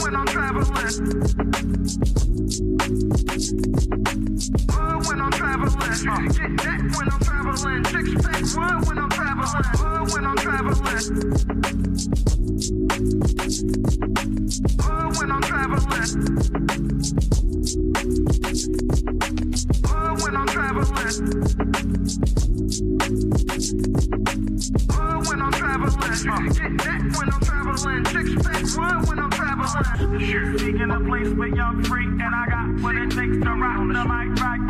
When I'm traveling. When I'm traveling. Get that when I'm traveling. Six pack when I'm traveling. When I'm traveling. When I'm traveling. When I'm traveling. When I'm traveling. Get that when I'm traveling. Six pack when I'm traveling. Seeking a place with young free, and I got what it takes to rock the mic right.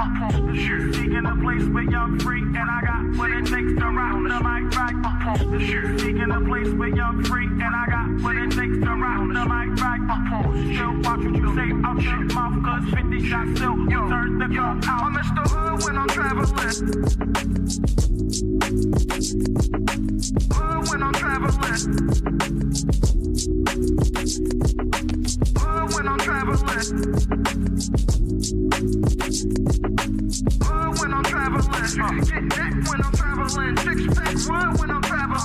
Seeking a place with young free, and I got what it takes to rock the mic right. Seeking a place with young free, and I got what it takes to rock the mic right. Still watch what you say out your mouth, cause 50 shots still turn the gun out. I'm Mr. Hood when I'm traveling. When I'm traveling. When I'm traveling. When I'm traveling. Get that when I'm traveling. Six pack when I'm traveling.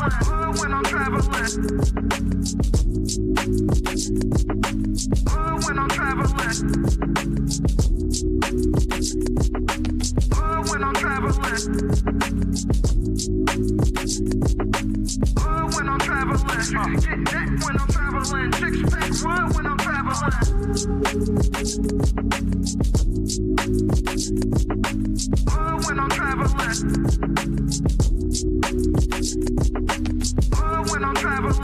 When I'm traveling. When I'm traveling. When I'm traveling. When I'm traveling. Get that when I'm traveling. Six pack when I'm traveling. When I'm traveling. When I'm traveling.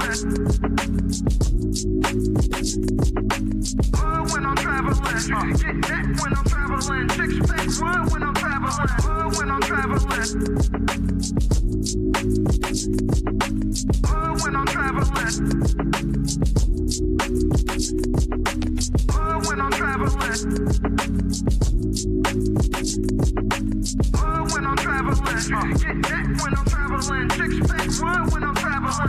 When I'm traveling. Get that when I'm traveling. Six pack when I'm traveling. When I'm traveling. When I'm traveling. When I'm traveling. When I'm traveling. Get that when I'm traveling. Six pack when I'm traveling.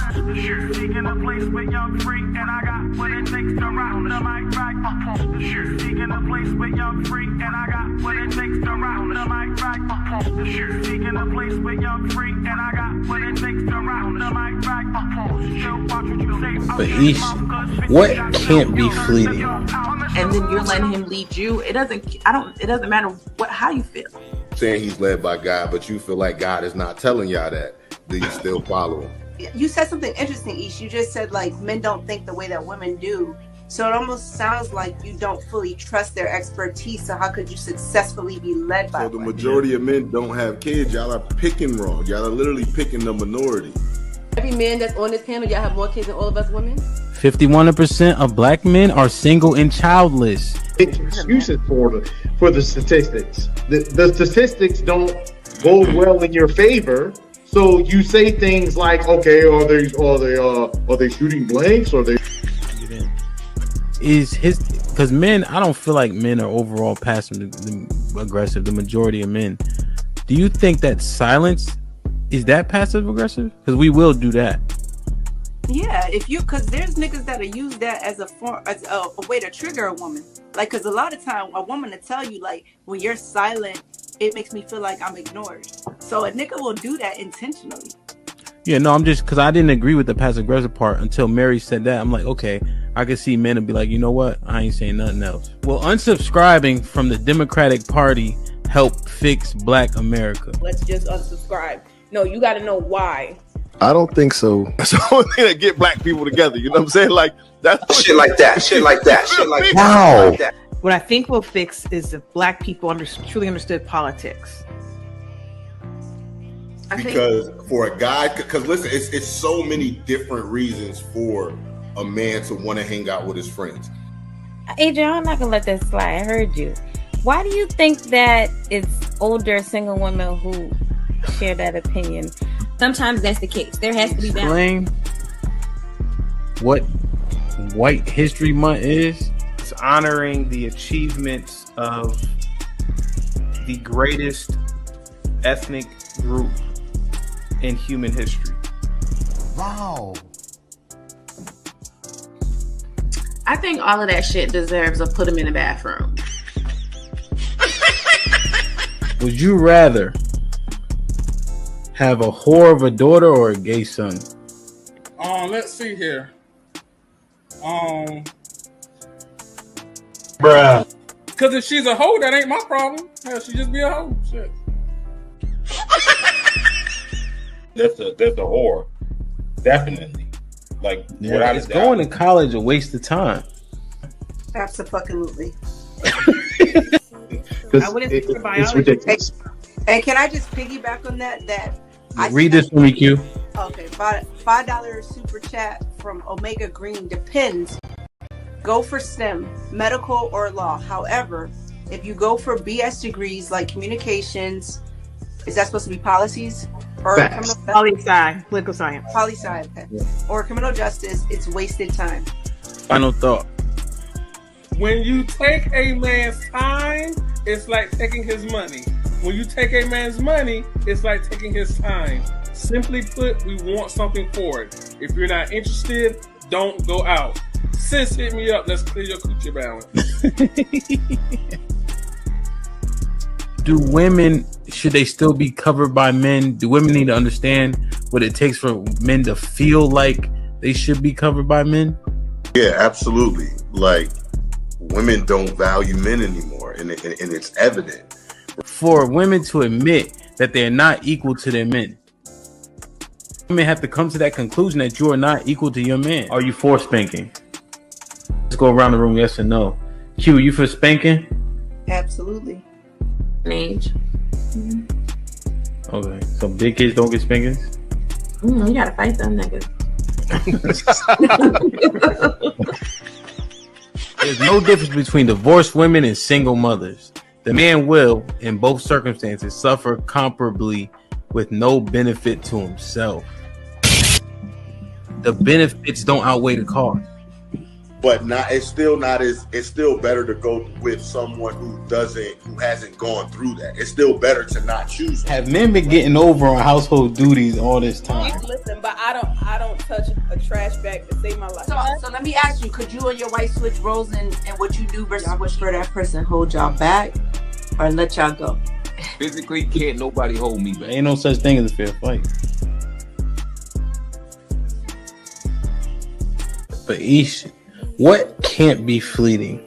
Seeking a place with young free, and I got what it takes to rock the mic right. Seeking a place with young free, and I got what it takes to rock the mic right. Seeking a place with young free, and I got what it takes to rock the mic right. Still watch what you say out But your mouth, cause 50 what shots can't be still fleeting? And then you're letting him lead you. It doesn't matter how you feel. Saying he's led by God, but you feel like God is not telling y'all that. Do you still follow him? You said something interesting, Ish. You just said like men don't think the way that women do. So it almost sounds like you don't fully trust their expertise. So how could you successfully be led by So the women? majority of men don't have kids. Y'all are picking wrong. Y'all are literally picking the minority. Every man that's on this panel, y'all have more kids than all of us women. 51% of black men are single and childless. Excuses for the statistics. The statistics don't go well in your favor. So you say things like, okay, are they shooting blanks? Or they because men, I don't feel like men are overall passive aggressive. The majority of men. Do you think that silence is that passive aggressive? Because we will do that. Yeah, because there's niggas that'll use that as a way to trigger a woman. Like, because a lot of time a woman will tell you, like, when you're silent, it makes me feel like I'm ignored. So a nigga will do that intentionally. Yeah, no, I'm just because I didn't agree with the passive aggressive part until Mary said that. I'm like, okay, I can see men and be like, you know what? I ain't saying nothing else. Will unsubscribing from the Democratic Party help fix Black America? Let's just unsubscribe. No, you got to know why. I don't think so. That's the only thing that get black people together. You know what I'm saying? Like that's Shit like that. Shit like that. Shit like that. Wow. Shit like that. What I think will fix is if black people truly understood politics. because for a guy, because listen, it's so many different reasons for a man to want to hang out with his friends. Adrian, I'm not gonna let that slide. I heard you. Why do you think that it's older single women who share that opinion? Sometimes that's the case. There has to be balance. Explain what White History Month is. It's honoring the achievements of the greatest ethnic group in human history. Wow. I think all of that shit deserves a put them in the bathroom. Would you rather have a whore of a daughter or a gay son? Let's see here. Bruh. Because if she's a hoe, that ain't my problem. Hell, she just be a hoe. Shit. That's a whore. Definitely. Like, Yeah, it's going to college a waste of time. Absolutely. I wouldn't think for biology. It's ridiculous. And can I just piggyback on that? Read this for me, Q. Okay, $5 super chat from Omega Green. Depends. Go for STEM, medical or law. However, if you go for BS degrees like communications, is that supposed to be policies or Poli-sci, political science? Poli-sci, okay. Yeah. Or criminal justice, it's wasted time. Final thought. When you take a man's time, it's like taking his money. When you take a man's money, it's like taking his time. Simply put, we want something for it. If you're not interested, don't go out. Sis, hit me up. Let's clear your coochie balance. Do women, should they still be covered by men? Do women need to understand what it takes for men to feel like they should be covered by men? Yeah, absolutely. Like, women don't value men anymore, and it's evident. For women to admit that they're not equal to their men, women have to come to that conclusion that you are not equal to your man. Are you for spanking? Let's go around the room, yes or no. Q, you for spanking? Absolutely. Age. Okay, so big kids don't get spankings? You gotta fight them niggas. There's no difference between divorced women and single mothers. The man will, in both circumstances, suffer comparably with no benefit to himself. The benefits don't outweigh the cost. But it's still better to go with someone who hasn't gone through that. It's still better to not choose. Have men been getting over on household duties all this time? Listen, but I don't touch a trash bag to save my life. So let me ask you, could you and your wife switch roles in what you do versus what for that person hold y'all back or let y'all go? Physically, can't nobody hold me back. Ain't no such thing as a fair fight. But Ish, what can't be fleeting?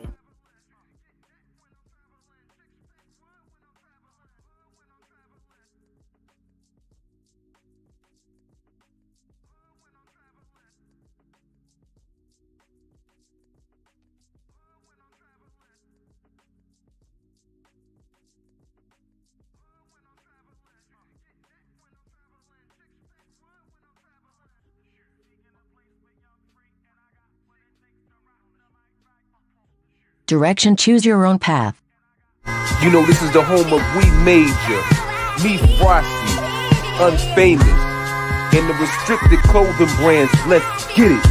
Direction, choose your own path. You know, this is the home of We Major, Me Frosty, Unfamous, and the restricted clothing brands. Let's get it.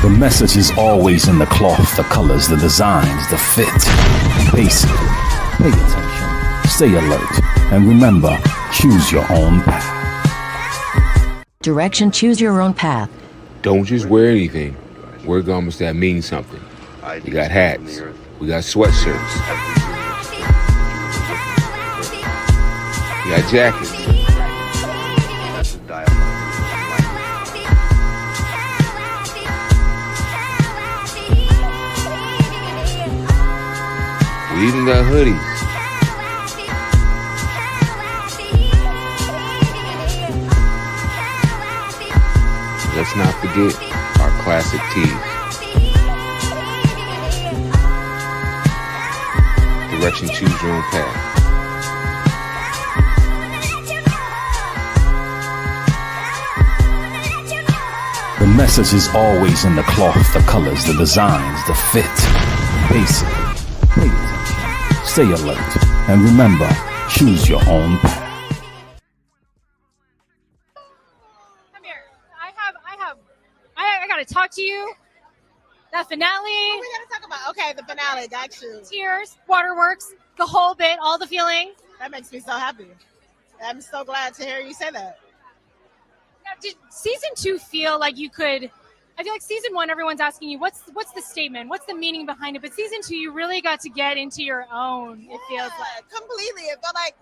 The message is always in the cloth, the colors, the designs, the fit. Basic. Pay attention. Stay alert, and remember, choose your own path. Direction, choose your own path. Don't just wear anything. Wear garments that mean something. We got hats. We got sweatshirts. We got jackets. We even got hoodies. Let's not forget our classic tees. Direction, choose your own path. The message is always in the cloth, the colors, the designs, the fit. Basic. Pay attention. Stay alert. And remember, choose your own path. I gotta talk to you. That finale. What we gotta talk about? Okay, the finale, got you. Tears, waterworks, the whole bit, all the feelings. That makes me so happy. I'm so glad to hear you say that. Now, did season 2 feel like you could I feel like season 1, everyone's asking you, what's the statement? What's the meaning behind it? But season 2, you really got to get into your own, it feels like. Completely. It felt like,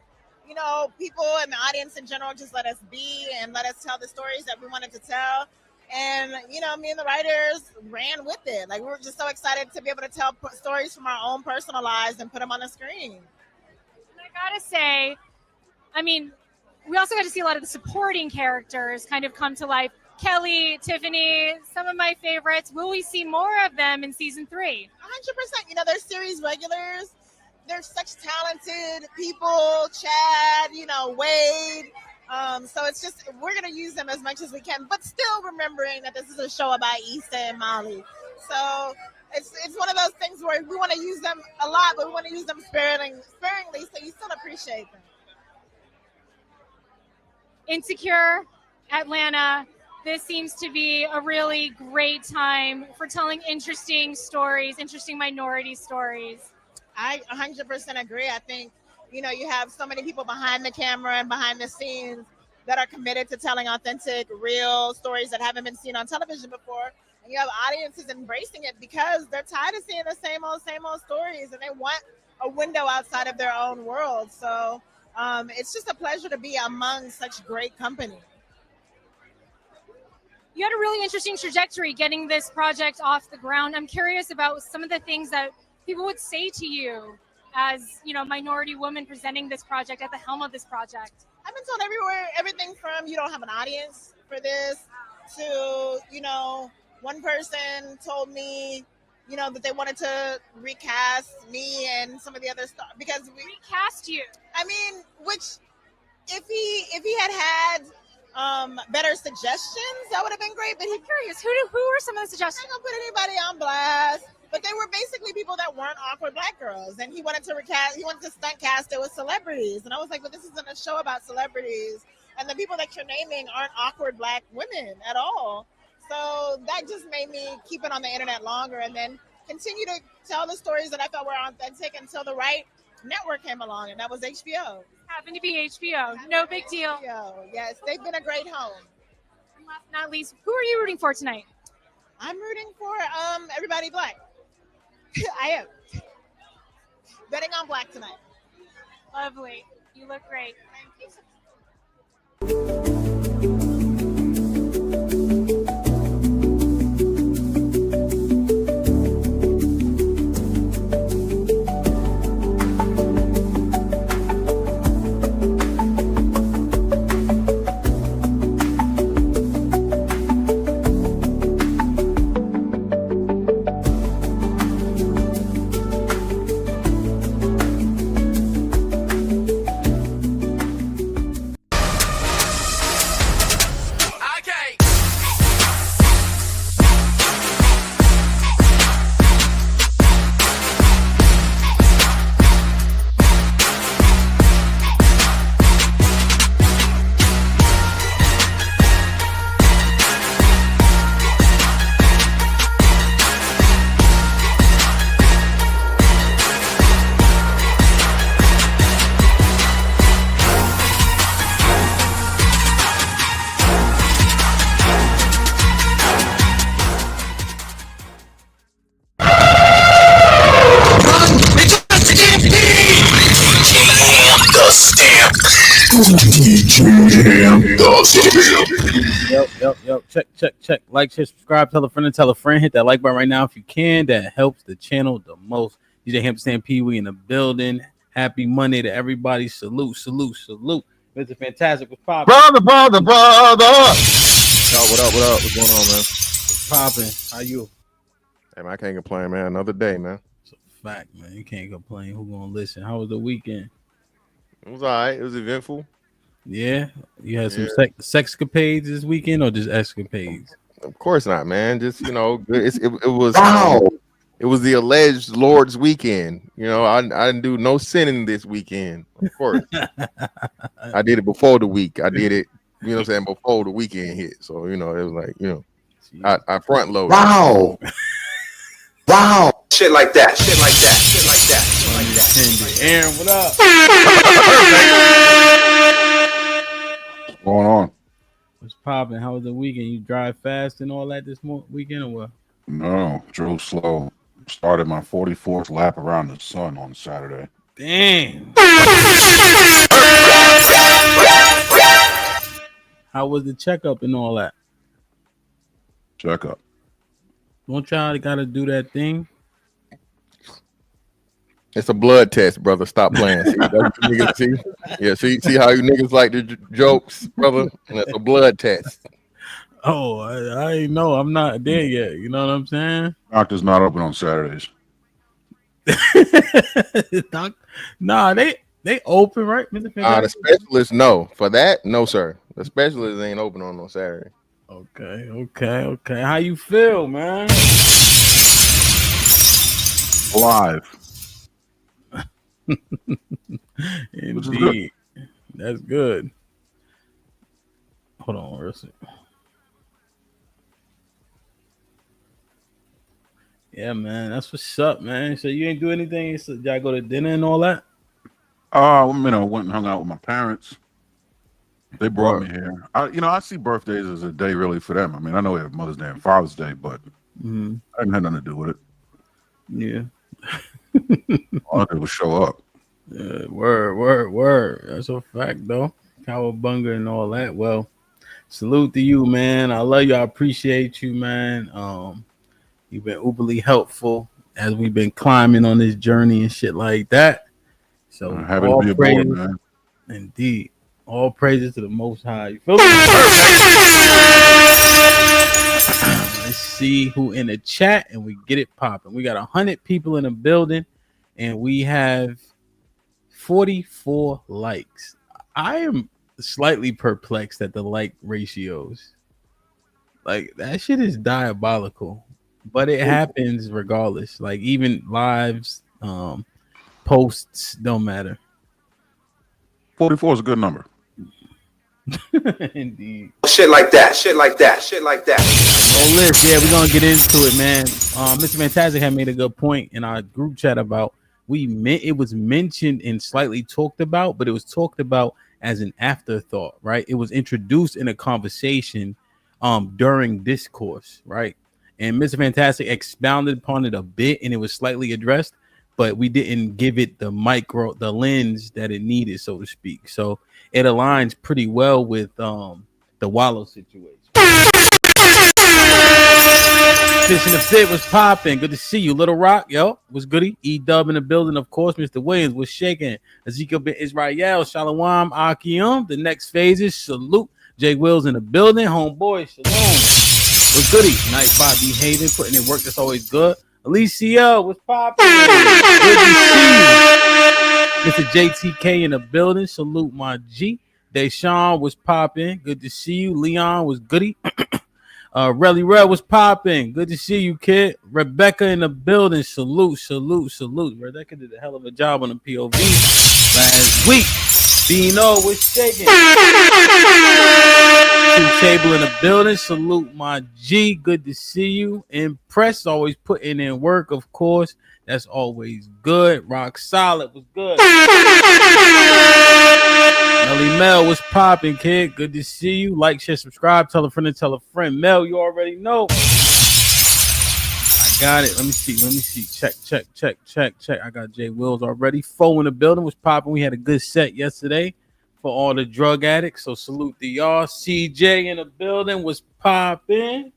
people and the audience in general just let us be and let us tell the stories that we wanted to tell. And, me and the writers ran with it. Like, we were just so excited to be able to tell stories from our own personal lives and put them on the screen. And I gotta say, I mean, we also got to see a lot of the supporting characters kind of come to life. Kelly, Tiffany, some of my favorites. Will we see more of them in season 3? 100%. They're series regulars. They're such talented people. Chad, Wade. So it's just, we're going to use them as much as we can, but still remembering that this is a show about Issa and Molly. So it's one of those things where we want to use them a lot, but we want to use them sparingly so you still appreciate them. Insecure, Atlanta. This seems to be a really great time for telling interesting stories, interesting minority stories. I 100% agree. I think, you have so many people behind the camera and behind the scenes that are committed to telling authentic, real stories that haven't been seen on television before. And you have audiences embracing it because they're tired of seeing the same old stories, and they want a window outside of their own world. So it's just a pleasure to be among such great company. You had a really interesting trajectory getting this project off the ground. I'm curious about some of the things that people would say to you as, minority woman presenting this project at the helm of this project. I've been told everything from you don't have an audience for this to, one person told me, that they wanted to recast me and some of the other stuff because we recast you. I mean, which if he had better suggestions, that would have been great. But I'm curious, who were some of the suggestions? I'm not gonna put anybody on blast, but they were basically people that weren't awkward Black girls, and he wanted to stunt cast it with celebrities, and I was like, but this isn't a show about celebrities, and the people that you're naming aren't awkward Black women at all. So that just made me keep it on the internet longer, and then continue to tell the stories that I felt were authentic until the right network came along, and that was HBO. Happened to be HBO. No big deal. HBO. Yes, they've been a great home. And last but not least, who are you rooting for tonight? I'm rooting for everybody Black. I am. Betting on Black tonight. Lovely. You look great. Thank you. Yep. Check. Like, share, subscribe, tell a friend. Hit that like button right now if you can. That helps the channel the most. DJ Hamp Stan Pee Wee in the building. Happy Monday to everybody. Salute. Mr. Fantastic was popping. Brother. Yo, what up? What's going on, man? What's popping? How you? Hey, man, I can't complain, man. Another day, man. It's a fact, man. You can't complain. Who gonna listen? How was the weekend? It was all right. It was eventful. Yeah, you had some sexcapades this weekend, or just escapades? Of course not, man. Just it was wow. It was the alleged Lord's weekend. I didn't do no sinning this weekend. Of course, I did it before the week. I did it, before the weekend hit. So it was like, I front loaded. Wow. Shit like that. Aaron, what up? What's going on? What's popping? How was the weekend? You drive fast and all that this weekend or what? No, drove slow. Started my 44th lap around the sun on Saturday. Damn. How was the checkup and all that? Checkup. Don't y'all gotta do that thing? It's a blood test, brother. Stop playing. See, that's what you niggas see? Yeah, see how you niggas like the jokes, brother? And it's a blood test. Oh, I ain't know. I'm not there yet. You know what I'm saying? Doctor's not open on Saturdays. Nah, they open, right? The specialist, no. For that, no, sir. The specialist ain't open on no Saturday. Okay. How you feel, man? Alive. Indeed. That's good. Hold on, Russell. Yeah, man. That's what's up, man. So you ain't do anything? So y'all go to dinner and all that? I went and hung out with my parents. They brought me here. I see birthdays as a day really for them. I mean, I know we have Mother's Day and Father's Day, but I didn't have nothing to do with it. Yeah. All I did was show up. Word. That's a fact, though. Cowabunga and all that. Well, salute to you, man. I love you. I appreciate you, man. You've been uberly helpful as we've been climbing on this journey and shit like that. So happy to be aboard, man. Indeed. All praises to the Most High. You feel me? Let's see who in the chat and we get it popping. We got 100 people in the building and we have 44 likes. I am slightly perplexed at the like ratios. Like that shit is diabolical, but it happens regardless. Like even lives, posts don't matter. 44 is a good number. Indeed. Shit like that. Oh, Liz, yeah, we're gonna get into it, man. Mr. Fantastic had made a good point in our group chat about it was mentioned and slightly talked about, but it was talked about as an afterthought, right? It was introduced in a conversation during discourse, right? And Mr. Fantastic expounded upon it a bit and it was slightly addressed, but we didn't give it the lens that it needed, so to speak. So it aligns pretty well with the Wallow situation. Fish in the Fit was popping. Good to see you. Little Rock, yo, was goody. E-Dub in the building, of course. Mr. Williams was shaking. Ezekiel bin Israel, Shalom, Akim. The next phases, salute. Jay Wills in the building. Homeboy, shalom. Was goody. Nice Bobby Hayden putting in work. That's always good. Alicia was popping. Good to see you. Mr. JTK in the building. Salute my G. Deshaun was popping. Good to see you. Leon was goody. Relly Red was popping. Good to see you, kid. Rebecca in the building. Salute. Rebecca did a hell of a job on the POV last week. Bino was shaking. Table in the building. Salute my G. Good to see you. Impressed. Always putting in work, of course. That's always good. Rock solid was good. Melly Mel was popping, kid. Good to see you. Like, share, subscribe. Tell a friend and tell a friend. Mel, you already know. I got it. Let me see. Check. I got Jay Wills already. Foe in the building was popping. We had a good set yesterday for all the drug addicts. So salute to y'all. CJ in the building was popping.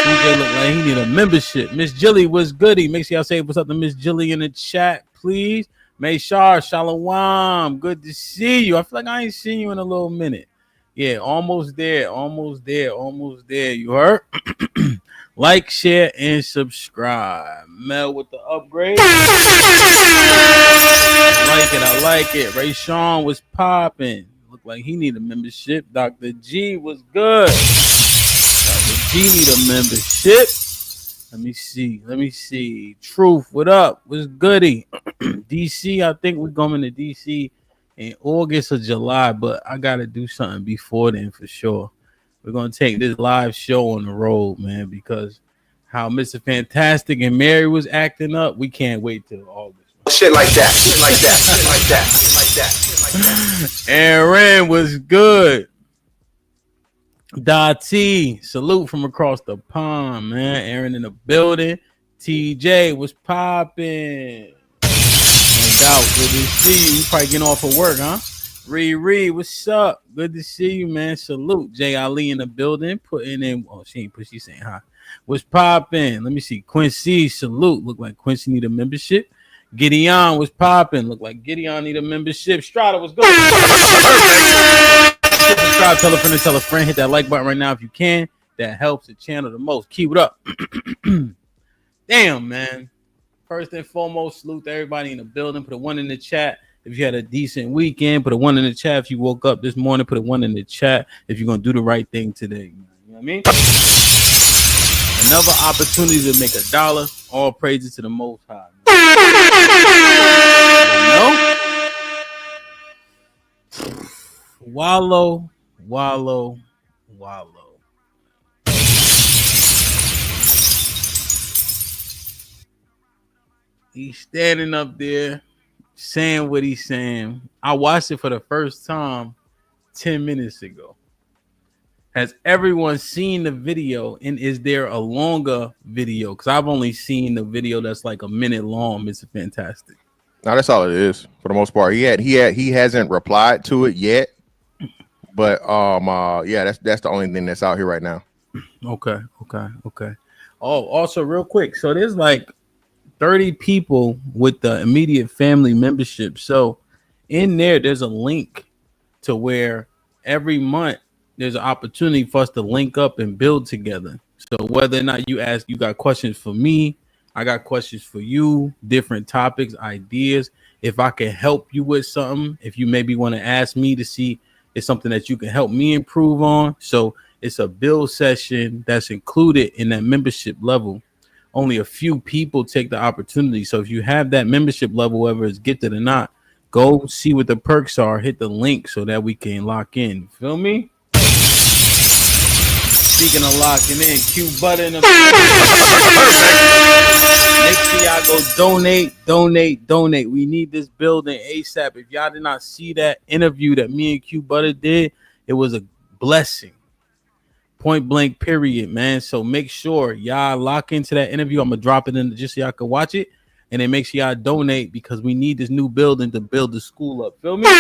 CJ looked like he need a membership. Miss Jilly was goody. Make sure y'all say what's up to Miss Jilly in the chat, please. Mayshar, Shalom. Good to see you. I feel like I ain't seen you in a little minute. Yeah, almost there. You heard? Like, share, and subscribe. Mel with the upgrade. I like it. Ray Sean was popping. Looked like he need a membership. Dr. G was good. Dr. G need a membership. Let me see. Truth, what up? What's goody? DC, I think we're going to DC in August or July, but I got to do something before then for sure. We're going to take this live show on the road, man, because how Mr. Fantastic and Mary was acting up, we can't wait till August. Shit like that. Aaron was good. Dottie, salute from across the pond, man. Aaron in the building. TJ was popping. No doubt. Good to see you. You probably getting off of work, huh? Riri, what's up? Good to see you, man. Salute. Jay Ali in the building. Putting in. Oh, she ain't put. She's saying hi. What's popping? Let me see. Quincy, salute. Look like Quincy need a membership. Gideon was popping. Look like Gideon need a membership. Strata was good. Subscribe, tell a friend, and tell a friend. Hit that like button right now if you can. That helps the channel the most. Keep it up. Damn, man. First and foremost, salute to everybody in the building. Put a 1 in the chat if you had a decent weekend. Put a 1 in the chat if you woke up this morning. Put a 1 in the chat if you're going to do the right thing today. You know what I mean? Another opportunity to make $1. All praises to the Most High. You know? Wallow. He's standing up there saying what he's saying. I watched it for the first time 10 minutes ago. Has everyone seen the video, and is there a longer video? Because I've only seen the video that's like a minute long. It's fantastic. No, that's all it is for the most part. He hasn't replied to it yet, but yeah, that's the only thing that's out here right now. Okay. Oh, also real quick, so there's like 30 people with the immediate family membership. So in there's a link to where every month there's an opportunity for us to link up and build together. So whether or not you got questions for me, I got questions for you, different topics, ideas. If I can help you with something, if you maybe want to ask me to see it's something that you can help me improve on. So it's a build session that's included in that membership level. Only a few people take the opportunity. So if you have that membership level, whether it's gifted or not, go see what the perks are, hit the link so that we can lock in. Feel me? Speaking of locking in, Q Butter in the make sure y'all go donate. We need this building ASAP. If y'all did not see that interview that me and Q Butter did, it was a blessing. Point blank, period, man. So make sure y'all lock into that interview. I'm gonna drop it in just so y'all can watch it, and then make sure y'all donate because we need this new building to build the school up. Feel me? But,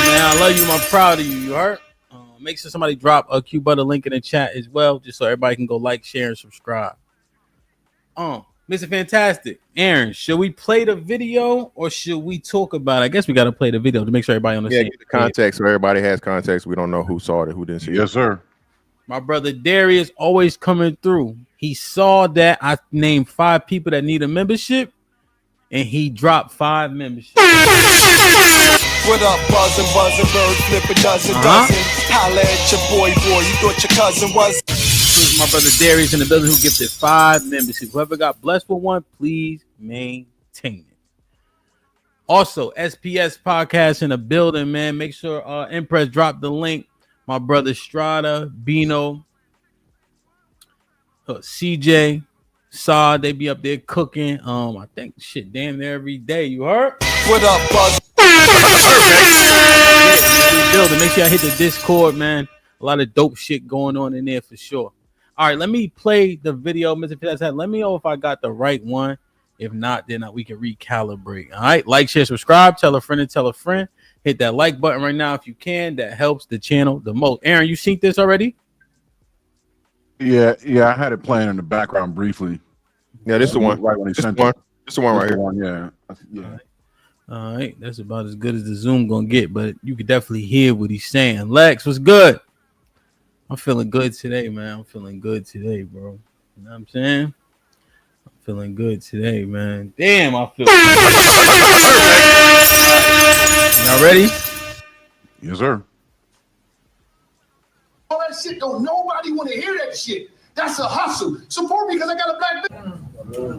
man, I love you. I'm proud of you. You heard? Make sure somebody drop a Q Butter link in the chat as well, just so everybody can go like, share, and subscribe. Mr. Fantastic, Aaron, should we play the video or should we talk about it? I guess we got to play the video to make sure everybody understands. Yeah, get the context so everybody has context. We don't know who saw it, who didn't see it. Yes, sir. My brother Darius always coming through. He saw that I named 5 people that need a membership, and he dropped 5 memberships. What up, buzzing, bird flip a dozen. Holla at your boy, you thought your cousin was. This is my brother Darius in the building who gifted 5 memberships. Whoever got blessed with one, please maintain it. Also, SPS podcast in the building, man. Make sure Impress drop the link. My brother Strata, Bino, CJ, Saad, they be up there cooking. I think shit damn near every day. You heard? What up, buzz? Building. Make sure I hit the Discord, man. A lot of dope shit going on in there for sure. All right, let me play the video, Mr. Fantastic. Let me know if I got the right one. If not, then we can recalibrate. All right, like, share, subscribe, tell a friend and tell a friend. Hit that like button right now if you can. That helps the channel the most. Aaron, you seen this already? Yeah, I had it playing in the background briefly. Yeah, this is the one. Right when he This sent one. it. This the one right here. Yeah. All right, that's about as good as the Zoom gonna get, but you can definitely hear what he's saying. Lex, what's good? I'm feeling good today, man. I'm feeling good today, bro. You know what I'm saying? I'm feeling good today, man. Damn, I feel Y'all ready? Yes, sir. All that shit, don't nobody want to hear that shit. That's a hustle. Support me because I got a black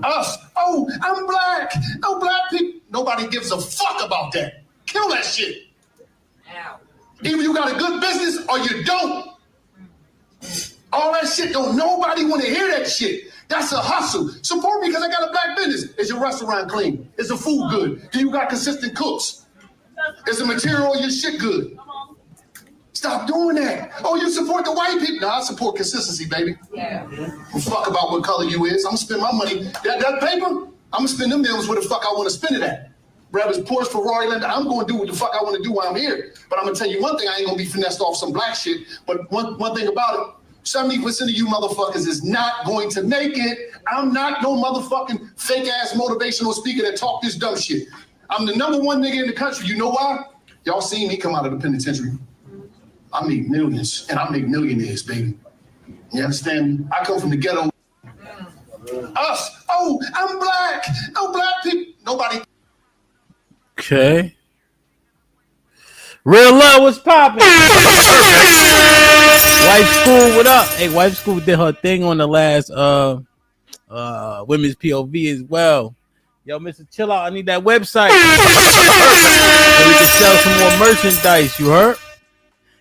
us. Oh, I'm black. No black people. Nobody gives a fuck about that. Kill that shit. Either you got a good business or you don't. All that shit, don't nobody want to hear that shit. That's a hustle. Support me because I got a black business. Is your restaurant clean? Is the food good? Do you got consistent cooks? Is the material on your shit good? Stop doing that. Oh, you support the white people? No, I support consistency, baby. Yeah. Fuck about what color you is. I'm gonna spend my money. That paper, I'm gonna spend them millions where the fuck I want to spend it at. Whether it's Porsche, Ferrari, Land, I'm gonna do what the fuck I want to do while I'm here. But I'm gonna tell you one thing, I ain't gonna be finessed off some black shit. But one thing about it, 70% of you motherfuckers is not going to make it. I'm not no motherfucking fake ass motivational speaker that talk this dumb shit. I'm the number one nigga in the country. You know why? Y'all seen me come out of the penitentiary. I make millions and I make millionaires, baby. You understand me? I come from the ghetto. Us. Oh, I'm black. No black people. Nobody. Okay. Real love was popping. Wife School, what up? Hey, Wife School did her thing on the last women's POV as well. Yo, Mr. Chill Out, I need that website so we can sell some more merchandise. You heard?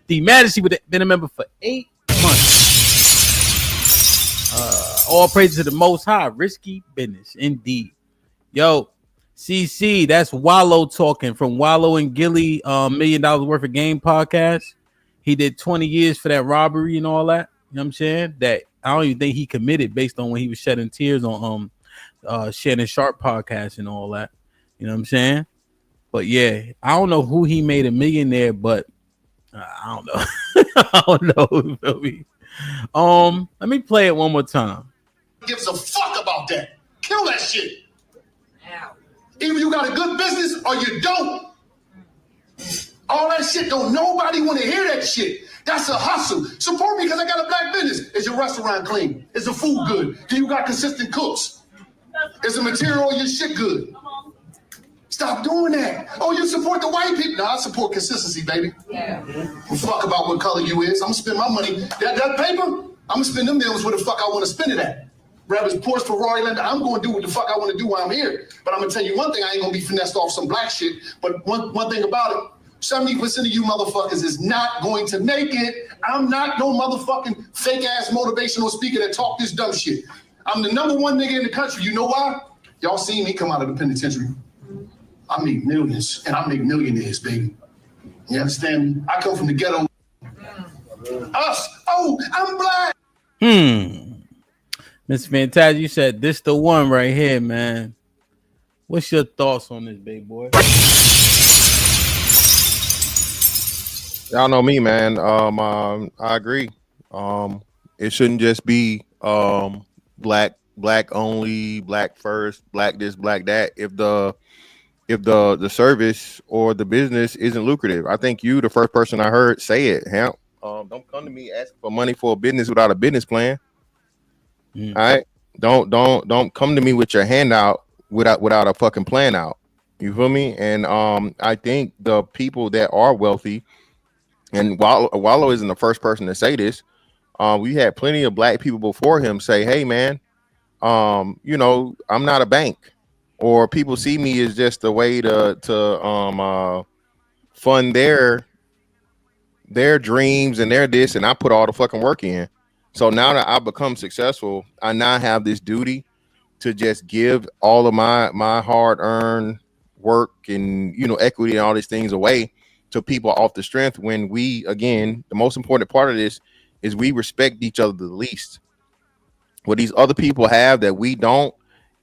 D Majesty would have been a member for 8 months. All praise to the Most High. Risky business, indeed. Yo, CC, that's Wallow talking from Wallow and Gilly, $1 million worth of game podcast. He did 20 years for that robbery and all that. You know what I'm saying? That I don't even think he committed based on when he was shedding tears on Shannon Sharp podcast and all that. You know what I'm saying? But yeah, I don't know who he made a millionaire, but I don't know. I don't know. You feel me? Let me play it one more time. Gives a fuck about that. Kill that shit. Either you got a good business or you don't. All that shit, don't nobody want to hear that shit. That's a hustle. Support me because I got a black business. Is your restaurant clean? Is the food good? Do you got consistent cooks? Is the material on your shit good? Stop doing that. Oh, you support the white people? No, I support consistency, baby. Yeah. Fuck about what color you is. I'm gonna spend my money. That paper, I'm gonna spend them millions where the fuck I want to spend it at. Whether it's Porsche, Ferrari, Land, I'm gonna do what the fuck I want to do while I'm here. But I'm gonna tell you one thing, I ain't gonna be finessed off some black shit. But one thing about it, 70% of you motherfuckers is not going to make it. I'm not no motherfucking fake ass motivational speaker that talk this dumb shit. I'm the number one nigga in the country. You know why? Y'all seen me come out of the penitentiary. I make millions and I make millionaires, baby. You understand me? I come from the ghetto. Us. Oh, I'm black. Miss Fantastic, you said this the one right here, man. What's your thoughts on this, big boy? Y'all know me, man. I agree. It shouldn't just be black only, black first, black this, black that. If the service or the business isn't lucrative, I think you the first person I heard say it. Hamp. Don't come to me asking for money for a business without a business plan. All right. Don't come to me with your hand out without a fucking plan out. You feel me? And I think the people that are wealthy, and Wallow isn't the first person to say this. We had plenty of black people before him say, "Hey, man, I'm not a bank," or people see me as just a way to fund their dreams and their this, and I put all the fucking work in. So now that I've become successful, I now have this duty to just give all of my hard-earned work and equity and all these things away to people off the strength, when we, again, the most important part of this is we respect each other the least. What these other people have that we don't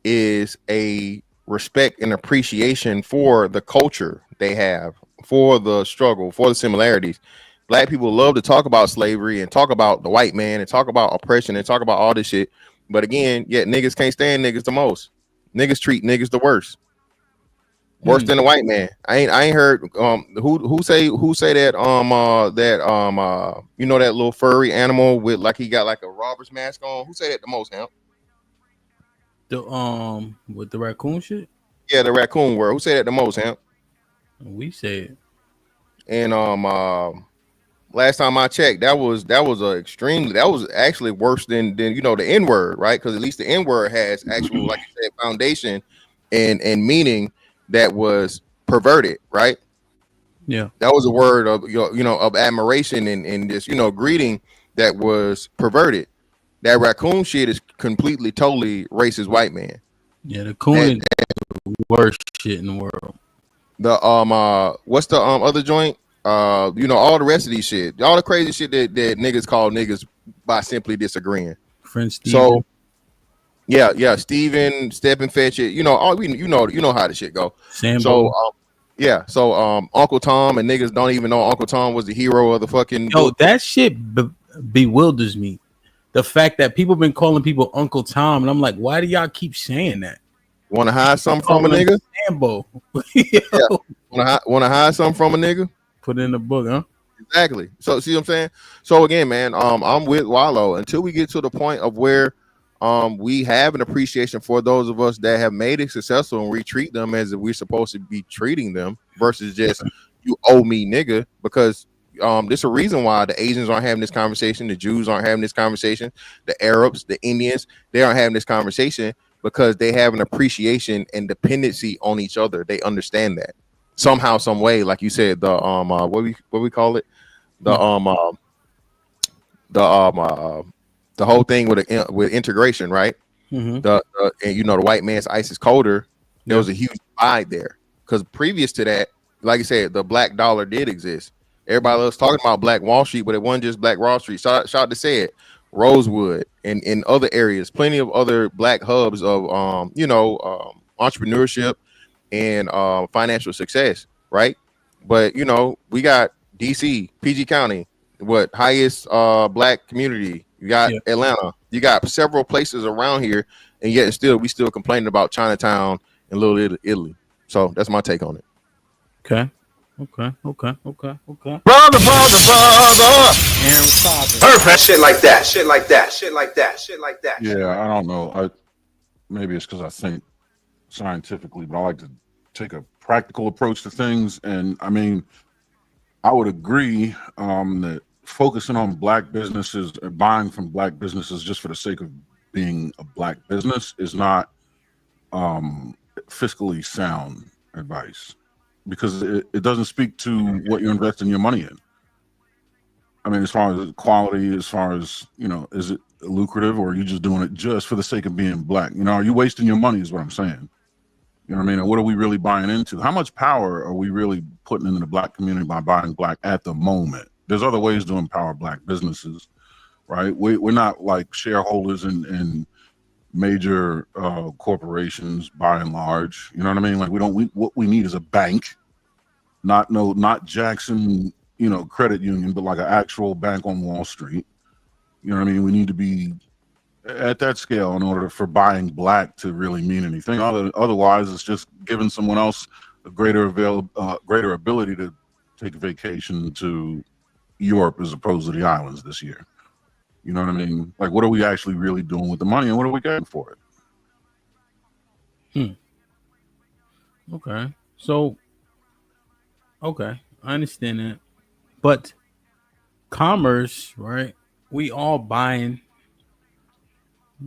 is a respect and appreciation for the culture they have, for the struggle, for the similarities. Black people love to talk about slavery and talk about the white man and talk about oppression and talk about all this shit. But again, yet niggas can't stand niggas the most. Niggas treat niggas the worst. Worse than the white man. I ain't heard who say that that little furry animal with like he got like a robber's mask on. Who say that the most, Hamp? The with the raccoon shit? Yeah, the raccoon world. Who say that the most, Hamp? We say it. And last time I checked, that was actually worse than the N-word, right? Because at least the N-word has actual, like you said, foundation and meaning that was perverted, right? Yeah, that was a word of of admiration and just greeting that was perverted. That raccoon shit is completely, totally racist white man. Yeah, the coon is the worst shit in the world. The what's the other joint? You know, all the rest of these shit, all the crazy shit that niggas call niggas by simply disagreeing. Friend Steven. So yeah, Steven, step and fetch it. You know, all you know how the shit go. Sambo. So Uncle Tom, and niggas don't even know Uncle Tom was the hero of the fucking Yo, book. that shit bewilders me. The fact that people been calling people Uncle Tom, and I'm like, why do y'all keep saying that? Want to hide something from a nigga? Sambo. Yeah. Want to hide something from a nigga? Put it in the book, huh? Exactly. So see what I'm saying? So again, man, I'm with Wallow until we get to the point of where we have an appreciation for those of us that have made it successful, and we treat them as if we're supposed to be treating them versus just you owe me, nigga. Because there's a reason why the Asians aren't having this conversation, the Jews aren't having this conversation, the Arabs, the Indians, they aren't having this conversation because they have an appreciation and dependency on each other. They understand that somehow, some way, like you said, the what we call it, the whole thing with integration, right? Mm-hmm. And you know, the white man's ice is colder. There was a huge divide there because previous to that, like I said, the black dollar did exist. Everybody was talking about Black Wall Street, but it wasn't just Black Wall Street. Shout out to say it, Rosewood, and in other areas, plenty of other black hubs of entrepreneurship and financial success, right? But you know, we got DC, PG County, what highest black community. You got Atlanta. You got several places around here, and yet still we still complaining about Chinatown and Little Italy. So that's my take on it. Okay. Perfect. Shit like that. Yeah, I don't know. Maybe it's because I think scientifically, but I like to take a practical approach to things. And I mean, I would agree that focusing on black businesses or buying from black businesses just for the sake of being a black business is not fiscally sound advice, because it doesn't speak to what you're investing your money in. I mean, as far as quality, as far as, you know, is it lucrative, or are you just doing it just for the sake of being black? You know, are you wasting your money is what I'm saying. You know what I mean? And what are we really buying into? How much power are we really putting into the black community by buying black at the moment? There's other ways to empower black businesses, right? We're not like shareholders in major corporations by and large. You know what I mean? Like what we need is a bank, not Jackson, you know, credit union, but like an actual bank on Wall Street. You know what I mean? We need to be at that scale in order for buying black to really mean anything. Otherwise, it's just giving someone else a greater ability to take a vacation to Europe as opposed to the islands this year. You know what I mean? Like, what are we actually really doing with the money, and what are we getting for it? Okay. So, okay, I understand that. But commerce, right? We all buying,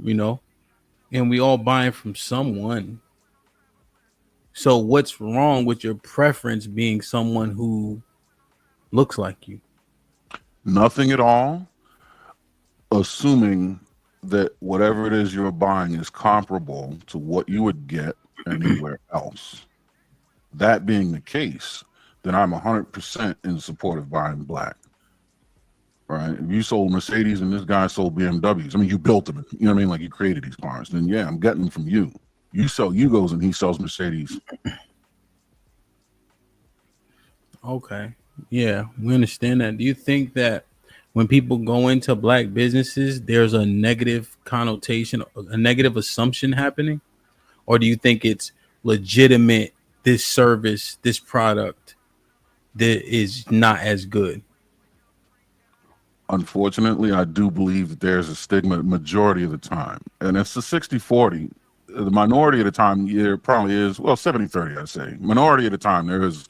you know, and we all buying from someone. So what's wrong with your preference being someone who looks like you? Nothing at all, assuming that whatever it is you're buying is comparable to what you would get anywhere else. That being the case, then I'm 100% in support of buying black. Right? If you sold Mercedes and this guy sold BMWs, I mean, you built them, you know what I mean? Like, you created these cars, then yeah, I'm getting them from you. You sell Yugos and he sells Mercedes. Okay. Yeah, we understand that. Do you think that when people go into black businesses, there's a negative connotation, a negative assumption happening? Or do you think it's legitimate, this service, this product that is not as good? Unfortunately, I do believe that there's a stigma majority of the time. And it's a 60-40. The minority of the time, there probably is, well, 70-30, I'd say. Minority of the time, there is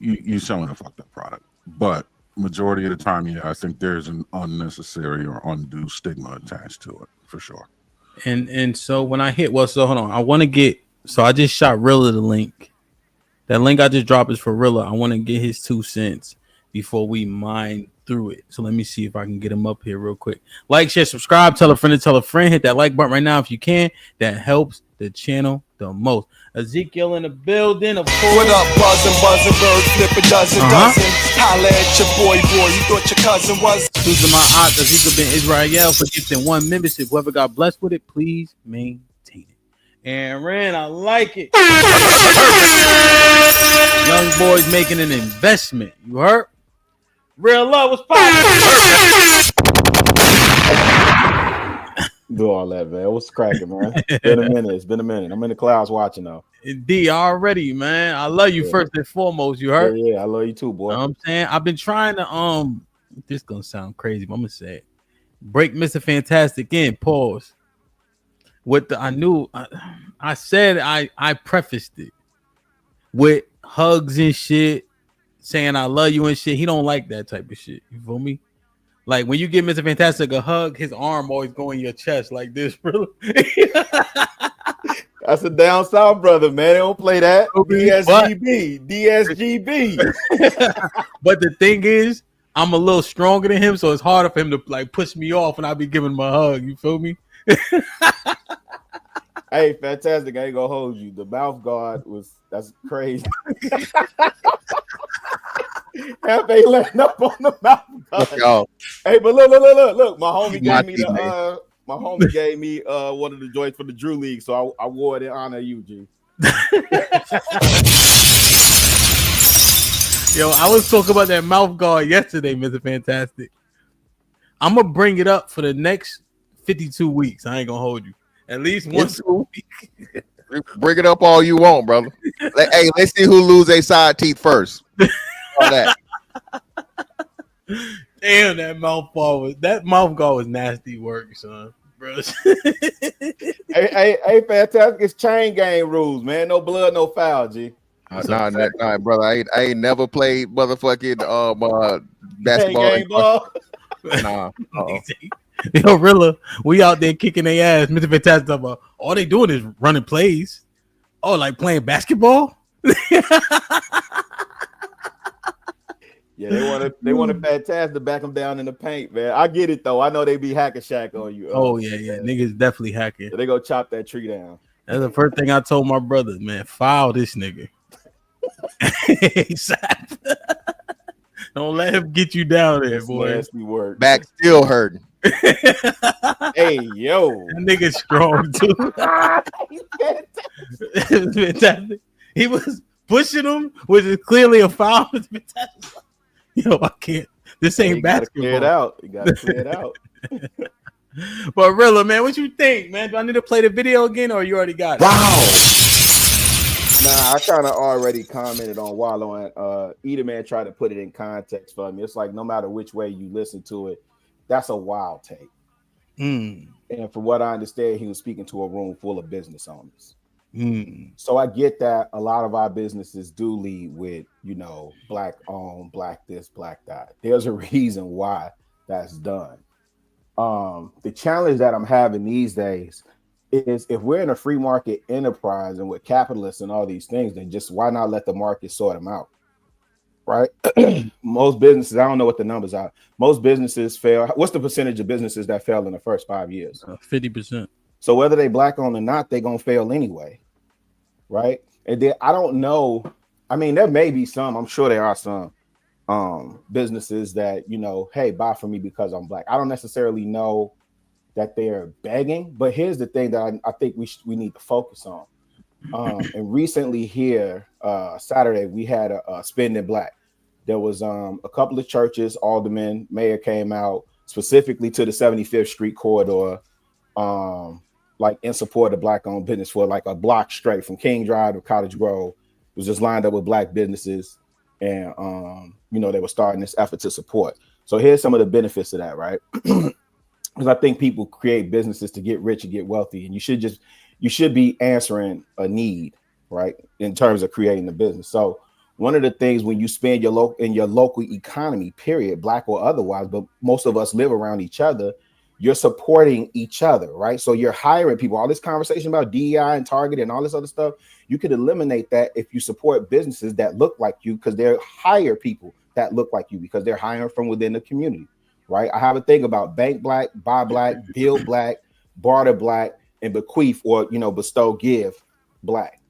you selling a fucked up product. But majority of the time, yeah, I think there's an unnecessary or undue stigma attached to it, for sure. And so when I hit, so hold on. I just shot Rilla the link. That link I just dropped is for Rilla. I want to get his 2 cents before we mine through it. So let me see if I can get him up here real quick. Like, share, subscribe, tell a friend to tell a friend. Hit that like button right now if you can. That helps the channel the most. Ezekiel in the building, of course. What up, buzzing, bird flipping dozen. Holla at your boy, you thought your cousin was. Excuse my aunt, Ezekiel bin Israel for gifting 1 membership. Whoever got blessed with it, please maintain it. And Ren, I like it. Young boys making an investment. You heard? Real love was popping. Do all that, man. What's cracking, man? Been a minute. It's been a minute. I'm in the clouds watching though. D already, man. I love you first and foremost. You heard? Yeah, I love you too, boy. You know what I'm saying? I've been trying to this gonna sound crazy, but I'm gonna say it. Break Mr. Fantastic in. Pause. With the I said I prefaced it with hugs and shit, saying I love you and shit. He don't like that type of shit. You feel me? Like when you give Mr. Fantastic a hug, his arm always go in your chest like this, bro. That's a down south brother, man. They don't play that. DSGB. But the thing is, I'm a little stronger than him, so it's harder for him to like push me off when I be giving him a hug. You feel me? Hey, Fantastic. I ain't gonna hold you. The mouth guard that's crazy. Have they letting up on the mouth guard? Hey, but look. My homie gave me one of the joints for the Drew League, so I wore it in honor of you, G. Yo, I was talking about that mouth guard yesterday, Mr. Fantastic. I'm gonna bring it up for the next 52 weeks. I ain't gonna hold you. At least once a week. Bring it up all you want, brother. Hey, let's see who lose their side teeth first. All that. Damn, that mouth guard was nasty work, son. Bro. hey, Fantastic. It's chain game rules, man. No blood, no foul, G. Nah, brother. I ain't never played motherfucking basketball. Nah. Yo, Rilla, we out there kicking their ass. Mr. Fantastic talking about all they doing is running plays. Oh, like playing basketball? Yeah, they want a Fantastic to back them down in the paint, man. I get it though. I know they be hacking Shaq on you. Oh yeah, niggas definitely hacking. They go chop that tree down. That's the first thing I told my brother, man. Foul this nigga. Don't let him get you down there, boy. Nasty work. Back still hurting. Hey, yo. That nigga's strong too. Fantastic. He was pushing him, which is clearly a foul. Yo, I can't. This ain't basketball. Clear it out. You gotta clear it out. But Rilla, man, what you think, man? Do I need to play the video again, or you already got it? Wow. Nah, I kind of already commented on Wallow, and Edaman tried to put it in context for me. It's like no matter which way you listen to it, that's a wild take. And from what I understand, he was speaking to a room full of business owners. So I get that a lot of our businesses do lead with, black owned, black this, black that. There's a reason why that's done. The challenge that I'm having these days is if we're in a free market enterprise and with capitalists and all these things, then just why not let the market sort them out? Right? Most businesses, I don't know what the numbers are. Most businesses fail. What's the percentage of businesses that fail in the first 5 years? 50%. So whether they black owned or not, they're gonna fail anyway. Right? And then I don't know. I mean, there may be some, I'm sure there are some businesses that, hey, buy from me because I'm black. I don't necessarily know that they're begging, but here's the thing that I think we need to focus on. And recently here, Saturday, we had a Spend in Black. There was a couple of churches, aldermen, mayor came out specifically to the 75th Street corridor, like in support of black-owned business for like a block straight from King Drive to Cottage Grove. It was just lined up with black businesses, and they were starting this effort to support. So here's some of the benefits of that, right? Because I think people create businesses to get rich and get wealthy, and you should be answering a need, right? In terms of creating the business. So one of the things when you spend your local economy, period, black or otherwise, but most of us live around each other, you're supporting each other, right? So you're hiring people. All this conversation about DEI and Target and all this other stuff, you could eliminate that if you support businesses that look like you, because they're hire people that look like you because they're hiring from within the community, right? I have a thing about bank black, buy black, build black, barter black, and bequeath or bestow, give black,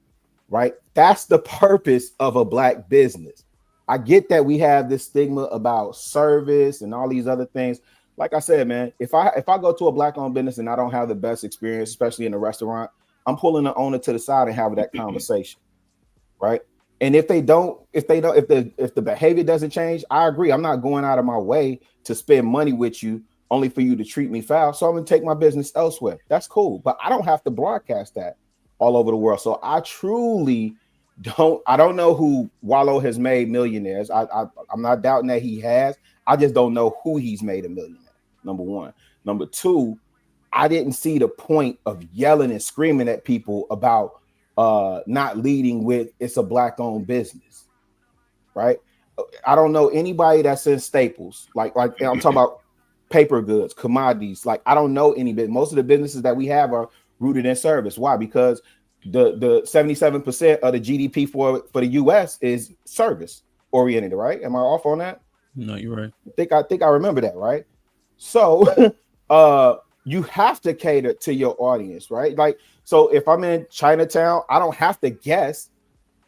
right? That's the purpose of a black business. I get that we have this stigma about service and all these other things. Like I said, man, if I go to a black owned business and I don't have the best experience, especially in a restaurant, I'm pulling the owner to the side and having that conversation, right? And if the behavior doesn't change, I agree. I'm not going out of my way to spend money with you only for you to treat me foul. So I'm gonna take my business elsewhere. That's cool, but I don't have to broadcast that all over the world. So I truly don't know who Wallow has made millionaires. I'm not doubting that he has. I just don't know who he's made a millionaire. Number one. Number two, I didn't see the point of yelling and screaming at people about not leading with it's a black owned business, right? I don't know anybody that's in staples, like I'm talking about paper goods, commodities. Like I don't know any bit. Most of the businesses that we have are rooted in service. Why? Because the 77% of the GDP for the US is service oriented, right? Am I off on that? No, you're right. I think I remember that, right? So you have to cater to your audience, right? Like, so if I'm in Chinatown, I don't have to guess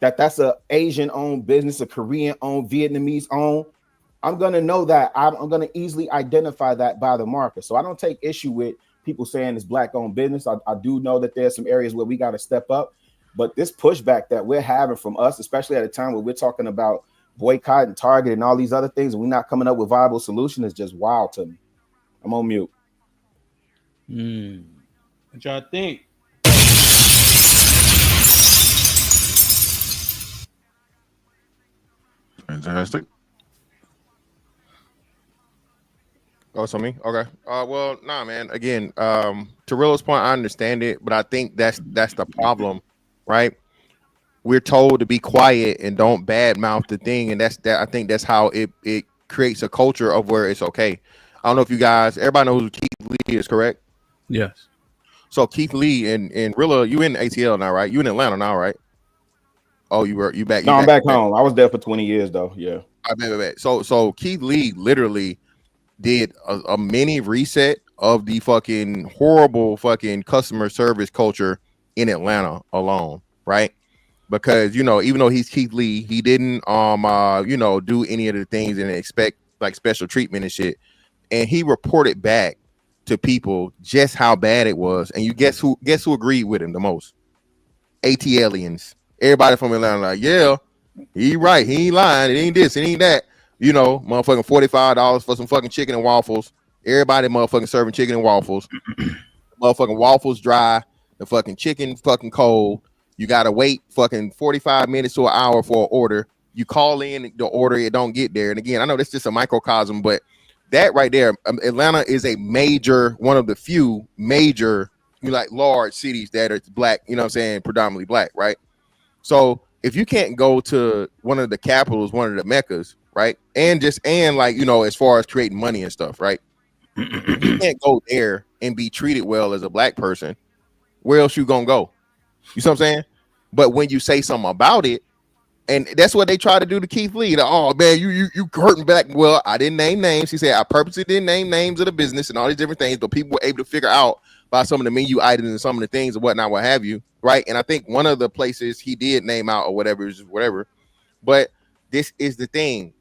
that that's a Asian owned business, a Korean owned, Vietnamese owned. I'm gonna know that. I'm gonna easily identify that by the marker. So I don't take issue with people saying it's black owned business. I do know that there's some areas where we got to step up, but this pushback that we're having from us, especially at a time where we're talking about boycott and Target and all these other things, and we're not coming up with viable solutions, is just wild to me. I'm on mute. What y'all think? Fantastic. Oh, so me? Okay. Well, nah, man. Again, to Rilla's point, I understand it, but I think that's the problem, right? We're told to be quiet and don't badmouth the thing, and I think that's how it creates a culture of where it's okay. I don't know if you guys, everybody knows who Keith Lee is, correct? Yes. So Keith Lee and Rilla, you in ATL now, right? You in Atlanta now, right? Oh, you back? No, I'm back home. I was there for 20 years though. Yeah. I bet. So Keith Lee literally did a mini reset of the fucking horrible fucking customer service culture in Atlanta alone, right? Because even though he's Keith Lee, he didn't do any of the things and expect like special treatment and shit. And he reported back to people just how bad it was. And you guess who agreed with him the most? ATLians. Everybody from Atlanta, like, yeah, he right. He ain't lying. It ain't this, it ain't that. Motherfucking $45 for some fucking chicken and waffles. Everybody motherfucking serving chicken and waffles. Motherfucking waffles dry. The fucking chicken fucking cold. You gotta wait fucking 45 minutes to an hour for an order. You call in the order, it don't get there. And again, I know that's just a microcosm, but that right there, Atlanta is one of the few major, large cities that are black, predominantly black, right? So if you can't go to one of the capitals, one of the meccas, right? And as far as creating money and stuff, right? You can't go there and be treated well as a black person. Where else you gonna go? You see what I'm saying? But when you say something about it, and that's what they try to do to Keith Lee. Oh man, you hurting black. Well, I didn't name names. He said I purposely didn't name names of the business and all these different things, but people were able to figure out by some of the menu items and some of the things and whatnot, what have you, right? And I think one of the places he did name out or whatever is whatever. But this is the thing.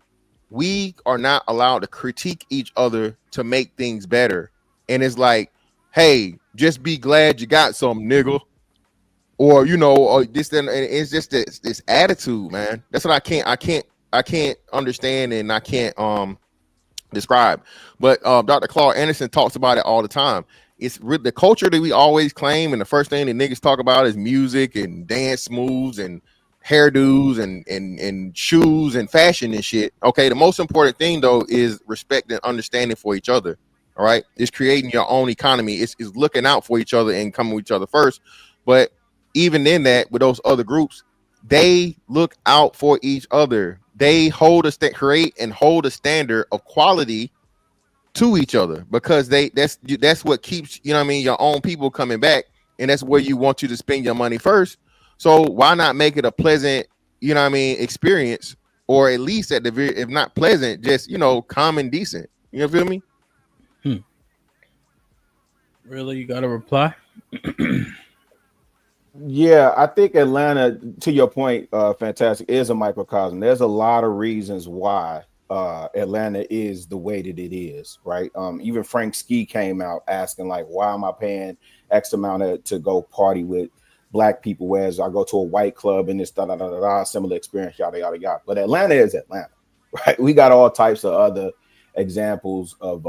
We are not allowed to critique each other to make things better. And it's like, hey, just be glad you got some, nigga. Or or this, and it's just this attitude, man. That's what I can't understand and I can't describe. But Dr. Claude Anderson talks about it all the time. It's the culture that we always claim, and the first thing that niggas talk about is music and dance moves and hairdos and shoes and fashion and shit. Okay, the most important thing though is respect and understanding for each other. All right, it's creating your own economy. It's looking out for each other and coming with each other first. But even in that, with those other groups, they look out for each other. They create and hold a standard of quality to each other because that's what keeps your own people coming back, and that's where you want you to spend your money first. So why not make it a pleasant experience or at least at the very, if not pleasant, just calm and decent. You feel me? Really, you got a reply? Yeah, I think Atlanta, to your point, fantastic, is a microcosm. There's a lot of reasons why Atlanta is the way that it is, right? Even Frank Ski came out asking, like, why am I paying X amount to go party with black people, whereas I go to a white club and this similar experience, yada yada yada. But Atlanta is Atlanta, right? We got all types of other examples of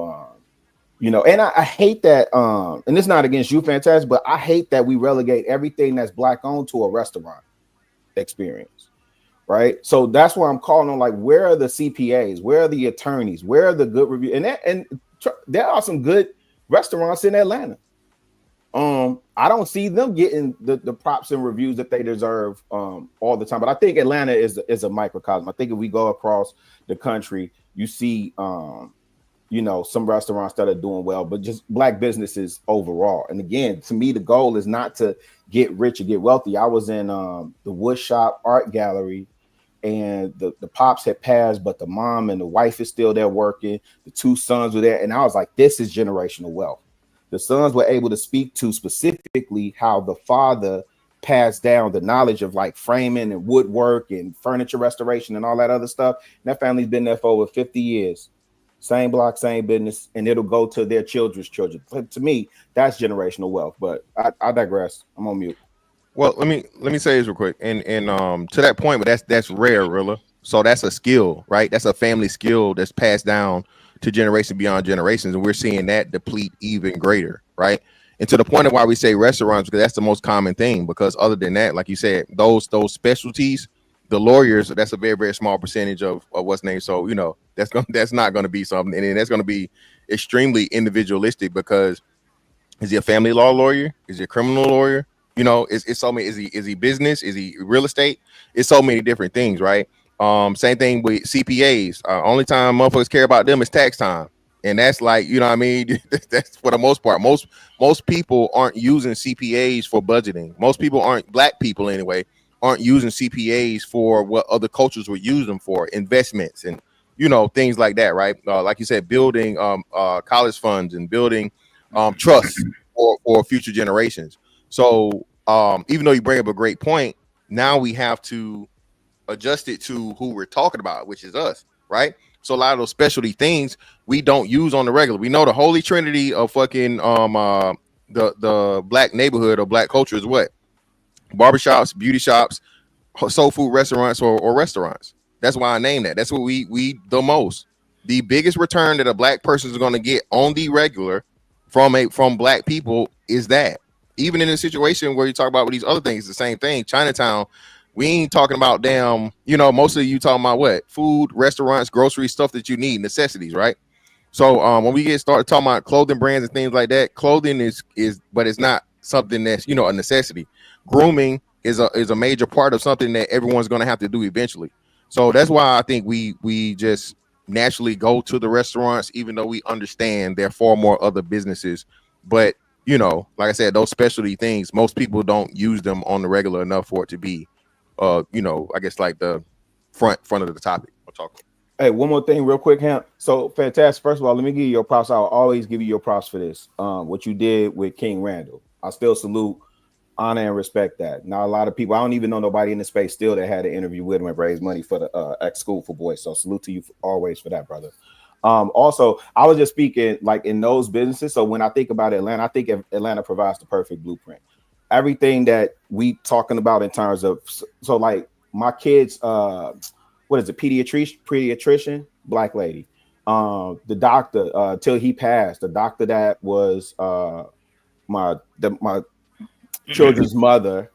and I hate that, and it's not against you, fantastic, but I hate that we relegate everything that's black owned to a restaurant experience, right? So that's why I'm calling on, like, where are the CPAs? Where are the attorneys? Where are the good reviews? And there are some good restaurants in Atlanta. I don't see them getting the props and reviews that they deserve all the time. But I think Atlanta is a microcosm. I think if we go across the country, you see some restaurants that are doing well, but just black businesses overall. And again, to me, the goal is not to get rich or get wealthy. I was in the Woodshop Art Gallery, and the pops had passed, but the mom and the wife is still there working. The two sons were there, and I was like, this is generational wealth. The sons were able to speak to specifically how the father passed down the knowledge of, like, framing and woodwork and furniture restoration and all that other stuff. And that family's been there for over 50 years. Same block, same business, and it'll go to their children's children. To me, that's generational wealth. But I digress. I'm on mute. Well, let me say this real quick, and to that point, but that's rare, Rilla. So that's a skill, right? That's a family skill that's passed down to generation beyond generations, and we're seeing that deplete even greater, right? And to the point of why we say restaurants, because that's the most common thing. Because other than that, like you said, those specialties, the lawyers, that's a very, very small percentage of what's named. So that's not going to be something, and that's going to be extremely individualistic. Because is he a family law lawyer? Is he a criminal lawyer? It's so many. Is he business? Is he real estate? It's so many different things, right? Same thing with CPAs. Only time motherfuckers care about them is tax time, and that's like, what I mean. That's for the most part. Most people aren't using CPAs for budgeting. Most people aren't, black people anyway, aren't using CPAs for what other cultures would use them for, investments and things like that, right? Like you said, building college funds and building trusts for future generations. So even though you bring up a great point, now we have to adjust it to who we're talking about, which is us, right? So a lot of those specialty things we don't use on the regular. We know the holy trinity of fucking the black neighborhood or black culture is what? Barbershops, beauty shops, soul food restaurants, or restaurants. That's why I named that. That's what we the most. The biggest return that a black person is going to get on the regular from black people is that. Even in a situation where you talk about with these other things, it's the same thing. Chinatown, we ain't talking about damn, most of you talking about what? Food, restaurants, groceries, stuff that you need, necessities, right? So when we get started talking about clothing brands and things like that, clothing is but it's not something that's a necessity. Grooming is a major part of something that everyone's going to have to do eventually. So that's why I think we just naturally go to the restaurants, even though we understand there are far more other businesses. But like I said, those specialty things, most people don't use them on the regular enough for it to be, I guess, like the front of the topic we're talking. Hey, one more thing real quick, Hamp. So fantastic. First of all, let me give you your props. I'll always give you your props for this. What you did with King Randall. I still salute, honor, and respect that. Now, a lot of people, I don't even know nobody in the space still that had an interview with him and raised money for the X School for Boys. So salute to you always for that, brother. Also, I was just speaking like in those businesses. So when I think about Atlanta, I think Atlanta provides the perfect blueprint. Everything that we talking about in terms of, so like my kids, what is it? Pediatrician, black lady. The doctor, till he passed, the doctor that was my children's mother,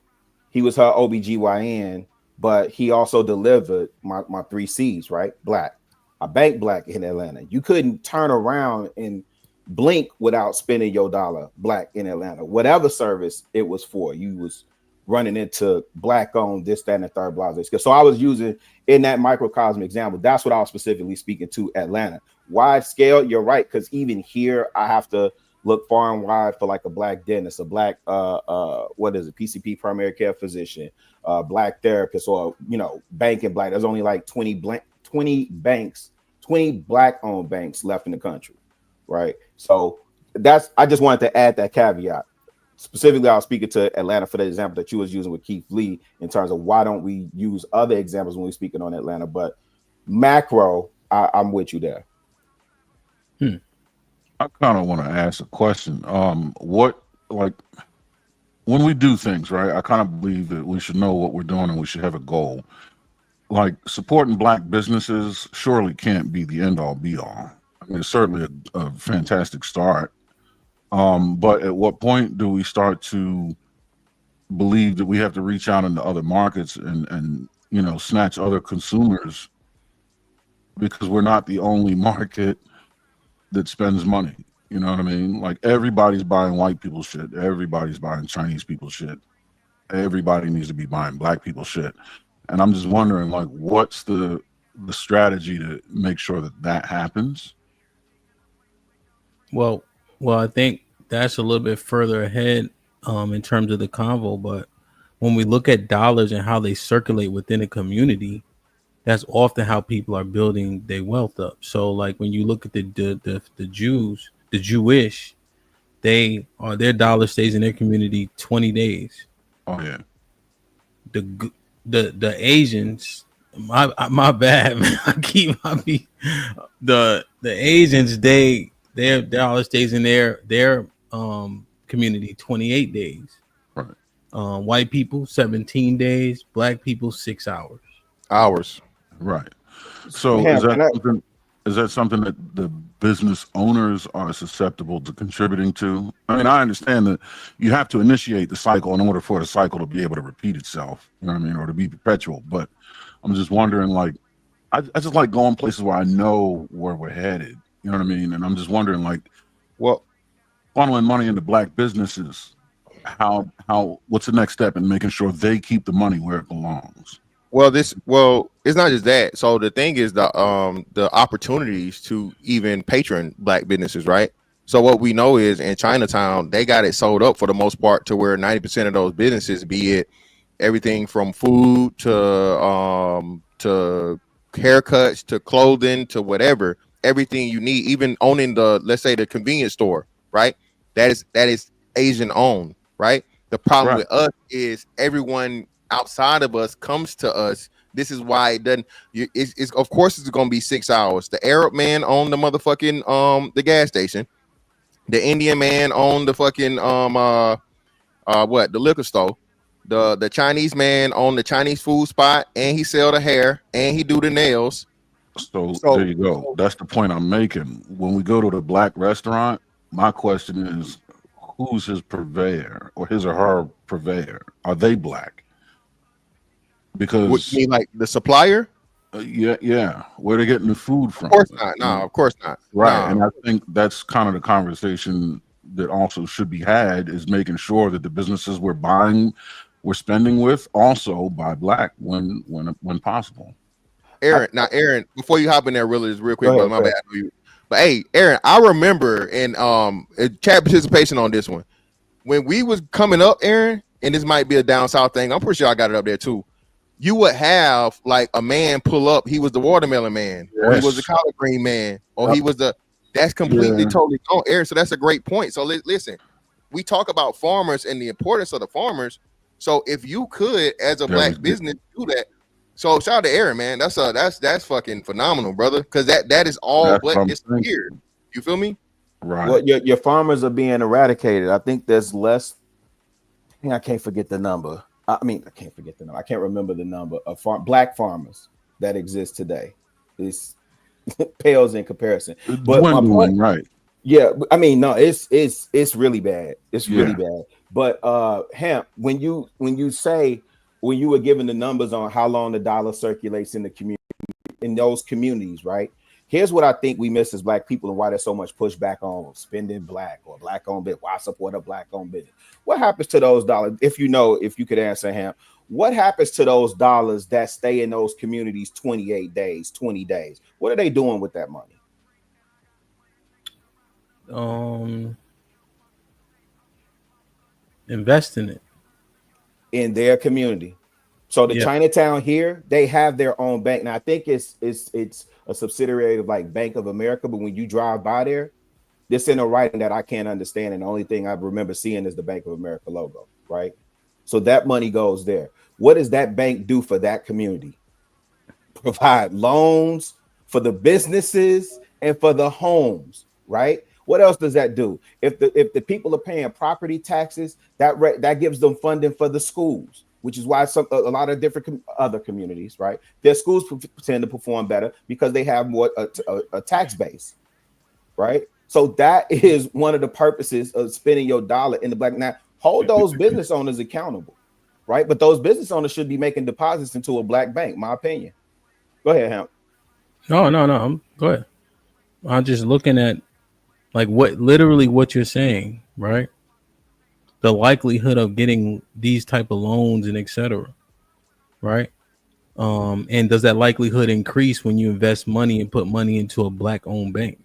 he was her OBGYN, but he also delivered my 3 C's, right? Black. I bank black in Atlanta. You couldn't turn around and blink without spending your dollar black in Atlanta. Whatever service it was for, you was running into black owned this, that, and the third blase. So I was using in that microcosm example. That's what I was specifically speaking to Atlanta. Wide scale, you're right, because even here I have to look far and wide for like a black dentist, a black what is it, PCP, primary care physician, black therapist, or banking black. There's only like 20 banks, 20 black owned banks left in the country, right? So I just wanted to add that caveat. Specifically, I was speaking to Atlanta for the example that you was using with Keith Lee in terms of why don't we use other examples when we're speaking on Atlanta. But macro, I'm with you there. I kind of want to ask a question. What, like, when we do things, right? I kind of believe that we should know what we're doing and we should have a goal. Like, supporting black businesses surely can't be the end all be all. I mean, it's certainly a fantastic start. But at what point do we start to believe that we have to reach out into other markets and snatch other consumers, because we're not the only market that spends money? You know what I mean? Like, everybody's buying white people shit. Everybody's buying Chinese people shit. Everybody needs to be buying black people shit. And I'm just wondering, like, what's the strategy to make sure that happens? Well, I think that's a little bit further ahead in terms of the convo. But when we look at dollars and how they circulate within a community, that's often how people are building their wealth up. So, like, when you look at the Jews, the Jewish, their dollar stays in their community 20 days. Oh yeah. The Asians, my bad, man. The Asians, their dollar stays in their community 28 days. Right. White people 17 days, black people 6 hours. Right. So is that something that the business owners are susceptible to contributing to? I mean, I understand that you have to initiate the cycle in order for the cycle to be able to repeat itself, you know what I mean, or to be perpetual. But I'm just wondering, like, I just like going places where I know where we're headed, you know what I mean? And I'm just wondering, like, well, funneling money into black businesses, what's the next step in making sure they keep the money where it belongs? Well, it's not just that. So the thing is the opportunities to even patron black businesses, right? So what we know is in Chinatown, they got it sold up for the most part to where 90% of those businesses, be it everything from food to haircuts to clothing to whatever, everything you need, even owning let's say the convenience store, right? That is Asian owned, right? The problem with us is everyone outside of us comes to us. This is why it doesn't. It's of course it's going to be 6 hours. The Arab man owned the motherfucking the gas station. The Indian man owned the fucking the liquor store. The Chinese man owned the Chinese food spot, and he sell the hair and he do the nails. So there you go. That's the point I'm making. When we go to the black restaurant, my question is, who's his purveyor or his or her purveyor? Are they black? Because what, you mean like the supplier? Yeah. Where they getting the food from? Of course not. No, of course not. Right. No. And I think that's kind of the conversation that also should be had, is making sure that the businesses we're spending with also buy black when possible. Aaron, before you hop in there, real quick, brother, my bad. But hey, Aaron, I remember in chat participation on this one when we was coming up, Aaron, and this might be a down south thing. I'm pretty sure I got it up there too. You would have like a man pull up. He was the watermelon man, or he was the collard green man, or he was that's completely totally gone, Aaron. So that's a great point. So listen, we talk about farmers and the importance of the farmers. So if you could, as a black business, do that. So shout out to Aaron, man. That's fucking phenomenal, brother. Because that is all but disappeared. You feel me? Right. Well, your farmers are being eradicated. I think there's less. I can't forget the number. I can't remember the number of black farmers that exist today. It's pales in comparison. But my point, right? Yeah, I mean, no, it's really bad. It's really bad. But Hamp, when you were given the numbers on how long the dollar circulates in the community, in those communities, right? Here's what I think we miss as black people and why there's so much pushback on spending black or black owned business. Why support a black owned business? What happens to those dollars? If you could answer, Hamp, what happens to those dollars that stay in those communities 28 days, 20 days? What are they doing with that money? Invest in it in their community. So the Yeah. Chinatown here, they have their own bank. Now I think it's a subsidiary of like Bank of America, but when you drive by there, this in a writing that I can't understand, and the only thing I remember seeing is the Bank of America logo, right? So that money goes there. What does that bank do for that community? Provide loans for the businesses and for the homes, right? What else does that do? If the people are paying property taxes, that gives them funding for the schools, which is why a lot of different other communities, right? Their schools tend to perform better because they have more a tax base, right? So that is one of the purposes of spending your dollar in the black. Now, hold those business owners accountable, right? But those business owners should be making deposits into a black bank, my opinion. Go ahead, Hamp. No. Go ahead. I'm just looking at like what you're saying, right? The likelihood of getting these type of loans and etc. Right? And does that likelihood increase when you invest money and put money into a black owned bank?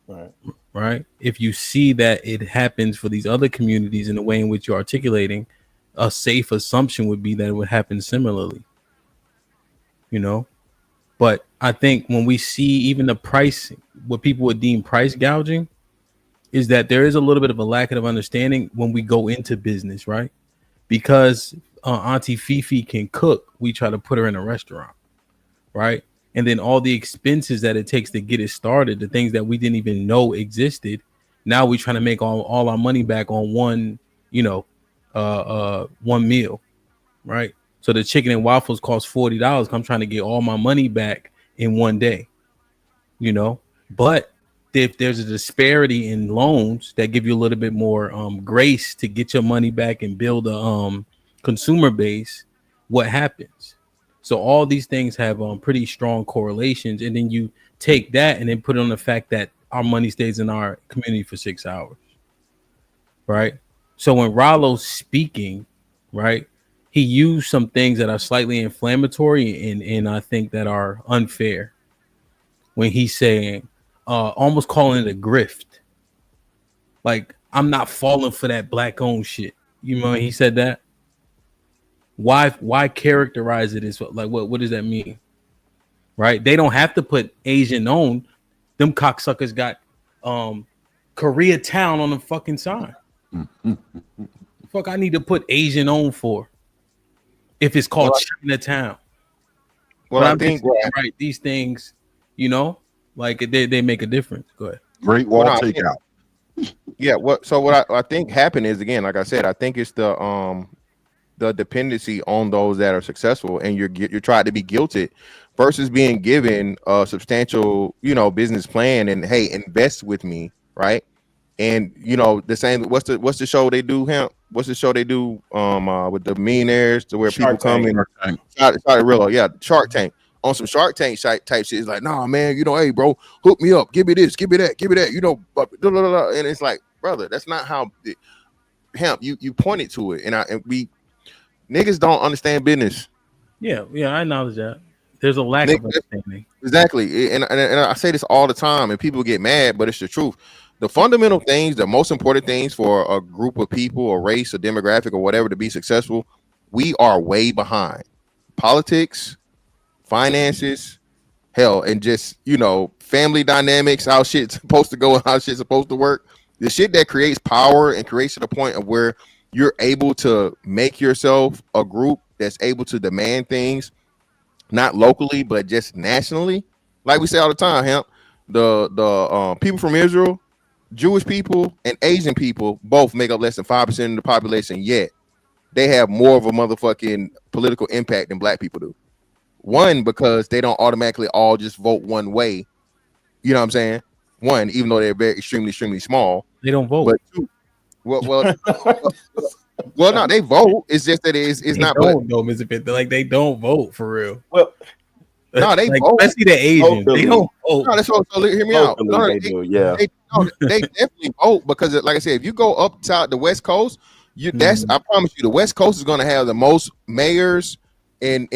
Right. Right. If you see that it happens for these other communities in the way in which you're articulating, a safe assumption would be that it would happen similarly. You know, but I think when we see even the price, what people would deem price gouging, is that there is a little bit of a lack of understanding when we go into business, right? Because Auntie Fifi can cook, we try to put her in a restaurant, right? And then all the expenses that it takes to get it started, the things that we didn't even know existed, now we're trying to make all our money back on one, one meal, right? So the chicken and waffles cost $40. I'm trying to get all my money back in one day, But if there's a disparity in loans that give you a little bit more grace to get your money back and build a consumer base, what happens? So all these things have pretty strong correlations, and then you take that and then put it on the fact that our money stays in our community for 6 hours, right? So when Rollo's speaking, right, he used some things that are slightly inflammatory and I think that are unfair. When he's saying, almost calling it a grift, like I'm not falling for that black-owned shit. He said that. Why characterize it as like what does that mean? Right? They don't have to put Asian owned. Them cocksuckers got Koreatown on the fucking sign. Fuck, I need to put Asian owned for if it's called Chinatown. Well, I think right, these things, like they make a difference. Go ahead. Great Wall takeout. Yeah. What I think happened is, again, like I said, I think it's the dependency on those that are successful, and you're trying to be guilted versus being given a substantial, business plan and, hey, invest with me, right? And the same. What's the show they do? What's the show they do? With the millionaires to where Shark people come Tank. and Shark Tank. On some Shark Tank type shit, it's like, nah, man, hey, bro, hook me up, give me this, give me that, and it's like, brother, that's not how. Hamp, you pointed to it, and we niggas don't understand business. Yeah, I acknowledge that. There's a lack of understanding. Exactly, and I say this all the time, and people get mad, but it's the truth. The fundamental things, the most important things for a group of people, a race, a demographic, or whatever to be successful, we are way behind. Politics, finances, hell, and just family dynamics, how shit's supposed to go and how shit's supposed to work. The shit that creates power and creates to the point of where you're able to make yourself a group that's able to demand things, not locally but just nationally. Like we say all the time, Hamp, the people from Israel, Jewish people, and Asian people both make up less than 5% of the population, yet they have more of a motherfucking political impact than black people do. One, because they don't automatically all just vote one way. You know what I'm saying? One, even though they're very extremely small, they don't vote. But two, well, no, they vote. It's just that it's they not. Don't know, like they don't vote for real. Well, no, they vote. Especially the Asians. They don't vote. No, so hear me out. No, they do. Yeah, they definitely vote because, like I said, if you go up to the West Coast, I promise you, the West Coast is going to have the most mayors and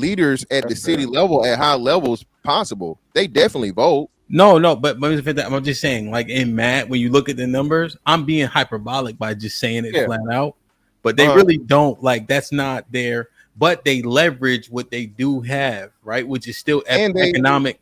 leaders at the city level at high levels possible. They definitely vote. No, but I'm just saying, like in math, when you look at the numbers, I'm being hyperbolic by just saying it flat out. but they really don't like. That's not their. But they leverage what they do have, right? Which is still economic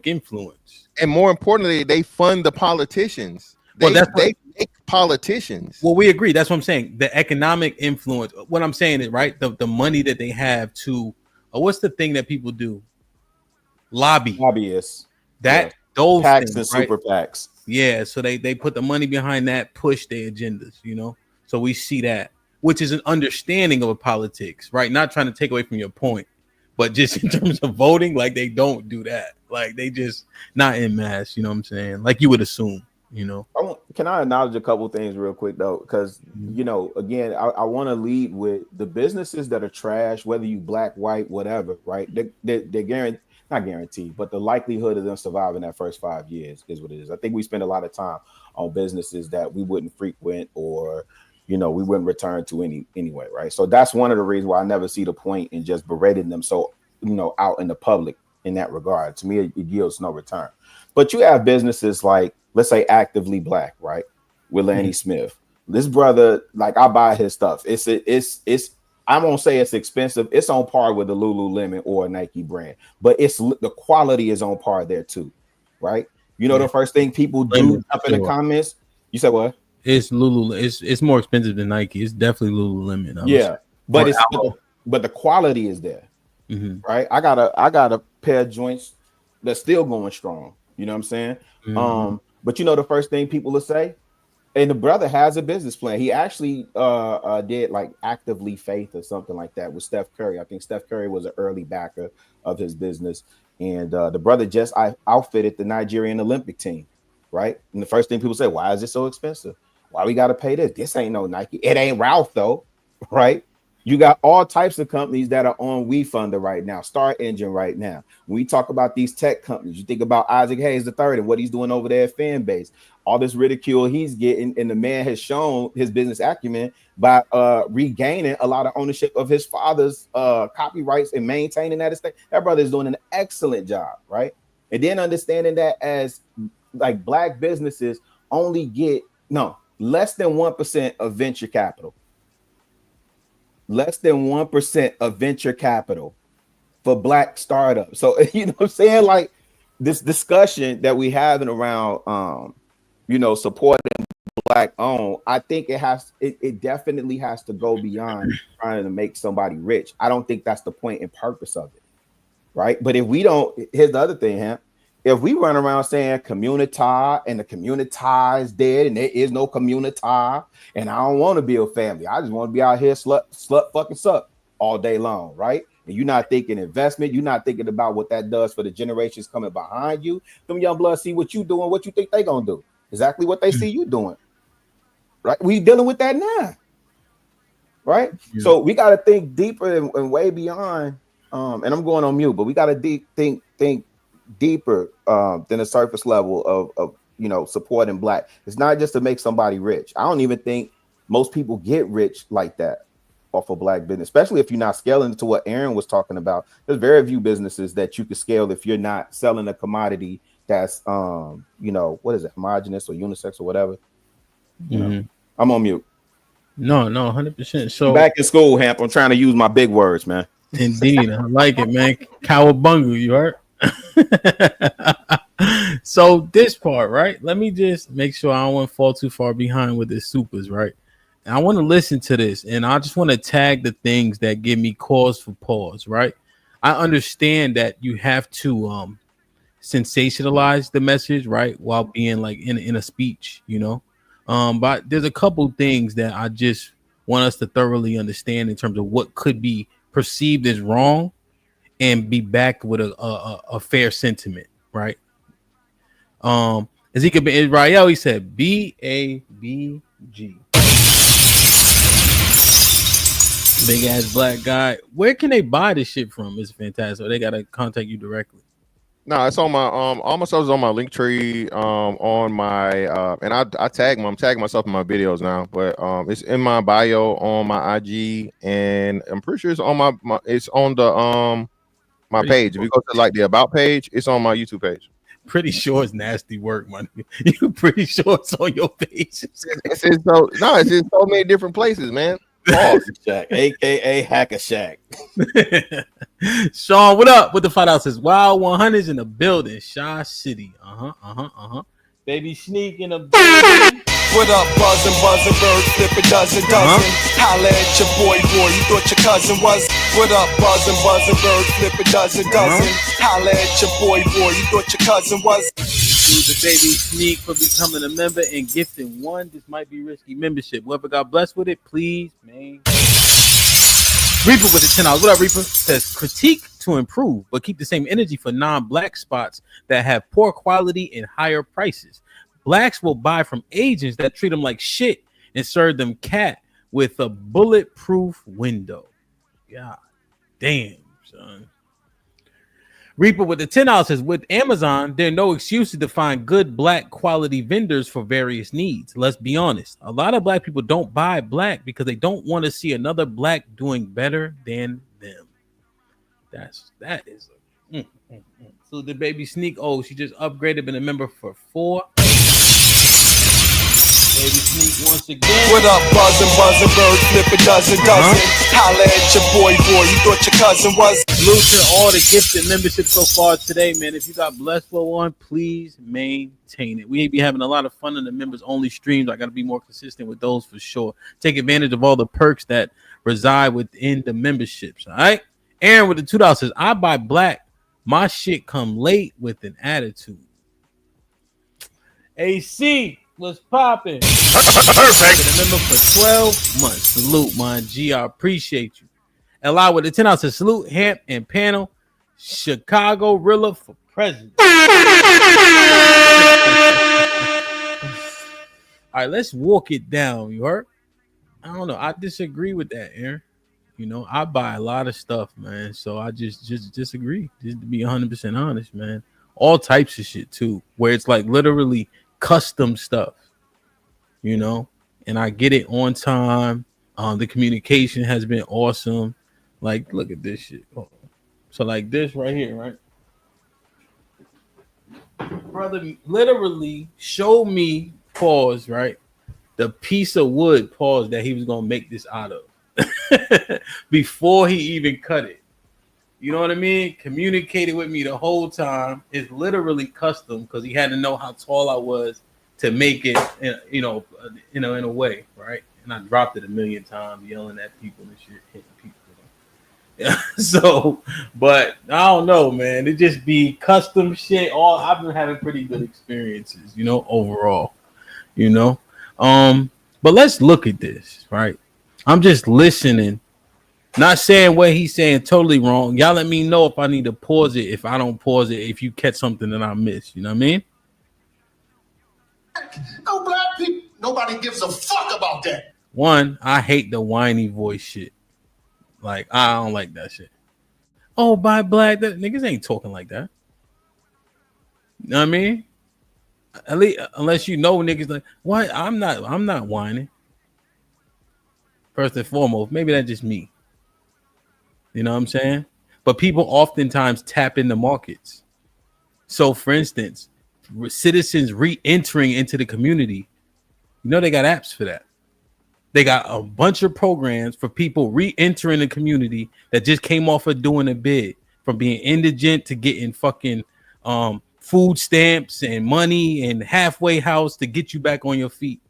influence. And more importantly, they fund the politicians. Well, They make politicians. Well, we agree. That's what I'm saying. The economic influence. What I'm saying is right. The money that they have to. What's the thing that people do? Lobbyists. Those PACs things, and right? super PACs. Yeah, so they put the money behind that, push their agendas, So we see that, which is an understanding of a politics, right? Not trying to take away from your point, but just in terms of voting, like they don't do that. Like they just not en masse, you know what I'm saying? Like you would assume, Can I acknowledge a couple things real quick though? Because again, I want to lead with the businesses that are trash, whether you black, white, whatever, right? They're not guaranteed, but the likelihood of them surviving that first 5 years is what it is. I think we spend a lot of time on businesses that we wouldn't frequent or we wouldn't return to anyway, right? So that's one of the reasons why I never see the point in just berating them so out in the public in that regard. To me, it yields no return. But you have businesses like, let's say, Actively Black, right? With Lanny Smith. This brother, like I buy his stuff. It's I won't say it's expensive. It's on par with the Lululemon or a Nike brand, but the quality is on par there too, right? The first thing people do up in the comments. You said what? It's Lululemon. It's more expensive than Nike. It's definitely Lululemon. Yeah, but but the quality is there, right? I got a pair of joints that's still going strong. You know what I'm saying? But the first thing people will say, and the brother has a business plan. He actually did like Actively Faith or something like that with Steph Curry. I think Steph Curry was an early backer of his business. And the brother just outfitted the Nigerian Olympic team, right? And the first thing people say, why is it so expensive? Why we got to pay this? This ain't no Nike. It ain't Ralph though, right? You got all types of companies that are on WeFunder right now, Star Engine right now. When we talk about these tech companies, you think about Isaac Hayes III and what he's doing over there at Fanbase. All this ridicule he's getting, and the man has shown his business acumen by regaining a lot of ownership of his father's copyrights and maintaining that estate. That brother is doing an excellent job, right? And then understanding that as like black businesses only get less than 1% of venture capital. Less than 1% of venture capital for black startups. So what I'm saying, like this discussion that we having around supporting black owned, I think it definitely has to go beyond trying to make somebody rich. I don't think that's the point and purpose of it, right? But if we don't, here's the other thing, huh? If we run around saying community and the community is dead and there is no community and I don't want to build family, I just want to be out here slut fucking suck all day long, right? And you're not thinking investment, you're not thinking about what that does for the generations coming behind you. Them young bloods see what you doing, what you think they gonna do. Exactly what they see you doing, right? We dealing with that now, right? Yeah. So we got to think deeper and way beyond. And I'm going on mute, but we got to think deeper than the surface level of supporting black. It's not just to make somebody rich. I don't even think most people get rich like that off of black business, especially if you're not scaling to what Aaron was talking about. There's very few businesses that you can scale if you're not selling a commodity that's what is it, homogenous or unisex or whatever. I'm on mute. No, 100%. So back in school, Hamp, I'm trying to use my big words, man. Indeed, I like it, man. Cowabunga, you heard? So this part, right? Let me just make sure I don't want to fall too far behind with the supers, right? And I want to listen to this, and I just want to tag the things that give me cause for pause, right? I understand that you have to sensationalize the message, right, while being like in a speech, but there's a couple things that I just want us to thoroughly understand in terms of what could be perceived as wrong and be backed with a fair sentiment, right? Ezekiel Ben Israel, he said BABG, big ass black guy. Where can they buy this shit from? It's fantastic. Or they gotta contact you directly. No, it's on my all my stuff is on my link tree, on my and I tag I'm tagging myself in my videos now, but it's in my bio on my IG, and I'm pretty sure it's on my it's on the my page. If you go to like the about page, it's on my YouTube page. Pretty sure it's nasty work, man. You're pretty sure it's on your page. It's in so many different places, man. Pause. Shack, aka Hacker Shack. Sean, what up? With the $5 says Wild 100s in the building, Shaw City. Baby Sneak in the building. What up, buzzin', bird flippin' dozen. Holla at your boy, you thought your cousin was. What up, buzzin', bird flippin' dozen. Holla at your boy, you thought your cousin was. To the Baby Sneak for becoming a member and gifting one. This might be risky membership. Whoever got blessed with it, please, man. Reaper with the $10. What up, Reaper? Says critique to improve, but keep the same energy for non-black spots that have poor quality and higher prices. Blacks will buy from agents that treat them like shit and serve them cat with a bulletproof window. God damn, son. Reaper with the $10 says, with Amazon, there are no excuses to find good black quality vendors for various needs. Let's be honest. A lot of black people don't buy black because they don't want to see another black doing better than them. That is So the Baby Sneak, she just upgraded, been a member for 4. Baby Sneak once again. What up, buzzin', bird flippin' dozen. Holla at your boy, you thought your cousin was. Salute to all the gifted membership so far today, man. If you got blessed for one, please maintain it. We be having a lot of fun in the members only streams. I got to be more consistent with those for sure. Take advantage of all the perks that reside within the memberships. All right. Aaron with the $2 says, I buy black. My shit come late with an attitude. AC. What's popping? Perfect. Remember for 12 months. Salute, my G. I appreciate you. LI with the $10 says salute, Hamp and panel. Chicago Rilla for president. All right, let's walk it down. You heard? I don't know. I disagree with that, Aaron. You know, I buy a lot of stuff, man. So I just disagree. Just to be 100% honest, man. All types of shit too, where it's like literally custom stuff, you know, and I get it on time. The communication has been awesome. Like, look at this shit. So like this right here, right? Brother literally showed me, pause, right? The piece of wood, pause, that he was gonna make this out of before he even cut it. You know what I mean? Communicated with me the whole time. It's literally custom because he had to know how tall I was to make it, in a way, right? And I dropped it a million times, yelling at people and shit, hitting people. Yeah. So, but I don't know, man. It just be custom shit. I've been having pretty good experiences, overall. But let's look at this, right? I'm just listening. Not saying what he's saying totally wrong. Y'all let me know if I need to pause it. If I don't pause it, if you catch something that I missed, you know what I mean? No black people. Nobody gives a fuck about that. One, I hate the whiny voice shit. Like, I don't like that shit. Oh, by black, that niggas ain't talking like that. You know what I mean? At least, unless you know niggas like, what? I'm not whining. First and foremost, maybe that's just me. You know what I'm saying? But people oftentimes tap in the markets. So, for instance, citizens re-entering into the community, they got apps for that. They got a bunch of programs for people re-entering the community that just came off of doing a bid, from being indigent to getting fucking food stamps and money and halfway house to get you back on your feet,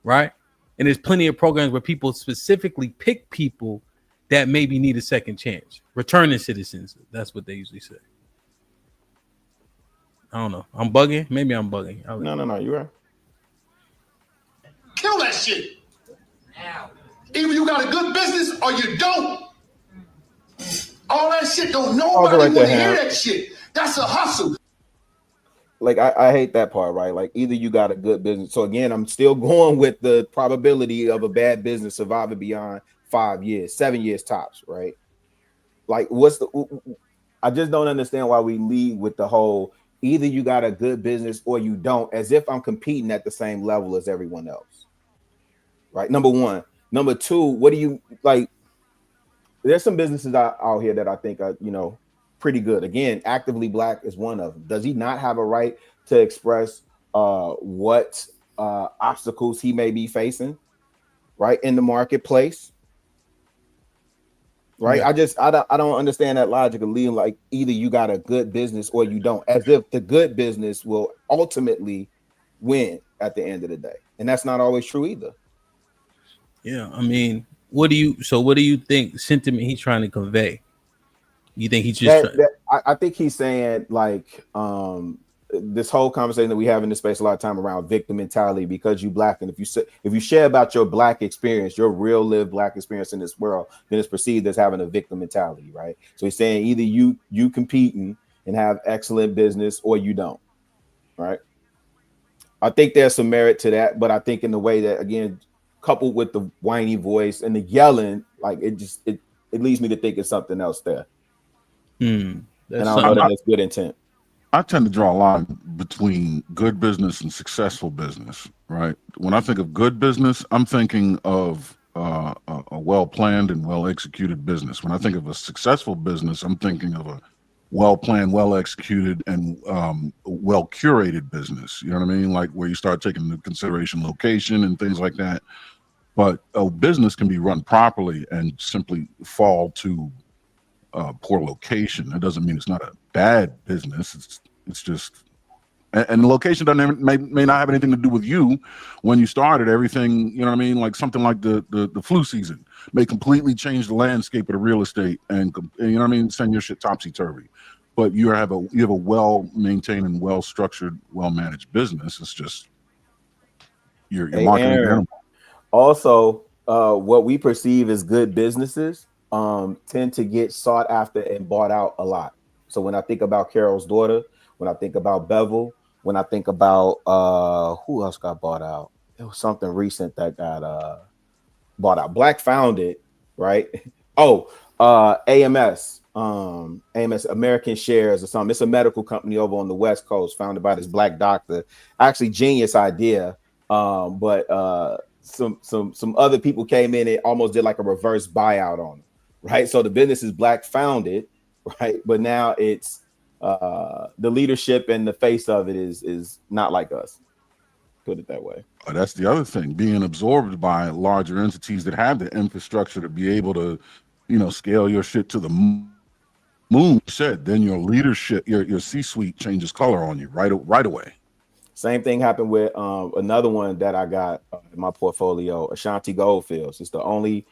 right? And there's plenty of programs where people specifically pick people that maybe need a second chance. Returning citizens. That's what they usually say. I don't know. I'm bugging. Maybe I'm bugging. No. You're right. Kill that shit. Either you got a good business or you don't. All that shit don't nobody want to hear that shit. That's a hustle. Like, I hate that part, right? Like, either you got a good business. So again, I'm still going with the probability of a bad business surviving beyond 5 years, 7 years tops, right? Like, I just don't understand why we lead with the whole either you got a good business or you don't, as if I'm competing at the same level as everyone else, right? Number one. Number two, what do you like? There's some businesses out here that I think are, pretty good. Again, Actively Black is one of them. Does he not have a right to express what obstacles he may be facing, right, in the marketplace? right? Yeah. I don't understand that logic of leading like either you got a good business or you don't, as if the good business will ultimately win at the end of the day, and that's not always true either. Yeah, I mean, what do you think sentiment he's trying to convey? You think he's just trying? I think he's saying like this whole conversation that we have in this space a lot of time around victim mentality, because you black, and if you share about your black experience, your real lived black experience in this world, then it's perceived as having a victim mentality, right? So he's saying either you competing and have excellent business or you don't, right? I think there's some merit to that, but I think in the way that, again, coupled with the whiny voice and the yelling, like it leads me to think it's something else there. And I don't know that it's good intent. I tend to draw a line between good business and successful business, right? When I think of good business, I'm thinking of a well-planned and well-executed business. When I think of a successful business, I'm thinking of a well-planned, well-executed, and well-curated business. You know what I mean? Like where you start taking into consideration location and things like that. But a business can be run properly and simply fall to poor location. That doesn't mean it's not a bad business. It's just, and the location doesn't may not have anything to do with you when you started. Everything, you know what I mean? Like something like the flu season may completely change the landscape of the real estate, and you know what I mean, send your shit topsy turvy. But you have a well maintained and well structured, well managed business. It's just you're marketing an animal. Also, what we perceive as good businesses tend to get sought after and bought out a lot. So when I think about Carol's daughter, when I think about Bevel, when I think about who else got bought out, it was something recent that got bought out. Black founded, right? Oh, AMS, American Shares or something. It's a medical company over on the West Coast, founded by this black doctor. Actually, genius idea, but some other people came in and almost did like a reverse buyout on it, right? So the business is black founded, right? But now it's the leadership and the face of it is not like us. Put it that way. That's the other thing, being absorbed by larger entities that have the infrastructure to be able to, you know, scale your shit to the moon. Said then your leadership, your C-suite changes color on you right away. Same thing happened with another one that I got in my portfolio, Ashanti Goldfields. It's the only,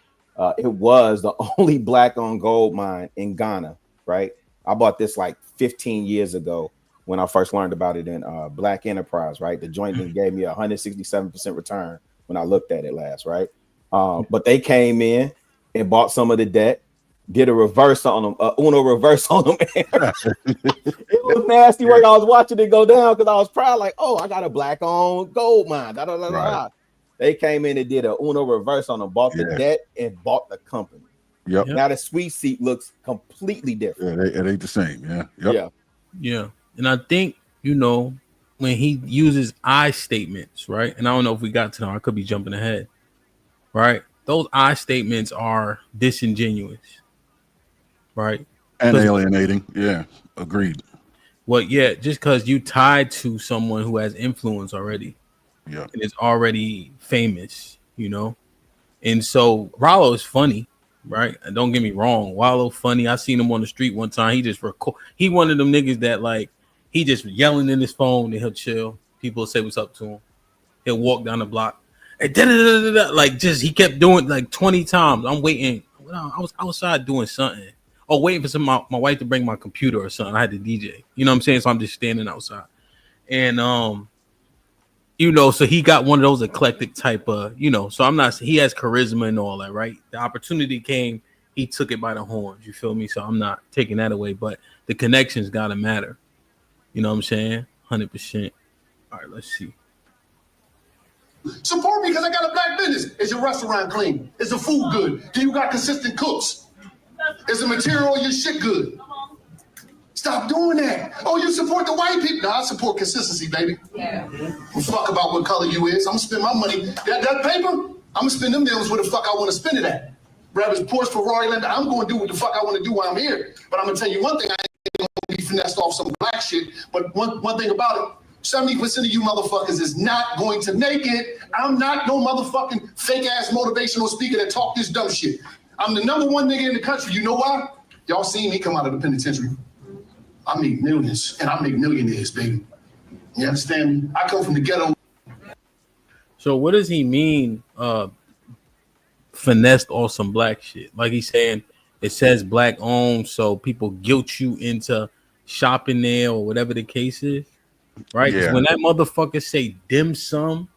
it was the only black-owned gold mine in Ghana, right? I bought this like 15 years ago when I first learned about it in Black Enterprise, right? The joint thing gave me 167% return when I looked at it last, right? But they came in and bought some of the debt, did a reverse on them, Uno reverse on them. It was nasty work. I was watching it go down because I was proud, like, oh, I got a black-owned gold mine. Right. They came in and did a Uno reverse on them, bought the debt and bought the company. Yep. Now the sweet seat looks completely different. Yeah, it ain't the same. Yeah. Yep. Yeah. And I think, you know, when he uses I statements, right? And I don't know if we got to them. I could be jumping ahead, right? Those I statements are disingenuous, right? And alienating. Yeah. Agreed. Well, yeah, just because you tied to someone who has influence already. Yeah. And is already famous, you know? And so Rollo is funny. Right, and don't get me wrong, Wallow funny. I seen him on the street one time. He just he one of them niggas that like he just yelling in his phone and he'll chill. People say what's up to him. He'll walk down the block and like just he kept doing like 20 times. I'm waiting. I was outside doing something or waiting for my wife to bring my computer or something. I had to DJ. You know what I'm saying? So I'm just standing outside, and you know, so he got one of those eclectic type of, you know, so I'm not, he has charisma and all that, right? The opportunity came, he took it by the horns, you feel me? So I'm not taking that away, but the connections got to matter. You know what I'm saying? 100%. All right, let's see. Support me because I got a black business. Is your restaurant clean? Is the food good? Do you got consistent cooks? Is the material on your shit good? Stop doing that. Oh, you support the white people? No, I support consistency, baby. Yeah. Fuck about what color you is. I'm gonna spend my money. That paper, I'm gonna spend them deals where the fuck I want to spend it at. Whether it's Porsche, Ferrari, Land, I'm gonna do what the fuck I want to do while I'm here. But I'm gonna tell you one thing, I ain't gonna be finessed off some black shit. But one thing about it, 70% of you motherfuckers is not going to make it. I'm not no motherfucking fake ass motivational speaker that talk this dumb shit. I'm the #1 nigga in the country. You know why? Y'all seen me come out of the penitentiary. I make millions, and I make millionaires, baby. You understand me? I come from the ghetto. So what does he mean? Finessed or some black shit? Like he's saying it says black owned, so people guilt you into shopping there or whatever the case is, right? Because when that motherfucker say dim sum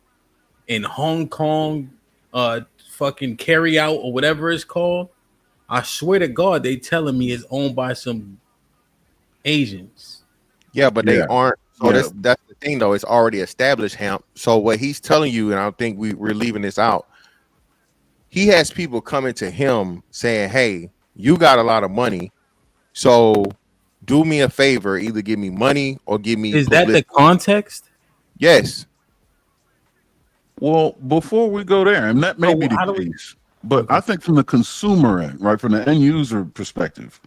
in Hong Kong, fucking carry out or whatever it's called, I swear to God, they telling me it's owned by some Asians. Yeah, but they aren't. So that's the thing, though. It's already established, Hamp. So what he's telling you, and I think we're leaving this out. He has people coming to him saying, "Hey, you got a lot of money, so do me a favor. Either give me money or give me." Is that the context? Yes. Well, before we go there, and that may be the case, but I think from the consumer end, right, from the end user perspective,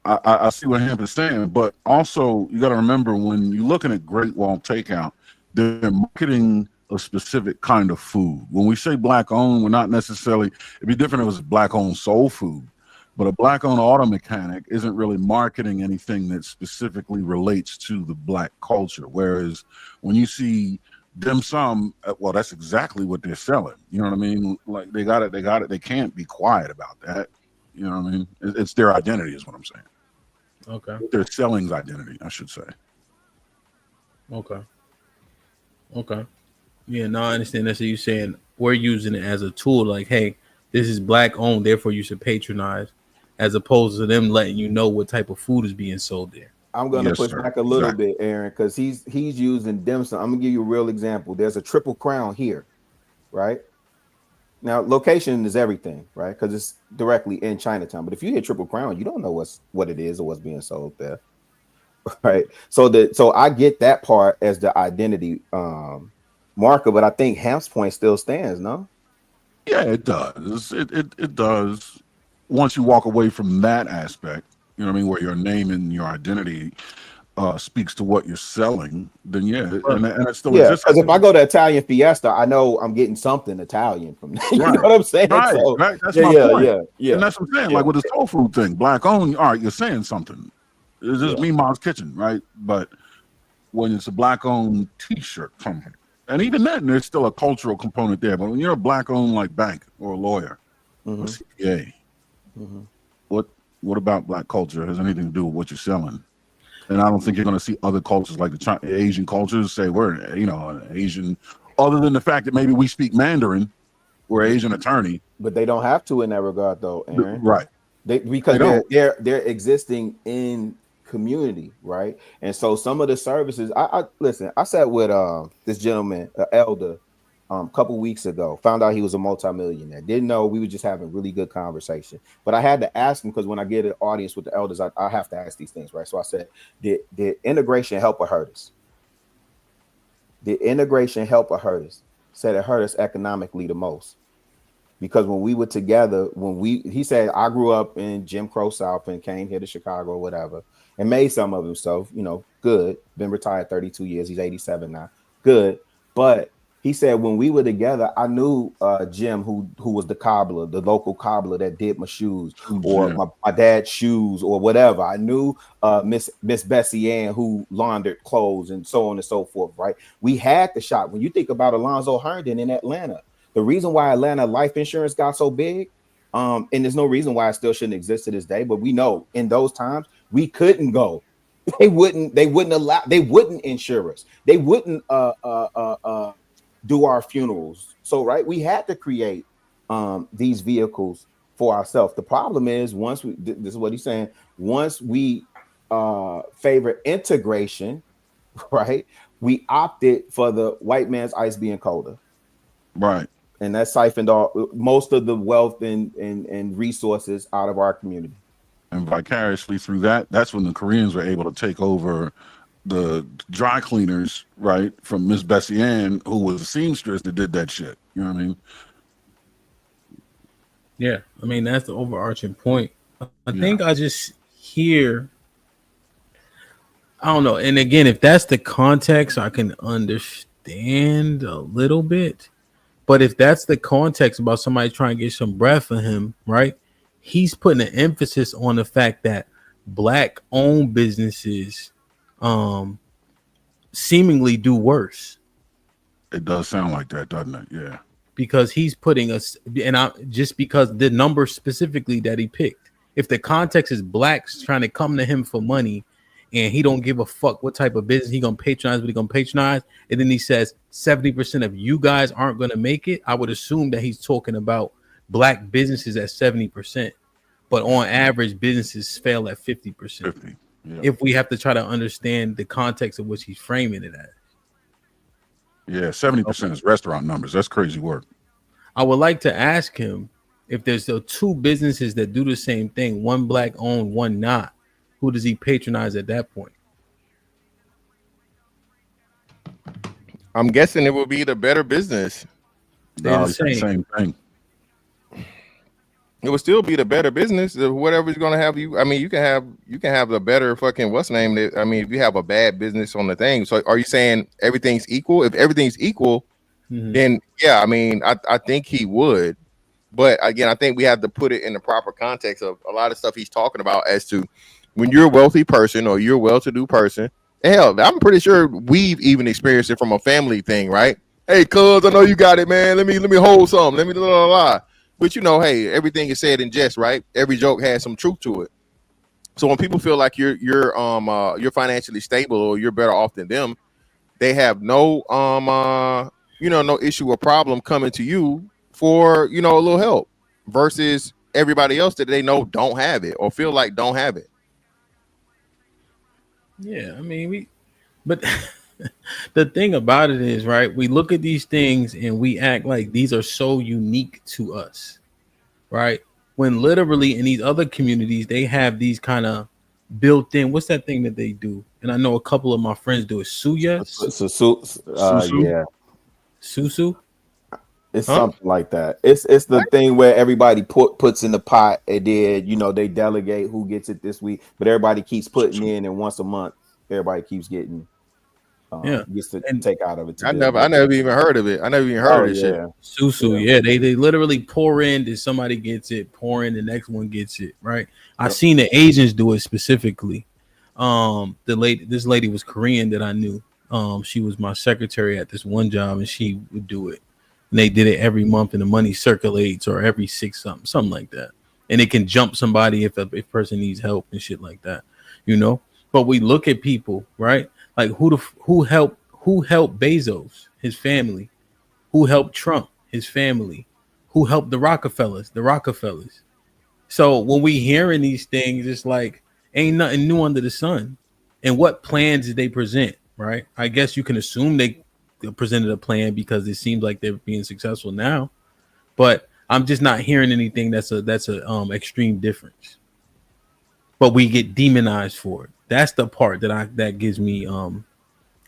I see what Hamp is saying. But also, you got to remember when you're looking at Great Wall Takeout, they're marketing a specific kind of food. When we say black owned, we're not necessarily, it'd be different if it was black owned soul food, but a black owned auto mechanic isn't really marketing anything that specifically relates to the black culture. Whereas when you see dim sum, well, that's exactly what they're selling. You know what I mean? Like they got it. They can't be quiet about that. You know what I mean? It's their identity is what I'm saying. Okay. Their selling's identity, I should say. Okay. Yeah, no, I understand. That's what you're saying. We're using it as a tool. Like, hey, this is black owned, therefore you should patronize, as opposed to them letting you know what type of food is being sold there. I'm gonna push back a little bit, Aaron, because he's using dim sum. I'm gonna give you a real example. There's a Triple Crown here, right? Now, location is everything, right? Because it's directly in Chinatown. But if you hit Triple Crown, you don't know what it is or what's being sold there, right? So I get that part as the identity marker, but I think Hamp's point still stands, no? Yeah, it does. It does. Once you walk away from that aspect, you know what I mean, where your name and your identity speaks to what you're selling, then and it still exists. Because if I go to Italian Fiesta, I know I'm getting something Italian from that. You know what I'm saying? Right, So, right. That's my point. Yeah. And that's what I'm saying. Like with the soul food thing, black owned, all right, you're saying something. It's just me, Mom's Kitchen, right? But when it's a black owned T-shirt company, and even then, there's still a cultural component there. But when you're a black owned like bank or a lawyer or CPA, what about black culture has anything to do with what you're selling? And I don't think you're going to see other cultures like the Asian cultures say we're, an Asian, other than the fact that maybe we speak Mandarin, we're an Asian attorney. But they don't have to in that regard, though, Aaron. Right. Because they're existing in community, right? And so some of the services, I listen, I sat with this gentleman, an elder, a couple weeks ago, found out he was a multimillionaire. Didn't know, we were just having really good conversation. But I had to ask him because when I get an audience with the elders, I have to ask these things, right? So I said, did integration help or hurt us? Did integration help or hurt us? Said it hurt us economically the most. Because when we were together, he said, I grew up in Jim Crow South and came here to Chicago or whatever and made some of himself, good. Been retired 32 years. He's 87 now. Good. But he said, when we were together, I knew Jim, who was the cobbler, the local cobbler that did my shoes or my dad's shoes or whatever. I knew Miss Bessie Ann, who laundered clothes and so on and so forth, right? We had the shop. When you think about Alonzo Herndon in Atlanta, the reason why Atlanta life insurance got so big, and there's no reason why it still shouldn't exist to this day, but we know in those times we couldn't go. They wouldn't insure us. They wouldn't do our funerals. So, right, we had to create these vehicles for ourselves. The problem is this is what he's saying, once we favor integration, right, we opted for the white man's ice being colder. Right. And that siphoned most of the wealth and resources out of our community. And vicariously through that's when the Koreans were able to take over the dry cleaners, right, from Miss Bessie Ann, who was a seamstress that did that shit. You know what I mean? Yeah, I mean, that's the overarching point. I think I just hear, I don't know. And again, if that's the context, I can understand a little bit. But if that's the context about somebody trying to get some breath for him, right? he's putting an emphasis on the fact that black owned businesses seemingly do worse. It does sound like that, doesn't it? Yeah. Because he's putting us, and I just because the number specifically that he picked. If the context is blacks trying to come to him for money, and he don't give a fuck what type of business he gonna patronize, what he gonna patronize, and then he says 70% of you guys aren't gonna make it, I would assume that he's talking about black businesses at 70%, but on average, businesses fail at 50%. 50. Yeah. If we have to try to understand the context of which he's framing it as. Yeah, 70% is restaurant numbers. That's crazy work. I would like to ask him if there's the two businesses that do the same thing, one black owned, one not. Who does he patronize at that point? I'm guessing it will be the better business. They're the same thing. It will still be the better business. Whatever's going to have you. I mean, you can have the better fucking what's name. I mean, if you have a bad business on the thing. So are you saying everything's equal? If everything's equal, then yeah, I mean, I think he would. But again, I think we have to put it in the proper context of a lot of stuff he's talking about as to when you're a wealthy person or you're a well-to-do person. Hell, I'm pretty sure we've even experienced it from a family thing, right? Hey, cuz, I know you got it, man. Let me hold something. Let me blah, blah, blah. But you know, hey, everything is said in jest, right? Every joke has some truth to it. So when people feel like you're financially stable or you're better off than them, they have no no issue or problem coming to you for a little help versus everybody else that they know don't have it or feel like don't have it. Yeah, I mean but the thing about it is, right, we look at these things and we act like these are so unique to us, right? When literally in these other communities, they have these kind of built in, what's that thing that they do? And I know a couple of my friends do it. Suya? Yeah. Susu? It's something like that. It's the thing where everybody puts in the pot and then, they delegate who gets it this week, but everybody keeps putting in, and once a month, everybody keeps getting gets to take out of it. I never even heard of it. I never even heard of this shit. Susu, yeah. They literally pour in, then somebody gets it, pour in, the next one gets it, right? I seen the Asians do it specifically. This lady was Korean that I knew. She was my secretary at this one job, and she would do it. And they did it every month, and the money circulates, or every 6 something like that. And it can jump somebody if a person needs help and shit like that, But we look at people, right? Like who helped Bezos, his family, who helped Trump, his family, who helped the Rockefellers. So when we hearing these things, it's like ain't nothing new under the sun. And what plans did they present, right? I guess you can assume they presented a plan because it seems like they're being successful now. But I'm just not hearing anything that's a extreme difference. But we get demonized for it. That's the part that gives me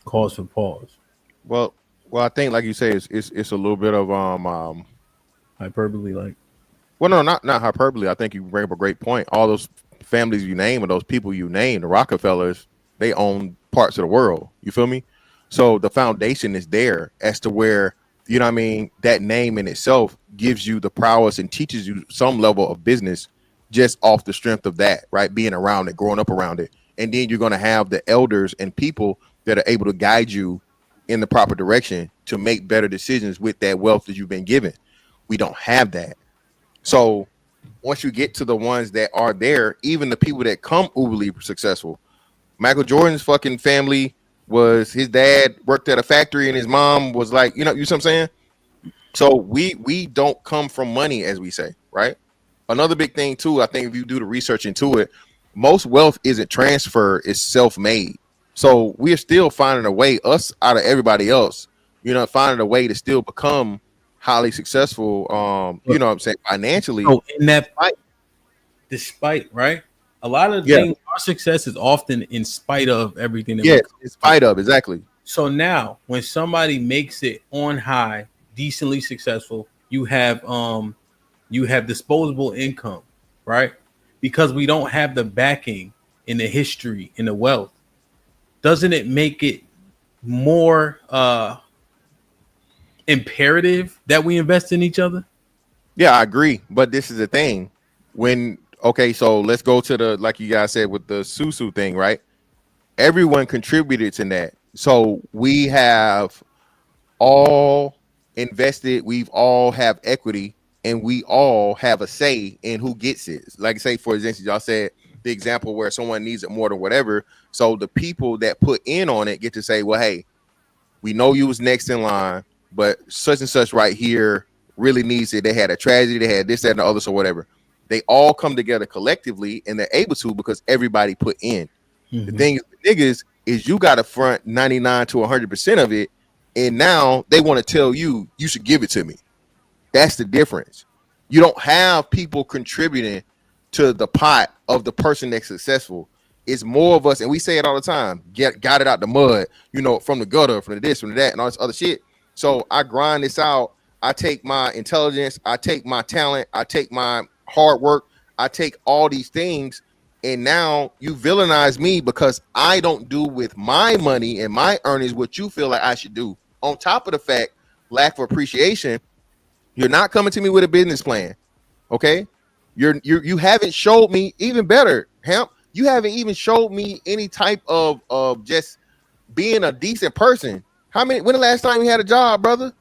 cause for pause. Well, I think like you say, it's a little bit of hyperbole, like. Well, no, not hyperbole. I think you bring up a great point. All those families you name and those people you name, the Rockefellers, they own parts of the world. You feel me? So the foundation is there as to where, that name in itself gives you the prowess and teaches you some level of business just off the strength of that, right? Being around it, growing up around it. And then you're going to have the elders and people that are able to guide you in the proper direction to make better decisions with that wealth that you've been given. We don't have that. So once you get to the ones that are there, even the people that come uberly successful, Michael Jordan's fucking family was, his dad worked at a factory and his mom was like, you know what I'm saying? So we don't come from money, as we say, right? Another big thing too, I think if you do the research into it, most wealth isn't transferred, it's self-made. So we're still finding a way, us out of everybody else, finding a way to still become highly successful, financially. So in that fight, despite, right? A lot of things, our success is often in spite of everything. In spite of, exactly. So now when somebody makes it on high, decently successful, you have disposable income, right? Because we don't have the backing in the history, in the wealth. Doesn't it make it more imperative that we invest in each other? Yeah, I agree. But this is the thing. Okay, so let's go to the, like you guys said with the Susu thing, right? Everyone contributed to that. So we have all invested, we've all have equity, and we all have a say in who gets it. Like say, for instance, y'all said the example where someone needs it more than whatever. So the people that put in on it get to say, well, hey, we know you was next in line, but such and such right here really needs it. They had a tragedy, they had this, that, and the other, so whatever. They all come together collectively, and they're able to because everybody put in. The thing is, niggas is you got to front 99 to 100% of it, and now they want to tell you should give it to me. That's the difference. You don't have people contributing to the pot of the person that's successful. It's more of us, and we say it all the time. Got it out the mud, from the gutter, from the this, from the that, and all this other shit. So I grind this out. I take my intelligence, I take my talent, I take my hard work, I take all these things, and now you villainize me because I don't do with my money and my earnings what you feel like I should do. On top of the fact, lack of appreciation, you're not coming to me with a business plan. Okay, you haven't showed me, even better, Hamp. You haven't even showed me any type of just being a decent person. When the last time you had a job, brother?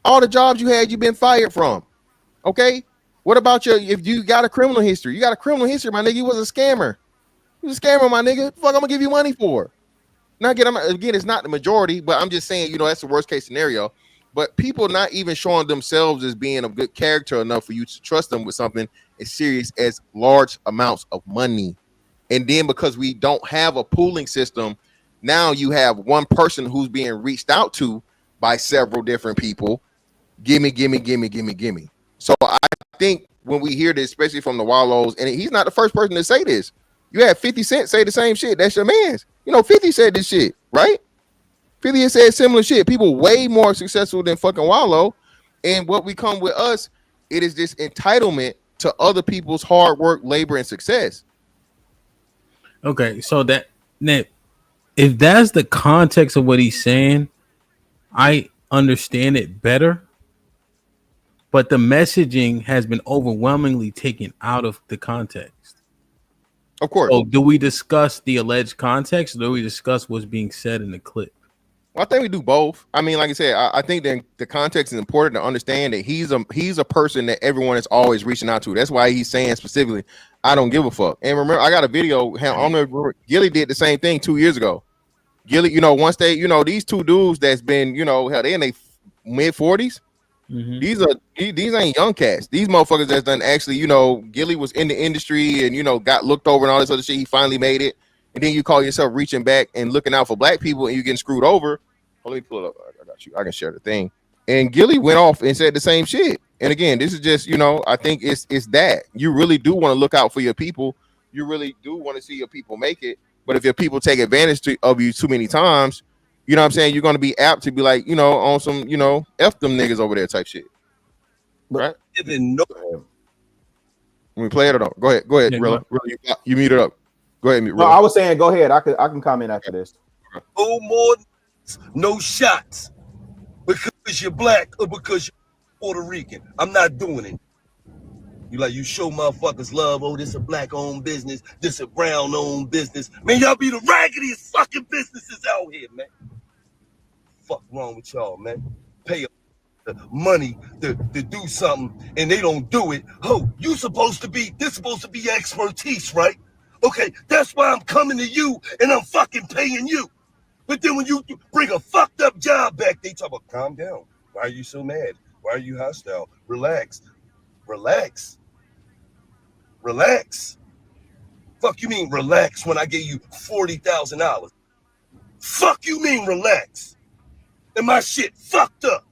All the jobs you had, you've been fired from. Okay, what about if you got a criminal history? You got a criminal history, my nigga. You was a scammer. You was a scammer, my nigga. What the fuck I'm gonna give you money for? Now again, it's not the majority, but I'm just saying, that's the worst case scenario. But people not even showing themselves as being a good character enough for you to trust them with something as serious as large amounts of money. And then because we don't have a pooling system, now you have one person who's being reached out to by several different people. Gimme. So I think when we hear this, especially from the Wallows, and he's not the first person to say this. You had 50 Cent say the same shit. That's your man's. 50 said this shit, right? 50 has said similar shit. People way more successful than fucking Wallow. And what we come with us, it is this entitlement to other people's hard work, labor, and success. Okay, so if that's the context of what he's saying, I understand it better. But the messaging has been overwhelmingly taken out of the context. Of course. So do we discuss the alleged context, or do we discuss what's being said in the clip? Well, I think we do both. I mean, like I said, I think that the context is important to understand that he's a person that everyone is always reaching out to. That's why he's saying specifically, I don't give a fuck. And remember, I got a video. Gilly did the same thing 2 years ago. Gilly, once they, these two dudes that's been, hell, they in their mid 40s. Mm-hmm. These ain't young cats. These motherfuckers that's done actually, Gilly was in the industry and, got looked over and all this other shit. He finally made it. And then you call yourself reaching back and looking out for black people and you getting screwed over. Let me pull it up. I got you. I can share the thing. And Gilly went off and said the same shit. And again, this is just, I think it's that. You really do want to look out for your people. You really do want to see your people make it. But if your people take advantage of you too many times, you know what I'm saying? You're going to be apt to be like, on some, F them niggas over there type shit. Right? Let me play it or not. Go ahead. Yeah, Rilla. You mute it up. Go ahead, no, I was saying, go ahead. I can comment after this. No more, no shots because you're black or because you're Puerto Rican. I'm not doing it. You show motherfuckers love. Oh, this a black-owned business. This a brown-owned business. Man, y'all be the raggediest fucking businesses out here, man. Fuck wrong with y'all, man? Pay money to do something and they don't do it. Oh, this supposed to be your expertise, right? Okay, that's why I'm coming to you and I'm fucking paying you. But then when you bring a fucked up job back, they talk about, calm down. Why are you so mad? Why are you hostile? Relax. Fuck you mean relax when I gave you $40,000? Fuck you mean relax? And my shit fucked up.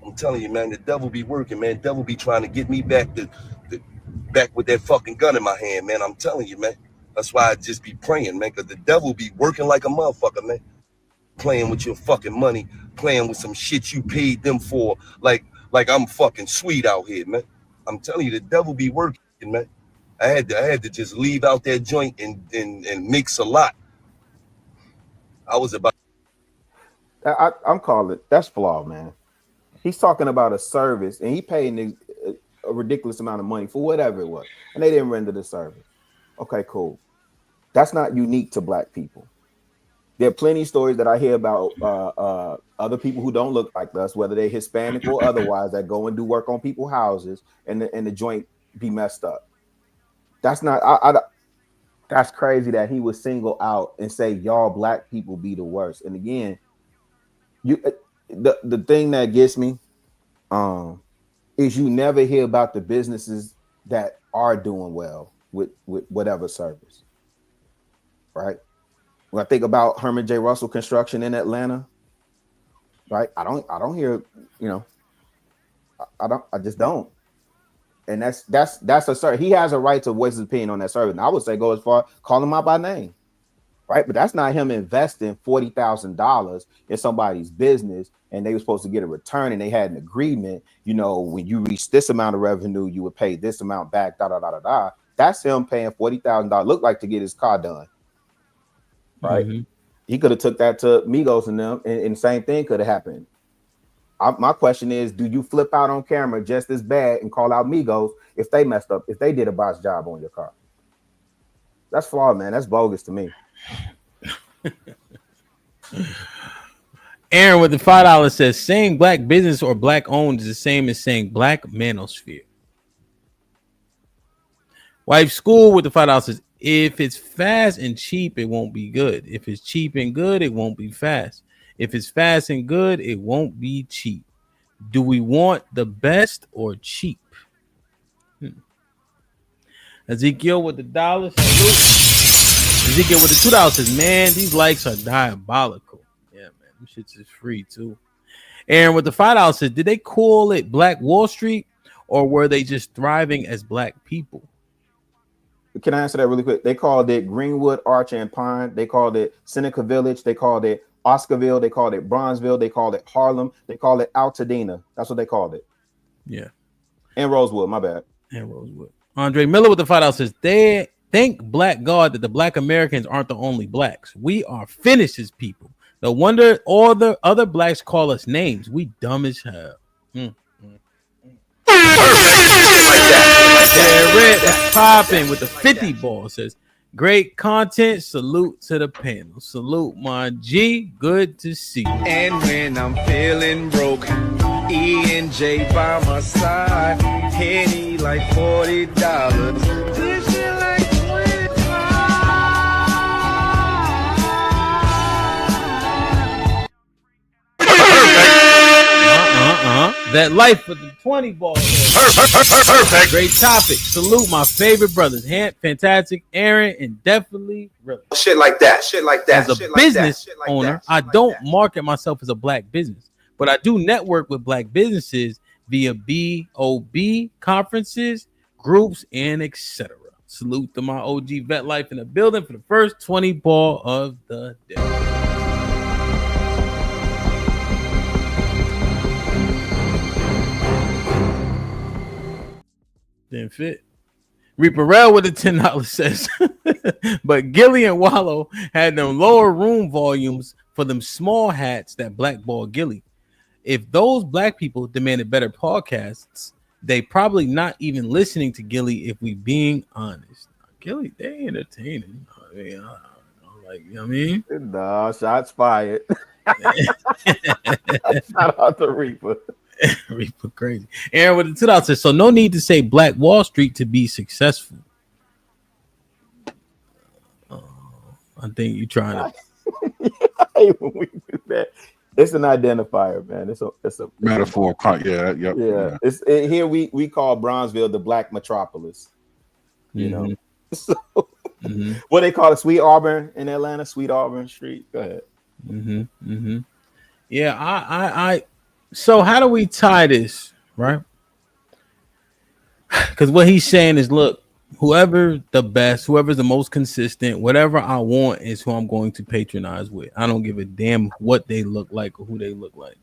I'm telling you, man, the devil be working, man. The devil be trying to get me back back with that fucking gun in my hand, man. I'm telling you, man. That's why I just be praying, man, because the devil be working like a motherfucker, man. Playing with your fucking money, playing with some shit you paid them for, like I'm fucking sweet out here, man. I'm telling you, the devil be working, man. I had to just leave out that joint and mix a lot. I was about. I'm calling it. That's flawed, man. He's talking about a service, and he paid a ridiculous amount of money for whatever it was, and they didn't render the service. Okay, cool. That's not unique to black people. There are plenty of stories that I hear about other people who don't look like us, whether they're Hispanic or otherwise, that go and do work on people's houses, and the joint be messed up. That's not. That's crazy that he would single out and say y'all black people be the worst. And again, you the thing that gets me is you never hear about the businesses that are doing well with whatever service, right? When I think about Herman J. Russell Construction in Atlanta, right? I don't hear, I just don't. And that's a certain, he has a right to voice his opinion on that service. And I would say go as far, call him out by name, right? But that's not him investing $40,000 in somebody's business and they were supposed to get a return and they had an agreement, when you reach this amount of revenue, you would pay this amount back, da da da da da. That's him paying $40,000, look like, to get his car done, right? Mm-hmm. He could have took that to Migos and them, and the same thing could have happened. My question is, do you flip out on camera just as bad and call out Migos if they messed up, if they did a botch job on your car? That's flawed, man. That's bogus to me. Aaron with the $5 says, saying black business or black owned is the same as saying black manosphere. Wife School with the $5 says, if it's fast and cheap, it won't be good. If it's cheap and good, it won't be fast. If it's fast and good, it won't be cheap. Do we want the best or cheap? Ezekiel with the $1. Ezekiel with the $2 says, man, these likes are diabolical. Yeah, man, them shits is free too. Aaron with the $5 says, did they call it Black Wall Street or were they just thriving as black people? Can I answer that really quick? They called it Greenwood, Archer, and Pine. They called it Seneca Village. They called it Oscarville. They called it Bronzeville. They called it Harlem. They called it Altadena. That's what they called it. Yeah. And Rosewood, my bad. And Rosewood. Andre Miller with the $5 says, they thank black God that the black Americans aren't the only blacks. We are finished as people. No wonder all the other blacks call us names. We dumb as hell. Red is popping with the 50 ball. Says, great content. Salute to the panel. Salute, my G. Good to see you. And when I'm feeling broke, E and J by my side, Henny like $40. This shit like That life for the 20 ball. Perfect. Great topic. Salute my favorite brothers, HAMP, Fantastic, Aaron, and definitely Rilla. Shit like that. Shit like that. As a business owner, I don't market myself as a black business, but I do network with black businesses via BOB conferences, groups, and etc. Salute to my OG vet life in the building for the first 20 ball of the day. Didn't fit. Reaperell with a $10 says, but Gilly and Wallow had them lower room volumes for them small hats that blackball Gilly. If those black people demanded better podcasts, they probably not even listening to Gilly if we being honest. Gilly, they entertaining. I mean, like, you know what I mean? No, shots fired. Shout out to Reaper. Reaper crazy. Aaron with the $2 says, so no need to say Black Wall Street to be successful. I think you're trying to. When we do that, it's an identifier, man. It's a metaphor. Yeah, yep. Yeah. Here we call Bronzeville the Black Metropolis. You know, so what they call it, Sweet Auburn in Atlanta, Sweet Auburn Street. Go ahead. Yeah, I so how do we tie this, right? Because what he's saying is, look, whoever the best, whoever's the most consistent, whatever I want is who I'm going to patronize with. I don't give a damn what they look like or who they look like.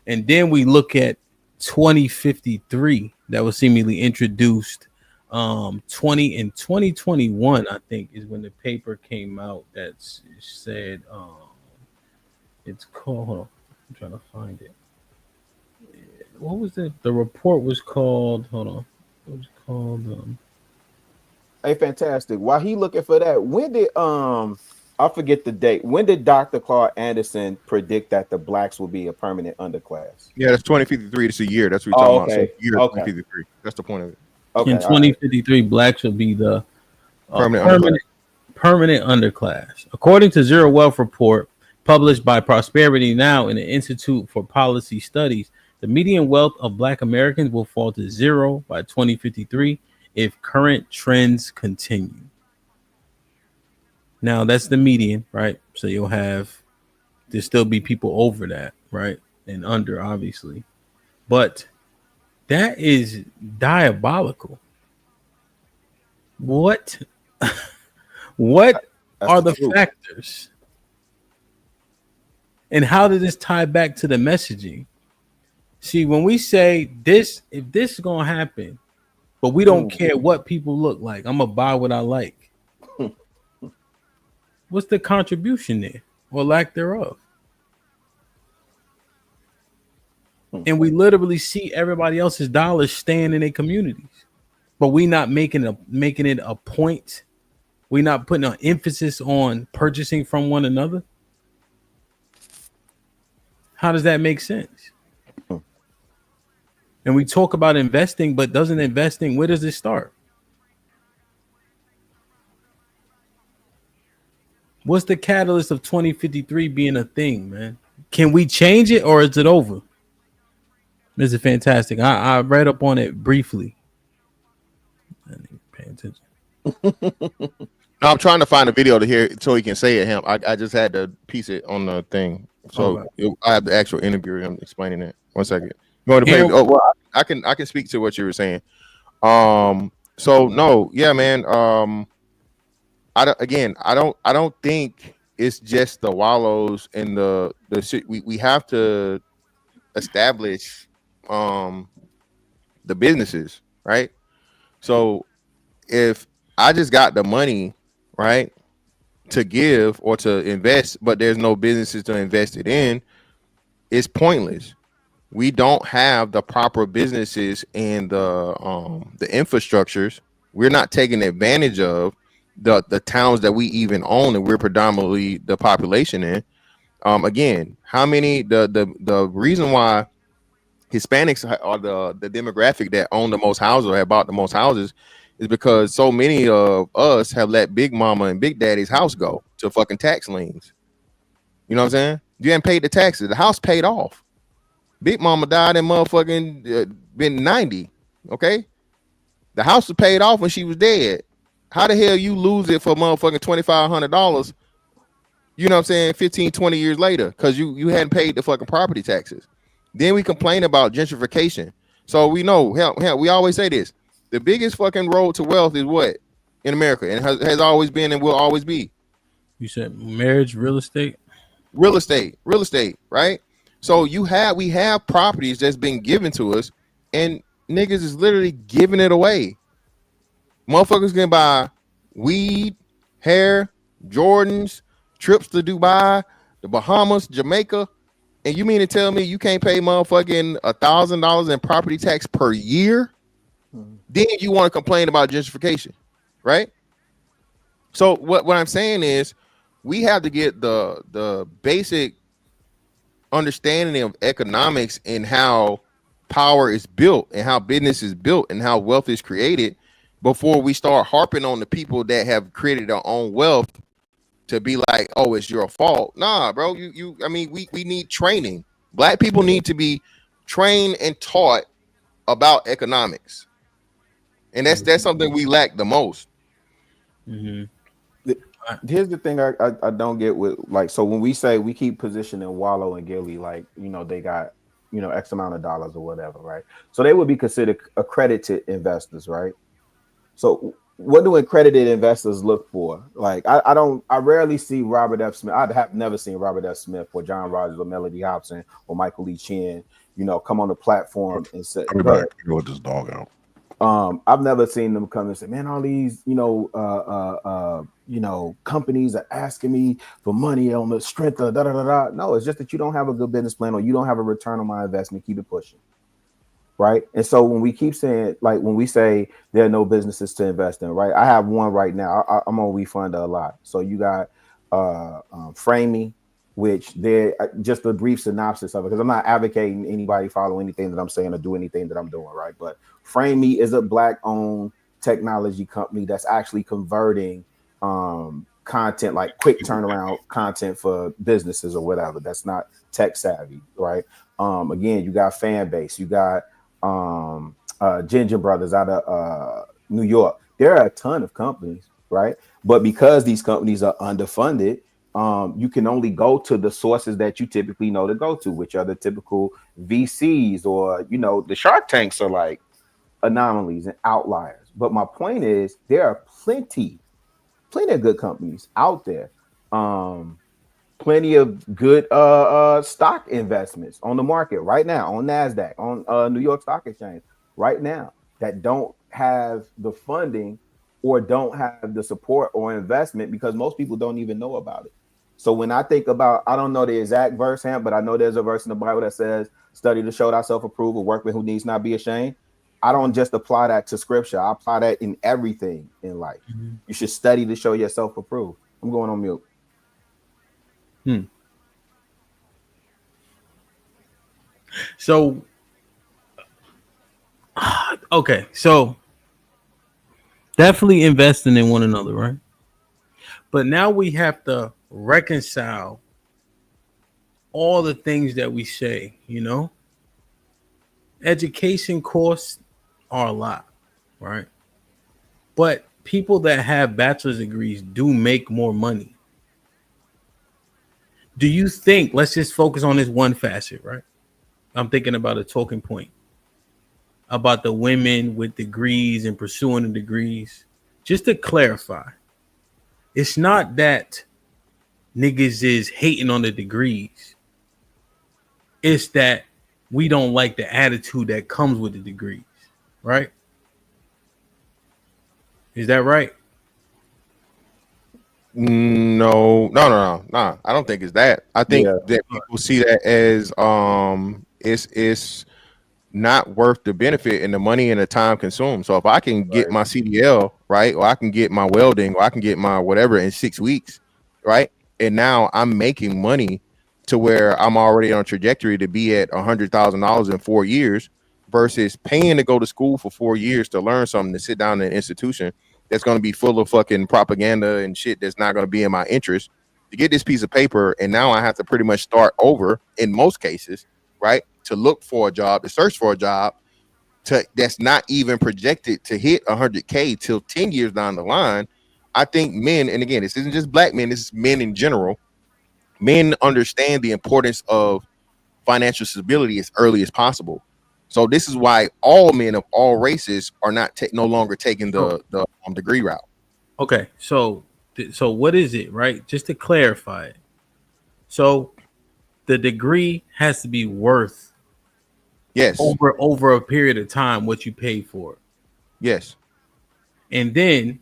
And then we look at 2053 that was seemingly introduced 2021, I think, is when the paper came out that said it's called, hold on, I'm trying to find it. what was it? The report was called. Hold on. It was called. Hey, fantastic. While he looking for that, when did I forget the date. When did Dr. Claude Anderson predict that the blacks will be a permanent underclass? Yeah, that's 2053. It's a year. That's what we're talking about. So year 2053. That's the point of it. Okay. In 2053, blacks will be the permanent underclass. According to Zero Wealth Report published by Prosperity Now and the Institute for Policy Studies, the median wealth of black Americans will fall to zero by 2053 if current trends continue. Now, that's the median, right? So there'll still be people over that, right? And under, obviously. But that is diabolical. What are the factors? And how does this tie back to the messaging? See, when we say this, if this is going to happen, but we don't care what people look like, I'm going to buy what I like. What's the contribution there or lack thereof? And we literally see everybody else's dollars staying in their communities, but we not making it a point. We not putting an emphasis on purchasing from one another. How does that make sense? And we talk about investing, but where does it start? What's the catalyst of 2053 being a thing, man? Can we change it or is it over? This is fantastic. I read up on it briefly. I need to pay attention. No, I'm trying to find a video to hear so he can say it. I just had to piece it on the thing. So I have the actual interview with him explaining it. 1 second. You want to play? Oh, well, I can speak to what you were saying. So no, yeah, man. I don't think it's just the wallows and the shit. We have to establish the businesses, right? So if I just got the money, right, to give or to invest, but there's no businesses to invest it in, it's pointless. We don't have the proper businesses and the infrastructures. We're not taking advantage of the towns that we even own and we're predominantly the population in. Again, how many the reason why Hispanics are the demographic that own the most houses or have bought the most houses is because so many of us have let Big Mama and Big Daddy's house go to fucking tax liens. You know what I'm saying? You haven't paid the taxes. The house paid off. Big Mama died and motherfucking been 90. Okay, the house was paid off when she was dead. How the hell you lose it for motherfucking $2,500? You know what I'm saying? 15, 20 years later, because you hadn't paid the fucking property taxes. Then we complain about gentrification. So we know, hell, we always say this: the biggest fucking road to wealth is what in America, and has always been and will always be. You said marriage, real estate, right? So we have properties that's been given to us, and niggas is literally giving it away. Motherfuckers can buy weed, hair, Jordans, trips to Dubai, the Bahamas, Jamaica, and you mean to tell me you can't pay motherfucking $1,000 in property tax per year? Then you want to complain about gentrification, right? So what I'm saying is we have to get the basic understanding of economics and how power is built and how business is built and how wealth is created before we start harping on the people that have created their own wealth to be like, oh, it's your fault. Nah, bro. I mean, we need training. Black people need to be trained and taught about economics. And that's something we lack the most. Mm-hmm. Here's the thing I don't get with, like, so when we say we keep positioning Wallow and Gilly, like, you know, they got, you know, X amount of dollars or whatever, right? So they would be considered accredited investors, right? So what do accredited investors look for? Like, I rarely see Robert F. Smith. I have never seen Robert F. Smith or John Rogers or Melody Hobson or Michael Lee Chin, you know, come on the platform and say, everybody can let this dog out. I've never seen them come and say, man, all these, you know, companies are asking me for money on the strength of da da da da. No, it's just that you don't have a good business plan or you don't have a return on my investment. Keep it pushing. right? And so when we keep saying, like, when we say there are no businesses to invest in, right? I have one right now. I'm on WeFund a lot. So you got Frame Me, which they're just a brief synopsis of it, because I'm not advocating anybody follow anything that I'm saying or do anything that I'm doing, right? But Frame Me is a Black-owned technology company that's actually converting content, like quick turnaround content for businesses or whatever that's not tech savvy, right? Again, you got Fan Base, you got Ginger Brothers out of New York. There are a ton of companies, right? But because these companies are underfunded, you can only go to the sources that you typically know to go to, which are the typical VCs, or the Shark Tanks are like anomalies and outliers. But my point is, there are plenty of good companies out there. Plenty of good stock investments on the market right now, on NASDAQ, on New York Stock Exchange right now, that don't have the funding or don't have the support or investment, because most people don't even know about it. So when I think about, I don't know the exact verse, Hamp, but I know there's a verse in the Bible that says, study to show thyself approved, work with who needs not be ashamed. I don't just apply that to scripture. I apply that in everything in life. You should study to show yourself approved. I'm going on mute. So, okay, so definitely investing in one another, right? But now we have to reconcile all the things that we say, Education costs are a lot, right? But people that have bachelor's degrees do make more money. Do you think, let's just focus on this one facet, right? I'm thinking about a talking point about the women with degrees and pursuing the degrees. Just to clarify, it's not that niggas is hating on the degrees. It's that we don't like the attitude that comes with the degrees, right? Is that right? No. I don't think it's that. I think that people see that as it's not worth the benefit and the money and the time consumed. So if I can get my CDL, right, or I can get my welding, or I can get my whatever in 6 weeks, right, and now I'm making money to where I'm already on a trajectory to be at $100,000 in 4 years, versus paying to go to school for 4 years to learn something, to sit down in an institution that's going to be full of fucking propaganda and shit that's not going to be in my interest, to get this piece of paper. And now I have to pretty much start over in most cases, right, to look for a job, to search for a job that's not even projected to hit 100K till 10 years down the line. I think men, and again, this isn't just Black men, this is men in general, men understand the importance of financial stability as early as possible. So this is why all men of all races are no longer taking the degree route. Okay, so what is it, right? Just to clarify it. So the degree has to be worth over a period of time what you paid for it. Yes. And then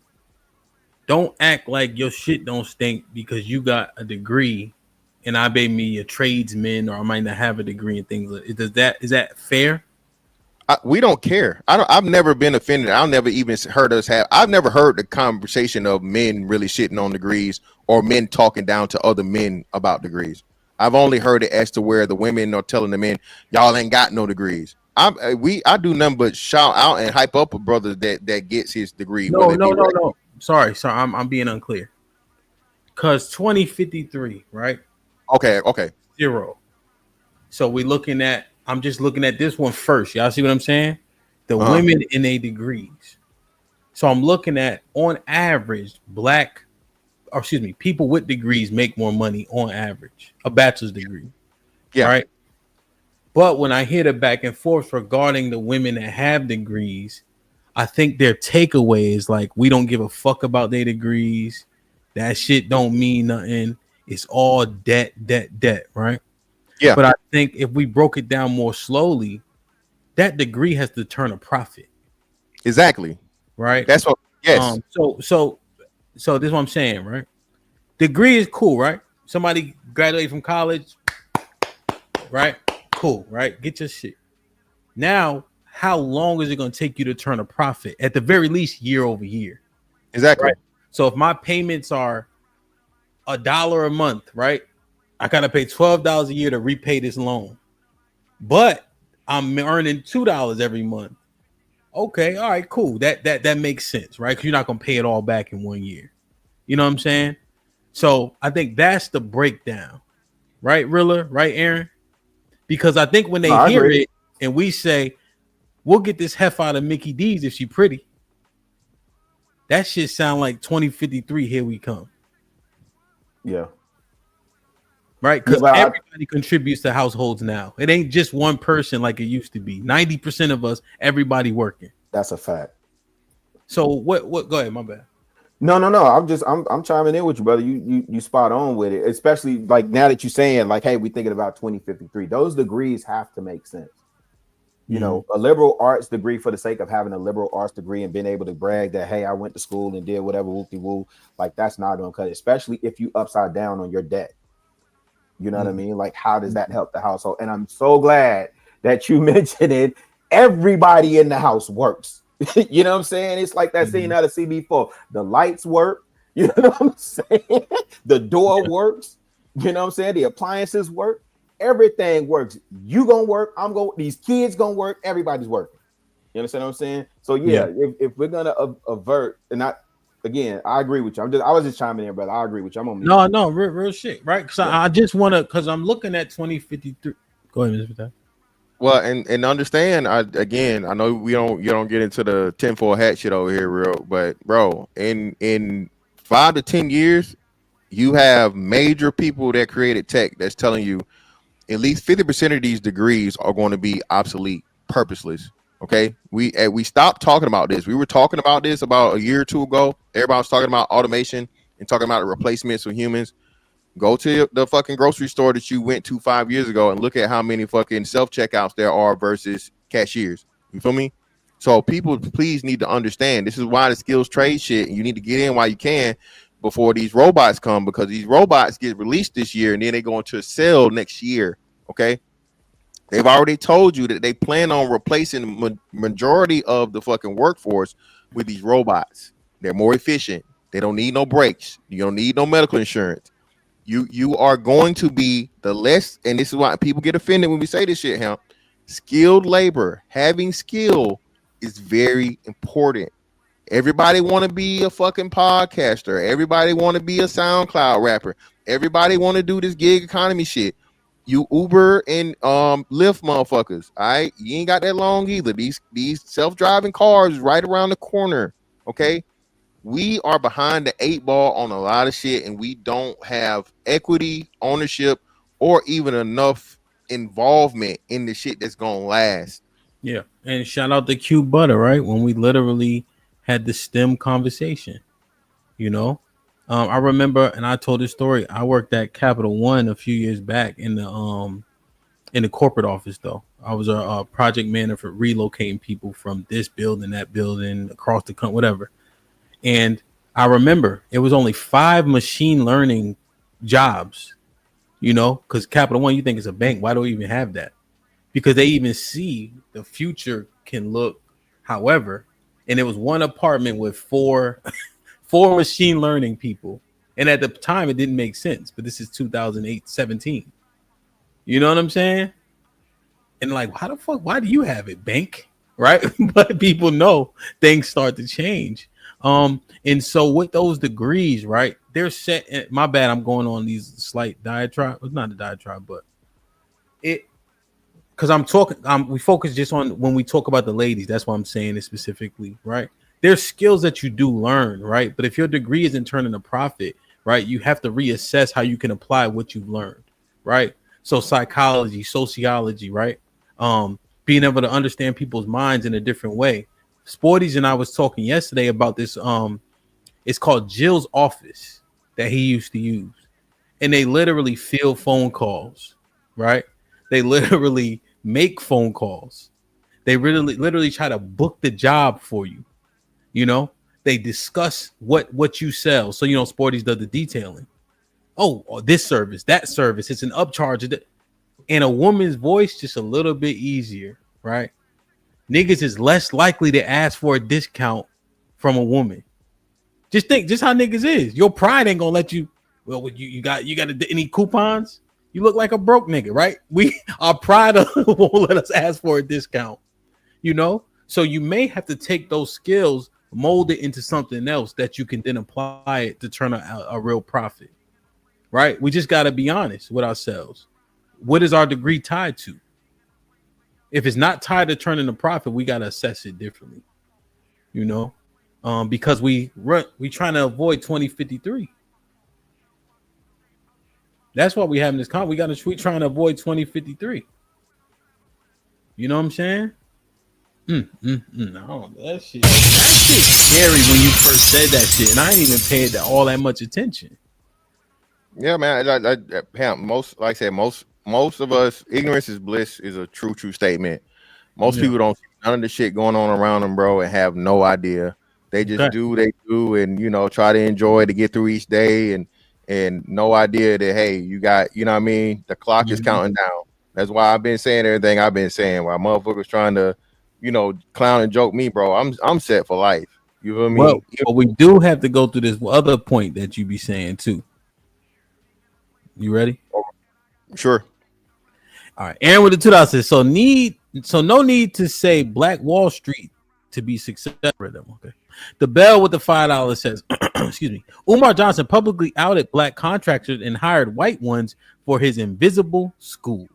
don't act like your shit don't stink because you got a degree and I may be a tradesman, or I might not have a degree and things like that. Is that fair? We don't care. I've never been offended. I've never even heard us have. I've never heard the conversation of men really shitting on degrees or men talking down to other men about degrees. I've only heard it as to where the women are telling the men, y'all ain't got no degrees. I do nothing but shout out and hype up a brother that gets his degree. No. Sorry. I'm being unclear. Cause 2053, right? Okay. 0. So I'm just looking at this one first. Y'all see what I'm saying? The women in a degrees. So I'm looking at, on average, people with degrees make more money on average, a bachelor's degree. Yeah. Right. But when I hear the back and forth regarding the women that have degrees, I think their takeaway is like, we don't give a fuck about their degrees. That shit don't mean nothing. It's all debt, right? Yeah. But I think if we broke it down more slowly, that degree has to turn a profit. Exactly. Right. That's what. Yes. So this is what I'm saying, right? Degree is cool, right? Somebody graduated from college, right? Cool, right? Get your shit. Now, how long is it going to take you to turn a profit? At the very least, year over year. Exactly. Right? So if my payments are $1 a month, right? I got to pay $12 a year to repay this loan, but I'm earning $2 every month. Okay, all right, cool. That makes sense, right? Because you're not gonna pay it all back in 1 year. You know what I'm saying? So I think that's the breakdown, right, Rilla? Right, Aaron? Because I think when they I hear agree. it and we say, we'll get this heifer out of Mickey D's if she pretty, that shit sound like 2053. Here we come. Yeah. Right? Because but everybody contributes to households now. It ain't just one person like it used to be. 90% of us, everybody working. That's a fact. So what go ahead, my bad. No. I'm chiming in with you, brother. You spot on with it, especially like now that you're saying, like, hey, we're thinking about 2053. Those degrees have to make sense. You know, a liberal arts degree for the sake of having a liberal arts degree and being able to brag that, hey, I went to school and did whatever whoop-de-woo, like that's not gonna cut it, especially if you upside down on your debt. You know what I mean? Like, how does that help the household? And I'm so glad that you mentioned it. Everybody in the house works. You know what I'm saying? It's like that scene out of CB4. The lights work. You know what I'm saying? The door works. You know what I'm saying? The appliances work. Everything works. You gonna work. I'm going. These kids gonna work. Everybody's working. You understand what I'm saying? So yeah. If we're gonna avert, and not again, I agree with you. I was just chiming in, brother. I agree with you. I'm on No, real shit, right? Because I just want to, because I'm looking at 2053. Go ahead, Mr. Patel. Well, and understand, I know you don't get into the tinfoil hat shit over here, real, but bro, in 5 to 10 years, you have major people that created tech that's telling you at least 50% of these degrees are going to be obsolete, purposeless. Okay, we stopped talking about this. We were talking about this about a year or two ago. Everybody was talking about automation and talking about the replacements of humans. Go to the fucking grocery store that you went to 5 years ago and look at how many fucking self-checkouts there are versus cashiers. You feel me? So people, please need to understand, this is why the skills trade shit, you need to get in while you can before these robots come, because these robots get released this year and then they go into a sale next year. Okay. They've already told you that they plan on replacing the majority of the fucking workforce with these robots. They're more efficient. They don't need no breaks. You don't need no medical insurance. You are going to be the less, and this is why people get offended when we say this shit, Hamp. Skilled labor, having skill is very important. Everybody want to be a fucking podcaster. Everybody want to be a SoundCloud rapper. Everybody want to do this gig economy shit. You Uber and Lyft motherfuckers, all right? You ain't got that long either. These self-driving cars right around the corner, okay? We are behind the 8 ball on a lot of shit, and we don't have equity, ownership, or even enough involvement in the shit that's gonna last. Yeah, and shout out to Q Butter, right? When we literally had the STEM conversation, you know. I remember, and I told this story. I worked at Capital One a few years back in the corporate office, though. I was a project manager for relocating people from this building, that building, across the country, whatever. And I remember it was only 5 machine learning jobs, you know, because Capital One, you think it's a bank. Why do we even have that? Because they even see the future can look however. And it was one apartment with four machine learning people. And at the time, it didn't make sense. But this is 2008, 17. You know what I'm saying? And like, how the fuck, why do you have it, bank? Right? But people know things start to change. And so with those degrees, right, they're set. My bad, I'm going on these slight diatribe. It's not a diatribe, but it, because I'm talking, we focus just on when we talk about the ladies. That's why I'm saying it specifically, right? There's skills that you do learn, right? But if your degree isn't turning a profit, right, you have to reassess how you can apply what you've learned, right? So psychology, sociology, right? Being able to understand people's minds in a different way. Sporties and I was talking yesterday about this. It's called Jill's Office that he used to use, and they literally field phone calls, right? They literally make phone calls. They literally try to book the job for you. You know, they discuss what you sell. So, you know, Sporties does the detailing. Oh, this service, that service, it's an upcharge. And a woman's voice just a little bit easier, right? niggas is less likely to ask for a discount from a woman. Just think, just how niggas is. Your pride ain't gonna let you. Well, you got any coupons? You look like a broke nigga, right? Our pride won't let us ask for a discount. You know, so you may have to take those skills, mold it into something else that you can then apply it to turn a real profit. Right? We just got to be honest with ourselves. What is our degree tied to? If it's not tied to turning a profit, we got to assess it differently. You know, because we trying to avoid 2053. That's why we having this we trying to avoid 2053. You know what I'm saying? No, that shit scary when you first said that shit, and I ain't even paid all that much attention. Yeah, man. Most, like I said, most of us, ignorance is bliss is a true statement. Most people don't see none of the shit going on around them, bro, and have no idea. They just do what they do, and try to enjoy to get through each day, and no idea that hey, you got, you know what I mean? The clock is counting down. That's why I've been saying everything I've been saying. While motherfuckers trying to, clown and joke me, bro, I'm set for life. You feel me? Well, but we do have to go through this other point that you be saying too. You ready? Sure. All right. Aaron with the $2 says, so no need to say Black Wall Street to be successful. Okay. The Bell with the $5 says, excuse me, Umar Johnson publicly outed black contractors and hired white ones for his invisible school.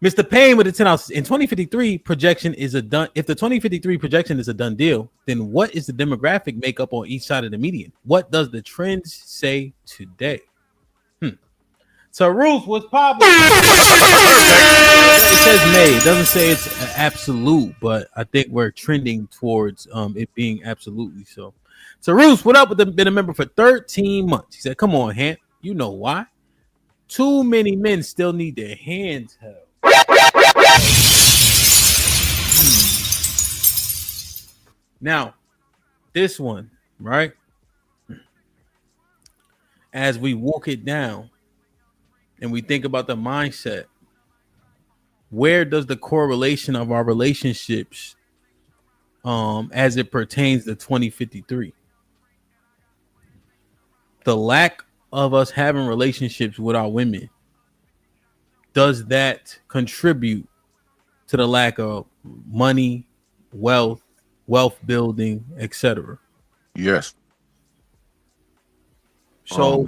Mr. Payne with the $10 in 2053 projection is a done. If the 2053 projection is a done deal, then what is the demographic makeup on each side of the median? What does the trends say today? So Ruth was popping. It says May. It doesn't say it's absolute, but I think we're trending towards it being absolutely so. So Ruth, what up? Been a member for 13 months. He said, "Come on, Hamp. You know why? Too many men still need their hands held." Now, this one, right? As we walk it down and we think about the mindset, where does the correlation of our relationships as it pertains to 2053? The lack of us having relationships with our women, does that contribute to the lack of money, wealth building, etc.? Yes. So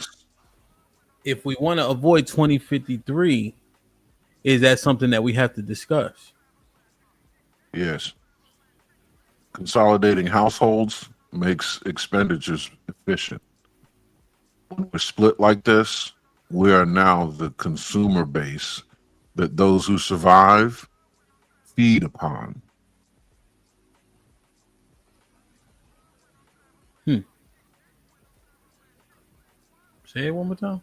if we want to avoid 2053, is that something that we have to discuss? Yes. Consolidating households makes expenditures efficient. When we're split like this, we are now the consumer base that those who survive feed upon. Say it one more time.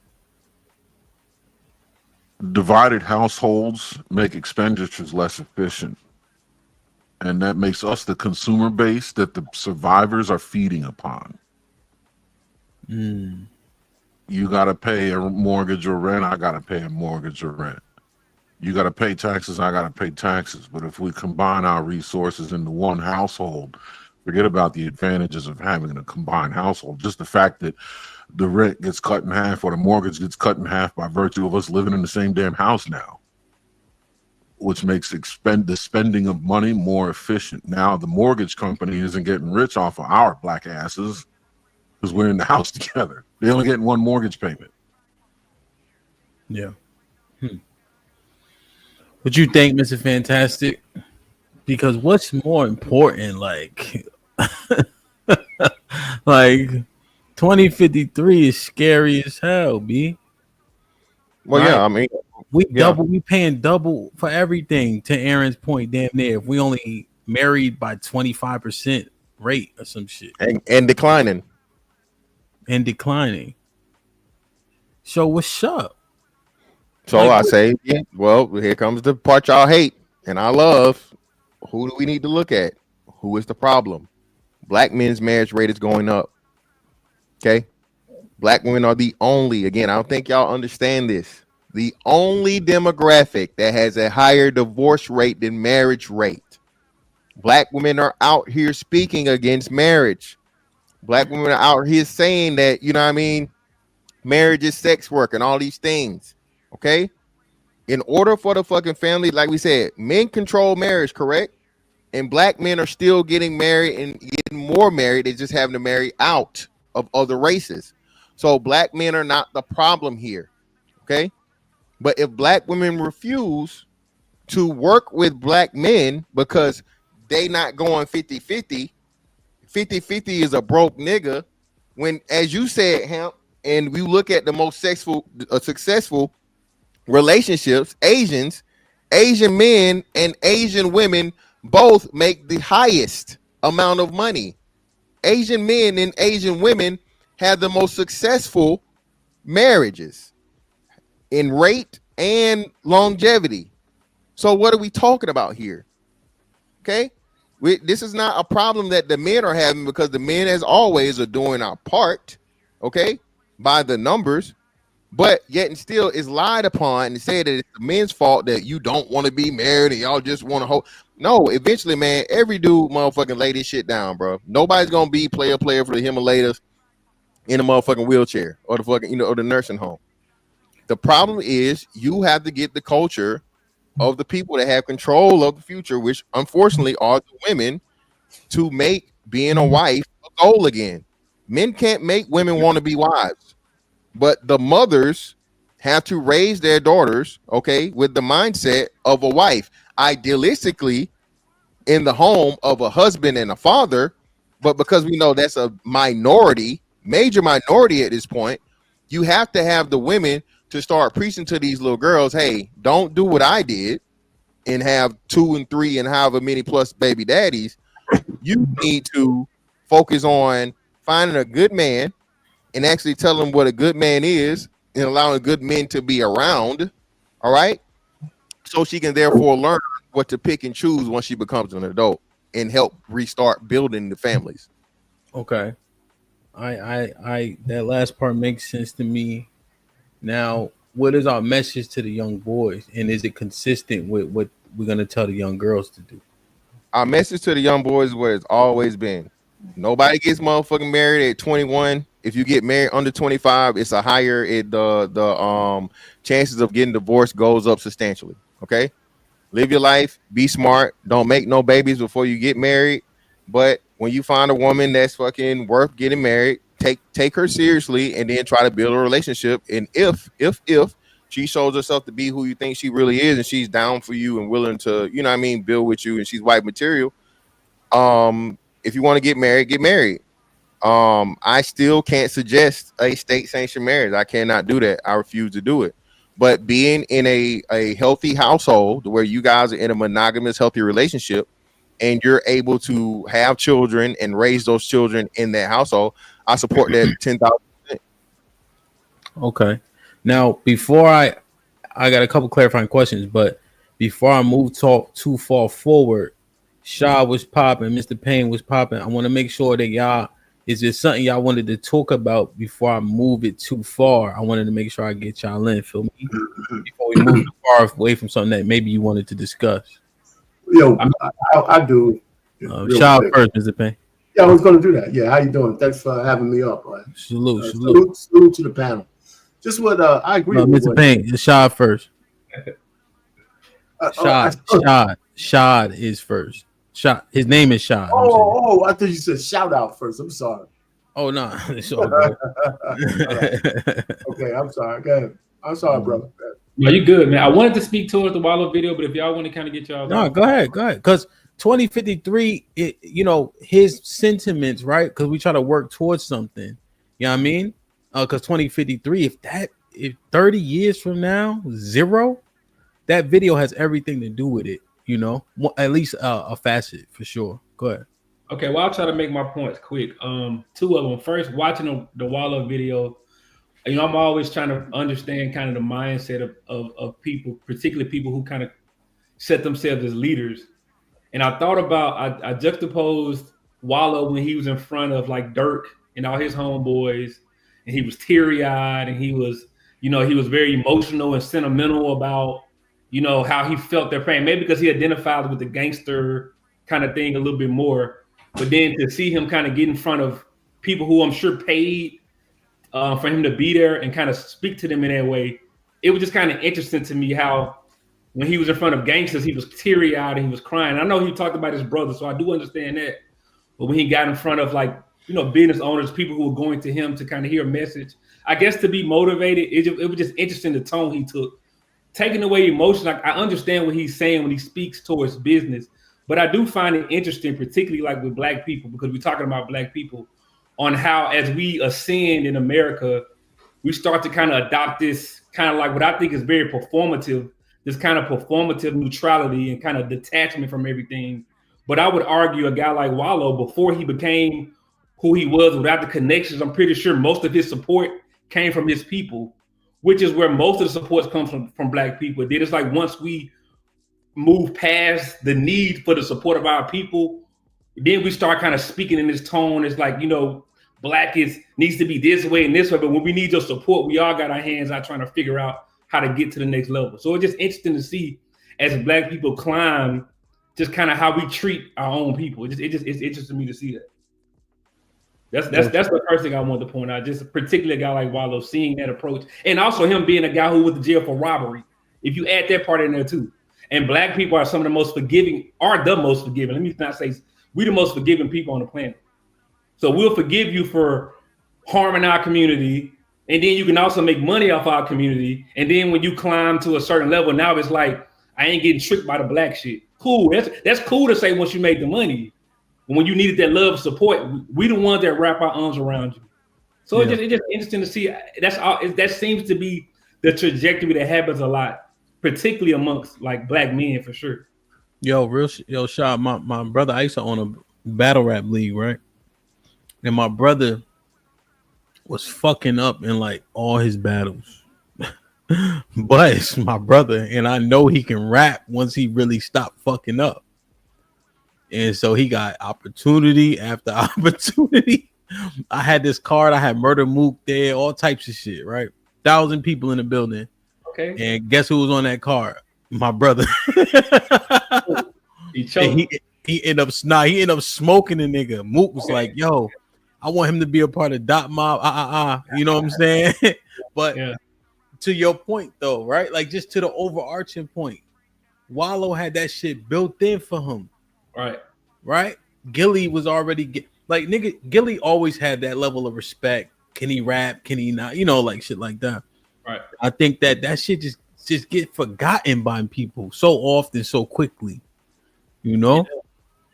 Divided households make expenditures less efficient. And that makes us the consumer base that the survivors are feeding upon. You got to pay a mortgage or rent. I got to pay a mortgage or rent. You got to pay taxes. I got to pay taxes. But if we combine our resources into one household, forget about the advantages of having a combined household. Just the fact that the rent gets cut in half or the mortgage gets cut in half by virtue of us living in the same damn house now, which makes the spending of money more efficient. Now the mortgage company isn't getting rich off of our black asses because we're in the house together. They're only getting one mortgage payment. Yeah. What you think, Mr. Fantastic? Because what's more important, like 2053 is scary as hell, B. Well, right? yeah, I mean, we paying double for everything, to Aaron's point, damn near. If we only married by 25% rate or some shit. And declining. So what's up? So I say, yeah, well, here comes the part y'all hate and I love. Who do we need to look at? Who is the problem? Black men's marriage rate is going up. Okay. Black women are the only, again, I don't think y'all understand this, the only demographic that has a higher divorce rate than marriage rate. Black women are out here speaking against marriage. Black women are out here saying that, you know what I mean, marriage is sex work and all these things. Okay? In order for the fucking family, like we said, men control marriage, correct? And black men are still getting married and getting more married. They're just having to marry out of other races. So black men are not the problem here. Okay? But if black women refuse to work with black men because they not going 50-50, 50-50 is a broke nigga. When, as you said, Hamp, and we look at the most successful relationships, Asian men and Asian women both make the highest amount of money. Asian men and Asian women have the most successful marriages in rate and longevity. So what are we talking about here? Okay, this is not a problem that the men are having, because the men, as always, are doing our part, okay, by the numbers. But yet and still is lied upon and said that it's the men's fault that you don't want to be married and y'all just want to hold. No, eventually, man, every dude motherfucking lay this shit down, bro. Nobody's gonna be player for the Himalayas in a motherfucking wheelchair or the fucking, or the nursing home. The problem is you have to get the culture of the people that have control of the future, which unfortunately are the women, to make being a wife a goal again. Men can't make women want to be wives. But the mothers have to raise their daughters, okay, with the mindset of a wife, idealistically in the home of a husband and a father. But because we know that's a minority, major minority at this point, you have to have the women to start preaching to these little girls, hey, don't do what I did and have 2 and 3 and however many plus baby daddies. You need to focus on finding a good man and actually tell them what a good man is and allowing good men to be around. All right. So she can therefore learn what to pick and choose once she becomes an adult and help restart building the families. Okay. I that last part makes sense to me. Now, what is our message to the young boys? And is it consistent with what we're going to tell the young girls to do? Our message to the young boys is what it's always been. Nobody gets motherfucking married at 21. If you get married under 25, it's a higher, the chances of getting divorced goes up substantially. Okay, live your life, be smart, don't make no babies before you get married. But when you find a woman that's fucking worth getting married, take her seriously and then try to build a relationship. And if she shows herself to be who you think she really is and she's down for you and willing to, you know what I mean, build with you and she's wife material, if you want to get married, get married. I still can't suggest a state sanctioned marriage. I cannot do that. I refuse to do it. But being in a healthy household where you guys are in a monogamous, healthy relationship and you're able to have children and raise those children in that household, I support that 10,000%. Okay. Now, before I got a couple clarifying questions, but before I move talk too far forward, Shaw was popping, Mr. Payne was popping. I want to make sure that y'all, is there something y'all wanted to talk about before I move it too far? I wanted to make sure I get y'all in, feel me? Before we move too far away from something that maybe you wanted to discuss. Yo, I do. Shaw first, Mr. Payne. Yeah, I was going to do that. Yeah, how you doing? Thanks for having me up. Salute. Salute to the panel. Just what I agree with. Mr. Payne, it's Shaw first. Shad is first. His name is Shad. I thought you said shout out first. I'm sorry. Oh no, it's all good. Okay, I'm sorry. Go ahead. I'm sorry, brother. No, you good, man. I wanted to speak towards the Wallow video, but if y'all want to kind of get y'all, no, go ahead. Because 2053, his sentiments, right? Because we try to work towards something. You know what I mean? Because 2053, if 30 years from now, 0, that video has everything to do with it. At least a facet for sure. Go ahead. Okay, well, I'll try to make my points quick. 2 of them. First, watching the Wallow video, I'm always trying to understand kind of the mindset of people, particularly people who kind of set themselves as leaders. And I thought about, I juxtaposed Wallow when he was in front of like Dirk and all his homeboys, and he was teary-eyed and he was you know, he was very emotional and sentimental about, you know, how he felt their pain. Maybe because he identified with the gangster kind of thing a little bit more. But then to see him kind of get in front of people who I'm sure paid for him to be there and kind of speak to them in that way, it was just kind of interesting to me how when he was in front of gangsters, he was teary-eyed and he was crying. I know he talked about his brother, so I do understand that. But when he got in front of, like, you know, business owners, people who were going to him to kind of hear a message, I guess to be motivated, it was just interesting the tone he took. Taking away emotion, I understand what he's saying when he speaks towards business, but I do find it interesting, particularly like with Black people, because we're talking about Black people, on how as we ascend in America, we start to kind of adopt this kind of like what I think is very performative, this kind of performative neutrality and kind of detachment from everything. But I would argue a guy like Wallow, before he became who he was without the connections, I'm pretty sure most of his support came from his people, which is where most of the support comes from Black people. Then it's like once we move past the need for the support of our people, then we start kind of speaking in this tone. It's like, you know, Black needs to be this way and this way, but when we need your support, we all got our hands out trying to figure out how to get to the next level. So it's just interesting to see as Black people climb, just kind of how we treat our own people. It's interesting to me to see that. That's the first thing I wanted to point out. Just particularly a guy like Wallow seeing that approach, and also him being a guy who went to jail for robbery. If you add that part in there too, and Black people are some of the most forgiving. Let me not say we're the most forgiving people on the planet. So we'll forgive you for harming our community, and then you can also make money off our community. And then when you climb to a certain level, now it's like I ain't getting tricked by the Black shit. Cool, that's cool to say once you make the money. When you needed that love support, we the ones that wrap our arms around you. So it's just interesting to see. That seems to be the trajectory that happens a lot, particularly amongst like Black men for sure. Shot, my brother, I used to own a battle rap league, right? And my brother was fucking up in like all his battles. But it's my brother, and I know he can rap once he really stopped fucking up. And so he got opportunity after opportunity. I had this card. I had Murder Mook there, all types of shit, right? 1,000 people in the building. Okay. And guess who was on that card? My brother. He ended up smoking the nigga. Mook was like, yo, I want him to be a part of Dot Mob. You know what I'm saying? But to your point though, right? Like just to the overarching point, Wallow had that shit built in for him. Right. Gilly was already Gilly always had that level of respect. Can he rap? Can he not? You know, like shit like that. Right. I think that shit just get forgotten by people so often, so quickly. You know? Yeah.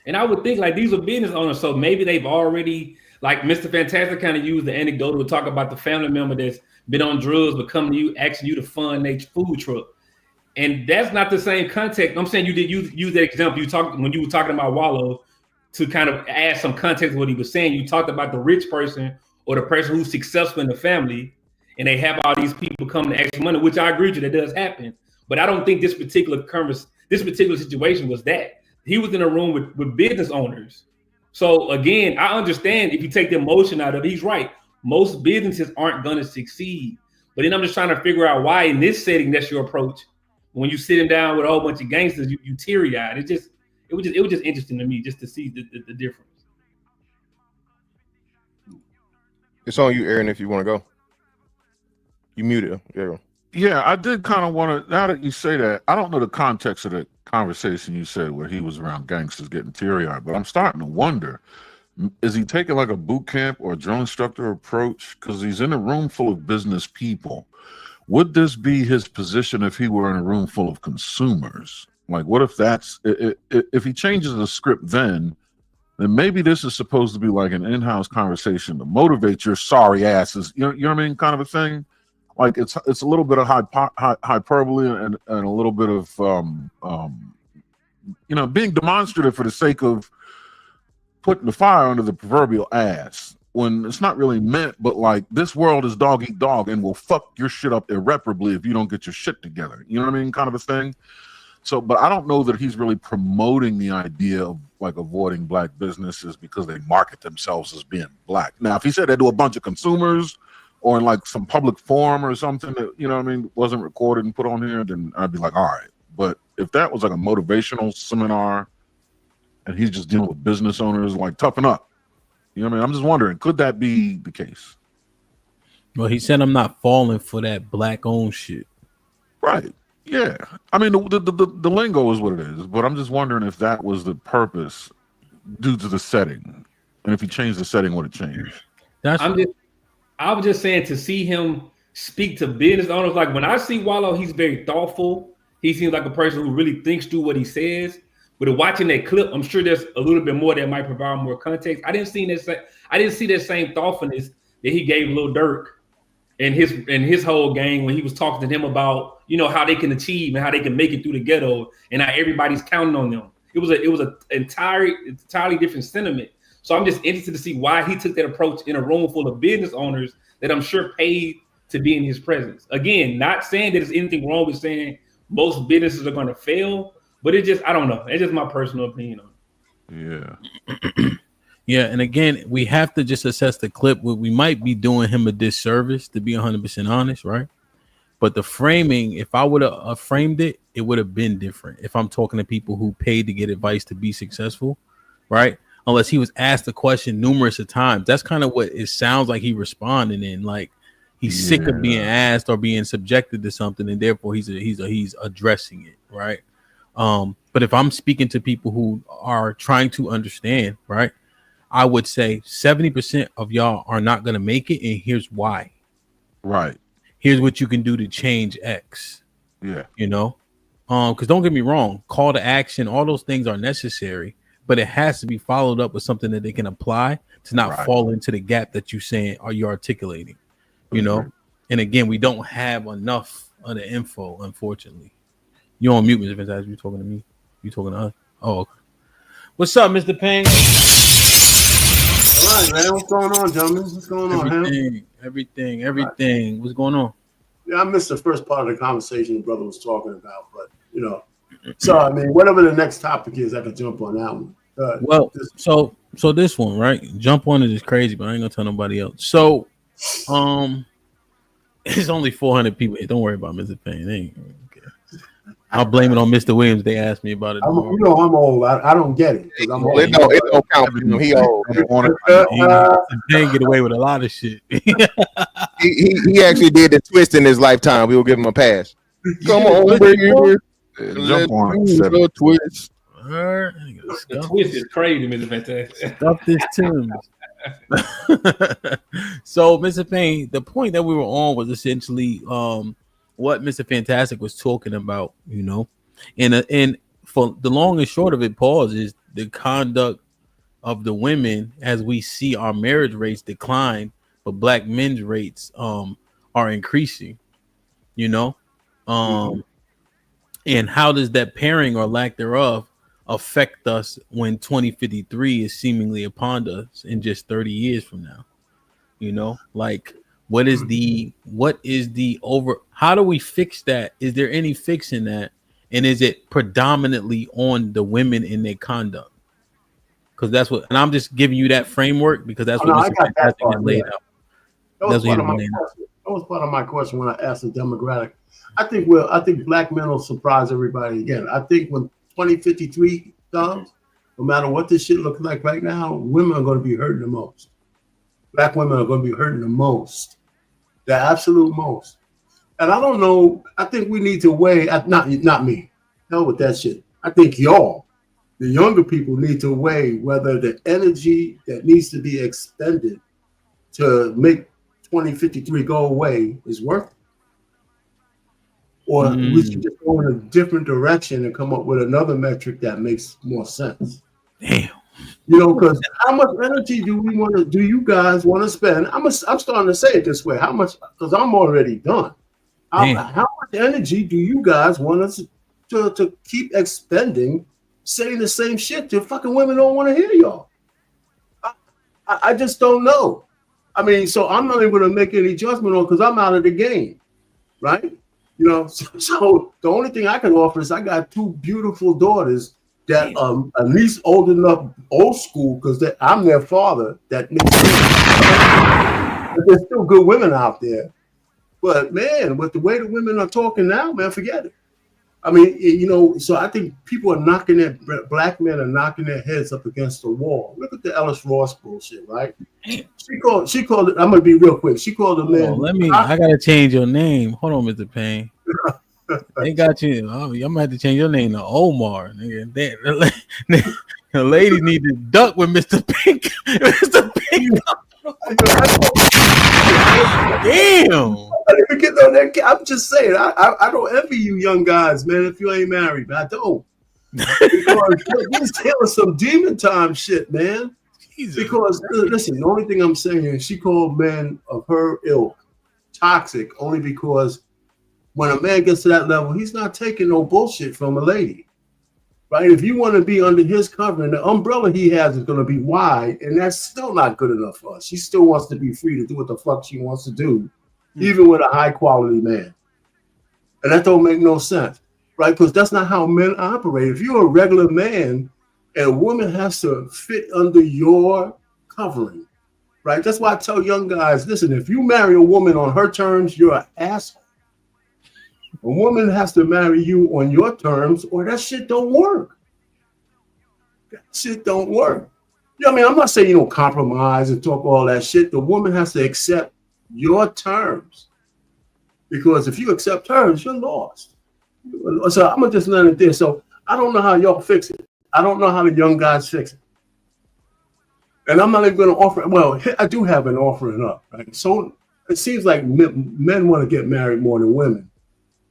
And I would think like these are business owners, so maybe they've already, like Mr. Fantastic kind of used the anecdote to talk about the family member that's been on drugs but coming to you asking you to fund their food truck. And that's not the same context. I'm saying you did use that example when you were talking about Wallow to kind of add some context to what he was saying. You talked about the rich person or the person who's successful in the family, and they have all these people coming to ask money, which I agree with you, that does happen. But I don't think this particular situation was that. He was in a room with business owners. So again, I understand if you take the emotion out of it, he's right. Most businesses aren't going to succeed. But then I'm just trying to figure out why in this setting that's your approach. When you sitting down with a whole bunch of gangsters, you teary-eyed. It was just interesting to me just to see the difference. It's on you, Aaron, if you want to go. You muted him. Yeah, I did kind of want to, now that you say that, I don't know the context of the conversation you said where he was around gangsters getting teary-eyed, but I'm starting to wonder, is he taking like a boot camp or a drill instructor approach? Because he's in a room full of business people. Would this be his position if he were in a room full of consumers? Like, what if if he changes the script then maybe this is supposed to be like an in-house conversation to motivate your sorry asses, you know what I mean, kind of a thing. Like it's a little bit of hyperbole and a little bit of being demonstrative for the sake of putting the fire under the proverbial ass when it's not really meant, but like this world is dog eat dog and will fuck your shit up irreparably if you don't get your shit together. You know what I mean? Kind of a thing. So, but I don't know that he's really promoting the idea of like avoiding black businesses because they market themselves as being black. Now, if he said that to a bunch of consumers or in like some public forum or something that, you know what I mean, wasn't recorded and put on here, then I'd be like, all right. But if that was like a motivational seminar and he's just dealing with business owners, like toughen up. You know what I mean? I'm just wondering, could that be the case? Well, he said I'm not falling for that black owned shit. Right. Yeah. I mean, the lingo is what it is, but I'm just wondering if that was the purpose due to the setting. And if he changed the setting, would it change? I was just saying, to see him speak to business owners, like when I see Wallow, he's very thoughtful. He seems like a person who really thinks through what he says. But watching that clip, I'm sure there's a little bit more that might provide more context. I didn't see that same thoughtfulness that he gave Lil Durk and his whole gang when he was talking to them about, you know, how they can achieve and how they can make it through the ghetto and how everybody's counting on them. It was an entirely different sentiment. So I'm just interested to see why he took that approach in a room full of business owners that I'm sure paid to be in his presence. Again, not saying that there's anything wrong with saying most businesses are going to fail, but it just, I don't know. It's just my personal opinion on it. Yeah. Yeah. And again, we have to just assess the clip. We might be doing him a disservice, to be 100% honest, right? But the framing, if I would have framed it, it would have been different. If I'm talking to people who paid to get advice to be successful, right? Unless he was asked the question numerous of times. That's kind of what it sounds like he responded in. Like he's sick of being asked or being subjected to something, and therefore he's addressing it, right? But if I'm speaking to people who are trying to understand, right, I would say 70% of y'all are not going to make it, and here's why. Right. Here's what you can do to change X. Yeah. You know, because don't get me wrong, call to action, all those things are necessary, but it has to be followed up with something that they can apply to not fall into the gap that you're articulating. You know, and again, we don't have enough of the info, unfortunately. You're on mute, Mr. Vince. You talking to me? You talking to us? Oh, okay. What's up, Mr. Payne? All right, man. What's going on, gentlemen? What's going on, man? Everything. What's going on? Yeah, I missed the first part of the conversation the brother was talking about, but you know, so I mean, whatever the next topic is, I can jump on that one. Well, so this one, right? Jump on it is crazy, but I ain't gonna tell nobody else. So, it's only 400 people here. Don't worry about Mr. Payne. I'll blame it on Mr. Williams. They asked me about it. You know, I'm old. I don't get it. I'm old. It don't count for him. He old. Payne get away with a lot of shit. he actually did the twist in his lifetime. We will give him a pass. Come on, baby. Jump on it. Twist. The twist is crazy, Mr. Fantastic. Stuff this tune. So, Mr. Payne, the point that we were on was essentially what Mr. Fantastic was talking about, you know, and for the long and short of it, pause, is the conduct of the women as we see our marriage rates decline, but black men's rates are increasing, you know, and how does that pairing or lack thereof affect us when 2053 is seemingly upon us in just 30 years from now? You know, like what is the how do we fix that? Is there any fix in that? And is it predominantly on the women in their conduct? Because that's what, and I'm just giving you that framework because that's what Mr. Fantastic had laid out. That was part of my question when I asked the demographic. I think black men will surprise everybody again. I think when 2053 comes, no matter what this shit looks like right now, women are going to be hurting the most. Black women are going to be hurting the most, the absolute most. And I don't know. I think we need to weigh. Not me. Hell with that shit. I think y'all, the younger people, need to weigh whether the energy that needs to be expended to make 2053 go away is worth it. Or we should just go in a different direction and come up with another metric that makes more sense. Damn. You know, because how much energy do you guys want to spend? I'm starting to say it this way. How much? Because I'm already done. How much energy do you guys want us to keep expending saying the same shit till fucking women don't want to hear y'all? I just don't know. I mean, so I'm not even going to make any judgment on because I'm out of the game, right? You know, so the only thing I can offer is I got two beautiful daughters that at least old school, because I'm their father. That makes But there's still good women out there. But man, with the way the women are talking now, man, forget it. I mean, so I think people are black men are knocking their heads up against the wall. Look at the Ellis Ross bullshit, right? She called it, I'm going to be real quick. She called the man. I got to change your name. Hold on, Mr. Payne. They got you. Oh, you might have to change your name to Omar. Nigga. The ladies need to duck with Mr. Pink. Mr. Pink. Damn. I'm just saying, I don't envy you young guys, man, if you ain't married. I don't. Because he's telling some demon time shit, man. Jesus. Because listen, the only thing I'm saying is she called men of her ilk toxic only because when a man gets to that level, he's not taking no bullshit from a lady. Right? If you want to be under his covering, the umbrella he has is going to be wide, and that's still not good enough for us. She still wants to be free to do what the fuck she wants to do, even with a high quality man. And that don't make no sense, right? Because that's not how men operate. If you're a regular man, a woman has to fit under your covering, right? That's why I tell young guys, listen, if you marry a woman on her terms, you're an asshole. A woman has to marry you on your terms, or that shit don't work. That shit don't work. I mean, I'm not saying you don't compromise and talk all that shit. The woman has to accept your terms. Because if you accept hers, you're lost. So I'm going to just learn it there. So I don't know how y'all fix it. I don't know how the young guys fix it. And I'm not even going to offer. Well, I do have an offering up. Right? So it seems like men want to get married more than women.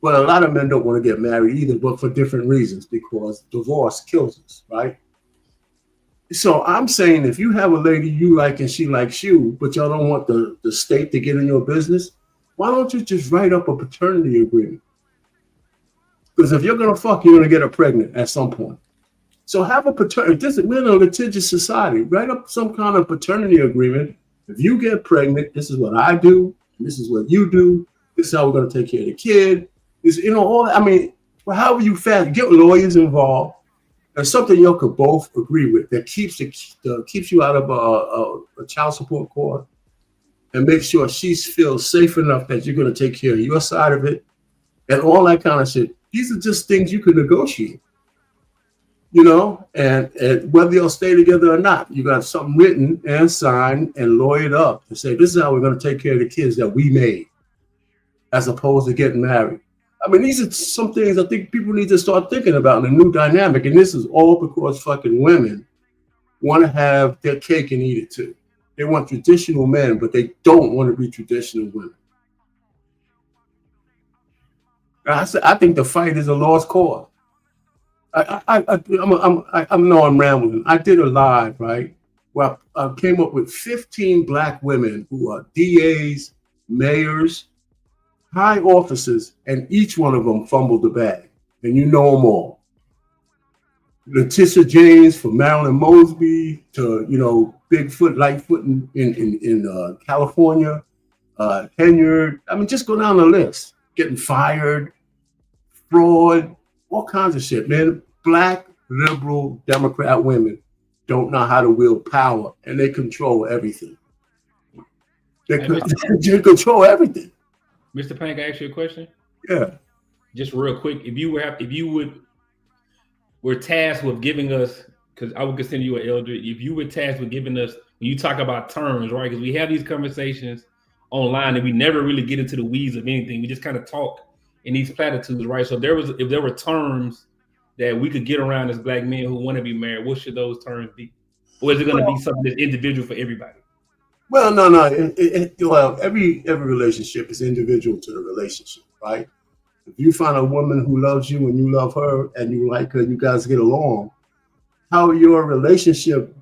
But a lot of men don't want to get married either, but for different reasons, because divorce kills us, right? So I'm saying if you have a lady you like and she likes you, but y'all don't want the state to get in your business, why don't you just write up a paternity agreement? Because if you're going to fuck, you're going to get her pregnant at some point. So have a paternity. We're in a litigious society. Write up some kind of paternity agreement. If you get pregnant, this is what I do. This is what you do. This is how we're going to take care of the kid. Is all I mean, however you fast, get lawyers involved. There's something you could both agree with that keeps you out of a child support court and make sure she feels safe enough that you're going to take care of your side of it and all that kind of shit. These are just things you can negotiate, and whether you'll stay together or not, you got something written and signed and lawyered up to say this is how we're going to take care of the kids that we made, as opposed to getting married. I mean, these are some things I think people need to start thinking about in a new dynamic. And this is all because fucking women want to have their cake and eat it too. They want traditional men, but they don't want to be traditional women. I think the fight is a lost cause. I know I'm rambling. I did a live, right? Where I came up with 15 black women who are DAs, mayors, high officers, and each one of them fumbled the bag, and you know them all. Letitia James from Marilyn Mosby to Bigfoot, Lightfoot in California, Henyard. I mean, just go down the list. Getting fired, fraud, all kinds of shit, man. Black liberal Democrat women don't know how to wield power, and they control everything. They control everything. Mr. Payne, can I ask you a question? Yeah. Just real quick, if you were tasked with giving us, because I would consider you an elder, if you were tasked with giving us, when you talk about terms, right? Because we have these conversations online and we never really get into the weeds of anything. We just kind of talk in these platitudes, right? So if there were terms that we could get around as black men who want to be married, what should those terms be? Or is it going to be something that's individual for everybody? Well, no. Well, every relationship is individual to the relationship, right? If you find a woman who loves you and you love her and you like her, you guys get along, how your relationship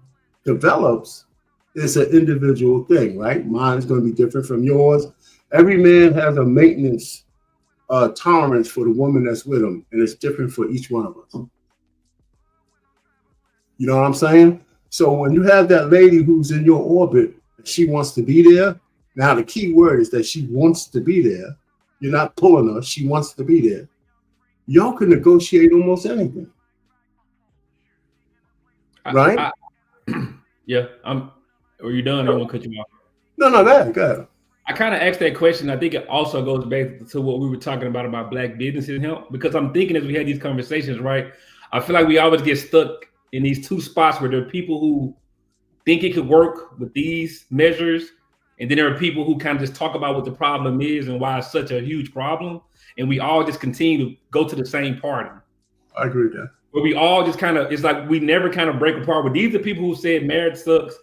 develops is an individual thing, right? Mine's going to be different from yours. Every man has a maintenance tolerance for the woman that's with him, and it's different for each one of us. You know what I'm saying? So when you have that lady who's in your orbit, she wants to be there. Now, the key word is that she wants to be there. You're not pulling her. She wants to be there. Y'all can negotiate almost anything. Right? Yeah. Are you done? I won't cut you off. No, go ahead. I kind of asked that question. I think it also goes back to what we were talking about black businesses help, because I'm thinking as we had these conversations, right? I feel like we always get stuck in these two spots where there are people who think it could work with these measures, and then there are people who kind of just talk about what the problem is and why it's such a huge problem, and we all just continue to go to the same party. I agree with that. But we all just kind of, it's like we never kind of break apart. But these are people who said marriage sucks.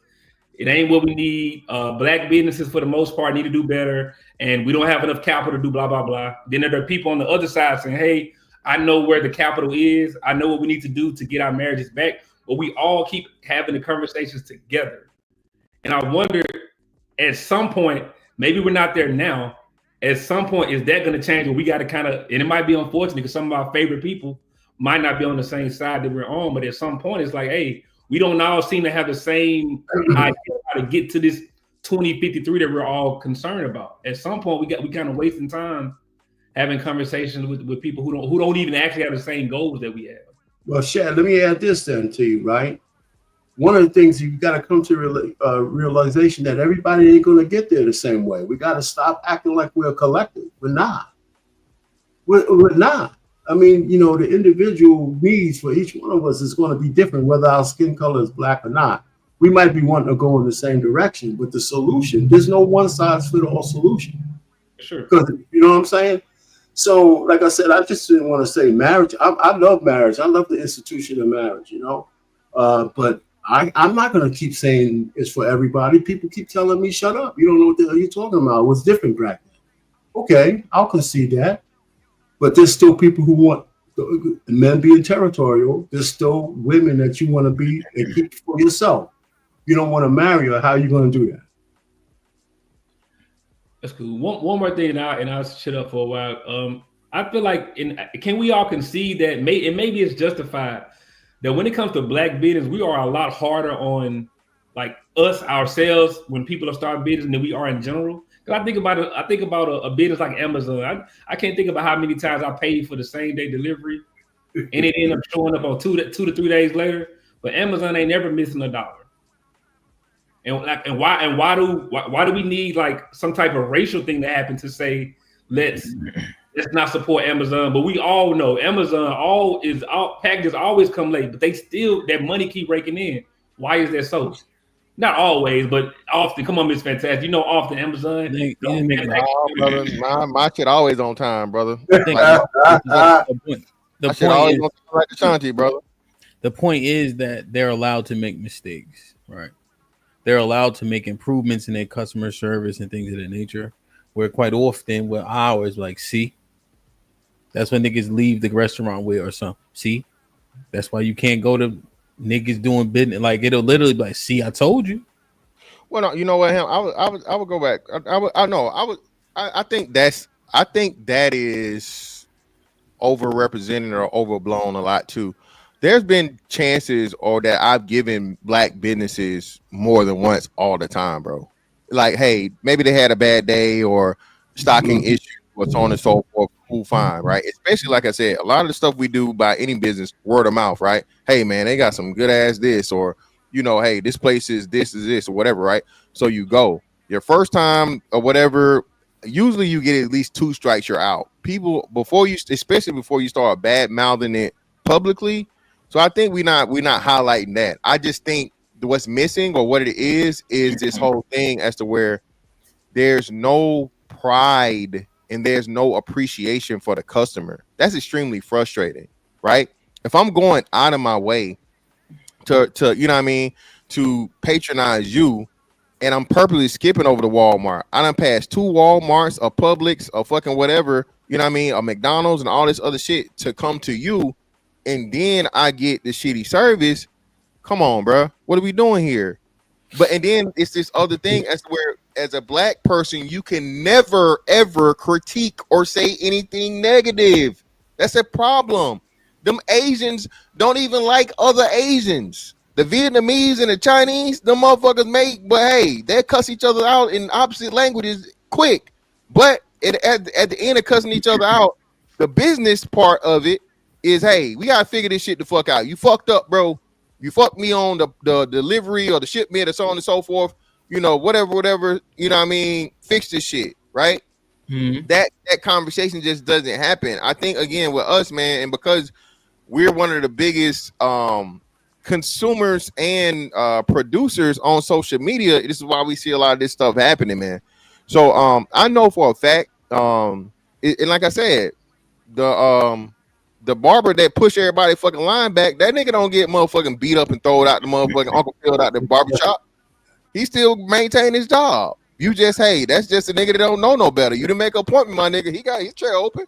It ain't what we need. Black businesses, for the most part, need to do better, and we don't have enough capital to do blah, blah, blah. Then there are people on the other side saying, hey, I know where the capital is. I know what we need to do to get our marriages back. But we all keep having the conversations together. And I wonder, at some point, maybe we're not there now. At some point, is that going to change? Where we got to kind of, and it might be unfortunate because some of our favorite people might not be on the same side that we're on. But at some point, it's like, hey, we don't all seem to have the same idea how to get to this 2053 that we're all concerned about. At some point, we kind of wasting time having conversations with people who don't even actually have the same goals that we have. Well, Shad, let me add this then to you, right? One of the things you got to come to realization that everybody ain't going to get there the same way. We got to stop acting like we're a collective. We're not. We're not. I mean, you know, the individual needs for each one of us is going to be different, whether our skin color is black or not. We might be wanting to go in the same direction, but the solution, there's no one size fit all solution. Sure. Because, you know what I'm saying? So, like I said, I just didn't want to say marriage. I love marriage. I love the institution of marriage, you know. But I'm not going to keep saying it's for everybody. People keep telling me, shut up. You don't know what the hell you're talking about. It was different back then. Okay, I'll concede that. But there's still people who want the men being territorial. There's still women that you want to be and keep for yourself. You don't want to marry her. How are you going to do that? That's cool. One more thing, and I'll shut up for a while. I feel like, can we all concede that maybe it's justified that when it comes to black business, we are a lot harder on like us ourselves when people are starting business than we are in general. Because I think about a business like Amazon. I can't think about how many times I paid for the same day delivery, and it ended up showing up on two to 3 days later. But Amazon ain't never missing a dollar. And why do we need like some type of racial thing to happen to say let's not support Amazon? But we all know Amazon packages always come late, but they still, that money keep raking in. Why is that so? Not always, but often. Come on, Miss Fantastic. You know, often Amazon. My shit always on time, brother. The point is that they're allowed to make mistakes, right? They're allowed to make improvements in their customer service and things of that nature. Where quite often, with ours, like, see, that's when niggas leave the restaurant with or something. See, that's why you can't go to niggas doing business. Like, it'll literally be like, see, I told you. Well, no, you know what, Ham? I would go back. I think that is overrepresented or overblown a lot too. There's been chances or that I've given black businesses more than once all the time, bro. Like, hey, maybe they had a bad day or stocking issue or so on and so forth. Cool, fine, right? Especially, like I said, a lot of the stuff we do by any business, word of mouth, right? Hey, man, they got some good ass this, or, you know, hey, this place is this or whatever, right? So you go your first time or whatever. Usually you get at least 2 strikes, you're out. People, especially before you start bad mouthing it publicly. So I think we're not highlighting that. I just think what's missing or what it is this whole thing as to where there's no pride and there's no appreciation for the customer. That's extremely frustrating, right? If I'm going out of my way to you know what I mean, to patronize you, and I'm purposely skipping over the Walmart. I done passed 2 Walmarts, a Publix, a fucking whatever, you know what I mean, a McDonald's and all this other shit to come to you. And then I get the shitty service. Come on, bro. What are we doing here? And then it's this other thing as to where, as a black person, you can never, ever critique or say anything negative. That's a problem. Them Asians don't even like other Asians. The Vietnamese and the Chinese, them motherfuckers but hey, they cuss each other out in opposite languages quick. But at the end of cussing each other out, the business part of it is, hey, we gotta figure this shit the fuck out. You fucked up, bro. You fucked me on the delivery or the shipment or so on and so forth. you know, whatever, you know what I mean, fix this shit, right? That conversation just doesn't happen. I think again with us, man, and because we're one of the biggest consumers and producers on social media, this is why we see a lot of this stuff happening, man. So I know for a fact, and like I said, the barber that push everybody fucking line back, that nigga don't get motherfucking beat up and throw it out the motherfucking Uncle Phil out the barbershop. He still maintain his job. You just, hey, that's just a nigga that don't know no better. You didn't make an appointment, my nigga. He got his chair open.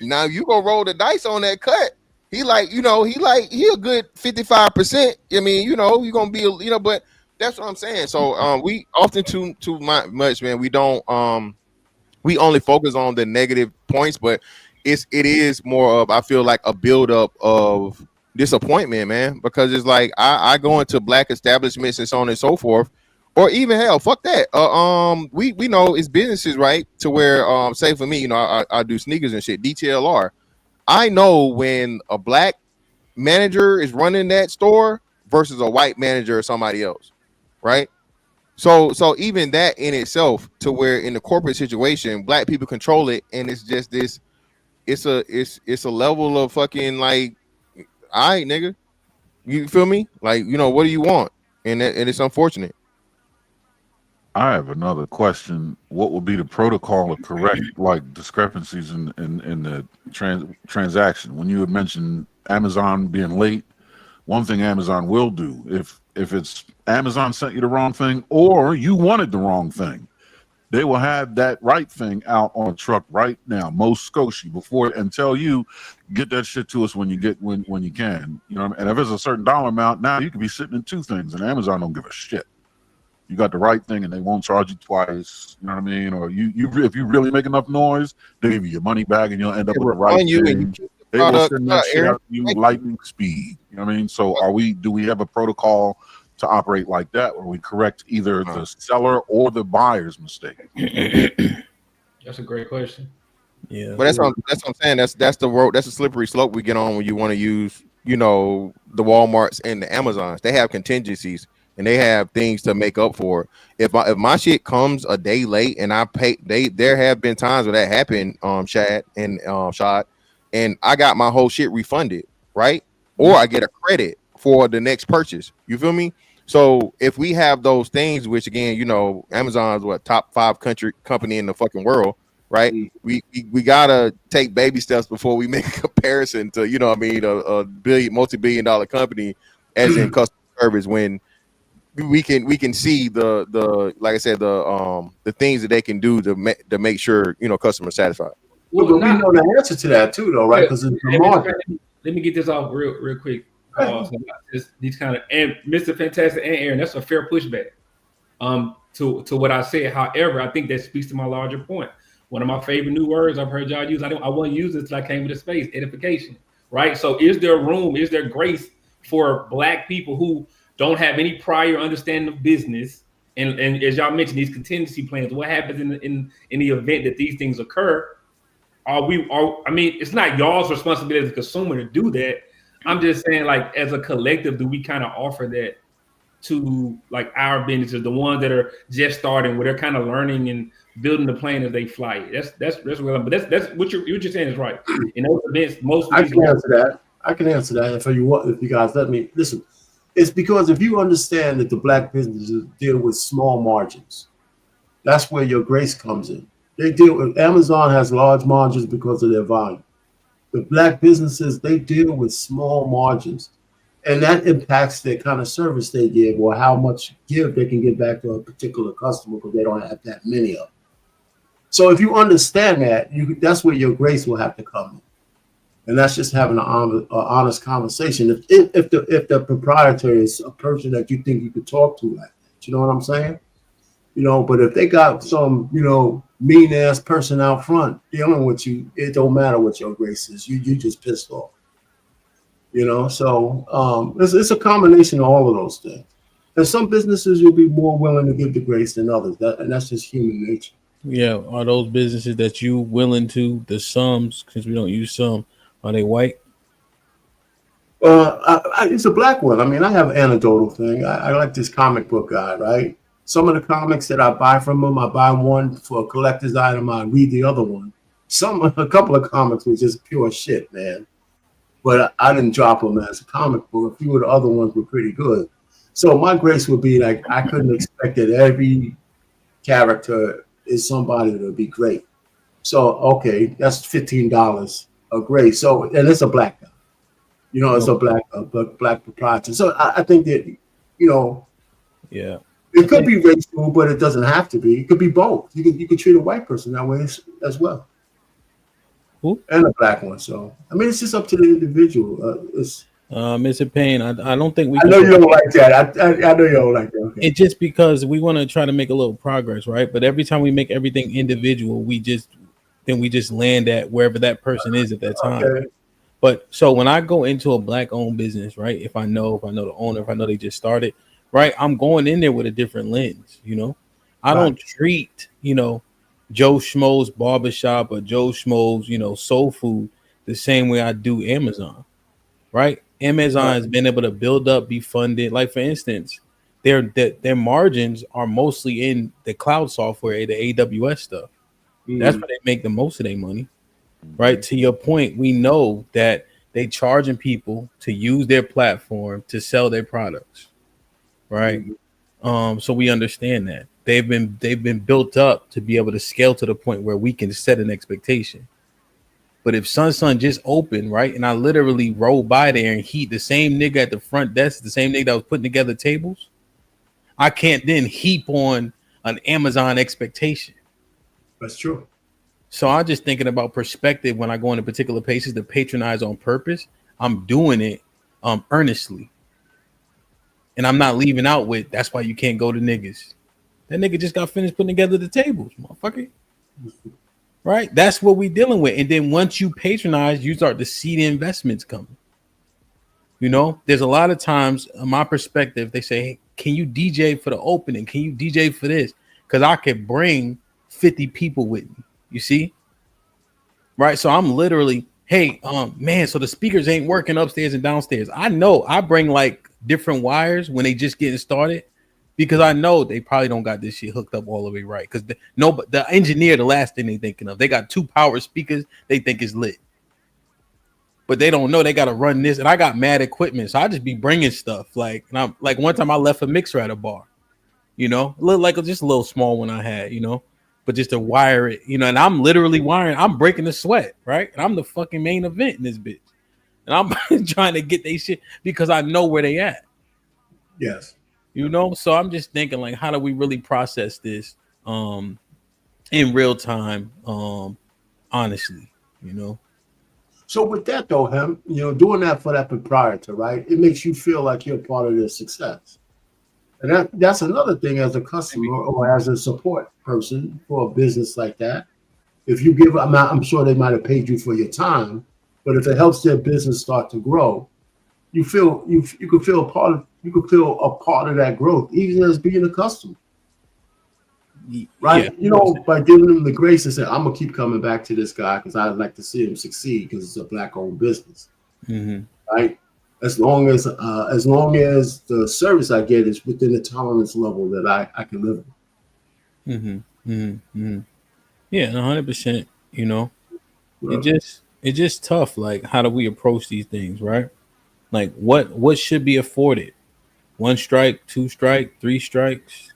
Now you gonna roll the dice on that cut. He like, you know, he a good 55%. I mean, you know, you gonna be, you know, but that's what I'm saying. So we often too much, man. We don't we only focus on the negative points, but it is more of, I feel like, a buildup of disappointment, man, because it's like I go into black establishments and so on and so forth, or even hell, fuck that. We know it's businesses, right? To where say for me, you know, I do sneakers and shit, DTLR. I know when a black manager is running that store versus a white manager or somebody else, right? So even that in itself, to where in the corporate situation, black people control it, and it's just this. It's a level of fucking like, all right, nigga, you feel me? Like, you know, what do you want? And it's unfortunate. I have another question. What would be the protocol to correct like discrepancies in the transaction? When you had mentioned Amazon being late, one thing Amazon will do, if it's Amazon sent you the wrong thing or you wanted the wrong thing, they will have that right thing out on a truck right now, most Scotia, before, and tell you, get that shit to us when you get when you can. You know what I mean? And if it's a certain dollar amount, now you could be sitting in two things, and Amazon don't give a shit. You got the right thing, and they won't charge you twice. You know what I mean? Or you if you really make enough noise, they give you your money back, and you'll end up with the right thing. They will send that shit out to you lightning speed. You know what I mean? So do we have a protocol to operate like that, where we correct either the seller or the buyer's mistake? That's a great question. Yeah, but that's what I'm saying. That's the road. That's a slippery slope we get on when you want to use, you know, the Walmarts and the Amazons. They have contingencies and they have things to make up for it. If my shit comes a day late and I pay, there have been times where that happened, Shad and Shad, and I got my whole shit refunded, right? Or I get a credit for the next purchase. You feel me? So if we have those things, which again, you know, Amazon's top 5 company in the fucking world, right? We gotta take baby steps before we make a comparison to, you know what I mean, a multi-billion-dollar company as in customer service, when we can see the like I said, the things that they can do to make sure, you know, customers satisfied. Well, but we know the answer to that too, though, right? Because it's the market. Let me get this off real quick. These kind of, and Mr. Fantastic and Aaron, that's a fair pushback to what I said. However, I think that speaks to my larger point. One of my favorite new words I've heard y'all use. I wouldn't use it until I came to the space. Edification, right? So is there room? Is there grace for black people who don't have any prior understanding of business? And as y'all mentioned, these contingency plans. What happens in the event that these things occur? I mean, it's not y'all's responsibility as a consumer to do that. I'm just saying, like, as a collective, do we kind of offer that to like our businesses, the ones that are just starting, where they're kind of learning and building the plane as they fly? That's what. But that's what you're saying is right. In those events, most I can answer that. I can answer that if you guys let me listen. It's because if you understand that the black businesses deal with small margins, that's where your grace comes in. They deal with Amazon has large margins because of their volume. The black businesses, they deal with small margins, and that impacts the kind of service they give or how much give they can give back to a particular customer because they don't have that many of them. So if you understand that, that's where your grace will have to come in. And that's just having an honest conversation. If the proprietor is a person that you think you could talk to like that, you know what I'm saying? You know, but if they got some, you know, mean ass person out front dealing with you, it don't matter what your grace is. You just pissed off. You know, so it's a combination of all of those things. And some businesses you'll be more willing to give the grace than others. And that's just human nature. Yeah, are those businesses that you willing to, the sums, because we don't use some, are they white? It's a black one. I mean, I have an anecdotal thing. I like this comic book guy, right? Some of the comics that I buy from them, I buy one for a collector's item, I read the other one. A couple of comics was just pure shit, man. But I didn't drop them as a comic book. A few of the other ones were pretty good. So my grace would be like, I couldn't expect that every character is somebody to be great. So, okay, that's $15 a grace. So, and it's a black guy. You know, it's a black proprietor. So I think that, you know, yeah, it could be racial, but it doesn't have to be. It could be both. You could treat a white person that way as well. Who? And a black one. So I mean, it's just up to the individual. Mr. Payne, I don't think we. I know you don't like that. I know you don't like that. Okay. It's just because we want to try to make a little progress, right? But every time we make everything individual, we just land at wherever that person is at that time. Okay. But so when I go into a black-owned business, right? If I know the owner, if I know they just started, right? I'm going in there with a different lens, you know. I don't treat, you know, Joe Schmo's barbershop or Joe Schmo's, you know, soul food the same way I do Amazon, right? Amazon has been able to build up, be funded. Like for instance, their margins are mostly in the cloud software, the AWS stuff. That's where they make the most of their money, right? To your point, we know that they charging people to use their platform to sell their products, right? So we understand that they've been built up to be able to scale to the point where we can set an expectation. But if Sun just opened, right, and I literally roll by there and heat the same nigga at the front desk, the same nigga that was putting together tables, I can't then heap on an Amazon expectation. That's true. So I'm just thinking about perspective when I go into particular places to patronize on purpose. I'm doing it earnestly. And I'm not leaving out with, that's why you can't go to niggas. That nigga just got finished putting together the tables, motherfucker. Right? That's what we dealing with. And then once you patronize, you start to see the investments coming. You know, there's a lot of times, in my perspective, they say, hey, can you DJ for the opening? Can you DJ for this? Because I could bring 50 people with me. You see? Right? So I'm literally, hey, man, so the speakers ain't working upstairs and downstairs. I know I bring like different wires when they just getting started, because I know they probably don't got this shit hooked up all the way right. Because the engineer, the last thing they thinking of, they got 2 power speakers they think is lit, but they don't know they got to run this. And I got mad equipment, so I just be bringing stuff. Like, and I'm like, one time I left a mixer at a bar, you know, just a little small one I had, you know, but just to wire it, you know. And I'm literally wiring. I'm breaking the sweat, right? And I'm the fucking main event in this bitch, and I'm trying to get they shit because I know where they at. Yes. You know, so I'm just thinking, like, how do we really process this in real time, honestly, you know? So with that though, Hem, you know, doing that for that proprietor, right? It makes you feel like you're part of their success. And that's another thing as a customer or as a support person for a business like that. If you give, I'm sure they might have paid you for your time, but if it helps their business start to grow, you could feel a part of that growth, even as being a customer. Right? Yeah. You know, by giving them the grace and saying, I'm gonna keep coming back to this guy because I'd like to see him succeed because it's a black-owned business. Right? As long as the service I get is within the tolerance level that I can live with. Yeah, 100%. You know, it's just tough. Like, how do we approach these things, right? Like, what should be afforded? 1 strike, 2 strike, 3 strikes,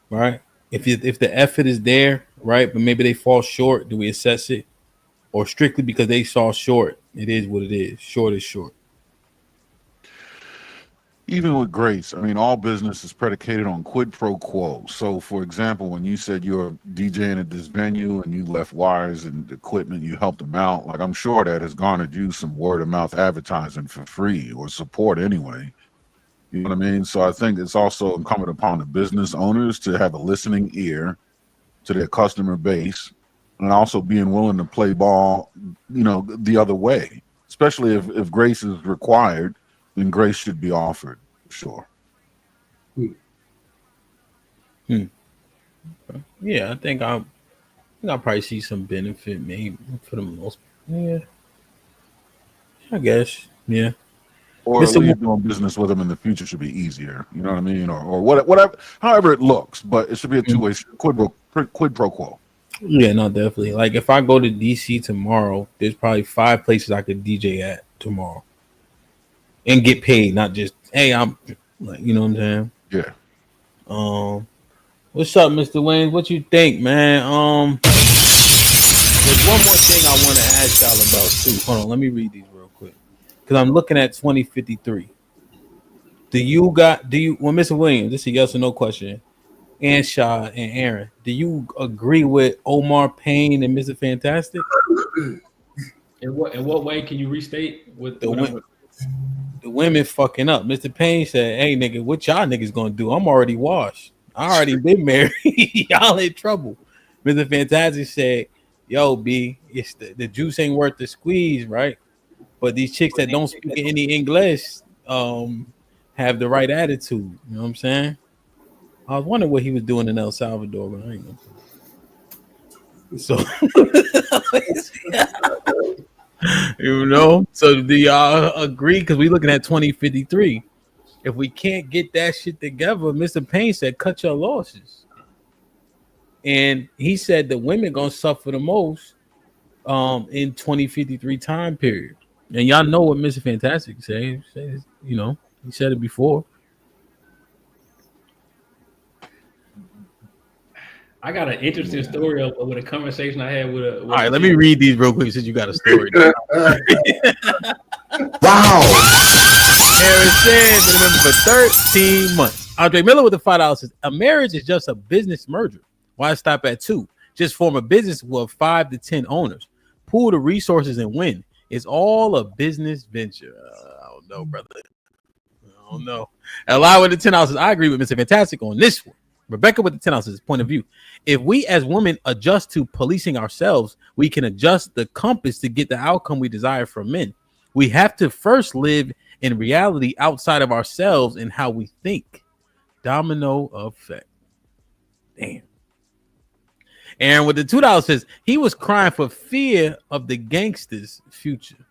right? If the effort is there, right, but maybe they fall short, do we assess it? Or strictly because they saw short, it is what it is. Short is short. Even with grace, I mean, all business is predicated on quid pro quo. So, for example, when you said you're DJing at this venue and you left wires and equipment, you helped them out, like, I'm sure that has garnered you some word of mouth advertising for free or support anyway. You know what I mean? So I think it's also incumbent upon the business owners to have a listening ear to their customer base and also being willing to play ball, you know, the other way, especially if grace is required. Then grace should be offered, for sure. Yeah, I think I'll probably see some benefit, maybe for the most. Yeah, I guess. Yeah, or at least doing business with them in the future should be easier. You know what I mean, or whatever, however it looks. But it should be a two-way quid pro quo. Yeah, no, definitely. Like if I go to DC tomorrow, there's probably 5 places I could DJ at tomorrow and get paid, not just hey, I'm like, you know what I'm saying? Yeah. What's up, Mr. Wayne? What you think, man? There's one more thing I want to ask y'all about too. Hold on, let me read these real quick because I'm looking at 2053. Well, Mr. Williams, this is a yes or no question. And Shaw and Aaron, do you agree with Omar Payne and Mr. Fantastic? In what way can you restate with the women fucking up? Mr. Payne said, "Hey nigga, what y'all niggas gonna do? I'm already washed. I already been married. Y'all in trouble." Mr. Fantastic said, "Yo, B, it's the juice ain't worth the squeeze, right? But these chicks that don't speak any English have the right attitude." You know what I'm saying? I was wondering what he was doing in El Salvador, but I ain't know. So, you know, so do y'all agree? Because we looking at 2053. If we can't get that shit together, Mr. Payne said, cut your losses. And he said the women gonna suffer the most in 2053 time period. And y'all know what Mr. Fantastic says, you know, he said it before. I got an interesting story with a conversation I had with a. All right, let me read these real quick since you got a story. Wow. Aaron said, been a member for 13 months. Andre Miller with the $5 says, a marriage is just a business merger. Why stop at 2? Just form a business with 5 to 10 owners. Pool the resources and win. It's all a business venture. I don't know, brother. I don't know. Ally with the $10 says, I agree with Mr. Fantastic on this one. Rebecca with the $10 says, point of view. If we as women adjust to policing ourselves, we can adjust the compass to get the outcome we desire from men. We have to first live in reality outside of ourselves and how we think. Domino effect. Damn. Aaron with the $2 says he was crying for fear of the gangster's future.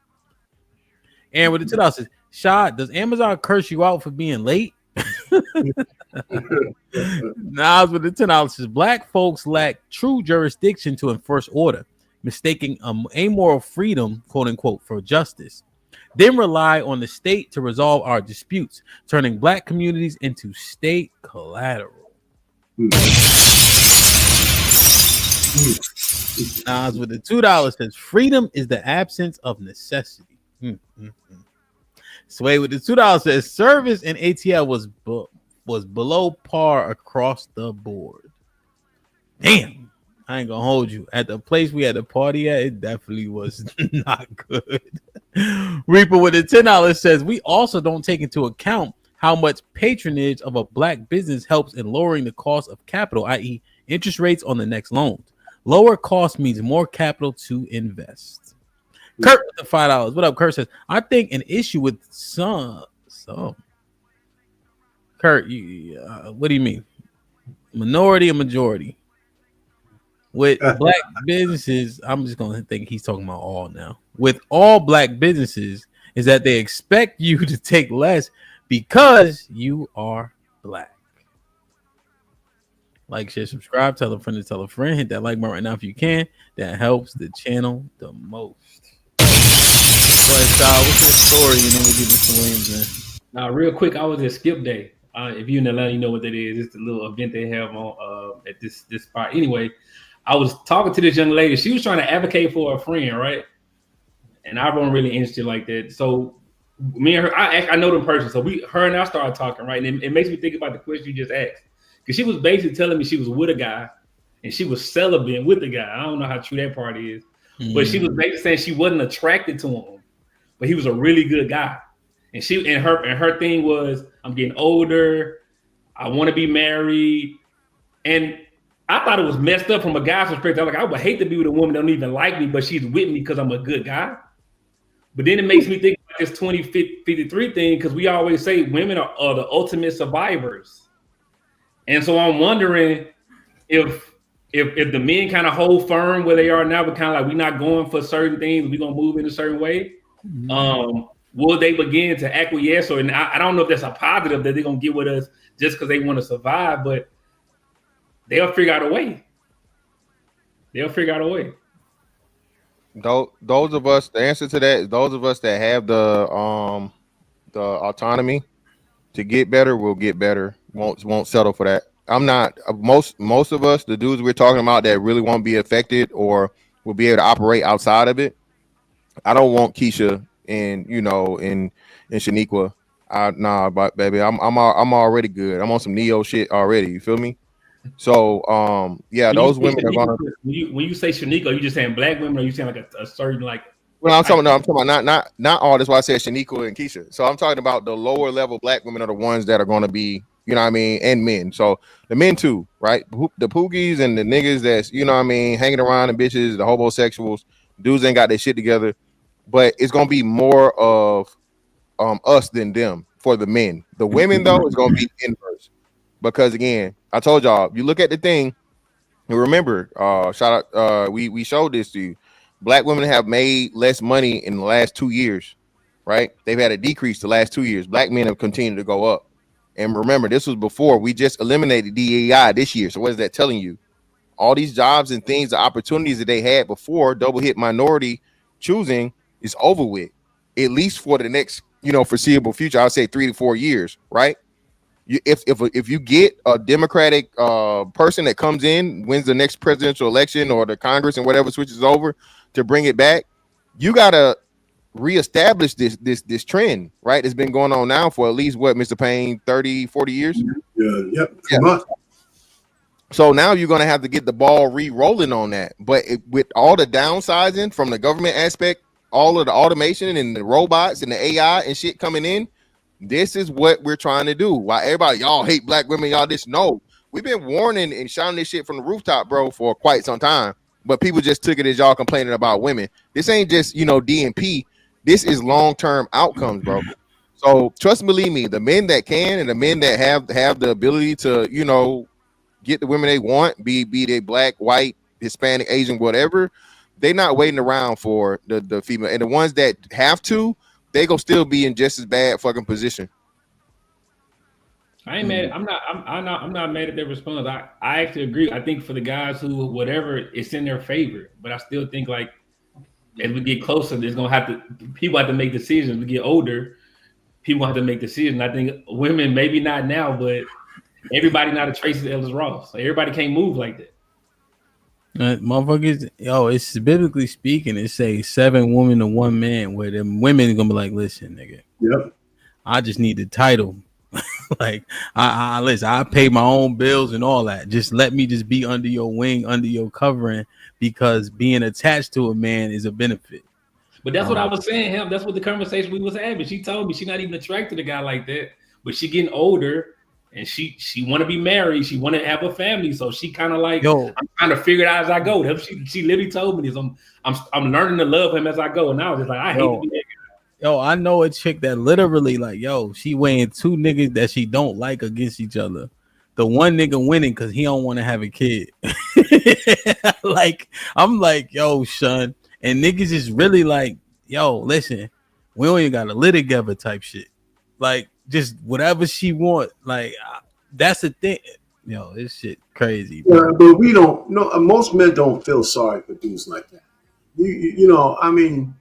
Aaron with the $2 says, Shad, does Amazon curse you out for being late? Nas with the $10 says black folks lack true jurisdiction to enforce order, mistaking amoral freedom, quote unquote, for justice. Then rely on the state to resolve our disputes, turning black communities into state collateral. Nas with the $2 says freedom is the absence of necessity. Sway with the $2 says service in ATL was below par across the board. Damn, I ain't gonna hold you. At the place we had the party at, it definitely was not good. Reaper with the $10 says we also don't take into account how much patronage of a black business helps in lowering the cost of capital, i.e., interest rates on the next loans. Lower cost means more capital to invest. Kurt with the $5. What up, Kurt says, I think an issue with some. Kurt, what do you mean? Minority or majority? With black businesses, I'm just going to think he's talking about all now. With all black businesses is that they expect you to take less because you are black. Like, share, subscribe, tell a friend to tell a friend. Hit that like button right now if you can. That helps the channel the most. Go ahead, what's your story? You know, we'll give Mr. Williams, man. Now, real quick, I was at Skip Day. If you're in Atlanta, you know what that is. It's the little event they have on at this spot. Anyway, I was talking to this young lady. She was trying to advocate for a friend, right? And I wasn't really interested like that. So me and her, I know them person. So her and I started talking, right? And it makes me think about the question you just asked. Because she was basically telling me she was with a guy and she was celibate with the guy. I don't know how true that part is. But she was basically saying she wasn't attracted to him, but he was a really good guy. And her thing was, I'm getting older. I want to be married. And I thought it was messed up from a guy's perspective. I was like, I would hate to be with a woman that don't even like me, but she's with me because I'm a good guy. But then it makes me think about this 2053 thing, because we always say women are the ultimate survivors. And so I'm wondering if the men kind of hold firm where they are now, but kind of like we're not going for certain things, we're gonna move in a certain way. will they begin to acquiesce? Or, and I don't know if that's a positive that they're gonna get with us just because they want to survive, but they'll figure out a way. They'll figure out a way. Those of us, the answer to that is those of us that have the autonomy to get better will get better. Won't settle for that. I'm not most of us, the dudes we're talking about that really won't be affected or will be able to operate outside of it. I don't want Keisha and and Shaniqua. Nah, but baby, I'm already good. I'm on some Neo shit already. You feel me? So yeah, When those you say women are gonna. when you say Shaniqua, are you just saying black women, or are you saying like a certain like? Well, I'm talking about not all. That's why I said Shaniqua and Keisha. So I'm talking about the lower level black women are the ones that are going to be, you know what I mean, and men. So the men too, right? The poogies and the niggas that's, you know what I mean, hanging around and bitches, the homosexuals, dudes ain't got their shit together. But it's gonna be more of us than them for the men. The women though is gonna be inverse because again, I told y'all, you look at the thing. And remember, shout out, we showed this to you. Black women have made less money in the last 2 years, right? They've had a decrease the last 2 years. Black men have continued to go up. And remember, this was before we just eliminated DEI this year. So what is that telling you? All these jobs and things, the opportunities that they had before double hit minority choosing is over with, at least for the next, foreseeable future. I'll say 3 to 4 years, right? If you get a Democratic person that comes in, wins the next presidential election or the Congress and whatever switches over to bring it back, you gotta reestablish this trend, right? It's been going on now for at least what, Mr. Payne, 30, 40 years? Yep. So now you're gonna have to get the ball re-rolling on that. But with all the downsizing from the government aspect, all of the automation and the robots and the AI and shit coming in, this is what we're trying to do. Why everybody, y'all hate black women, y'all this. No, we've been warning and shouting this shit from the rooftop, bro, for quite some time. But people just took it as y'all complaining about women. This ain't just, DNP. This is long-term outcomes, bro. So trust me, believe me, the men that can and the men that have the ability to, get the women they want, be they black, white, Hispanic, Asian, whatever, they not waiting around for the female. And the ones that have to, they gonna still be in just as bad fucking position. I ain't mad. I'm not mad at their response. I actually agree. I think for the guys who whatever, it's in their favor. But I still think like as we get closer, people have to make decisions. We get older, people have to make decisions. I think women, maybe not now, but everybody not a Tracy Ellis Ross. So everybody can't move like that. Motherfuckers, it's biblically speaking, it say 7 women to 1 man, where the women gonna be like, listen, nigga. Yep. I just need the title. Like, I listen, I pay my own bills and all that. Just let me just be under your wing, under your covering, because being attached to a man is a benefit. But that's what I was saying, him. That's what the conversation we was having. She told me she's not even attracted to a guy like that, but she getting older. And she want to be married. She want to have a family. So she kind of like, I'm trying to figure it out as I go. She literally told me this. I'm learning to love him as I go. And I was just like, I hate to be that guy. I know a chick that literally like, she weighing 2 niggas that she don't like against each other. The one nigga winning because he don't want to have a kid. Like, I'm like, son. And niggas is really like, listen, we don't even got to live together type shit. Like, just whatever she want, like that's the thing. This shit crazy. Yeah, but we don't. No, most men don't feel sorry for dudes like that. I mean,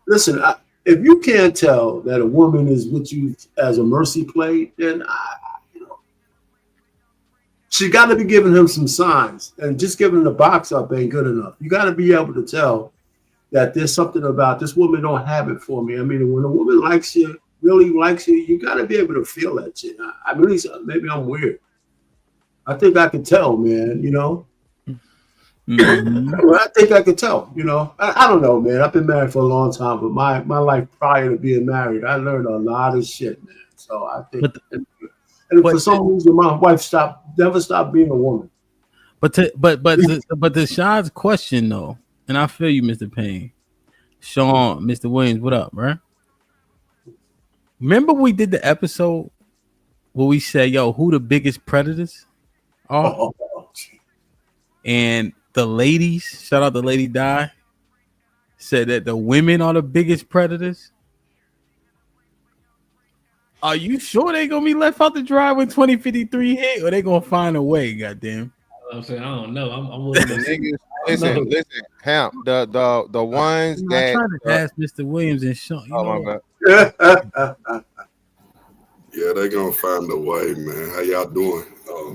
listen. If you can't tell that a woman is with you as a mercy play, then she got to be giving him some signs. And just giving the box up ain't good enough. You got to be able to tell that there's something about this woman don't have it for me. I mean, when a woman likes you, really likes you, you got to be able to feel that shit. I really, maybe I'm weird. I think I can tell, man, I think I can tell, I don't know, man. I've been married for a long time, but my life prior to being married, I learned a lot of shit, man. So I think, and for some reason, my wife never stopped being a woman. But the Sean's question though, and I feel you, Mr. Payne. Sean, Mr. Williams, what up, bro? Remember we did the episode where we said, who the biggest predators are? And the ladies, shout out to Lady Di, said that the women are the biggest predators. Are you sure they gonna be left out the drive when 2053 hit, or they gonna find a way? Goddamn. I'm saying I don't know. I'm willing to see. Niggas, listen, Hamp, the ones I that tried to ask Mr. Williams and Sean. You know, my bad. Yeah, they gonna find a way, man. How y'all doing?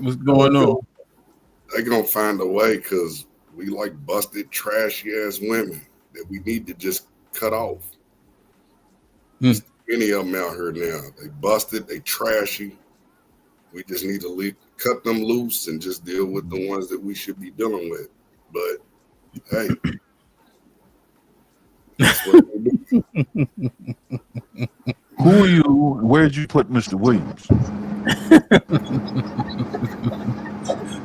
What's going on? They gonna find a way because we like busted, trashy ass women that we need to just cut off. There's many of them out here now. They busted, they trashy. We just need to cut them loose and just deal with the ones that we should be dealing with. But hey, that's what they do. Who are you? Where'd you put Mr. Williams?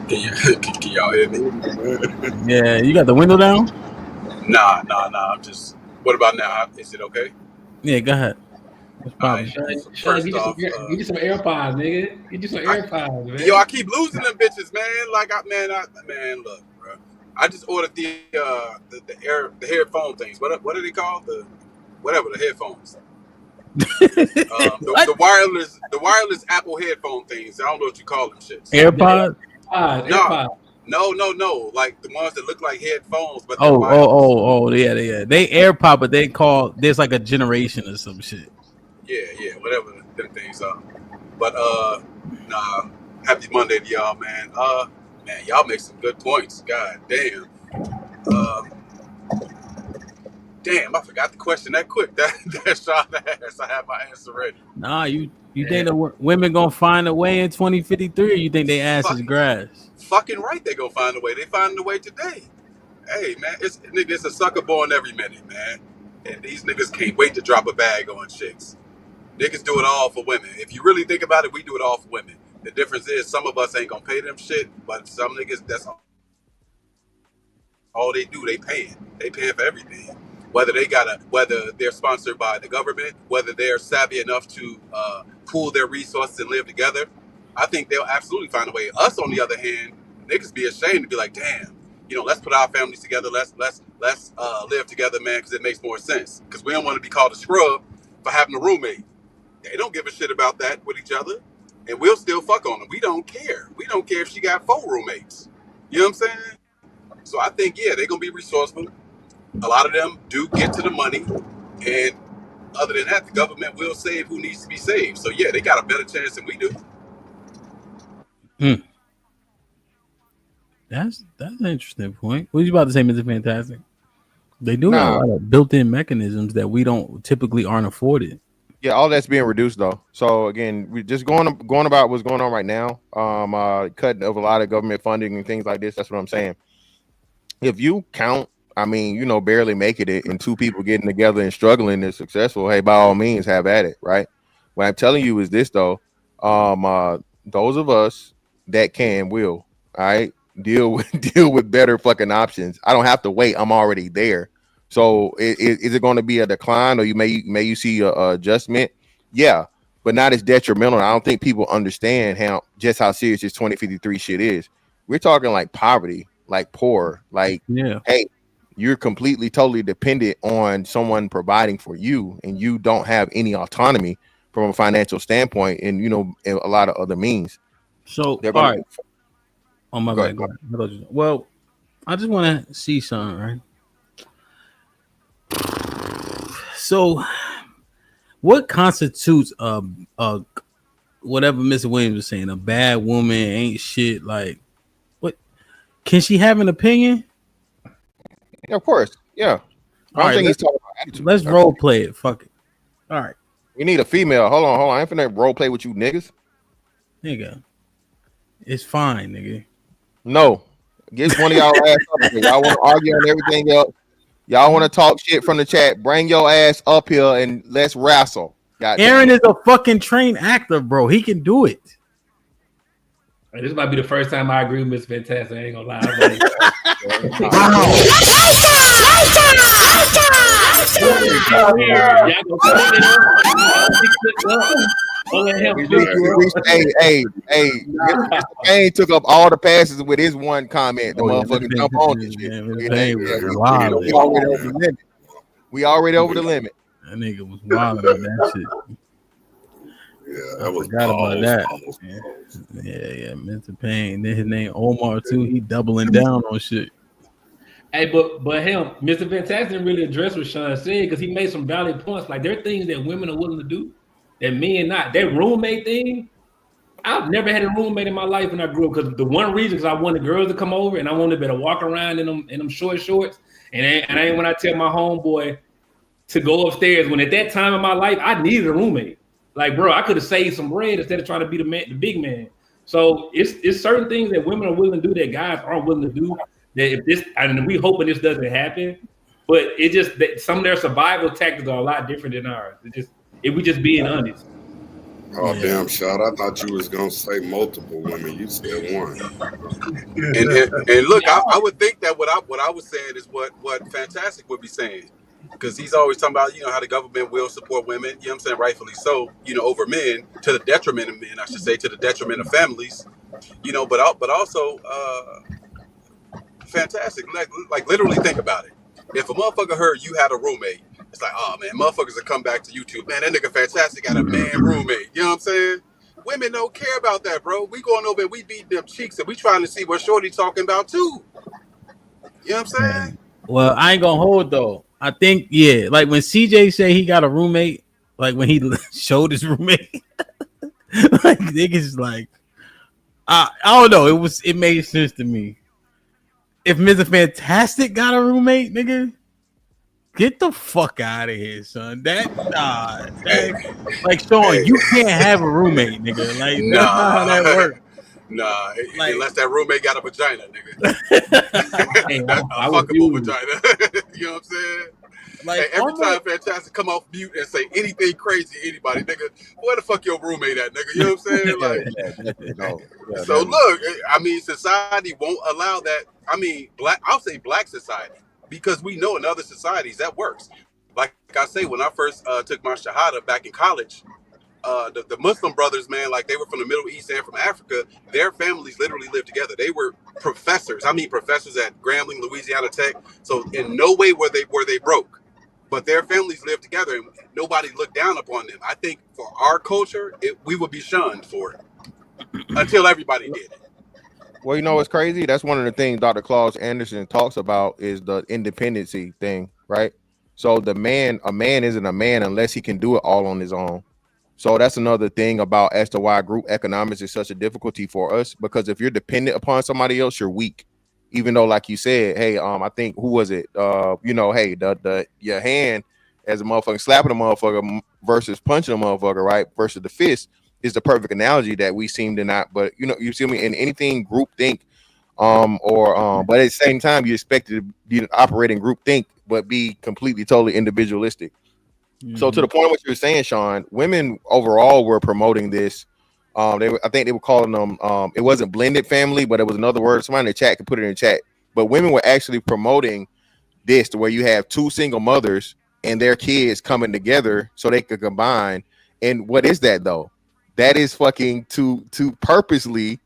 Can y'all hear me? Yeah, you got the window down? Nah. I'm just. What about now? Is it okay? Yeah, go ahead. Sean, get you some AirPods, nigga. Get you some AirPods, man. Yo, I keep losing them bitches, man. Like, man, look, bro. I just ordered the headphone things. What are they called? The headphones. The wireless Apple headphone things. I don't know what you call them shits. AirPods? No. Like the ones that look like headphones, but yeah. They AirPod, but they call there's like a generation or some shit. Yeah, whatever them things are. But nah. Happy Monday to y'all, man. Man, y'all make some good points. God damn. Damn, I forgot the question that quick. That Sean asked. I have my answer ready. Nah, you think the women gonna find a way in 2053, or you think they ass is grass? Fucking right, they gonna find a way. They finding a way today. Hey, man, it's a sucker born every minute, man. And these niggas can't wait to drop a bag on chicks. Niggas do it all for women. If you really think about it, we do it all for women. The difference is some of us ain't gonna pay them shit, but some niggas, that's all they do. They paying. They paying for everything. Whether they're sponsored by the government, whether they're savvy enough to pool their resources and live together, I think they'll absolutely find a way. Us, on the other hand, niggas be ashamed to be like, damn, let's put our families together. Let's live together, man, because it makes more sense. Because we don't want to be called a scrub for having a roommate. They don't give a shit about that with each other, and we'll still fuck on them. We don't care. We don't care if she got 4 roommates. You know what I'm saying? So I think, yeah, they're going to be resourceful. A lot of them do get to the money, and other than that, the government will save who needs to be saved. So yeah, they got a better chance than we do. That's an interesting point. What you about to say, Mr. Fantastic? They do have a lot of built-in mechanisms that we don't typically aren't afforded. Yeah, all that's being reduced though. So again, we just going about what's going on right now. Cutting of a lot of government funding and things like this. That's what I'm saying. If you count, barely making it, and 2 people getting together and struggling is successful, hey, by all means, have at it, right? What I'm telling you is this though. Those of us that will, all right, deal with better fucking options. I don't have to wait. I'm already there. So is it going to be a decline, or may you see a adjustment? Yeah, but not as detrimental. I don't think people understand how serious this 2053 shit is. We're talking like poverty, like poor, like hey, you're completely totally dependent on someone providing for you, and you don't have any autonomy from a financial standpoint, and a lot of other means. So all right. Oh my God. Well, I just want to see something, right? So, what constitutes whatever Mr. Williams was saying? A bad woman ain't shit. Like, what? Can she have an opinion? Yeah, of course. Yeah. I don't think he's talking about attitude. Let's role play it. Fuck it. All right. We need a female. Hold on. I ain't finna role play with you niggas. Nigga, it's fine, nigga. No, get one of y'all ass up here. Y'all want to argue on everything else. Y'all want to talk shit from the chat. Bring your ass up here and let's wrestle. Aaron is a fucking trained actor, bro. He can do it. Hey, this might be the first time I agree with Miss Fantastic. I ain't gonna lie. Hey, Mr. Payne took up all the passes with his one comment. The motherfucking jump on this shit. We already over the limit. That nigga was wild on that shit. Yeah, that was Forgot about that. balls. Yeah, Mr. Payne. Then his name Omar too. He doubling down on shit. Hey, but him, Mr. Fantastic didn't really address what Sean said because he made some valid points. Like there are things that women are willing to do that men not. That roommate thing, I've never had a roommate in my life when I grew up because the one reason is I wanted girls to come over and I wanted to be able to walk around in them short shorts. And ain't when I tell my homeboy to go upstairs when at that time in my life I needed a roommate. Like, bro, I could have saved some bread instead of trying to be the big man. So it's certain things that women are willing to do that guys aren't willing to do. That if this, and we hoping this doesn't happen, but it just that some of their survival tactics are a lot different than ours. If we just being honest. Oh damn, shot! I thought you was gonna say multiple women. You said one. And look, I would think that what I was saying is what Fantastic would be saying, because he's always talking about how the government will support women. You know what I'm saying? Rightfully so. Over men, to the detriment of men, I should say, to the detriment of families. But also. Fantastic. Like literally think about it. If a motherfucker heard you had a roommate, it's like, oh man, motherfuckers will come back to YouTube. Man, that nigga Fantastic got a man roommate. You know what I'm saying? Women don't care about that, bro. We going over and we beating them cheeks and we trying to see what Shorty talking about too. You know what I'm saying? Well, I ain't gonna hold though. I think like when CJ say he got a roommate, like when he showed his roommate, like niggas like I don't know. It made sense to me. If Mr. Fantastic got a roommate, nigga, get the fuck out of here, son. Like Sean, you can't have a roommate, nigga. Like that's not how that works. Nah, unless that roommate got a vagina, nigga. A fuckable vagina. You know what I'm saying? Like every time Fantastic come off mute and say anything crazy to anybody, nigga, where the fuck your roommate at, nigga? You know what I'm saying? Like, so look, I mean, society won't allow that. I mean, I'll say black society, because we know in other societies that works. Like I say, when I first took my Shahada back in college, the Muslim brothers, man, like they were from the Middle East and from Africa. Their families literally lived together. They were professors. I mean, professors at Grambling, Louisiana Tech. So in no way were they broke. But their families lived together and nobody looked down upon them. I think for our culture, we would be shunned for it until everybody did it. Well, what's crazy? That's one of the things Dr. Claus Anderson talks about is the independency thing, right? So a man isn't a man unless he can do it all on his own. So that's another thing about as to why group economics is such a difficulty for us, because if you're dependent upon somebody else, you're weak. Even though, like you said, hey, I think who was it? Hey, your hand as a motherfucker slapping a motherfucker versus punching a motherfucker, right? Versus the fist is the perfect analogy that we seem to not. But you see me in anything group think, but at the same time, you expect it to be operating group think, but be completely totally individualistic. Mm-hmm. So to the point of what you were saying, Sean, women overall were promoting this. I think they were calling them, it wasn't blended family, but it was another word. Somebody in the chat could put it in the chat. But women were actually promoting this to where you have two single mothers and their kids coming together so they could combine. And what is that though? That is fucking to purposely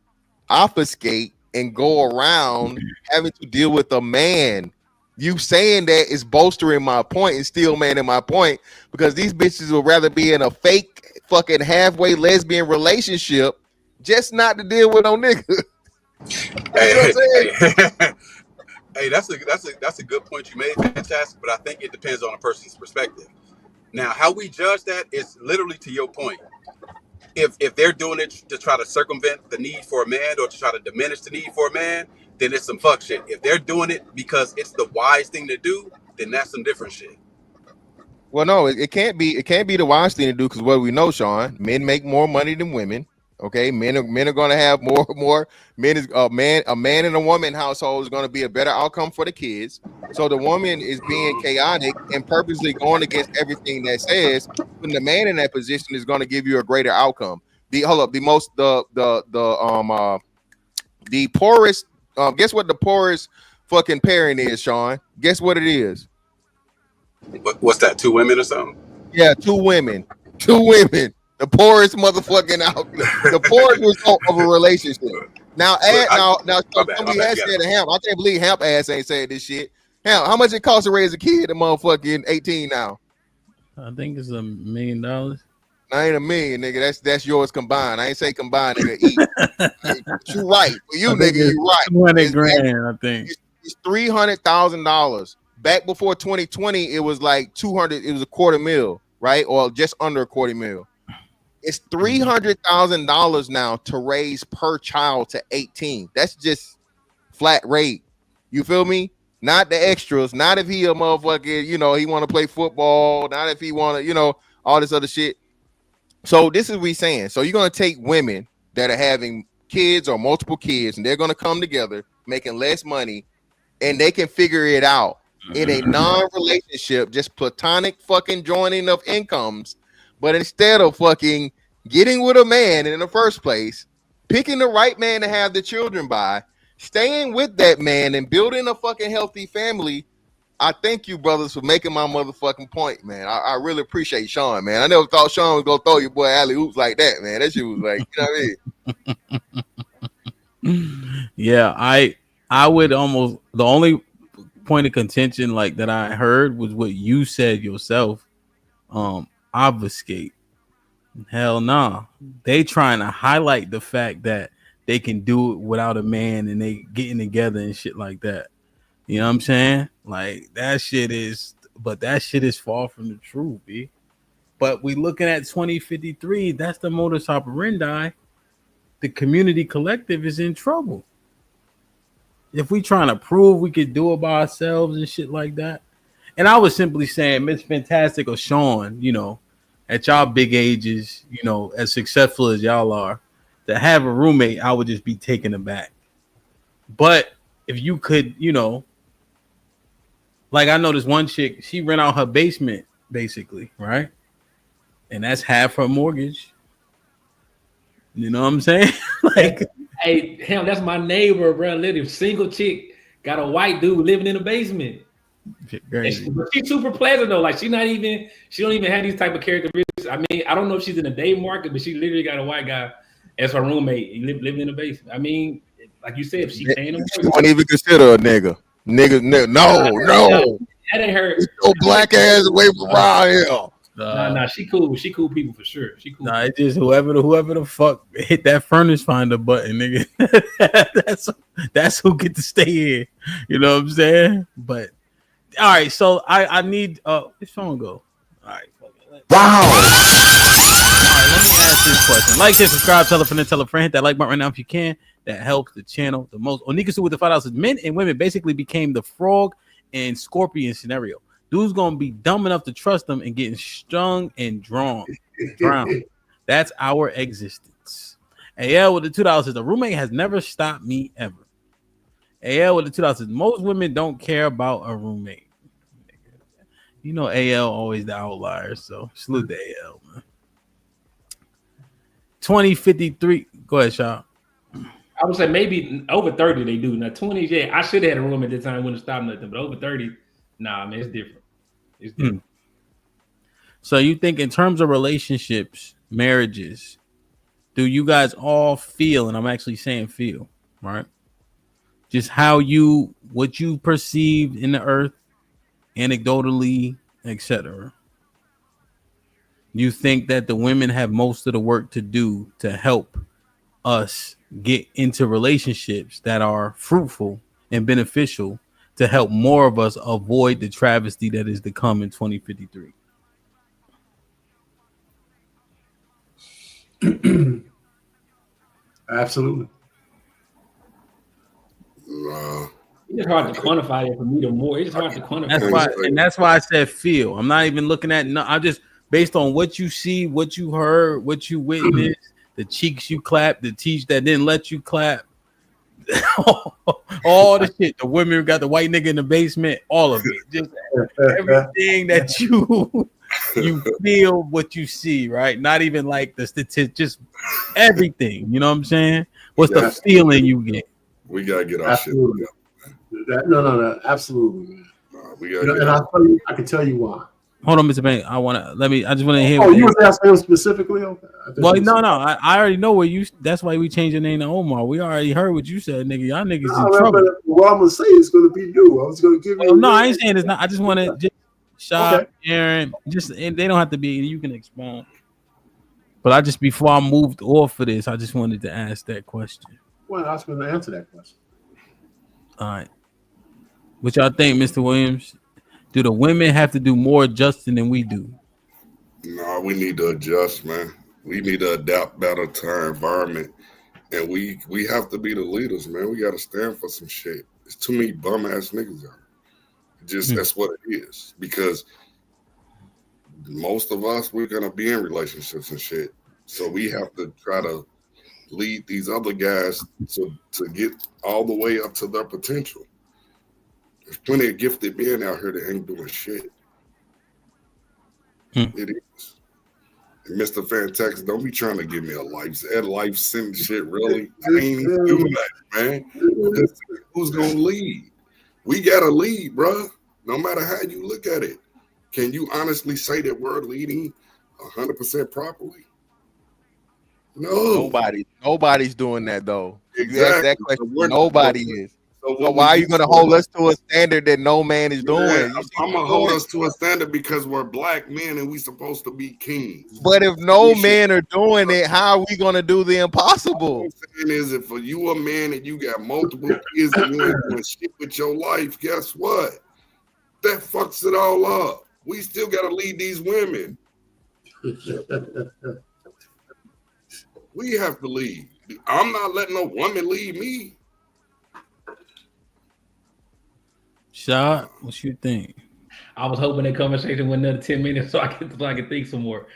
obfuscate and go around having to deal with a man. You saying that is bolstering my point and still manning my point, because these bitches would rather be in a fake fucking halfway lesbian relationship just not to deal with no nigga. Hey, that's a good point you made, Fantastic, but I think it depends on a person's perspective. Now, how we judge that is literally to your point. If they're doing it to try to circumvent the need for a man or to try to diminish the need for a man, then it's some fuck shit. If they're doing it because it's the wise thing to do, then that's some different shit. Well, no, it can't be the wise thing to do, because what we know, Sean, men make more money than women. Okay, men are going to have more. Men is a man and a woman household is going to be a better outcome for the kids. So the woman is being chaotic and purposely going against everything that says, when the man in that position is going to give you a greater outcome. The poorest. Guess what the poorest fucking parent is, Sean? Guess what it is? What's that? 2 women or something? Yeah, 2 women. 2 women. The poorest motherfucking out. The poorest result of a relationship. Now, somebody has said to Hamp. I can't believe Hamp ass ain't saying this shit. Hamp, how much it costs to raise a kid? A motherfucking 18 now. I think it's $1 million. I ain't a million, nigga. That's yours combined. I ain't say combined, nigga. Eat. You right. For you, nigga, you right. 200 grand, I think. It's $300,000. Back before 2020, it was like 200. It was a $250,000, right? Or just under a $250,000. It's $300,000 now to raise per child to 18. That's just flat rate. You feel me? Not the extras. Not if he a motherfucker, you know, he want to play football. Not if he want to, you know, all this other shit. So this is what we saying. So you're going to take women that are having kids or multiple kids, and they're going to come together making less money, and they can figure it out in a non-relationship, just platonic fucking joining of incomes. But instead of fucking getting with a man in the first place, picking the right man to have the children by, staying with that man and building a fucking healthy family, I thank you, brothers, for making my motherfucking point, man. I really appreciate Sean, man. I never thought Sean was gonna throw your boy alley oops like that, man. That shit was like, you know what I mean? Yeah, I would almost, the only point of contention like that I heard was what you said yourself. Obfuscate. Hell nah. They trying to highlight the fact that they can do it without a man and they getting together and shit like that. You know what I'm saying? Like that shit is far from the truth, B. But we looking at 2053, that's the modus operandi. The community collective is in trouble. If we trying to prove we could do it by ourselves and shit like that. And I was simply saying, Miss Fantastic or Sean, you know, at y'all big ages, you know, as successful as y'all are, to have a roommate, I would just be taken aback. But if you could, you know, like I know this one chick, she rent out her basement, basically, right? And that's half her mortgage. You know what I'm saying? Like, hey, hell, that's my neighbor, bro. Literally, single chick got a white dude living in the basement. But she's super pleasant though. Like she don't even have these type of characteristics. I mean, I don't know if she's in the day market, but she literally got a white guy as her roommate, living in the basement. I mean, like you said, if she paying him, she don't even consider a nigga. Nigga, no. That ain't her. Get your black ass away from around here. Nah, she cool. She cool people for sure. She cool. Nah, it's just whoever the fuck hit that furnace finder button, nigga. that's who get to stay in. You know what I'm saying? But all right, so I need which phone go? All right, wow. All right, let me ask this question. Like, share, subscribe, tell a friend, hit that like button right now if you can. That helps the channel the most. Onikasu with the $5 says men and women basically became the frog and scorpion scenario. Dude's gonna be dumb enough to trust them and getting strung and drowned. That's our existence. AL with the $2 says the roommate has never stopped me ever. AL with the $2 says most women don't care about a roommate. You know, AL always the outlier, so salute to AL, man. 2053. Go ahead, Shaw. I would say maybe over 30 they do. Now 20s, yeah, I should have had a room at this time, wouldn't stop nothing. But over 30, nah, man, it's different. It's different. So you think in terms of relationships, marriages, do you guys all feel, and I'm actually saying feel, right? Just what you perceived in the earth, anecdotally, etc. You think that the women have most of the work to do to help us get into relationships that are fruitful and beneficial to help more of us avoid the travesty that is to come in 2053? Absolutely. It's hard to quantify it for me. The more it's hard to quantify. That's why I said feel. I'm not even looking at. No, I'm just based on what you see, what you heard, what you witnessed, the cheeks you clapped, the teeth that didn't let you clap, all the shit. The women who got the white nigga in the basement, all of it. Just everything that you feel, what you see, right? Not even like the statistics, just everything. You know what I'm saying? What's the feeling you get? We gotta get our shit together. No, absolutely. We gotta and I can tell you why. Hold on, Mr. Bank. I just want to hear. Oh, you was asking him specifically? Okay. Well, no. I already know where you. That's why we changed your name to Omar. We already heard what you said, nigga. Y'all niggas in trouble. But what I'm gonna say is gonna be you. I was gonna give you. No, I ain't saying it's not. I just want to just Shaw, Aaron, and they don't have to be. You can expound. But I just before I moved off of this, I just wanted to ask that question. Well, I was going to answer that question. All right. What y'all think, Mr. Williams? Do the women have to do more adjusting than we do? No, we need to adjust, man. We need to adapt better to our environment. And we have to be the leaders, man. We got to stand for some shit. There's too many bum ass niggas out. That's what it is. Because most of us, we're gonna be in relationships and shit. So we have to try to lead these other guys to get all the way up to their potential. There's plenty of gifted men out here that ain't doing shit. It is. And Mr. Fantex, don't be trying to give me a life sentence shit, really. I ain't even doing that, man. Who's gonna lead? We gotta lead, bro. No matter how you look at it. Can you honestly say that we're leading 100% properly? No. Nobody's doing that though. Exactly. You ask that question, So nobody is. So why are you going to hold us to a standard that no man is doing? I'm going to hold us to a standard because we're black men and we supposed to be kings. But if no men are doing it, how are we going to do the impossible? What I'm saying is, if you a man and you got multiple kids and you ain't doing shit with your life, guess what? That fucks it all up. We still got to lead these women. We have to lead. I'm not letting no woman lead me. Shot, what you think? I was hoping that conversation went another 10 minutes so I could think some more.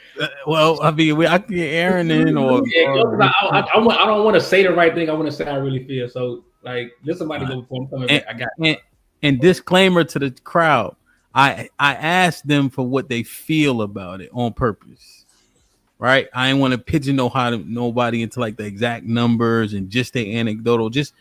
Well, I mean, I can get Aaron in, or I don't want to say the right thing. I want to say how I really feel. So, like, let somebody go before I'm coming back. I got it. And disclaimer to the crowd: I asked them for what they feel about it on purpose, right? I didn't want to pigeonhole nobody into like the exact numbers and just the anecdotal, just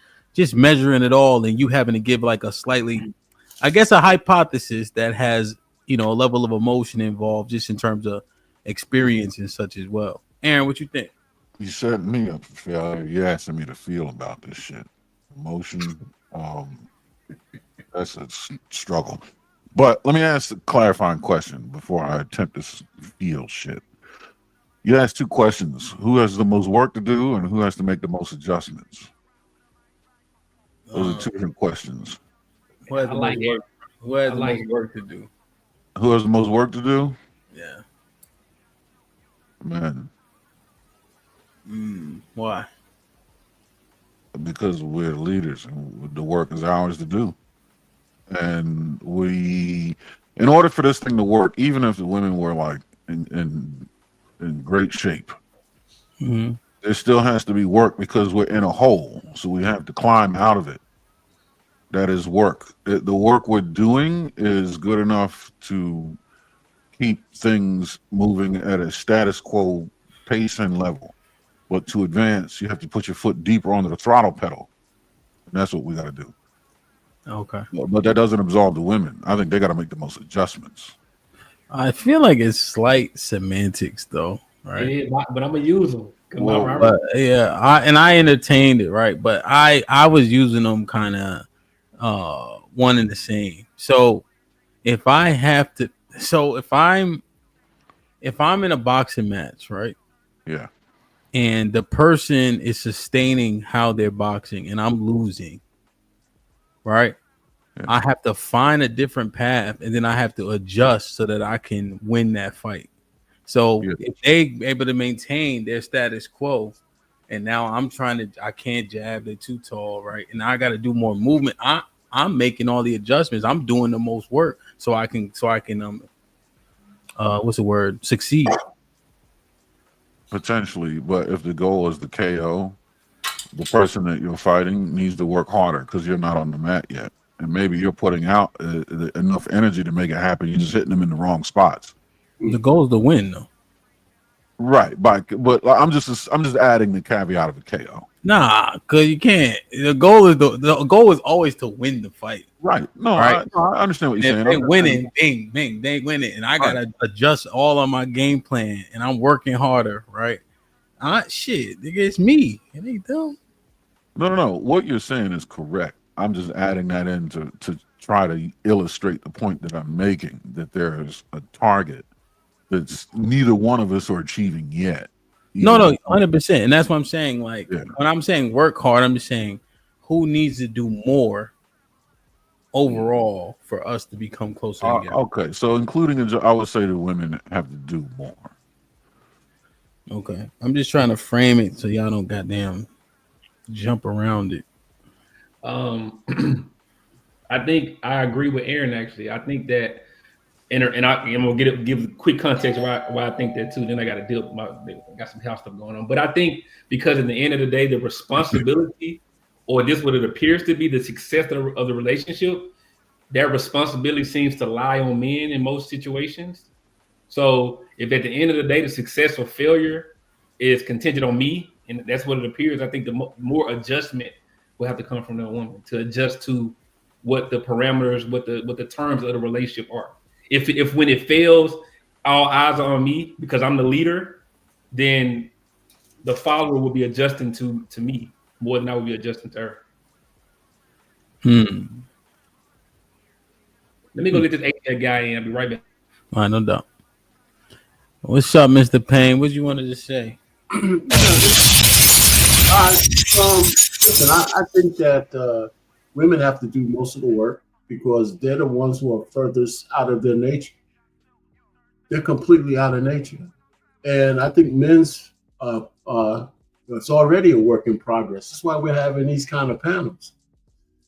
measuring it all, and you having to give like a slightly, I guess, a hypothesis that has, a level of emotion involved, just in terms of experience and such as well. Aaron, what you think? You set me up for failure. You're asking me to feel about this shit. Emotion, that's a struggle. But let me ask a clarifying question before I attempt this feel shit. You asked two questions: who has the most work to do, and who has to make the most adjustments? Those are two different questions. Who has the most work to do? Who has the most work to do? Yeah. Man. Why? Because we're leaders and the work is ours to do. And in order for this thing to work, even if the women were like in great shape, there still has to be work because we're in a hole. So we have to climb out of it. That is work. The work we're doing is good enough to keep things moving at a status quo pace and level. But to advance, you have to put your foot deeper onto the throttle pedal. And that's what we got to do. Okay. But that doesn't absolve the women. I think they got to make the most adjustments. I feel like it's slight semantics, though, right? Yeah, but I'm gonna use them. But, yeah, I entertained it, right? But I was using them kind of one and the same. So if I'm in a boxing match, right? Yeah. And the person is sustaining how they're boxing, and I'm losing, right? Yeah. I have to find a different path, and then I have to adjust so that I can win that fight. So if they able to maintain their status quo, and now I can't jab, they're too tall, right? And I got to do more movement. I'm making all the adjustments. I'm doing the most work so I can what's the word? Succeed. Potentially, but if the goal is the KO, the person that you're fighting needs to work harder because you're not on the mat yet, and maybe you're putting out enough energy to make it happen. You're just hitting them in the wrong spots. The goal is to win, though. Right, but I'm just adding the caveat of a KO. Nah, because you can't. The goal is always to win the fight. Right. No, right? I understand what you're saying. They winning, bing, they winning, and I gotta adjust all of my game plan, and I'm working harder, right? Shit, nigga, it's me. It ain't them. No. What you're saying is correct. I'm just adding that in to try to illustrate the point that I'm making, that there is a target that's neither one of us are achieving yet. No, 100%. And that's what I'm saying. Like when I'm saying work hard, I'm just saying who needs to do more overall for us to become closer together. Okay, so including I would say the women have to do more. Okay, I'm just trying to frame it so y'all don't goddamn jump around it. I think I agree with Aaron. Actually, I think that, and I'm gonna give quick context why I think that too. Then I got to deal with got some house stuff going on. But I think because at the end of the day, the responsibility, or this what it appears to be, the success of the relationship, that responsibility seems to lie on men in most situations. So if at the end of the day, the success or failure is contingent on me, and that's what it appears, I think the more adjustment will have to come from the woman to adjust to what the parameters, what the terms of the relationship are. If when it fails, all eyes are on me because I'm the leader, then the follower will be adjusting to me more than I will be adjusting to her. Let me go get this ATL guy in. I'll be right back. All right, no doubt. What's up, Mr. Payne? What you wanted to say? Listen, I think that women have to do most of the work because they're the ones who are furthest out of their nature. They're completely out of nature. And I think men's, it's already a work in progress. That's why we're having these kind of panels.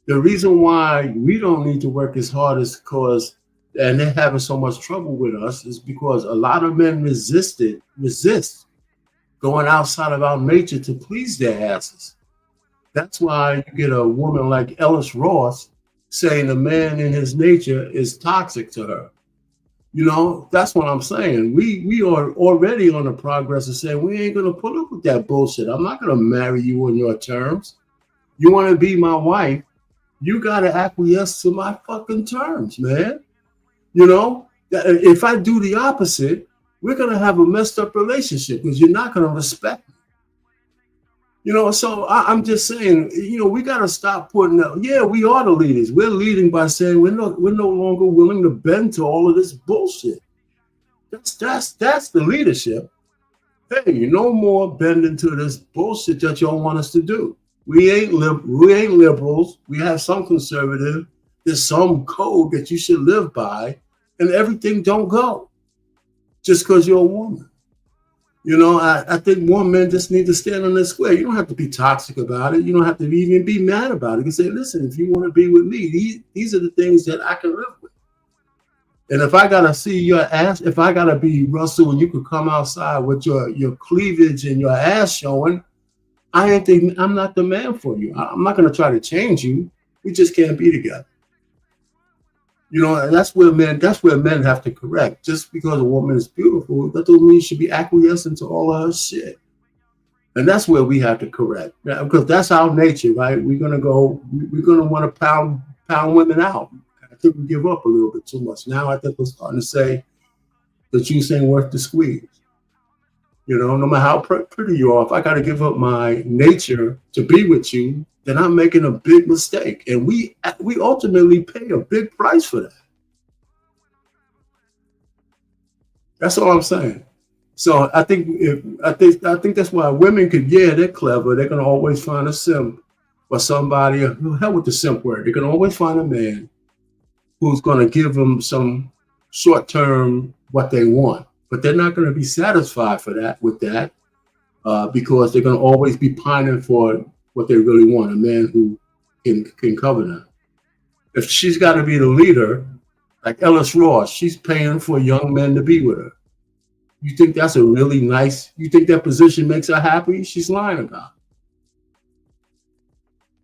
The reason why we don't need to work as hard is because, and they're having so much trouble with us, is because a lot of men resist going outside of our nature to please their asses. That's why you get a woman like Ellis Ross saying a man in his nature is toxic to her. You know, that's what I'm saying. We are already on the progress of saying we ain't gonna put up with that bullshit. I'm not gonna marry you on your terms. You want to be my wife, you gotta acquiesce to my fucking terms, man. You know, if I do the opposite, we're gonna have a messed up relationship because you're not gonna respect me. You know, so I'm just saying, you know, we gotta stop putting up. Yeah, we are the leaders. We're leading by saying we're no longer willing to bend to all of this bullshit. That's the leadership. Hey, no more bending to this bullshit that y'all want us to do. We ain't liberals. We have some conservative. There's some code that you should live by, and everything don't go just because you're a woman. You know, I think more men just need to stand on their square. You don't have to be toxic about it. You don't have to even be mad about it. You can say, listen, if you want to be with me, these are the things that I can live with. And if I gotta see your ass, if I gotta be Russell and you could come outside with your cleavage and your ass showing, I'm not the man for you. I'm not gonna try to change you. We just can't be together. You know, and that's where men have to correct. Just because a woman is beautiful, that doesn't mean she should be acquiescing to all of her shit. And that's where we have to correct. Because that's our nature, right? We're gonna want to pound women out. I think we give up a little bit too much. Now I think we're starting to say the juice ain't worth the squeeze. You know, no matter how pretty you are, if I gotta give up my nature to be with you, then I'm making a big mistake, and we ultimately pay a big price for that. That's all I'm saying. So I think that's why women could, they're clever. They're gonna always find a simp or somebody. Hell with the simp word. They can always find a man who's gonna give them some short term what they want, but they're not gonna be satisfied with that because they're gonna always be pining for what they really want, a man who can cover them. If she's got to be the leader, like Ellis Ross, she's paying for young men to be with her. You think that's a really nice, you think that position makes her happy? She's lying about it.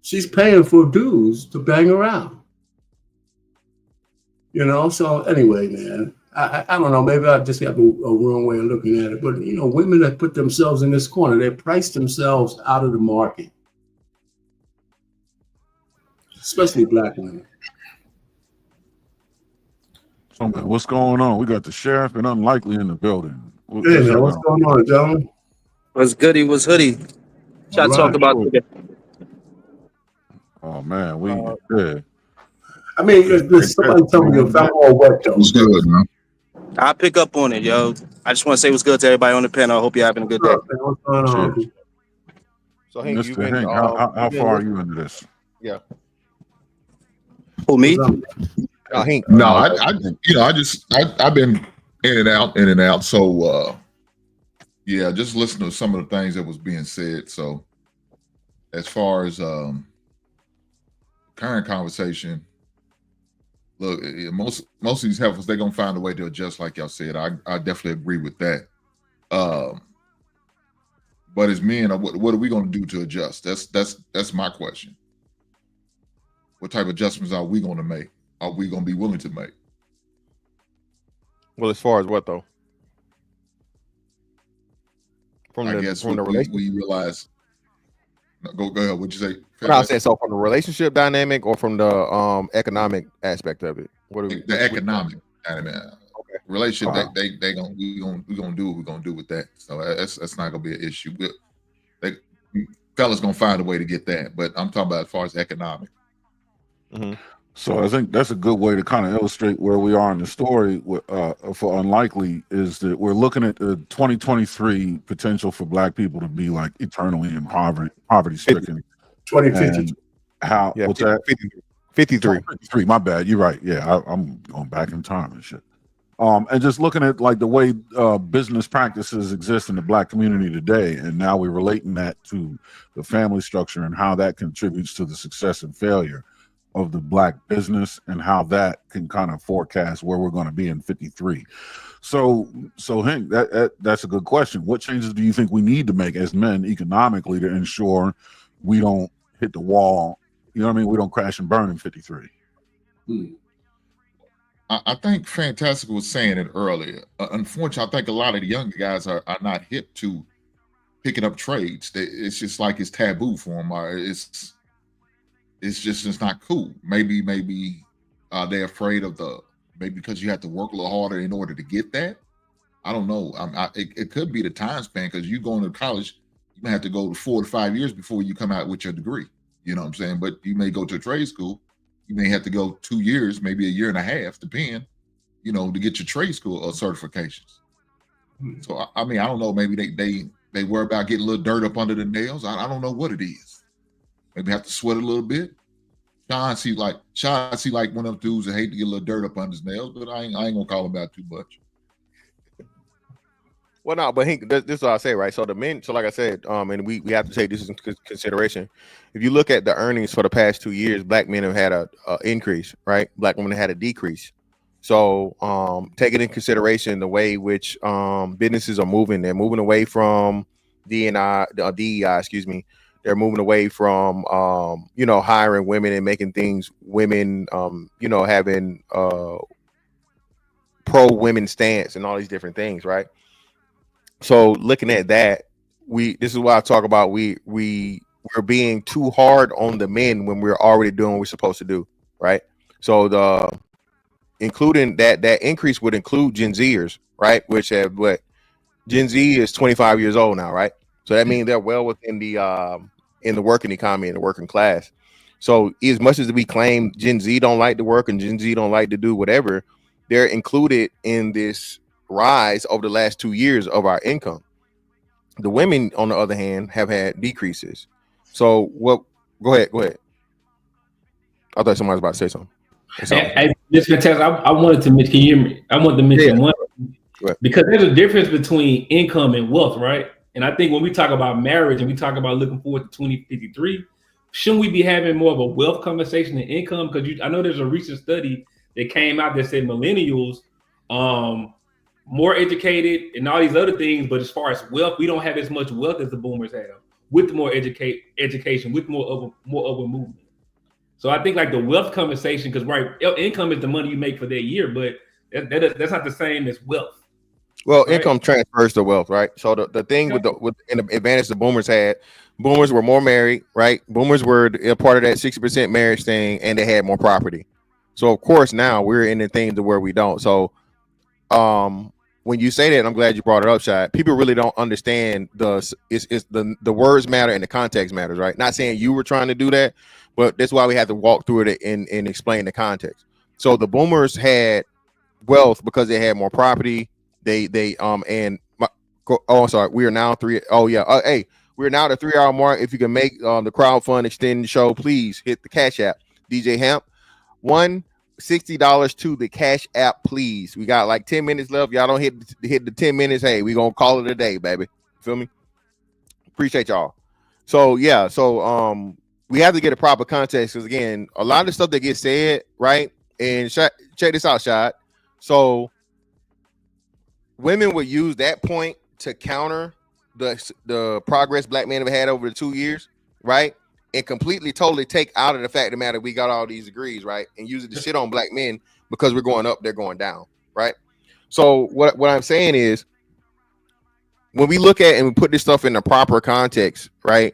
She's paying for dudes to bang around. You know, so anyway, man, I don't know, maybe I just have a wrong way of looking at it, but you know, women that put themselves in this corner, they price themselves out of the market. Especially black women. So, man, what's going on? We got the sheriff and Unlikely in the building. Hey, man, what's going on, gentlemen? What's goody? What's hoodie? Y'all talk about today? Oh man, we good. I mean, somebody tell me if I'm all wet though. I'll pick up on it, yo. I just want to say what's good to everybody on the panel. I hope you're having a good day. What's going on, Uncle? So Hank, you've Mr. been Hank, how far are you into this? Yeah. Who, me? Hank. No, I've been in and out. So yeah, just listen to some of the things that was being said. So as far as current conversation, look, most of these heifers, they're gonna find a way to adjust, like y'all said. I definitely agree with that. But as men, what are we gonna do to adjust? That's my question. What type of adjustments are we gonna make? Are we gonna be willing to make? Well, as far as what though? From I the guess from the we relationship. realize. Go ahead. What'd you say? What I said, so from the relationship dynamic or from the economic aspect of it? What are we? The economic dynamic. Okay. Relationship. They gonna we gonna do what we're gonna do with that. So that's not gonna be an issue. Fellas gonna find a way to get that. But I'm talking about as far as economic. Mm-hmm. So I think that's a good way to kind of illustrate where we are in the story for Unlikely is that we're looking at the 2023 potential for Black people to be like eternally in poverty stricken. 2050. How? Yeah, what's that? 53. 53. My bad. You're right. Yeah, I'm going back in time and shit. And just looking at like the way business practices exist in the Black community today, and now we're relating that to the family structure and how that contributes to the success and failure of the Black business and how that can kind of forecast where we're going to be in 53. So Hank, that's a good question. What changes do you think we need to make as men economically to ensure we don't hit the wall? You know what I mean? We don't crash and burn in 53. I think Fantastic was saying it earlier. Unfortunately, I think a lot of the younger guys are not hip to picking up trades. It's just like it's taboo for them. It's not cool. Maybe they're afraid of maybe because you have to work a little harder in order to get that. I don't know. It could be the time span because you going to college, you may have to go to 4 to 5 years before you come out with your degree. You know what I'm saying? But you may go to a trade school. You may have to go 2 years, maybe a year and a half, depend, to get your trade school certifications. So I mean, I don't know. Maybe they worry about getting a little dirt up under the nails. I don't know what it is. Maybe have to sweat a little bit. Sean see like one of them dudes that hate to get a little dirt up under his nails, but I ain't gonna call him out too much. Well, no, but Hank, this is what I say, right? So the men, so like I said, and we have to take this into consideration. If you look at the earnings for the past 2 years, Black men have had a increase, right? Black women have had a decrease. So taking in consideration the way which businesses are moving, they're moving away from DEI, excuse me. They're moving away from hiring women and making things women, having pro women stance and all these different things, right? So looking at that, this is why I talk about we're being too hard on the men when we're already doing what we're supposed to do, right? So including that increase would include Gen Zers, right? Which have Gen Z is 25 years old now, right? So that means they're well within the working economy and the working class. So as much as we claim Gen Z don't like to work and Gen Z don't like to do whatever, they're included in this rise over the last 2 years of our income. The women, on the other hand, have had decreases. So go ahead. I thought somebody was about to say something. It's fantastic. I wanted to mention, can you hear me? I wanted to mention one, because there's a difference between income and wealth, right? And I think when we talk about marriage and we talk about looking forward to 2053, shouldn't we be having more of a wealth conversation than income? Because I know there's a recent study that came out that said millennials more educated and all these other things, but as far as wealth, we don't have as much wealth as the boomers have with more education, with more of a movement. So I think like the wealth conversation, because right, income is the money you make for that year, but that's not the same as wealth. Well, right? Income transfers to wealth, right? So the thing with the advantage the boomers had, boomers were more married, right? Boomers were a part of that 60% marriage thing, and they had more property. So of course now we're in the thing to where we don't. So when you say that, and I'm glad you brought it up, Shad, people really don't understand the words matter and the context matters, right? Not saying you were trying to do that, but that's why we had to walk through it and explain the context. So the boomers had wealth because they had more property. and I'm sorry, we are now three. Oh yeah, hey, we're now at the 3 hour mark. If you can make the crowdfund extend the show, please hit the Cash App, DJ Hamp. $60 to the Cash App, please. We got like 10 minutes left. Y'all don't hit the 10 minutes. Hey, we gonna call it a day, baby. Feel me? Appreciate y'all. So yeah, we have to get a proper context because again, a lot of stuff that gets said, right? And check this out, Shad. So women would use that point to counter the progress black men have had over the 2 years, right? And completely, totally take out of the fact of the matter we got all these degrees, right? And use it to shit on black men because we're going up, they're going down, right? So what I'm saying is, when we look at and we put this stuff in the proper context, right?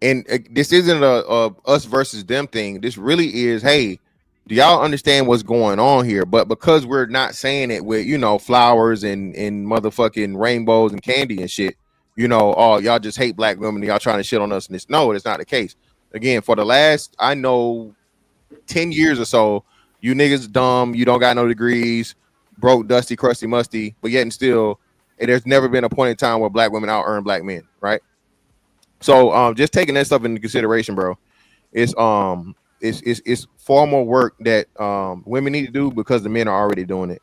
And this isn't a us versus them thing. This really is, hey, do y'all understand what's going on here? But because we're not saying it with, flowers and motherfucking rainbows and candy and shit, oh, y'all just hate black women, y'all trying to shit on us. And no, it's not the case. Again, for the last, I know, 10 years or so, you niggas dumb, you don't got no degrees, broke, dusty, crusty, musty, but yet and still, there's never been a point in time where black women out earn black men, right? So just taking that stuff into consideration, bro, it's far more work that women need to do because the men are already doing it.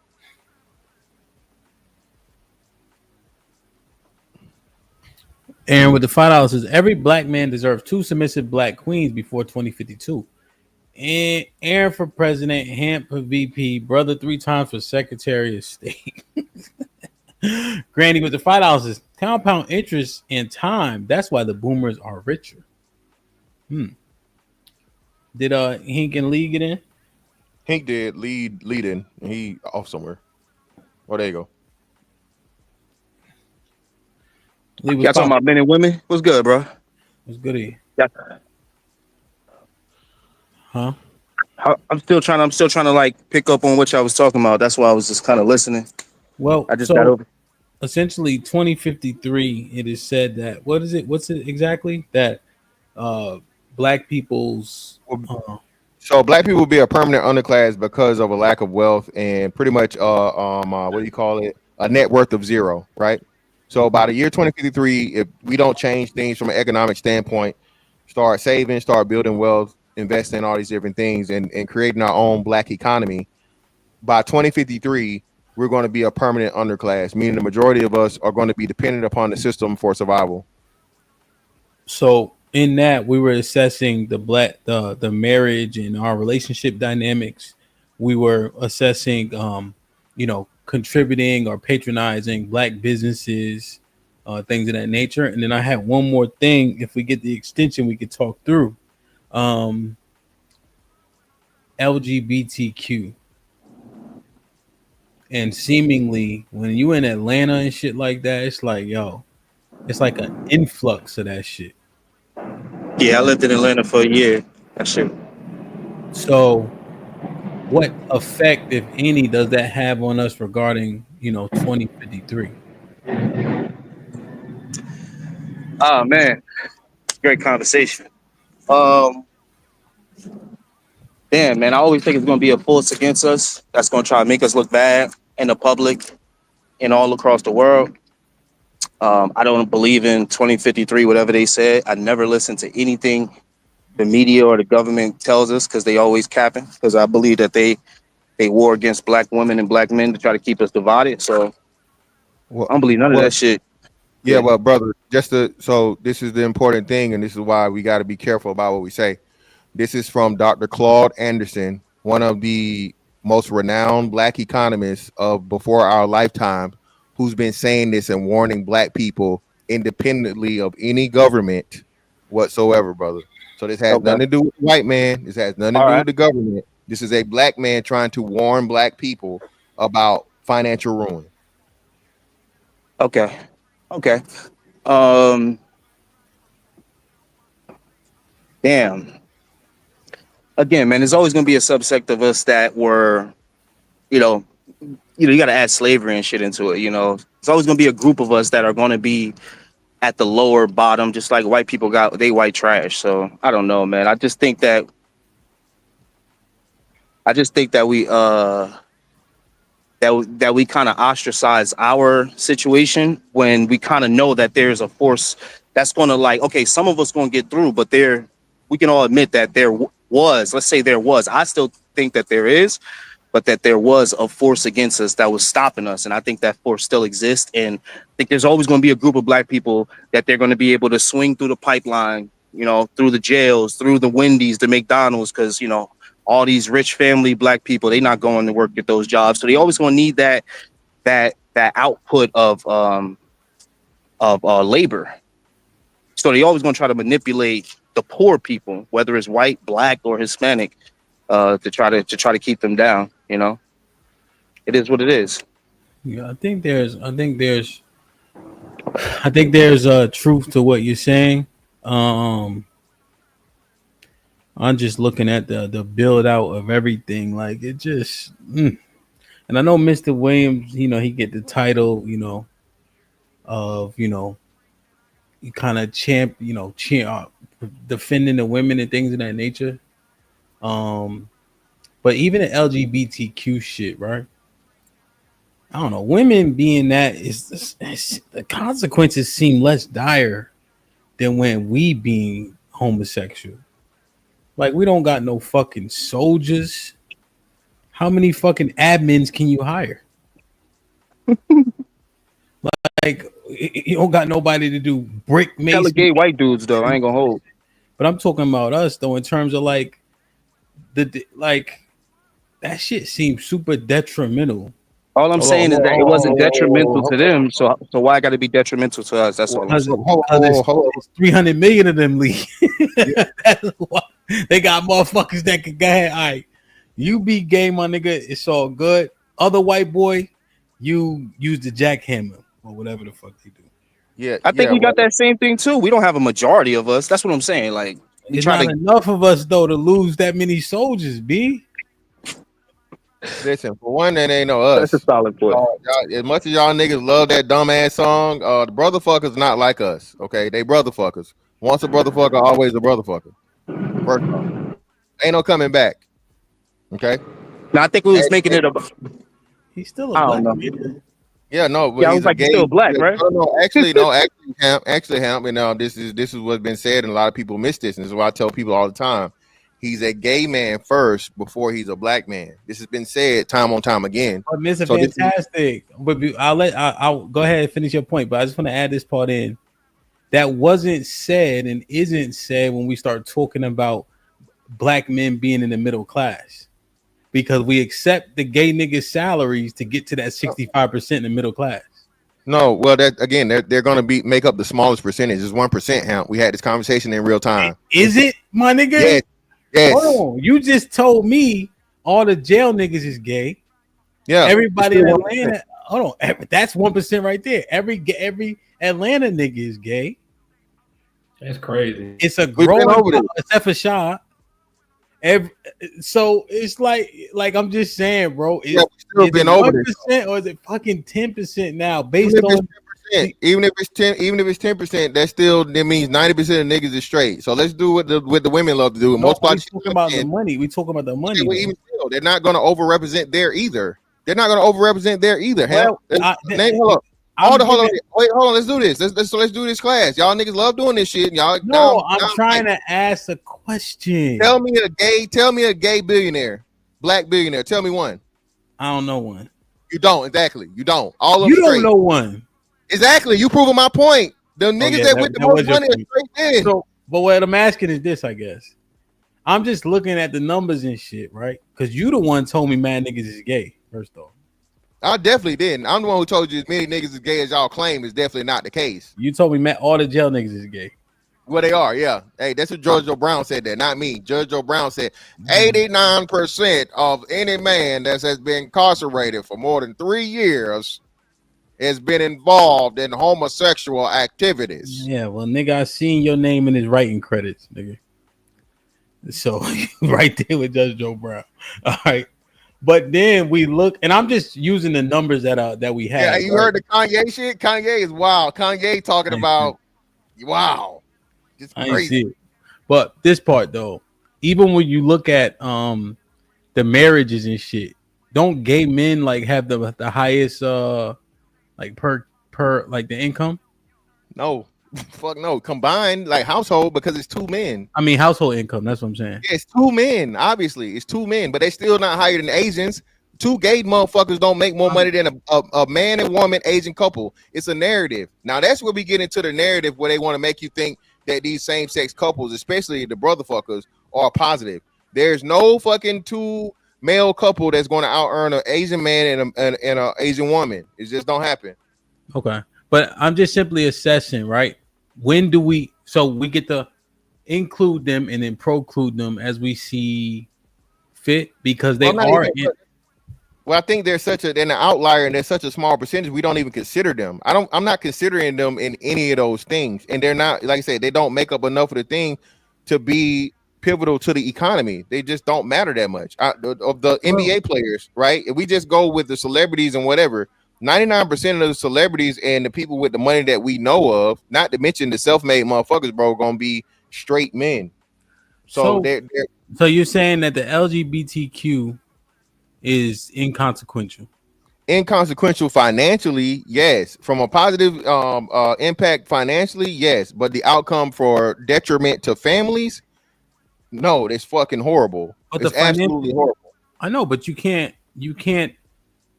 And with the $5 says every black man deserves 2 submissive black queens before 2052. And Aaron for president, Hamp for VP, brother 3 times for Secretary of State. Granny with the $5 says compound interest and time. That's why the boomers are richer. Did Hink and Lee get in? Hink did lead in. He off somewhere. Oh, there you go. Y'all talking about men and women? What's good, bro? What's good? Yeah. Huh? I'm still trying to like pick up on what y'all was talking about. That's why I was just kind of listening. Well, I just got over. Essentially 2053, it is said that what's it exactly? That black people's so black people will be a permanent underclass because of a lack of wealth and pretty much what do you call it? A net worth of 0, right? So by the year 2053, if we don't change things from an economic standpoint, start saving, start building wealth, investing in all these different things and creating our own black economy, by 2053, we're going to be a permanent underclass, meaning the majority of us are going to be dependent upon the system for survival. So in that, we were assessing the marriage and our relationship dynamics. We were assessing, contributing or patronizing black businesses, things of that nature. And then I had one more thing. If we get the extension, we could talk through LGBTQ. And seemingly, when you in Atlanta and shit like that, it's like, it's like an influx of that shit. Yeah, I lived in Atlanta for a year. That shit. So, what effect, if any, does that have on us regarding, 2053? Oh man, great conversation. Damn, man, I always think it's going to be a force against us that's going to try to make us look bad in the public and all across the world. I don't believe in 2053, whatever they said. I never listen to anything the media or the government tells us because they always capping. Because I believe that they war against black women and black men to try to keep us divided. So I don't believe none of that shit. Yeah, well, brother, so this is the important thing, and this is why we got to be careful about what we say. This is from Dr. Claude Anderson, one of the most renowned black economists of before our lifetime, who's been saying this and warning black people independently of any government whatsoever, brother. So this has nothing to do with the white man. This has nothing to do with the government. This is a black man trying to warn black people about financial ruin. Okay. Damn. Again, man, there's always going to be a subsect of us that were, you got to add slavery and shit into it. There's always going to be a group of us that are going to be at the lower bottom, just like white people got they white trash. So I don't know, man. I just think that we that we kind of ostracize our situation when we kind of know that there's a force that's going to, like, okay, some of us going to get through, but we can all admit that let's say there was, I still think that there is, but that there was a force against us that was stopping us. And I think that force still exists. And I think there's always going to be a group of Black people that they're going to be able to swing through the pipeline, through the jails, through the Wendy's, the McDonald's, because, all these rich family Black people, they're not going to work at those jobs. So they always going to need that output of labor. So they always going to try to manipulate the poor people, whether it's white, Black, or Hispanic, to try to keep them down. It is what it is. Yeah, I think there's truth to what you're saying. I'm just looking at the build out of everything. Like it just, and I know Mr. Williams, he get the title, of you kind of defending the women and things of that nature. But even the LGBTQ shit, right? I don't know. Women being that the consequences seem less dire than when we being homosexual. Like we don't got no fucking soldiers. How many fucking admins can you hire? Like you don't got nobody to do brick mason. Hella gay white dudes though. I ain't gonna hold. But I'm talking about us though, in terms of like that shit seems super detrimental. All I'm saying is that it wasn't detrimental to them, so why got to be detrimental to us? That's all I'm saying. It's 300 million of them leave. That's why they got motherfuckers that can go ahead. All right, you be gay, my nigga. It's all good. Other white boy, you use the jackhammer or whatever the fuck they do. Yeah, I think we got that same thing too. We don't have a majority of us. That's what I'm saying. Like, it's not enough of us though to lose that many soldiers. B. Listen, for one, that ain't no us. That's a solid point. As much as y'all niggas love that dumbass song, the brotherfuckers not like us. Okay, they brotherfuckers. Once a brotherfucker, always a brotherfucker. First off, ain't no coming back. Okay. Now I think we was making it about. He's still a black man. Yeah, no, but yeah, I was like, still Black, right? No, actually, Hamp, and this is what's been said, and a lot of people miss this, and this is why I tell people all the time. He's a gay man first before he's a black man. This has been said time on time again. But Mr. Fantastic. But I'll go ahead and finish your point, but I just want to add this part in. That wasn't said and isn't said when we start talking about Black men being in the middle class. Because we accept the gay niggas' salaries to get to that 65% in the middle class. No, well, that again, they're going to make up the smallest percentage. It's 1%. Hamp. We had this conversation in real time. Is it, my nigga? Yes. Yes. Hold on. You just told me all the jail niggas is gay. Yeah. Everybody in Atlanta. Hold on. That's 1% right there. Every Atlanta nigga is gay. That's crazy. It's a growing except for Shaw. So it's like I'm just saying, bro. Is it 1% or is it fucking 10% now? Based on even if it's 10%, that means 90% of niggas is straight. So let's do what the women love to do. No, we talking about the money. We talking about the money. Yeah, even still, they're not going to overrepresent there either. Well, hold on. Let's do this. Let's do this class. Y'all niggas love doing this shit. Y'all. No, I'm trying to ask a question. Tell me a gay billionaire, Black billionaire. Tell me one. I don't know one. You don't. Exactly. You don't. All of you them don't straight. know one. Exactly. You proving my point. The niggas that with the most money are straight in. So, but what I'm asking is this, I guess. I'm just looking at the numbers and shit, right? Because you the one told me mad niggas is gay, first off. I definitely didn't. I'm the one who told you as many niggas as gay as y'all claim is definitely not the case. You told me all the jail niggas is gay. Well, they are, yeah. Hey, that's what George O. Brown said that, not me. George O. Brown said 89% of any man that has been incarcerated for more than 3 years has been involved in homosexual activities. Yeah, well, nigga, I seen your name in his writing credits, nigga. So right there with Judge Joe Brown. All right. But then we look, and I'm just using the numbers that we have. Yeah, you heard the Kanye shit? Kanye is wild. Kanye talking about wow. It's I ain't crazy. see it. But this part though, even when you look at the marriages and shit, don't gay men like have the highest like per like the income? No, fuck no. Combined like household because it's two men. I mean household income. That's what I'm saying. Yeah, it's two men. Obviously, it's two men, but they still not higher than Asians. Two gay motherfuckers don't make more money than a man and woman Asian couple. It's a narrative. Now that's where we get into the narrative where they want to make you think that these same sex couples, especially the brother fuckers, are positive. There's no fucking two male couple that's going to out earn an Asian man and an Asian woman. It just don't happen. Okay, but I'm just simply assessing, right? When do we? So we get to include them and then preclude them as we see fit because they are. Well, I think they're an outlier and they're such a small percentage. We don't even consider them. I'm not considering them in any of those things, and they're not, like I said, they don't make up enough of the thing to be pivotal to the economy. They just don't matter that much. Of the NBA players, right? If we just go with the celebrities and whatever, 99% of the celebrities and the people with the money that we know of, not to mention the self-made motherfuckers, bro, gonna be straight men. So you're saying that the LGBTQ is inconsequential financially, yes. From a positive impact financially, yes. But the outcome for detriment to families, no, it's fucking horrible. But it's absolutely horrible. I know, but you can't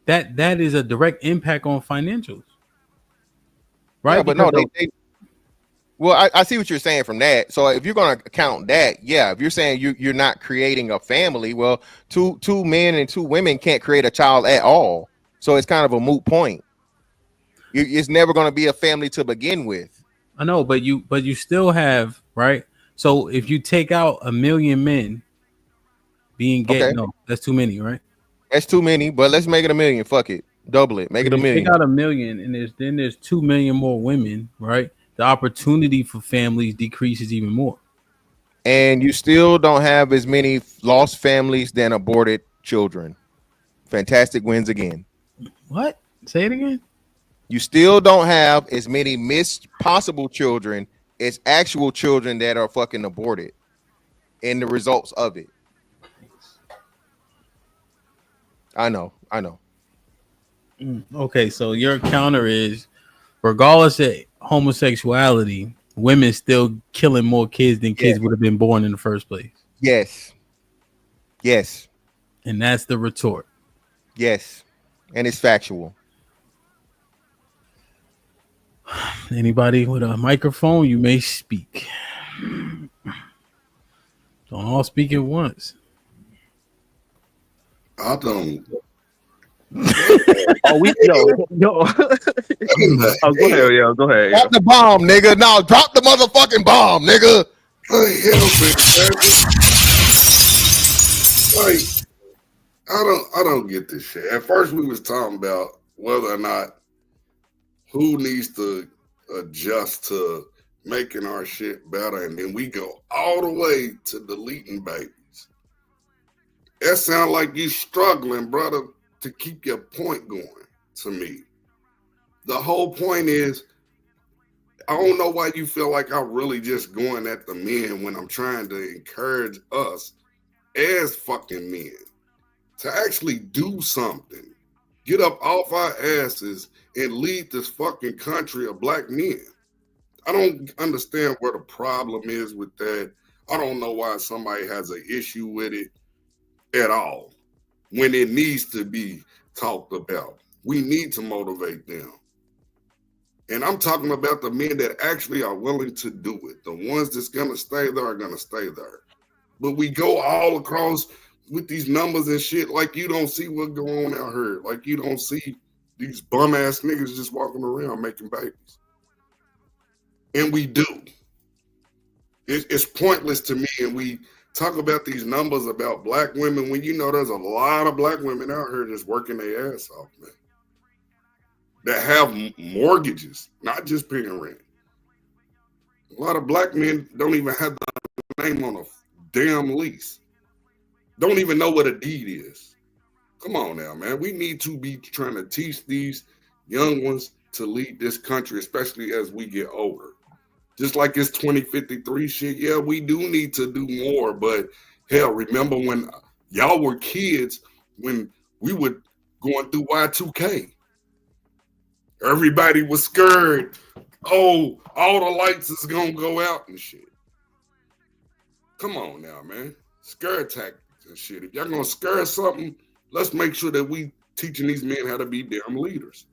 that is a direct impact on financials, right? Yeah, but no, well, I see what you're saying from that. So if you're going to count that, yeah, if you're saying you're not creating a family, well, two men and two women can't create a child at all. So it's kind of a moot point. It's never going to be a family to begin with. I know, but you still have, right? So if you take out 1 million men being gay, no, that's too many, right? That's too many, but let's make it 1 million. Fuck it. Double it. Make it 1 million. Take out 1 million and there's 2 million more women, right? The opportunity for families decreases even more. And you still don't have as many lost families than aborted children. Fantastic wins again. What? Say it again. You still don't have as many missed possible children as actual children that are fucking aborted in the results of it. I know. Okay, so your counter is regardless of homosexuality, women still killing more kids than kids would have been born in the first place. Yes. And that's the retort. Yes. And it's factual. Anybody with a microphone, you may speak. Don't all speak at once. I don't. Oh, yo. Oh, go ahead, yo. Go ahead. Drop the bomb, nigga. No, drop the motherfucking bomb, nigga. Like, I don't get this shit. At first, we was talking about whether or not who needs to adjust to making our shit better, and then we go all the way to deleting babies. That sounds like you struggling, brother, to keep your point going to me. The whole point is, I don't know why you feel like I'm really just going at the men when I'm trying to encourage us as fucking men to actually do something. Get up off our asses and lead this fucking country of black men. I don't understand where the problem is with that. I don't know why somebody has an issue with it at all when it needs to be talked about. We need to motivate them. And I'm talking about the men that actually are willing to do it. The ones that's going to stay there are going to stay there. But we go all across with these numbers and shit like you don't see what's going on out here. Like you don't see these bum-ass niggas just walking around making babies. And we do. It's pointless to me. And we talk about these numbers about black women when you know there's a lot of black women out here just working their ass off, man. That have mortgages, not just paying rent. A lot of black men don't even have the name on a damn lease. Don't even know what a deed is. Come on now, man. We need to be trying to teach these young ones to lead this country, especially as we get older. Just like it's 2053 shit, yeah, we do need to do more. But hell, remember when y'all were kids, when We were going through Y2K. Everybody was scared. Oh, all the lights is gonna go out and shit. Come on now, man. Scare tactics and shit. If y'all gonna scare something, let's make sure that we teaching these men how to be damn leaders.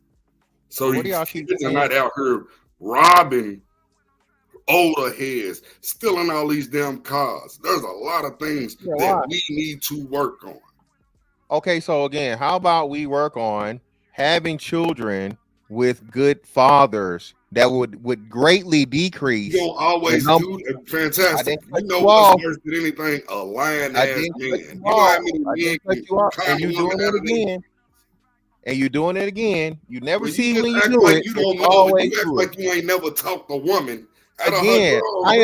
So What do these y'all keep kids are saying? not out here robbing older heads, stealing all these damn cars. There's a lot of things that we need to work on. Okay, so again, how about we work on having children with good fathers that would greatly decrease. You don't always do it. Fantastic. You know what's worse than anything? A lying ass man. You know how many men can and you doing it again. And you doing it again. You never see when you act do like it. you don't know. Always You act like you ain't never talked to a woman. Again, I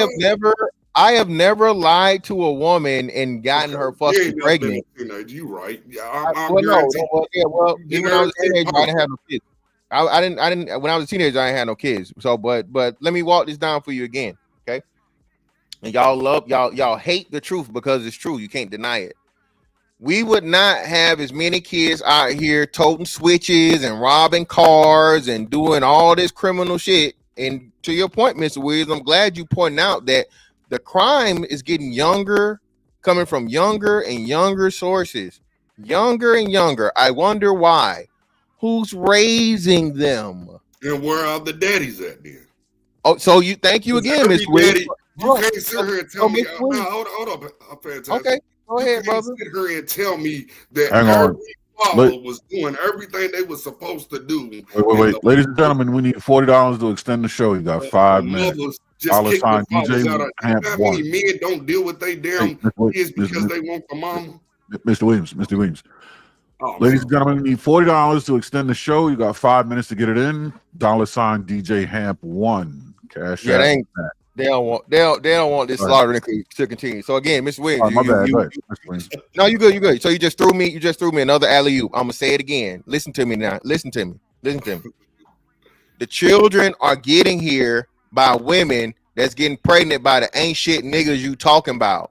have never lied to a woman and gotten her fucking pregnant. You right? Yeah, Even when I was a teenager, I didn't have no kids. I didn't. When I was a teenager, I didn't have no kids. So, but let me walk this down for you again, okay? And y'all hate the truth because it's true. You can't deny it. We would not have as many kids out here toting switches and robbing cars and doing all this criminal shit. And to your point, Mr. Williams, I'm glad you pointed out that the crime is getting younger, coming from younger and younger sources, younger and younger. I wonder why. Who's raising them? And where are the daddies at then? Oh, so you thank you again, Mr. Williams. You can't sit here and tell me. Hold up, fantastic. Okay, go ahead, brother. Sit here and tell me that Hang on. every father was doing everything they were supposed to do. Wait. Ladies and gentlemen, we need $40 to extend the show. You got 5 minutes. Just kick the $sign fathers DJ out of. Hamp How one. many men don't deal with their damn kids because they want the mama? Mr. Williams. Oh, Ladies and gentlemen, we need $40 to extend the show. You got 5 minutes to get it in. $sign DJ Hamp 1. Cash. Yeah, they don't want this slaughter to continue. So again, Mr. Williams, my bad. No, you good. So you just threw me another alley-oop. I'm gonna say it again. Listen to me now. Listen to me. The children are getting here by women that's getting pregnant by the ain't shit niggas you talking about.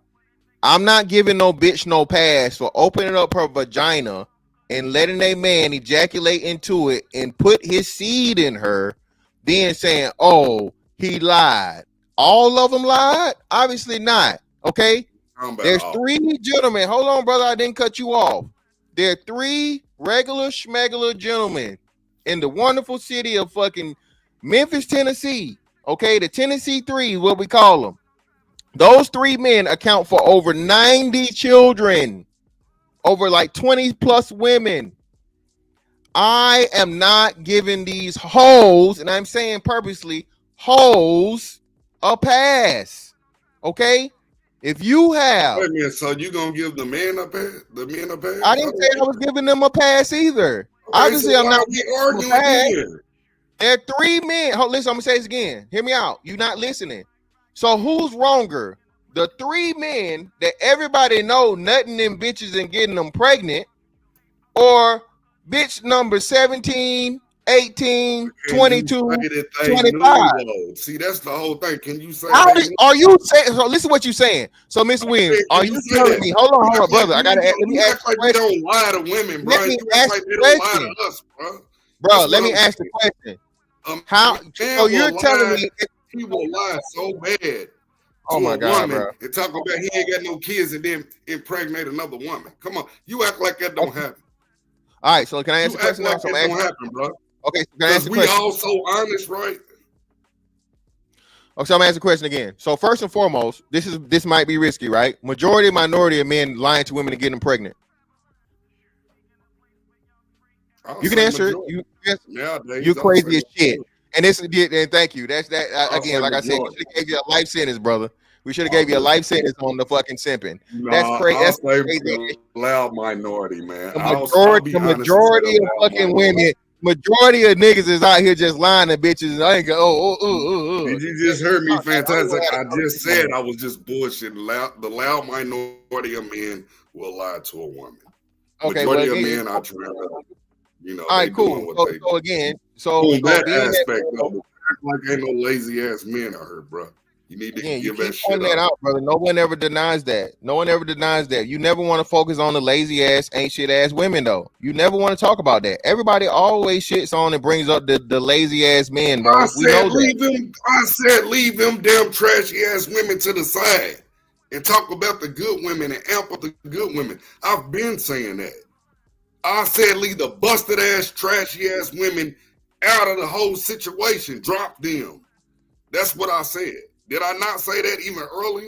I'm not giving no bitch no pass for opening up her vagina and letting a man ejaculate into it and put his seed in her, then saying, oh, he lied. All of them lied? Obviously not. Okay. There's 3 gentlemen. Hold on, brother. I didn't cut you off. There are 3 regular schmegular gentlemen in the wonderful city of fucking Memphis, Tennessee. Okay, the Tennessee 3, what we call them. Those 3 men account for over 90 children, over like 20 plus women. I am not giving these hoes, and I'm saying purposely, hoes, a pass. Okay? If you have, wait a minute, so you gonna give the men a pass? I didn't say I was giving them a pass either. Okay, Obviously, so I'm not arguing here. There are 3 men. Listen, I'm gonna say this again. Hear me out. You're not listening. So who's wronger? The 3 men that everybody know nutting them bitches and getting them pregnant, or bitch number 17, 18, 22, 25. See, that's the whole thing. Can you say Are you saying? So listen what you're saying. So, Mr. Williams, are you telling me? Hold on, brother. I gotta let me ask you a question. Don't lie to women, bro. Let me ask the question, bro. Let me ask the question. How? So you're telling me he will lie so bad? Oh my God, bro! And talk about he ain't got no kids and then impregnate another woman. Come on, you act like that don't happen. All right, so can I ask a question? Like that don't happen, bro. Okay, so can I ask a we question? all so honest, right? Okay, so I'm gonna ask a question again. So first and foremost, this might be risky, right? Minority of men lying to women and getting them pregnant. You can answer it. You crazy as shit. And thank you. That's that again. Like I said, we should have gave you a life sentence, brother. We should have gave you a life sentence on the fucking simping. That's crazy. That's crazy. Loud minority, man. The majority of fucking women, majority of niggas is out here just lying to bitches. And I ain't go. Did you just heard me? Fantastic. I just said I was just bullshitting. The loud minority of men will lie to a woman. Okay, majority of men are trying to. All right, cool. So that aspect, though, like ain't no lazy ass men out here, bro. You need to Again, you give that keep shit pointing that up. out, brother. No one ever denies that. No one ever denies that. You never want to focus on the lazy ass, ain't shit ass women, though. You never want to talk about that. Everybody always shits on and brings up the lazy ass men, bro. I We know said that. leave them damn trashy ass women to the side and talk about the good women and amp up the good women. I've been saying that. I said leave the busted ass, trashy ass women out of the whole situation. Drop them. That's what I said. Did I not say that even earlier?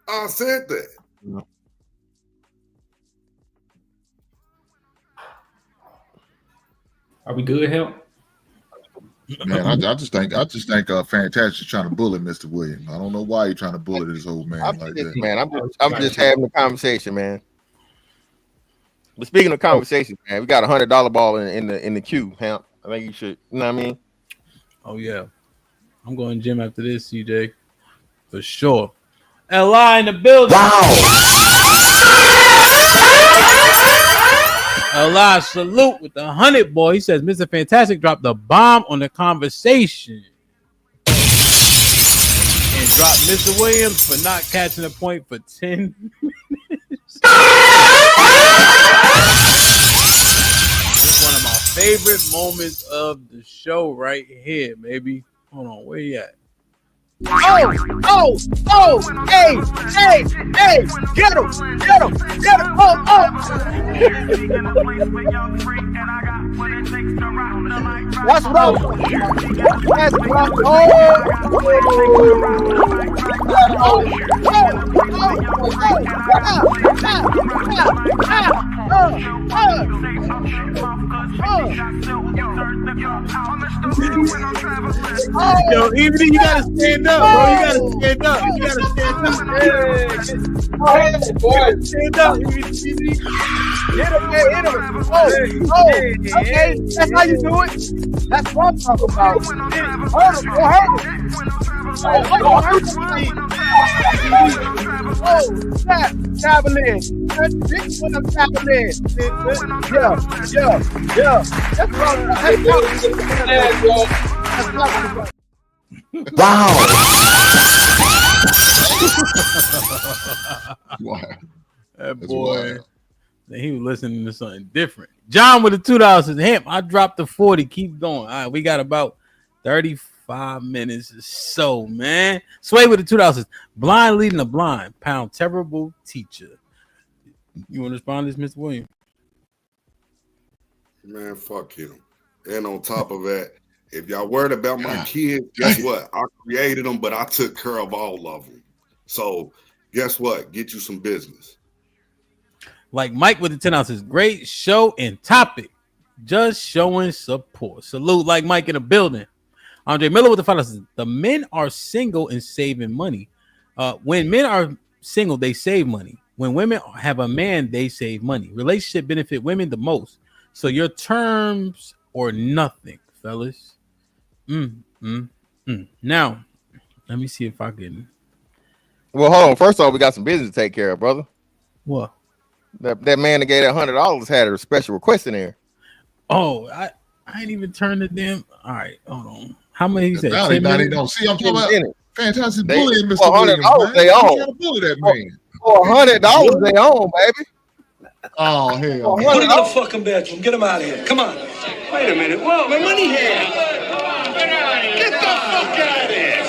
I said that. No. Are we good, Hemp? Man, I just think Fantastic's trying to bully Mr. Williams. I don't know why you're trying to bully this old man like that. Man, I'm just having a conversation, man. But speaking of conversation, man, we got $100 ball in the queue, Hemp. I think you should, you know what I mean? Oh yeah, I'm going gym after this, CJ, for sure. LI in the building. Wow. LI salute with the 100 boy. He says Mr. Fantastic dropped the bomb on the conversation and dropped Mr. Williams for not catching a point for 10 minutes. It's one of my favorite moments of the show right here, baby. Hold on, where you at? Hey, get him, That's what I was. That's what Yo, even you gotta stand up, bro. You gotta stand up. You gotta stand up. Hey, boy. Stand up. Hit him. Okay, that's how you do it. That's what I'm talking about. Hurt him. Oh, snap, Cavalier. This one of Cavalier. Yeah. That's what I'm talking. Wow. That boy, he was listening to something different. John with the $2 says, Hemp, I dropped the 40. Keep going. All right, we got about 35 minutes or so, man. Sway with the $2 says, blind leading the blind. Pound terrible teacher. You want to respond to this, Mr. Williams? Man, fuck him. And on top of that, if y'all worried about my kids, guess what? I created them, but I took care of all of them. So guess what? Get you some business. Like Mike with the 10 ounces. Great show and topic. Just showing support. Salute like Mike in the building. Andre Miller with the $5 says, the men are single and saving money. When men are single, they save money. When women have a man, they save money. Relationship benefit women the most. So your terms or nothing, fellas. Now, let me see if I can. Well, hold on. First off, we got some business to take care of, brother. What? That man that gave that $100 had a special request in there. Oh, I ain't even turned the damn. All right, hold on. How many he said? Now they don't see. I'm talking about Fantastic bullying, Mr. $100 Williams. they Man. own. You gotta bully that man. For $100 they own, baby. Oh hell! Put him in the fucking bedroom. Get him out of here. Come on. Wait a minute. Whoa, my money here. Get the fuck out of here.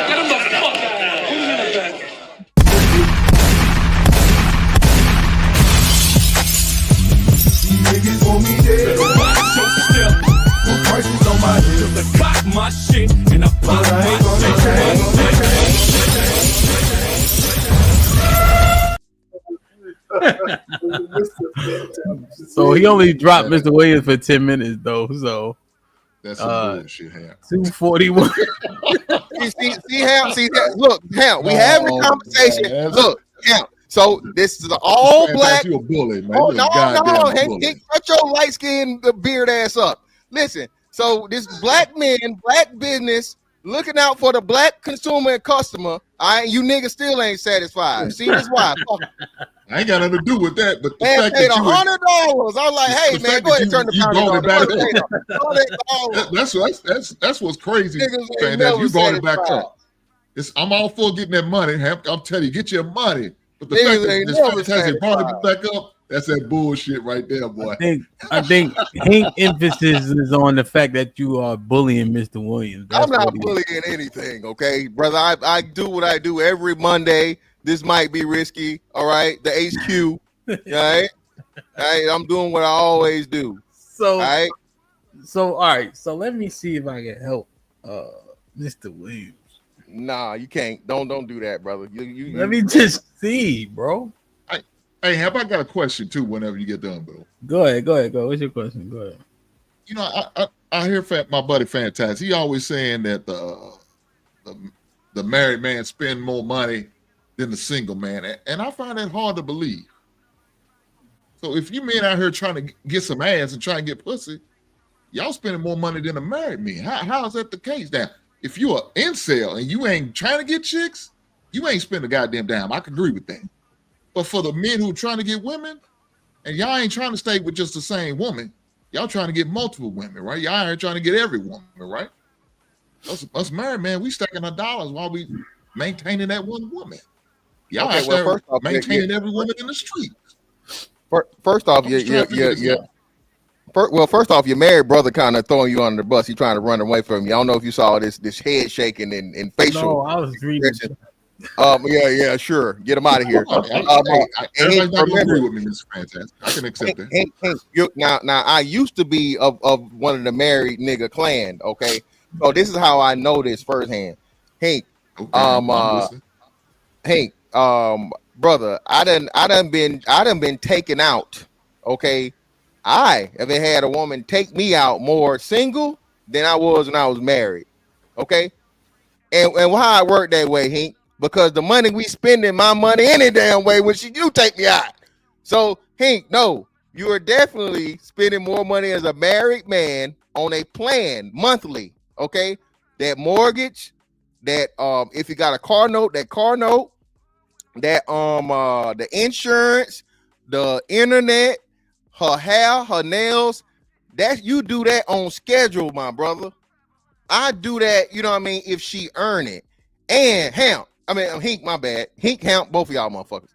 Get him the fuck out of here. Put him in the bedroom. Niggas want me dead. The prices on my head. The clock my shit and I pop my So he only dropped Mr. Williams for 10 minutes though. So that's some bullshit. 241. see Ham. Look, Ham. We having a conversation. Man. Look, Ham. So this is an all black. You a bully, man. Oh You a no! goddamn Hey, bully. shut your light skinned beard ass up. Listen. So this black men, black business, looking out for the black consumer and customer. You niggas still ain't satisfied. See, that's why. I ain't got nothing to do with that, but the Man fact paid that you $100. I was like, hey the man, fact go ahead and that turn the you pound brought it on. back up. That's what's crazy. Niggas ain't Fantastic. never You brought it back satisfied. up. I'm all for getting that money. I'm telling you, get your money. But the Niggas fact that ain't this never fantastic brought satisfied. it back up, that's that bullshit right there, boy. I think Hank emphasis is on the fact that you are bullying Mr. Williams. That's I'm not what he- bullying anything, okay, brother. I do what I do every Monday. This might be risky, all right. The HQ, all right. I'm doing what I always do. So, all right. So all right. So let me see if I can help Mr. Williams. Nah, you can't. Don't do that, brother. Let me just see, bro. Hey, have I got a question too? Whenever you get done, Bill. Go ahead. What's your question? Go ahead. You know, I hear my buddy Fantastic. He always saying that the married man spend more money than the single man, and I find that hard to believe. So if you men out here trying to get some ass and try and get pussy, y'all spending more money than a married man. How is that the case? Now, if you're an incel and you ain't trying to get chicks, you ain't spending a goddamn dime. I can agree with that. But for the men who are trying to get women, and y'all ain't trying to stay with just the same woman, y'all trying to get multiple women, right? Y'all ain't trying to get every woman, right? Us married men, we stacking our dollars while we maintaining that one woman. Y'all Okay, out well, there first off, maintaining every woman in the street. First off, first off, your married brother kind of throwing you under the bus. He trying to run away from you. I don't know if you saw this head shaking and facial. No, I was reading. Yeah, sure. Get him out of here. Everybody's not gonna agree with me, Mr. Fantastic. I can accept that. Now, I used to be of one of the married nigga clan. Okay, so this is how I know this firsthand. Hank, Hank, brother, I done been taken out. Okay, I have had a woman take me out more single than I was when I was married. Okay, and how I work that way, Hank. Because the money we spending my money any damn way when you take me out. So, Hank, no, you are definitely spending more money as a married man on a plan monthly. Okay, that mortgage, that if you got a car note, that the insurance, the internet, her hair, her nails, that you do that on schedule, my brother. I do that, you know what I mean, if she earn it. And Hamp, Hink, my bad. Hink, Hamp, both of y'all motherfuckers.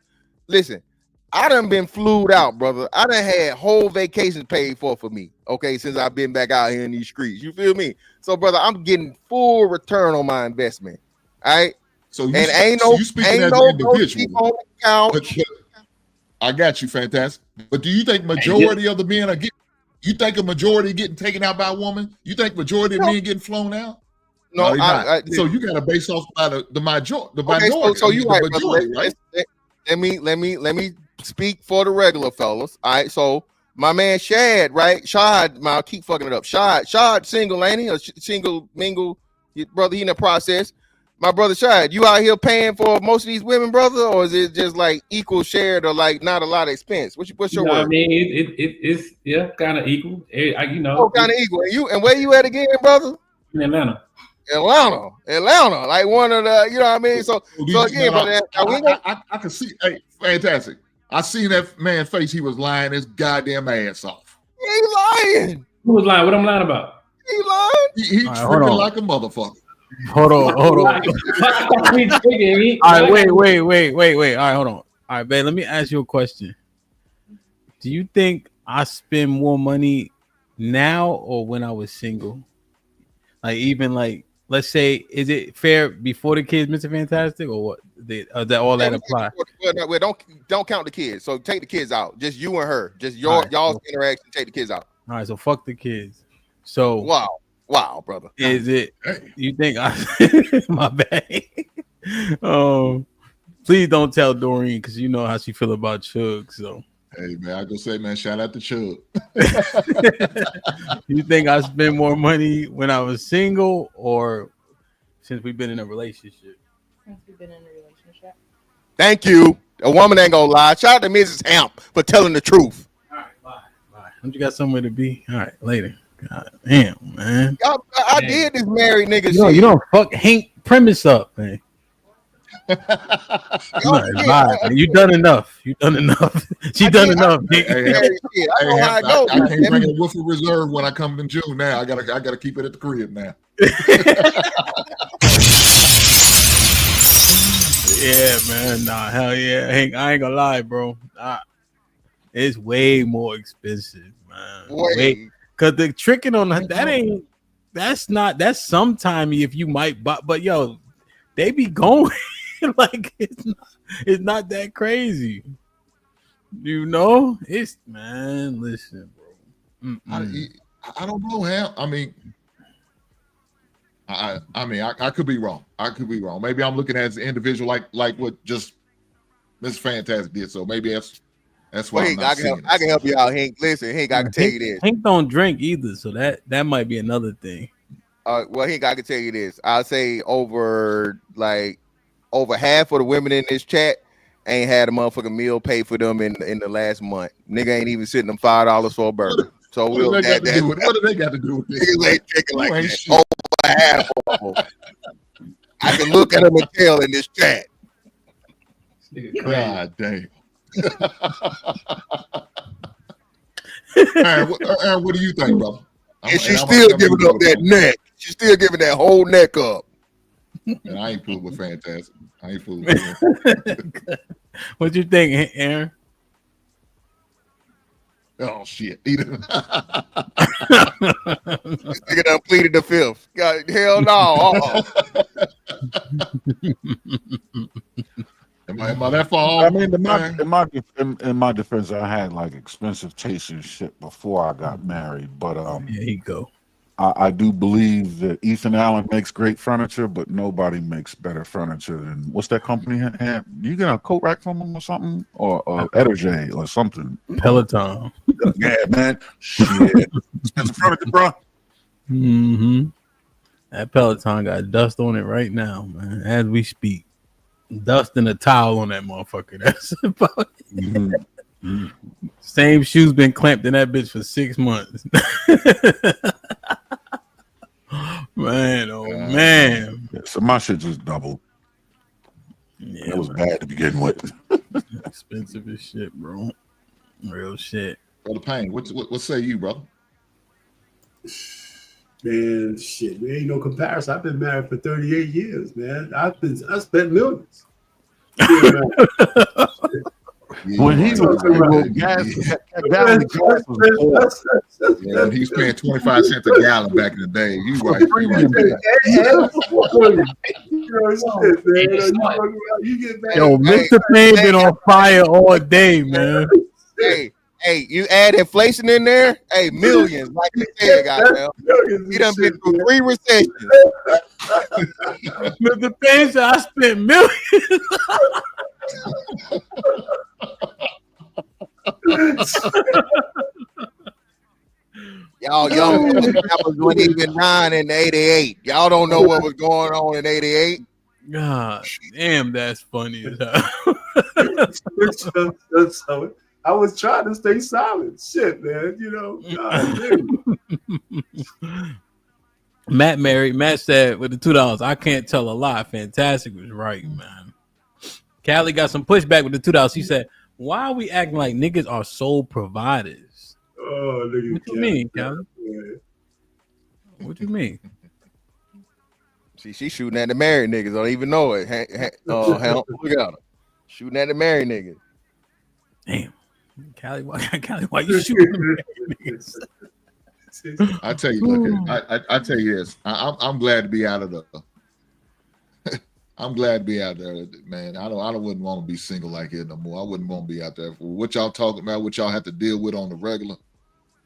Listen, I done been flued out, brother. I done had whole vacations paid for me, okay, since I've been back out here in these streets. You feel me? So, brother, I'm getting full return on my investment. All right? So you, and you speaking as an individual. I got you, Fantastic. But do you think majority of the men are getting? You think a majority getting taken out by a woman? You think majority of men getting flown out? No, so you got to base off by the majority. So you right, majority, right? Let me speak for the regular fellas. All right, so my man Shad, right? Shad, I keep fucking it up. Shad, single, ain't he? A single mingle, brother. He in the process. My brother Shad, you out here paying for most of these women, brother, or is it just like equal shared or like not a lot of expense? What's your word? I mean, it's kind of equal. Kind of equal. And where you at again, brother? In Atlanta. Atlanta, like one of the, you know what I mean? So again, brother, I can see, hey, Fantastic. I seen that man's face. He was lying his goddamn ass off. He lying. Who was lying? What I'm lying about? He lying. He tricking like a motherfucker. Hold on. All right, wait. All right, hold on. All right, babe, let me ask you a question. Do you think I spend more money now or when I was single? Like, even like, let's say, is it fair before the kids, Mr. Fantastic, or what? That all apply? Well, don't count the kids. So take the kids out. Just you and her. Just y'all's interaction. Take the kids out. All right, so fuck the kids. So wow, brother. Is it? You think I? My bad. Please don't tell Doreen because you know how she feel about Chug. So. Hey man, I just say, man, shout out to Chug. You think I spend more money when I was single or since we've been in a relationship? Since we've been in a relationship. Thank you. A woman ain't gonna lie. Shout out to Mrs. Hamp for telling the truth. All right, bye. Don't you got somewhere to be? All right, later. God damn, man. I did this married nigga shit. You don't fuck Hank premise up, man. You done enough. She done enough. I can't bring a Woodford Reserve when I come in June. Now I gotta keep it at the crib now. Yeah, man. Nah, hell yeah. I ain't gonna lie, bro. It's way more expensive, man. Way. Cause the tricking on that ain't. That's sometime if you might buy, but yo, they be going like it's not that crazy. You know, it's man. Listen, bro. I don't know how. I mean, I could be wrong. I could be wrong. Maybe I'm looking at it as an individual, like what just Miss Fantastic did. So maybe that's why Well, I'm Hank, not seeing I can help you out, Hank. Listen, Hank, I can tell you this. Hank don't drink either, so that might be another thing. Well, Hank, I can tell you this. I'll say over half of the women in this chat ain't had a motherfucking meal paid for them in the last month. Nigga ain't even sitting them $5 for a burger. So what do they got to do with this? Niggas ain't drinking like that. Over half of them. I can look at them and tell in this chat. God damn. Aaron, what do you think, brother? And she's still giving up that neck. She's still giving that whole neck up. And I ain't fooling with Fantastic. I ain't fooling with him. What you think, Aaron? Oh shit! This nigga done pleaded the fifth. God, hell no. Am I that far off? I mean, in my defense, I had like expensive taste and shit before I got married. But there you go. I do believe that Ethan Allen makes great furniture, but nobody makes better furniture than what's that company? You get a coat rack from them or something, or Ederjay or something. Peloton. Yeah, man. Shit, expensive furniture, bro. Mm-hmm. That Peloton got dust on it right now, man. As we speak, dust and a towel on that motherfucker. That's about it. Same shoes been clamped in that bitch for 6 months. Man, oh man. So my shit just doubled. Yeah, it was bad to begin with. Expensive as shit, bro. Real shit. Brother Payne, what say you, brother? Man, shit, there ain't no comparison. I've been married for 38 years, man. I spent millions. When he was gas, gallon of gas was when he was paying 25 cents a gallon back in the day. You right. Yo, Mr. Payne been on fire all day, man. Hey, you add inflation in there, hey, millions, like you said, goddamn. You done been through 3 recessions. Mr. Payne said I spent millions. Y'all that was even 9 in 88. Y'all don't know what was going on in 88. God damn, that's funny as hell. I was trying to stay silent. Shit, man. You know, God, Matt said with the $2, I can't tell a lie. Fantastic was right, man. Callie got some pushback with the $2. She said, why are we acting like niggas are sole providers? Oh, nigga. What you mean, Callie? What you mean? See, she's shooting at the married niggas. Don't even know it. Look at her. Shooting at the married niggas. Damn. Callie, why you shooting the married niggas? I tell you, look, I tell you this. I'm glad to be out of the. I'm glad to be out there, man. I wouldn't want to be single like it no more. I wouldn't want to be out there for what y'all talking about, what y'all have to deal with on the regular.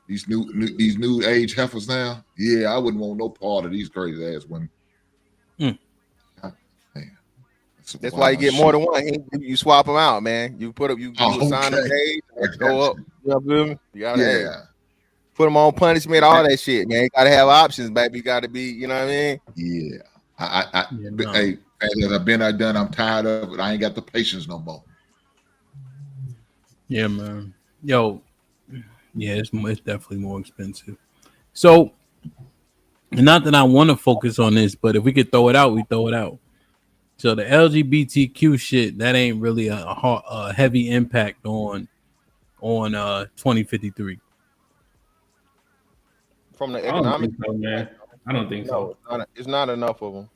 These new age heifers now. Yeah, I wouldn't want no part of these crazy ass women. That's why you get more than one. You swap them out, man. You put up, you assign them days, go up. You know what I mean? You gotta put them on punishment, all that shit, man. You gotta have options, baby. You gotta be, you know what I mean? Yeah. Hey, as I've been done, I'm tired of it. I ain't got the patience no more. Yeah, man. Yo, yeah, it's definitely more expensive. So, not that I want to focus on this, but if we could throw it out, we throw it out. So the LGBTQ shit, that ain't really a heavy impact on 2053. From the economic, I don't think so. It's not enough of them.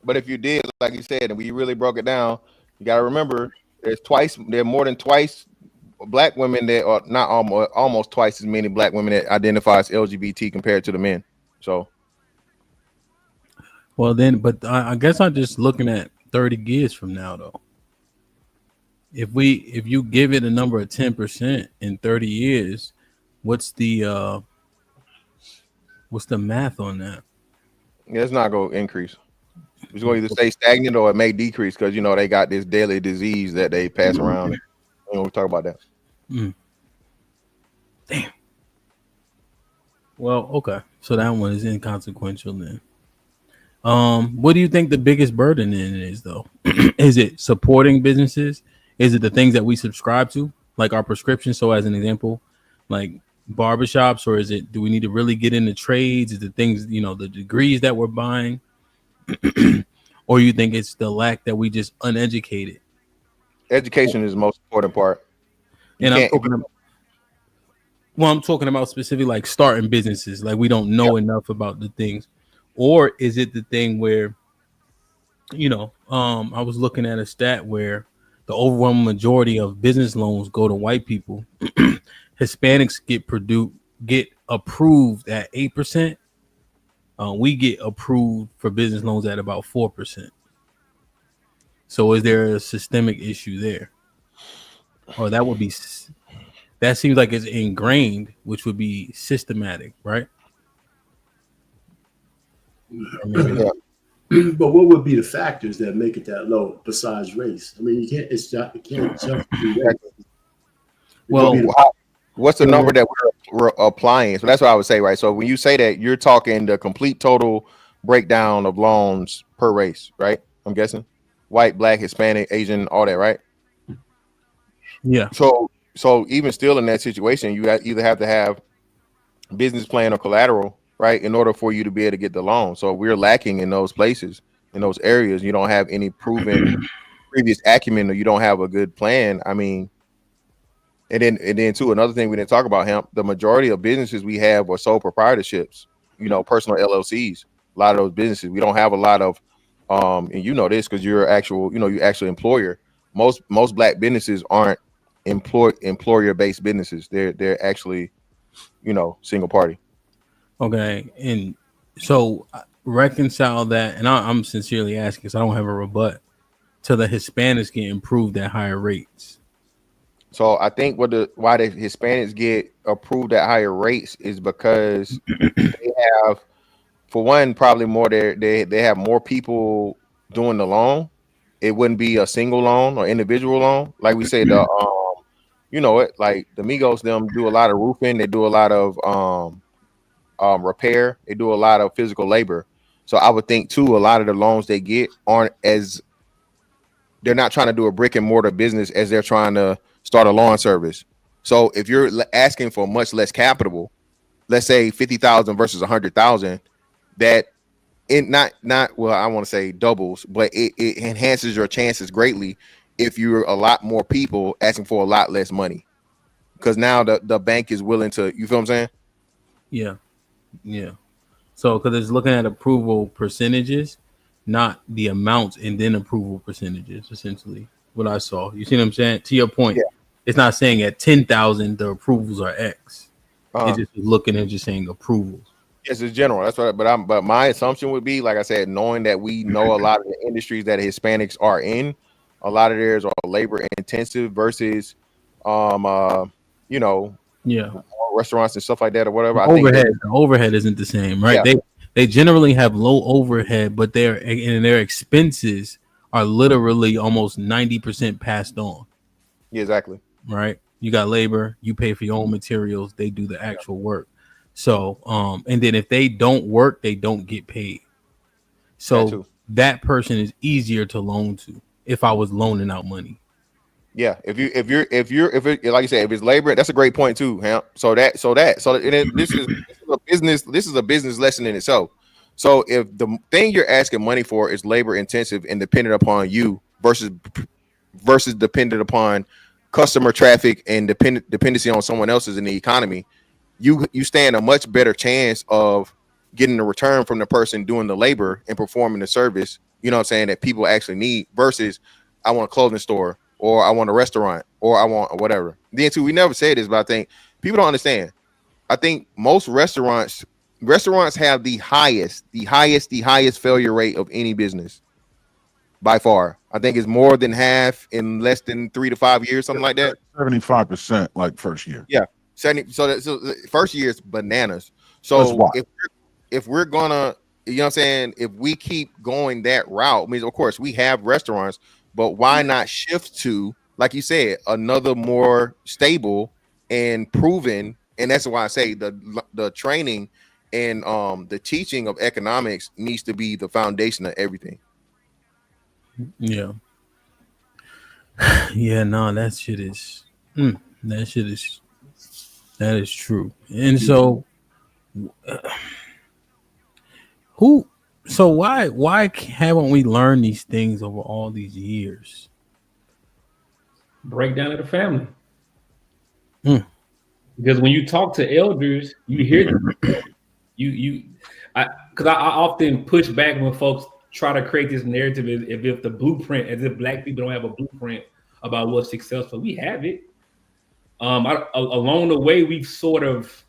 But if you did, like you said, and we really broke it down, You got to remember, there are more than twice black women that are not almost twice as many black women that identify as LGBT compared to the men. So, Well, then, but I guess I'm just looking at 30 years from now, though. If you give it a number of 10% in 30 years, what's the math on that? yeah, it's not going to increase. It's going to either stay stagnant or it may decrease because they got this deadly disease that they pass around. We talk about that. Damn. Well, okay. So that one is inconsequential then. What do you think the biggest burden in it is, though? Is it supporting businesses? Is it the things that we subscribe to, like our prescription? So, as an example, like barbershops, or is it? Do we need to really get into trades? Is it things the degrees that we're buying, or you think it's the lack that we just uneducated? Education is the most important part. I'm talking about specifically like starting businesses. Like we don't know enough about the things, or is it the thing where, I was looking at a stat where the overwhelming majority of business loans go to white people. Hispanics get approved at 8%. We get approved for business loans at about 4%. So is there a systemic issue there? Or that seems like it's ingrained, which would be systematic, right? But what would be the factors that make it that low besides race? I mean, it can't just be race. Well, what's the number that we're applying? So that's what I would say, right? So when you say that, you're talking the complete total breakdown of loans per race, right? I'm guessing white, black, Hispanic, Asian, all that, right? Yeah. So even still in that situation, you either have to have business plan or collateral, right, in order for you to be able to get the loan. So we're lacking in those places, in those areas. You don't have any proven previous acumen, or you don't have a good plan. I mean, and then too, another thing we didn't talk about, HAMP, the majority of businesses we have are sole proprietorships, personal LLCs. A lot of those businesses, we don't have a lot of, and this because you're you actual employer. Most black businesses aren't employer-based businesses. They're actually, single party. Okay, and so reconcile that, and I'm sincerely asking because I don't have a rebut to the Hispanics get improved at higher rates. So I think why the Hispanics get approved at higher rates is because they have, for one, probably more. They have more people doing the loan. It wouldn't be a single loan or individual loan, like we said. Like the Migos, them do a lot of roofing. They do a lot of repair. They do a lot of physical labor. So I would think too, a lot of the loans they get they're not trying to do a brick and mortar business as they're trying to start a lawn service. So if you're asking for much less capital, let's say 50,000 versus 100,000, that it not well, I want to say doubles, but it enhances your chances greatly if you're a lot more people asking for a lot less money, because now the bank is willing to, you feel what I'm saying? Yeah. So because it's looking at approval percentages, not the amounts, and then approval percentages. Essentially, what I saw. You see what I'm saying? To your point, it's not saying at 10,000 the approvals are X. It's just looking and just saying approvals. Yes, it's general. That's right. But my assumption would be, like I said, knowing that we know a lot of the industries that Hispanics are in, a lot of theirs are labor intensive versus, restaurants and stuff like that or whatever. The overhead isn't the same, right? Yeah. They generally have low overhead, but their expenses are literally almost 90% passed on. Yeah, exactly. Right. You got labor, you pay for your own materials, they do the actual work. So, and then if they don't work, they don't get paid. So that person is easier to loan to if I was loaning out money. Yeah, if like you said, if it's labor, that's a great point too, HAMP. This is a business lesson in itself. So if the thing you're asking money for is labor intensive and dependent upon you versus dependent upon customer traffic and dependency on someone else's in the economy, you stand a much better chance of getting a return from the person doing the labor and performing the service, you know what I'm saying, that people actually need, versus I want a clothing store, or I want a restaurant, or I want whatever. Then too, we never say this, but I think people don't understand. I think most restaurants have the highest failure rate of any business by far. I think it's more than half in less than 3 to 5 years, something like that. 75% like first year. Yeah, 70. So the first year is bananas. That's So why. if we're gonna, you know what I'm saying, if we keep going that route, I mean, of course we have restaurants, but why not shift to, like you said, another more stable and proven? And that's why I say the training and the teaching of economics needs to be the foundation of everything. Yeah. Yeah, no, that shit is that is true. And so why haven't we learned these things over all these years? Breakdown of the family. Mm. Because when you talk to elders, you hear them. Because I often push back when folks try to create this narrative as if the blueprint, as if Black people don't have a blueprint about what's successful. We have it. Along the way, we've sort of,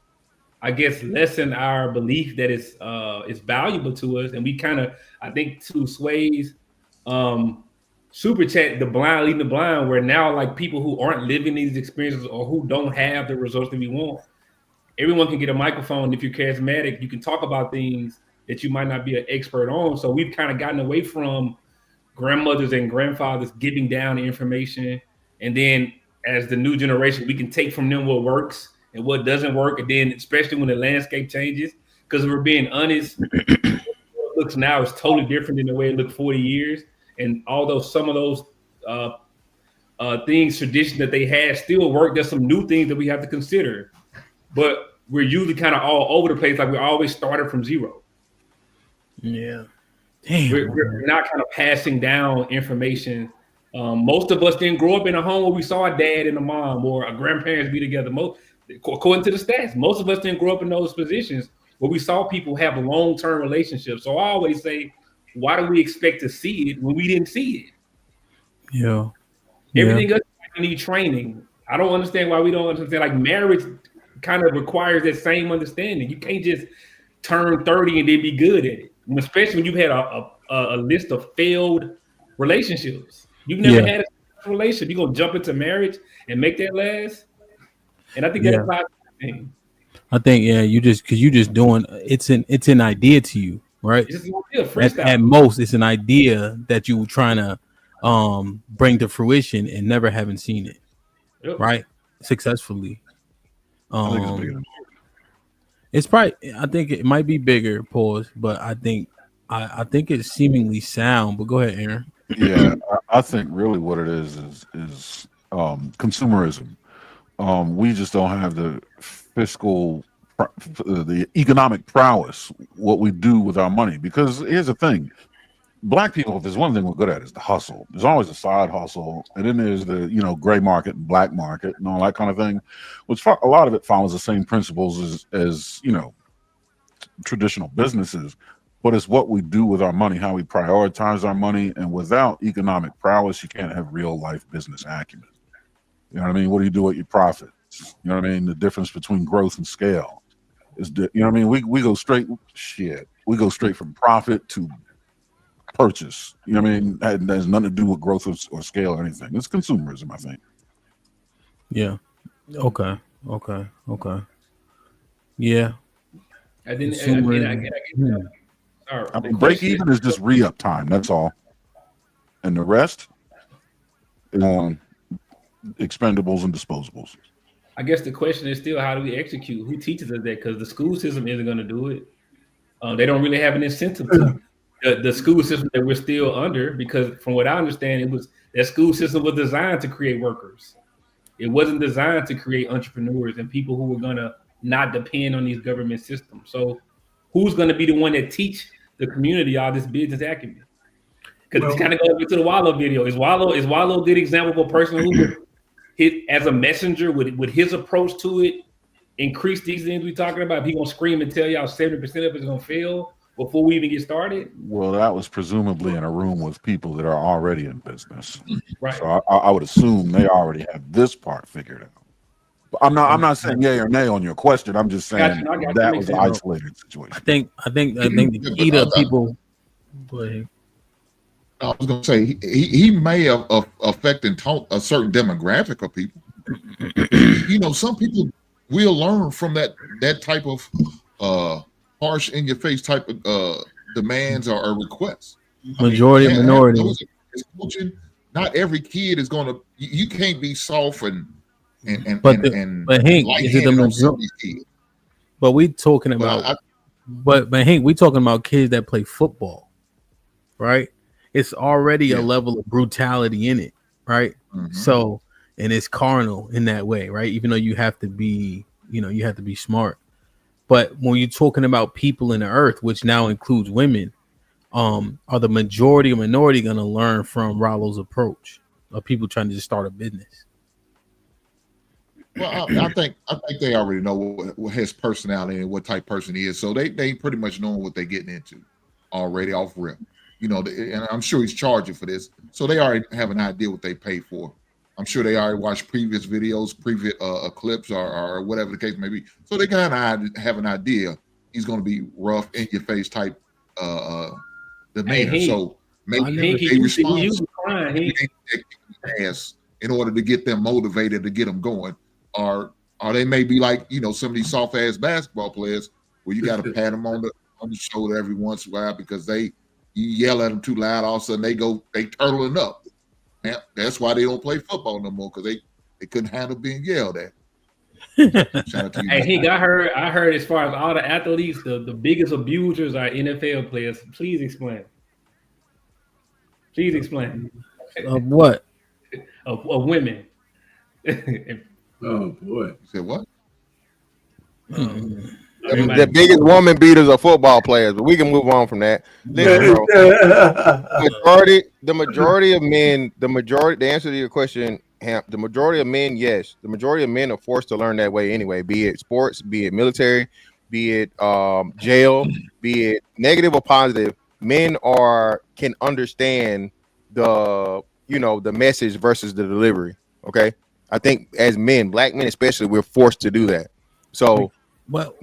I guess, lessened our belief that it's valuable to us, and we kind of, I think, to Sway's super chat, the blind leading the blind, where now like people who aren't living these experiences or who don't have the results that we want, everyone can get a microphone. If you're charismatic, you can talk about things that you might not be an expert on. So we've kind of gotten away from grandmothers and grandfathers giving down the information, and then as the new generation, we can take from them what works and what doesn't work. And then especially when the landscape changes, because if we're being honest, what it looks now is totally different than the way it looked 40 years. And although some of those things, traditions that they had still work, there's some new things that we have to consider. But we're usually kind of all over the place, like we're always starting from zero. Yeah. Damn. We're not kind of passing down information. Most of us didn't grow up in a home where we saw a dad and a mom or a grandparents be together. According to the stats, most of us didn't grow up in those positions where we saw people have long-term relationships. So I always say, why do we expect to see it when we didn't see it? Yeah. Everything else we need training. I don't understand why we don't understand. Like marriage kind of requires that same understanding. You can't just turn 30 and then be good at it, especially when you've had a list of failed relationships. You've never had a relationship. You're gonna jump into marriage and make that last. And I think that applies to thing. I think you just doing it's an idea to you, right? It's just an idea, freestyle. At most, it's an idea that you were trying to bring to fruition and never having seen it, right? Successfully. It's probably, I think it might be bigger, but I think it's seemingly sound. But go ahead, Aaron. Yeah, I think really what it is consumerism. We just don't have the fiscal, the economic prowess, what we do with our money. Because here's the thing. Black people, if there's one thing we're good at, is the hustle. There's always a side hustle, and then there's the gray market and black market and all that kind of thing, which a lot of it follows the same principles as traditional businesses, but it's what we do with our money, how we prioritize our money, and without economic prowess, you can't have real life business acumen. You know what I mean? What do you do with your profits? You know what I mean? The difference between growth and scale is, you know what I mean? We go straight from profit to purchase. You know what I mean? That has nothing to do with growth or scale or anything. It's consumerism, I think. Yeah. Okay. Yeah. I mean, break even is just re-up time. That's all, and the rest is on expendables and disposables. I guess the question is still, how do we execute? Who teaches us that? Because the school system isn't going to do it. They don't really have an incentive to. The school system that we're still under, because from what I understand, that school system was designed to create workers. It wasn't designed to create entrepreneurs and people who were gonna not depend on these government systems. So who's gonna be the one that teach the community all this business acumen? Because it's kind of goes into the Wallow video. Is Wallow a good example of a person who would hit as a messenger with his approach to it increase these things we're talking about? If he gonna scream and tell y'all 70% of it's gonna fail, before we even get started? Well, that was presumably in a room with people that are already in business. Right. So I would assume they already have this part figured out. But I'm not saying yay or nay on your question. I'm just Got saying you. I got you. that Makes was an sense. isolated situation. I think the key to people. Go ahead. I was going to say he may have affected a certain demographic of people. You know, some people will learn from that type of harsh in your face type of demands or requests. Majority and minority. Coaching, not every kid is going to. You can't be soft and But Hank, is it the majority? But we talking about. But Hank, we talking about kids that play football, right? It's already a level of brutality in it, right? Mm-hmm. So, and it's carnal in that way, right? Even though you have to be, you have to be smart. But when you're talking about people in the earth, which now includes women, are the majority or minority going to learn from Rollo's approach of people trying to just start a business? Well, I think they already know what his personality and what type of person he is, so they pretty much know what they're getting into already off rip. You know, and I'm sure he's charging for this, so they already have an idea what they pay for. I'm sure they already watched previous videos, previous clips, or whatever the case may be. So they kind of have an idea he's going to be rough, in your face type demeanor. So maybe they respond in order to get them motivated, to get them going, or they may be like some of these soft ass basketball players where you got to pat them on the shoulder every once in a while because you yell at them too loud, all of a sudden they turtling up. Man, that's why they don't play football no more, because they couldn't handle being yelled at. Shout out to you. Hey, Hank, I heard as far as all the athletes, the biggest abusers are NFL players. Please explain. Of what? Of women. Oh boy. You said what? The biggest woman beaters are football players, but we can move on from that. Listen, bro. The majority of men, the answer to your question, Hamp, the majority of men, yes. The majority of men are forced to learn that way anyway, be it sports, be it military, be it jail, be it negative or positive. Men can understand the message versus the delivery. Okay. I think as men, black men especially, we're forced to do that. So Well,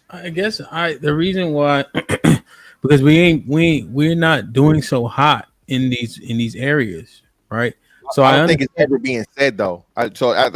I guess the reason why because we're not doing so hot in these areas, right? So I don't think it's ever being said though. I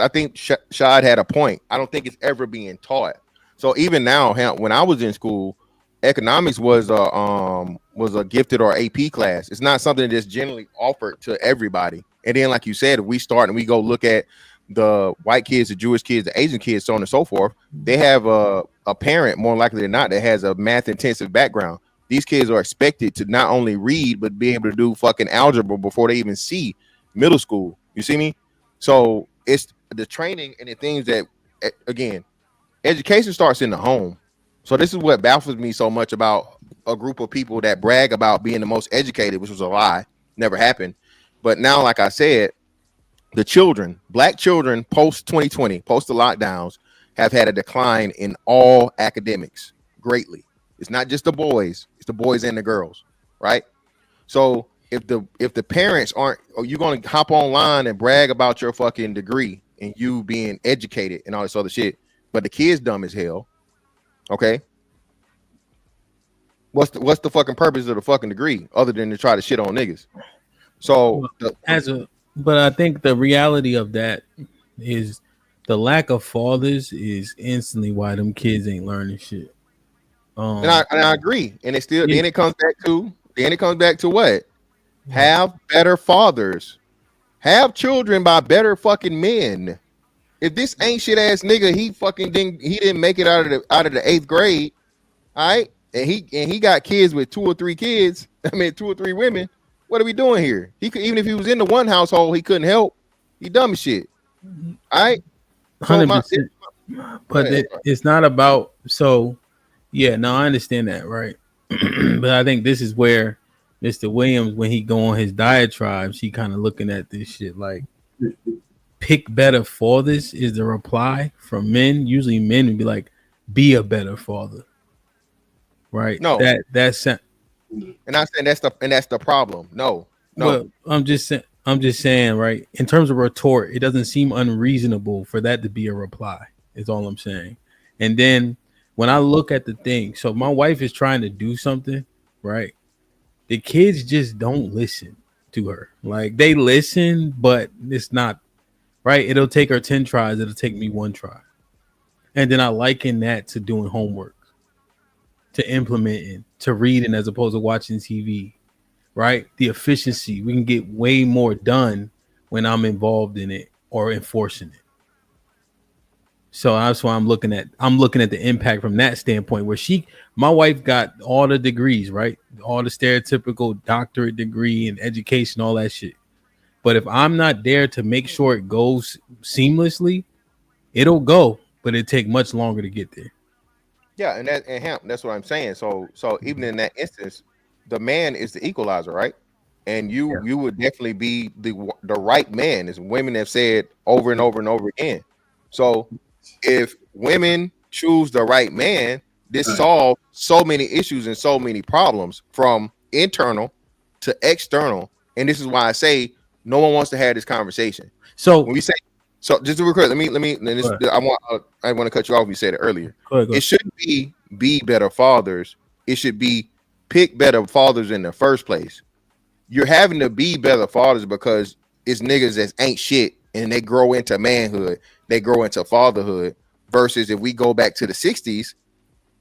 think Shad had a point. I don't think it's ever being taught. So even now, when I was in school, economics was a gifted or AP class. It's not something that's generally offered to everybody. And then, like you said, if we start and we go look at the white kids, the Jewish kids, the Asian kids, so on and so forth, they have a parent more likely than not that has a math intensive background. These kids are expected to not only read but be able to do fucking algebra before they even see middle school. You see me? So it's the training and the things that, again, education starts in the home. So this is what baffles me so much about a group of people that brag about being the most educated, which was a lie, never happened. But now, like I said, the black children post 2020, post the lockdowns, have had a decline in all academics greatly. It's not just the boys, it's the boys and the girls, right? So if the parents aren't, you're going to hop online and brag about your fucking degree and you being educated and all this other shit, but the kid's dumb as hell, okay? What's the fucking purpose of the fucking degree other than to try to shit on niggas? So but I think the reality of that is the lack of fathers is instantly why them kids ain't learning shit. And I agree. And it still then it comes back to what? Have better fathers. Have children by better fucking men. If this ain't shit ass nigga, he didn't make it out of the 8th grade, all right? And he got kids with 2 or 3 kids. I mean 2 or 3 women. What are we doing here? He could, even if he was in the one household, he couldn't help. He dumb as shit. All right. 100%. But it's not about, so yeah, no, I understand that, right? But I think this is where Mr. Williams, when he go on his diatribes, he kind of looking at this shit like pick better fathers is the reply from men. Usually men would be like, be a better father. right? No. That's and I'm saying that's the problem. No. Well, I'm just saying, right? In terms of retort, it doesn't seem unreasonable for that to be a reply. Is all I'm saying. And then when I look at the thing, so my wife is trying to do something, right? The kids just don't listen to her. Like they listen, but it's not right. It'll take her 10 tries. It'll take me 1 try. And then I liken that to doing homework, to implementing, to reading as opposed to watching TV. Right? The efficiency, we can get way more done when I'm involved in it or enforcing it. So that's why I'm looking at the impact from that standpoint where my wife got all the degrees, right? All the stereotypical doctorate degree and education, all that shit. But if I'm not there to make sure it goes seamlessly, it'll go, but it'll take much longer to get there. Yeah, and HAMP, that's what I'm saying. So even in that instance, the man is the equalizer, right? And you would definitely be the right man, as women have said over and over and over again. So if women choose the right man, this solves so many issues and so many problems from internal to external. And this is why I say no one wants to have this conversation. So when we say, so just to record, I want to cut you off. You said it earlier. It shouldn't be better fathers. It should be pick better fathers in the first place. You're having to be better fathers because it's niggas that ain't shit and they grow into manhood, they grow into fatherhood. Versus if we go back to the 60s,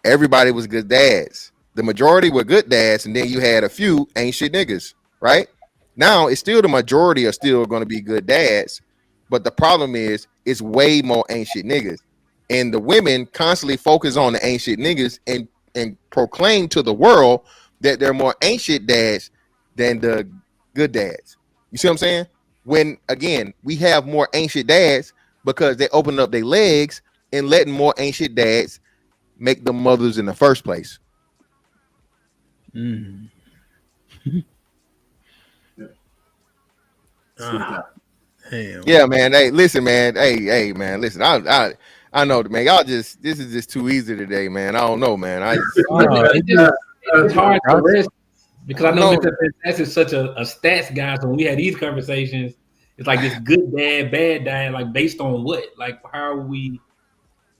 everybody was good dads. The majority were good dads, and then you had a few ain't shit niggas, right? Now it's still the majority are still going to be good dads, but the problem is it's way more ain't shit niggas. And the women constantly focus on the ain't shit niggas and proclaim to the world that they're more ancient dads than the good dads. You see what I'm saying? When again, we have more ancient dads because they open up their legs and letting more ancient dads make them mothers in the first place. Mm. Yeah, man. Hey, listen, man. Hey, man. Listen, I know, man. Y'all this is just too easy today, man. I don't know, man. It's hard to rest because I know Mr. Fantastic is such a stats guy. So when we had these conversations, it's like this good dad, bad dad, like based on what? Like how are we?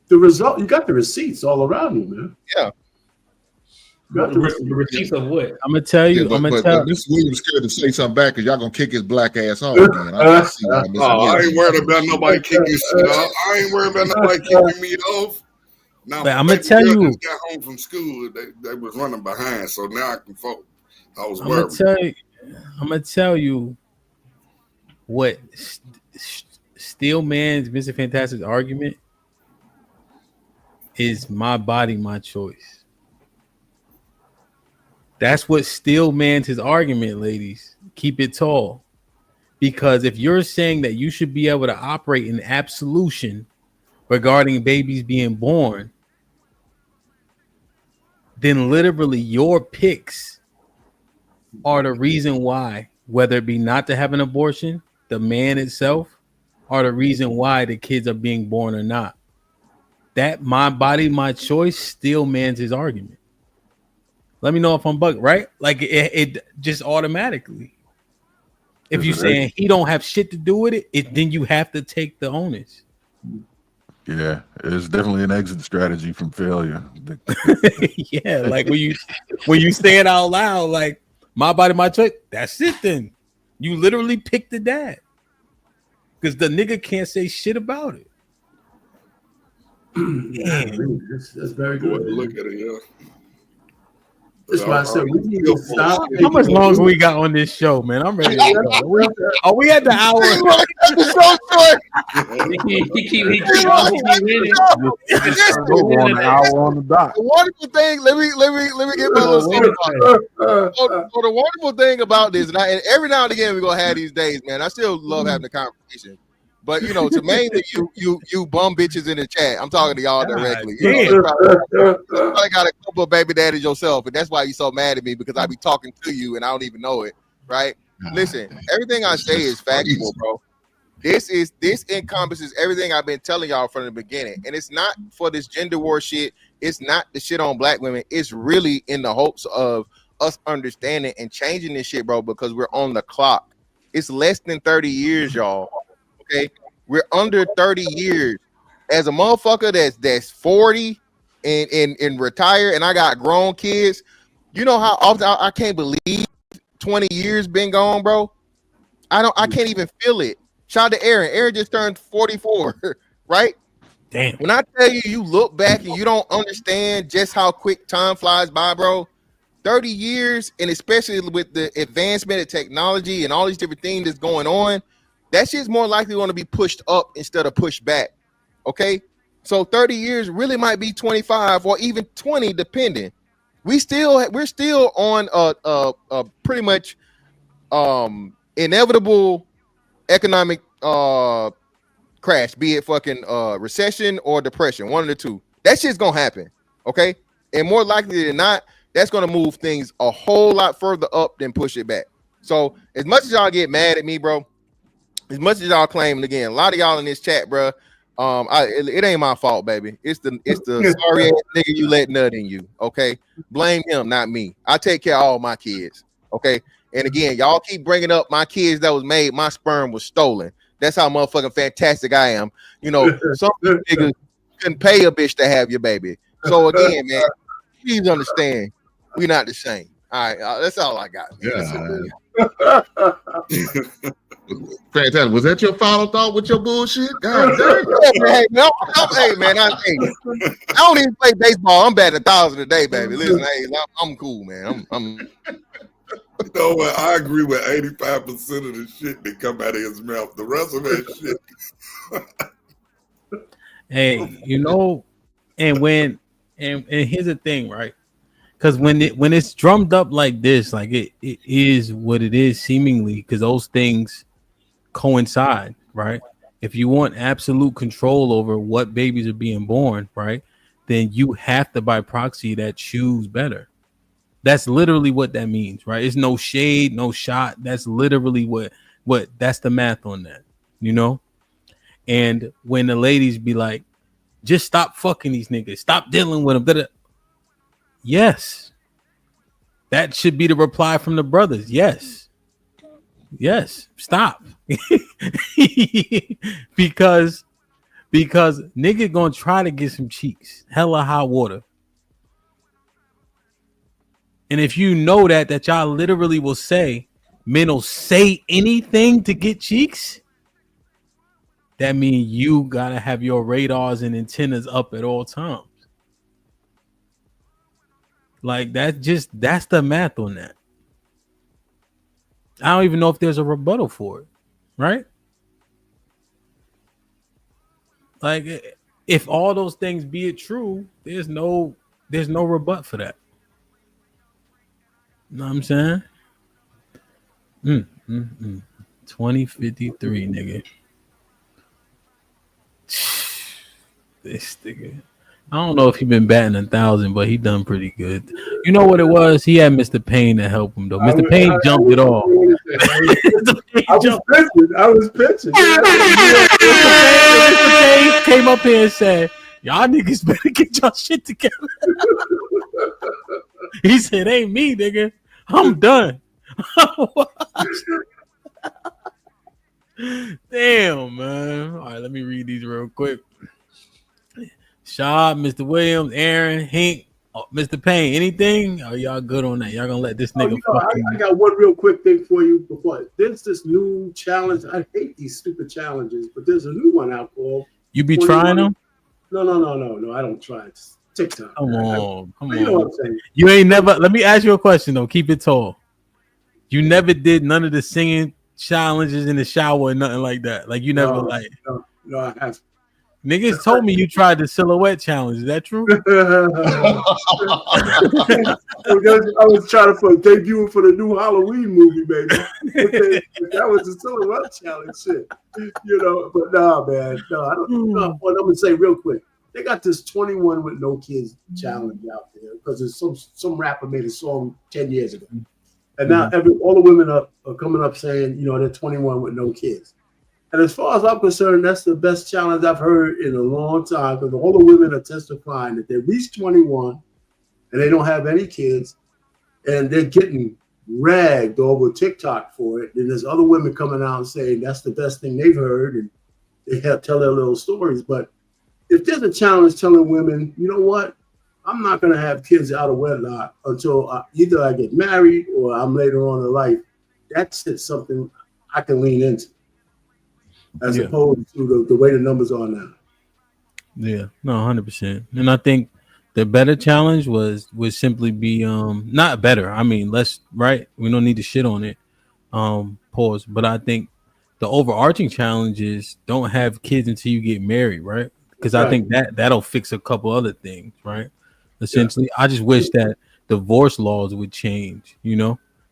The result, you got the receipts all around you, man. Yeah. The receipts of what? I'm gonna tell you. But Mr. Williams scared to say something back because y'all gonna kick his black ass off again. I ain't worried about nobody kicking shit off. I ain't worried about nobody kicking me off. Now, but I'm gonna tell you. Just got home from school. They was running behind, so now I can focus. I was I'm worried. gonna tell you what Steel Man's Mr. Fantastic's argument is: my body, my choice. That's what Steel Man's his argument, ladies. Keep it tall. Because if you're saying that you should be able to operate in absolution regarding babies being born, then literally your picks are the reason why, whether it be not to have an abortion, the man itself, are the reason why the kids are being born or not. That my body, my choice, Steel Man's his argument. Let me know if I'm bugged, right? Like it just automatically. If you're saying he don't have shit to do with it, then you have to take the onus. Yeah, it's definitely an exit strategy from failure. Yeah, like when you say it out loud, like my body, my choice. That's it. Then you literally pick the dad because the nigga can't say shit about it. That's very good. Look at it, yeah. That's why I said we need to stop. How much longer we got on this show, man? I'm ready to go. Are we at the hour? He keep winning. On the dot. The wonderful thing, let me get my little so the wonderful thing about this, and every now and again we're gonna have these days, man. I still love having the conversation. But you know, to mainly you bum bitches in the chat, I'm talking to y'all directly. You probably got a couple of baby daddies yourself, and that's why you're so mad at me because I be talking to you and I don't even know it, right? Listen, everything I say is factual, bro. This encompasses everything I've been telling y'all from the beginning, and it's not for this gender war shit it's not the shit on black women. It's really in the hopes of us understanding and changing this shit, bro, because we're on the clock. It's less than 30 years, y'all. Okay, we're under 30 years. As a motherfucker that's 40 and retire, and I got grown kids. You know how often I can't believe 20 years been gone, bro. I can't even feel it. Shout out to Aaron. Aaron just turned 44, right? Damn. When I tell you, you look back and you don't understand just how quick time flies by, bro. 30 years, and especially with the advancement of technology and all these different things that's going on, that shit's more likely going to be pushed up instead of pushed back. Okay, so 30 years really might be 25 or even 20, depending. We're still on a pretty much inevitable economic crash, be it fucking recession or depression, one of the two. That shit's gonna happen, okay? And more likely than not, that's gonna move things a whole lot further up than push it back. So as much as y'all get mad at me, bro, as much as y'all claim, and again, a lot of y'all in this chat, bro, it ain't my fault, baby. It's the sorry ass nigga you let nut in you, okay? Blame him, not me. I take care of all my kids, okay? And again, y'all keep bringing up my kids that was made, my sperm was stolen. That's how motherfucking fantastic I am. You know, some niggas couldn't pay a bitch to have your baby. So again, man, please understand, we not the same. All right, that's all I got. Fantastic. Was that your final thought with your bullshit? God damn. Hey, man, I don't even play baseball. I'm batting 1,000 a day, baby. Listen, hey, I'm cool, man. I'm You know what? I agree with 85% of the shit that come out of his mouth. The rest of that shit. Hey, you know, and here's the thing, right? Because when it's drummed up like this, like it is what it is seemingly, because those things coincide, right? If you want absolute control over what babies are being born, right, then you have to by proxy that choose better. That's literally what that means, right? It's no shade, no shot. That's literally what that's the math on that, you know? And when the ladies be like, just stop fucking these niggas, stop dealing with them. Yes. That should be the reply from the brothers. Yes. Stop. because nigga gonna try to get some cheeks. Hella hot water. And if you know that y'all literally will say, men will say anything to get cheeks, that means you gotta have your radars and antennas up at all times. Like that's the math on that. I don't even know if there's a rebuttal for it, right? Like if all those things be it true, there's no rebut for that. You know what I'm saying? 2053, nigga. This nigga. I don't know if he been batting 1,000, but he done pretty good. You know what it was? He had Mr. Payne to help him though. Mr. Payne jumped it off. I was pitching. Mr. Payne came up here and said, "Y'all niggas better get y'all shit together." He said, "Ain't me, nigga. I'm done." Damn, man. All right, let me read these real quick. Shaw, Mr. Williams, Aaron, Hink, Mr. Payne. Anything? Are y'all good on that? Y'all gonna let this nigga I got one real quick thing for you before. There's this new challenge. I hate these stupid challenges, but there's a new one out called. You be trying them? No. I don't try. It's TikTok. Come on. You know what I'm saying? You ain't never. Let me ask you a question though. Keep it tall. You never did none of the singing challenges in the shower or nothing like that. Like you never No, I have. Niggas told me you tried the silhouette challenge. Is that true? I was trying to debut for the new Halloween movie, baby. That was the silhouette challenge shit. You know, but nah, man. No, I don't know. What I'm gonna say real quick. They got this 21 with no kids challenge out there because there's some rapper made a song 10 years ago. And now all the women are coming up saying, you know, they're 21 with no kids. And as far as I'm concerned, that's the best challenge I've heard in a long time, because all the women are testifying that they reach 21 and they don't have any kids, and they're getting ragged over TikTok for it. And there's other women coming out and saying that's the best thing they've heard, and they have tell their little stories. But if there's a challenge telling women, you know what, I'm not going to have kids out of wedlock until either I get married or I'm later on in life, that's something I can lean into, as opposed to the way the numbers are now. Yeah, no, 100%. And I think the better challenge would simply be not better. I mean, right. We don't need to shit on it. Pause. But I think the overarching challenge is don't have kids until you get married, right? Because I think that'll fix a couple other things, right? Essentially, I just wish that divorce laws would change,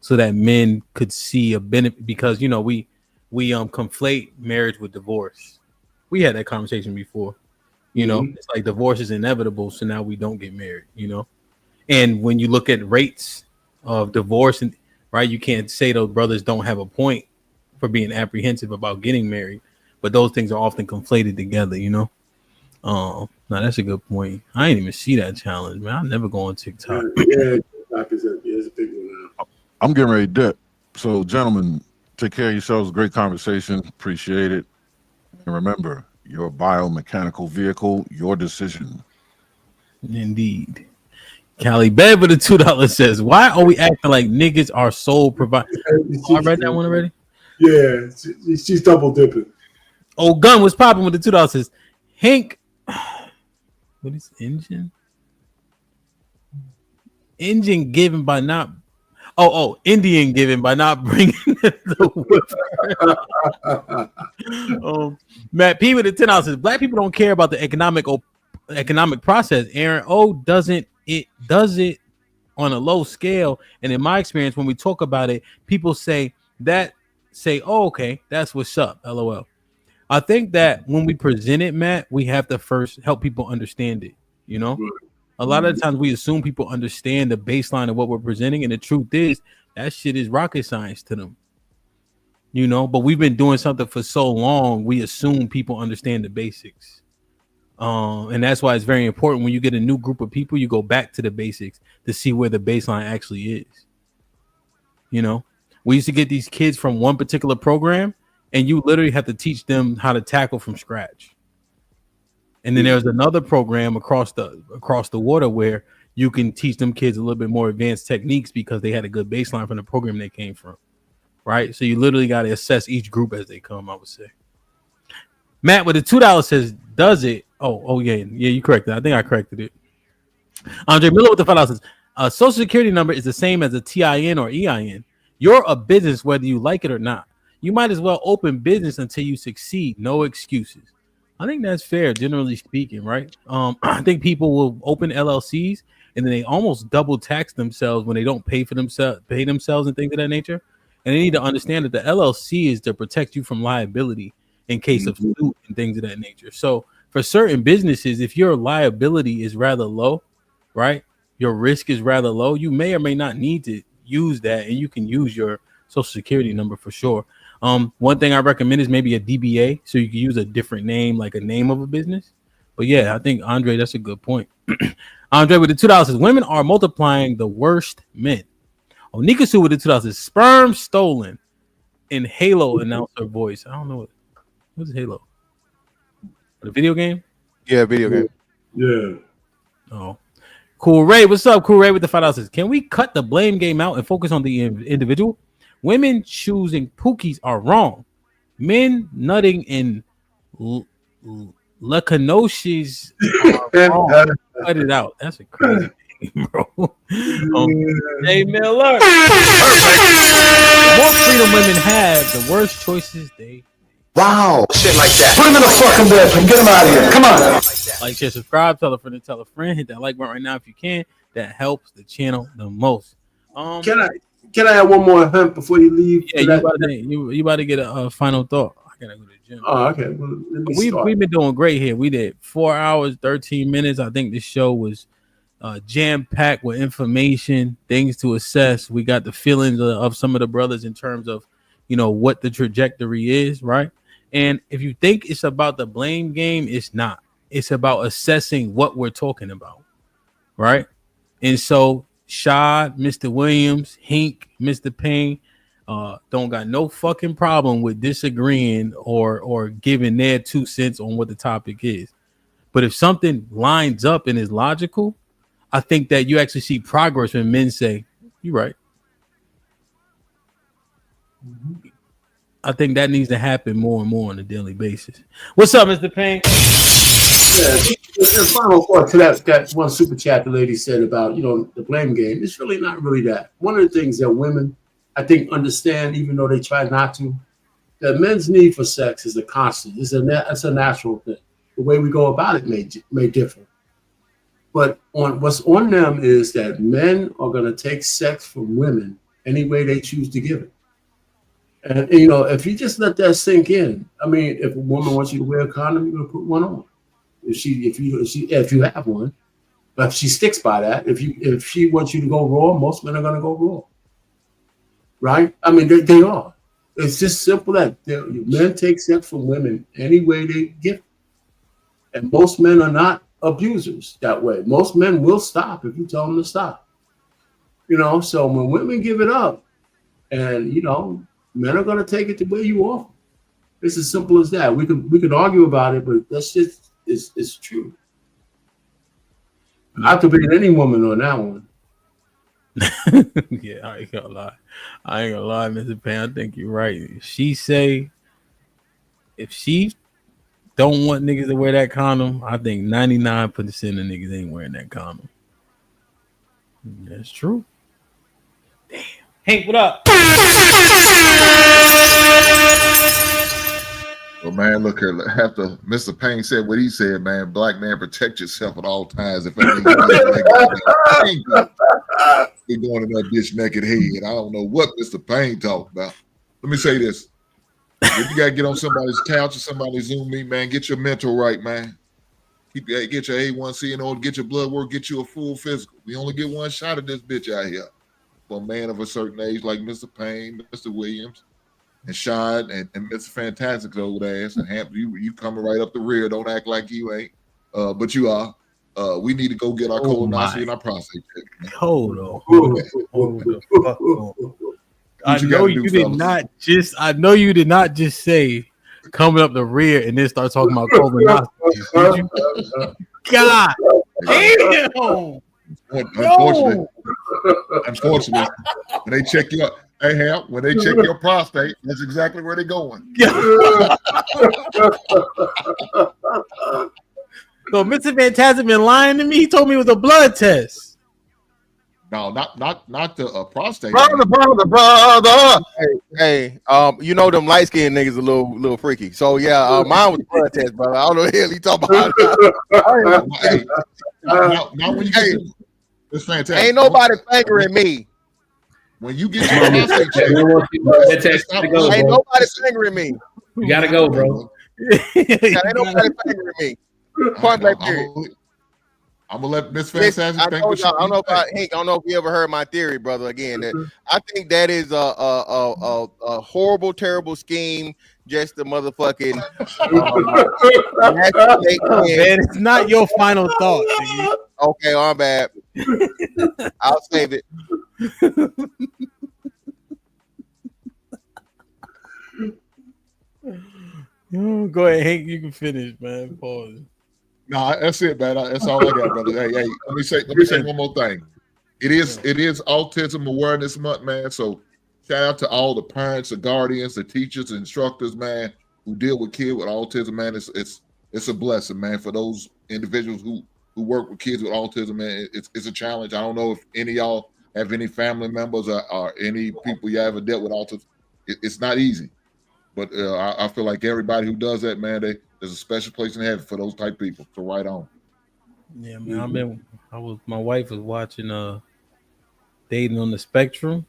so that men could see a benefit, because we conflate marriage with divorce. We had that conversation before. It's like divorce is inevitable, so now we don't get married, And when you look at rates of divorce, and right, you can't say those brothers don't have a point for being apprehensive about getting married, but those things are often conflated together, No, that's a good point. I didn't even see that challenge, man. I never go on TikTok. Yeah, TikTok is a big one now. I'm getting ready to dip. So, gentlemen, take care of yourselves. Great conversation. Appreciate it. And remember, your biomechanical vehicle, your decision. Indeed. Cali Bed with the $2 says, why are we acting like niggas are sole provider? I read that one already? Yeah, she's double dipping. Oh, Gun was popping with the $2 says, Hank, what is engine? Engine given by not. Indian given by not bringing the whip. Matt P with the $10 says, black people don't care about the economic process. Aaron O doesn't. It does it on a low scale, and in my experience, when we talk about it, people say, oh, okay, that's what's up. LOL. I think that when we present it, Matt, we have to first help people understand it. A lot of the times we assume people understand the baseline of what we're presenting, and the truth is that shit is rocket science to them. But we've been doing something for so long, we assume people understand the basics. And that's why it's very important when you get a new group of people, you go back to the basics to see where the baseline actually is. We used to get these kids from one particular program, and you literally have to teach them how to tackle from scratch. And then there's another program across the water where you can teach them kids a little bit more advanced techniques because they had a good baseline from the program they came from. Right? So you literally got to assess each group as they come, I would say. Matt with the $2 says, does it? Oh, yeah, you corrected it. I think I corrected it. Andre Miller with the $5 says, a social security number is the same as a TIN or EIN. You're a business whether you like it or not. You might as well open business until you succeed. No excuses. I think that's fair, generally speaking, right? I think people will open LLCs and then they almost double tax themselves when they don't pay themselves and things of that nature. And they need to understand that the LLC is to protect you from liability in case of suit and things of that nature. So for certain businesses, if your liability is rather low, right, your risk is rather low, you may or may not need to use that, and you can use your social security number for sure. One thing I recommend is maybe a DBA, so you can use a different name, like a name of a business. But yeah, I think Andre, that's a good point. Andre with the $2 says, women are multiplying the worst men. Nikasu with the $2 says, sperm stolen in Halo announcer voice. I don't know what's Halo. The video game? Yeah, video game. Yeah. Oh. Cool Ray, what's up? Cool Ray with the $5 says, can we cut the blame game out and focus on the individual? Women choosing pookies are wrong. Men nutting in lecanoshis are wrong. Cut it out. That's a crazy thing, bro. Hey, Miller. Perfect. The more freedom women have, the worse choices they. Wow. Shit like that. Put him in the fucking bedroom. Get him out of here. Come on. Like, share, subscribe, tell a friend to tell a friend. Hit that like button right now if you can. That helps the channel the most. Can I have one more hemp before you leave? Yeah, you about to get a final thought. I gotta go to the gym. Oh, okay. Well, we've been doing great here. We did 4 hours, 13 minutes. I think this show was jam-packed with information, things to assess. We got the feelings of some of the brothers in terms of, what the trajectory is, right? And if you think it's about the blame game, it's not. It's about assessing what we're talking about, right? And so Shad, Mr. Williams, Hink, Mr. Payne, don't got no fucking problem with disagreeing or giving their 2 cents on what the topic is. But if something lines up and is logical, I think that you actually see progress when men say, "You're right." I think that needs to happen more and more on a daily basis. What's up, Mr. Payne? Yeah, the final thought to that one super chat the lady said about, the blame game. It's really not really that. One of the things that women, I think, understand, even though they try not to, that men's need for sex is a constant. It's a natural thing. The way we go about it may differ. But what's on them is that men are going to take sex from women any way they choose to give it. And, if you just let that sink in, I mean, if a woman wants you to wear a condom, you're going to put one on. If you have one, but if she sticks by that, if she wants you to go raw, most men are going to go raw. Right? I mean, they are. It's just simple that men take sex from women any way they give it. And most men are not abusers that way. Most men will stop if you tell them to stop. So when women give it up, and men are going to take it the way you offer. It's as simple as that. We could argue about it, but that's just it's true. I have to beat any woman on that one. Yeah, I ain't gonna lie, Mr. Payne. I think you're right. If she don't want niggas to wear that condom, I think 99% of niggas ain't wearing that condom. That's true. Damn. Hank, what up? Well, man, look here. After Mr. Payne said what he said, man, black man, protect yourself at all times. If anything, you're going in that bitch naked head. I don't know what Mr. Payne talked about. Let me say this. If you got to get on somebody's couch or somebody's Zoom meet, man, get your mental right, man. Get your A1C in order, get your blood work, get you a full physical. We only get one shot of this bitch out here. For a man of a certain age like Mr. Payne, Mr. Williams, and Shad, and Mr. Fantastic's old ass, and Hamp, you coming right up the rear. Don't act like you ain't, but you are. We need to go get our colonoscopy and our prostate check. Hold on. I know you did not just say coming up the rear and then start talking about colonoscopy. God damn. Unfortunately, when they check your when they check your prostate, that's exactly where they're going. So Mr. Fantastic been lying to me. He told me it was a blood test. No, not the prostate. Brother. Hey, them light skinned niggas a little freaky. So yeah, mine was a blood test, brother. I don't know what the hell he talking about. Now when you get it's fantastic. Ain't nobody fingering me. When you get your prostate check, ain't nobody fingering me. You gotta go, bro. Ain't nobody fingering me. Point blank period. I'm gonna let Miss Fantastic. I don't know about Hank. I don't know if you ever heard my theory, brother. Again, I think that is a horrible, terrible scheme. Just the motherfucking. Man, it's not your final thought. Nigga. Okay, I'm bad. I'll save it. Go ahead, Hank. You can finish, man. Pause. No, that's it, man. That's all I got, brother. Hey, let me say one more thing. It is Autism Awareness Month, man. So shout out to all the parents, the guardians, the teachers, the instructors, man, who deal with kids with autism, man. It's a blessing, man, for those individuals who work with kids with autism, man. It's a challenge. I don't know if any of y'all have any family members or any people you ever dealt with autism. It's not easy, but I feel like everybody who does that, man, there's a special place in heaven for those type of people. So right on. Yeah, man. My wife was watching Dating on the Spectrum.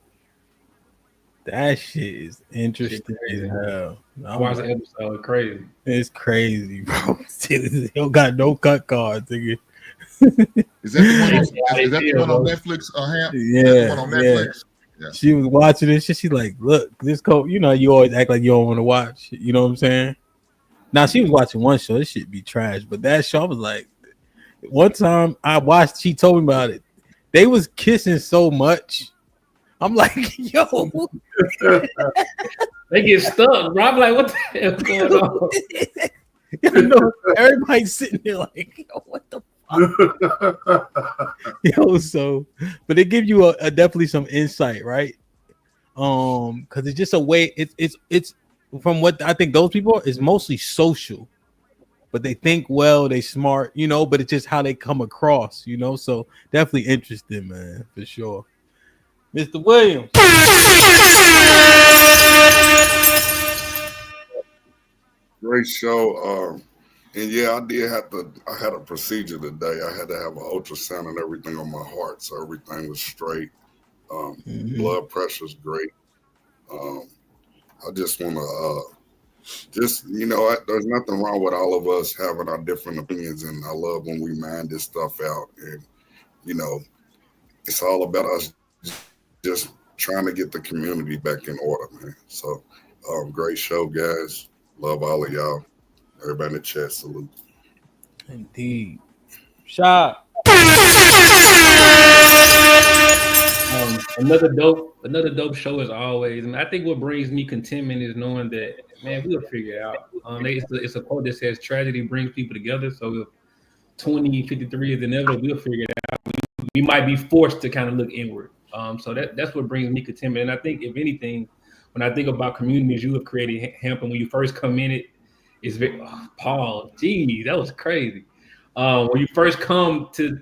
That shit is interesting as hell. I watched the episode. Crazy. It's crazy, bro. He don't got no cut cards, nigga. Is that the one on Netflix? Hamp? Yeah, one on Netflix? Yeah. She was watching this shit. She's like, "Look, this code. You always act like you don't want to watch. You know what I'm saying?" Now she was watching one show. This shit be trash, but that show I was like, one time I watched. She told me about it. They was kissing so much. I'm like, yo, they get stuck. Bro, I'm like, what the hell going on? You know, everybody's sitting there like, yo, what the fuck? Yo, so, but they give you a definitely some insight, right? Because it's just a way. It's from what I think those people is mostly social, but they think well, they smart, you know. But it's just how they come across, you know. So definitely interesting, man, for sure. Mr. Williams. Great show. And yeah, I had a procedure today. I had to have an ultrasound and everything on my heart. So everything was straight. Blood pressure's great. I just want to, there's nothing wrong with all of us having our different opinions. And I love when we man this stuff out. And, it's all about us just trying to get the community back in order, man. So great show, guys. Love all of y'all. Everybody in the chat, salute. Indeed. Shot. Another dope show as always. And I think what brings me contentment is knowing that, man, we'll figure it out. It's a quote that says tragedy brings people together. So if 2053 is inevitable, we'll figure it out. We might be forced to kind of look inward. So that's what brings me contentment. And I think, if anything, when I think about communities you have created, HAMP, and when you first come in it's very, Paul, geez, that was crazy. When you first come to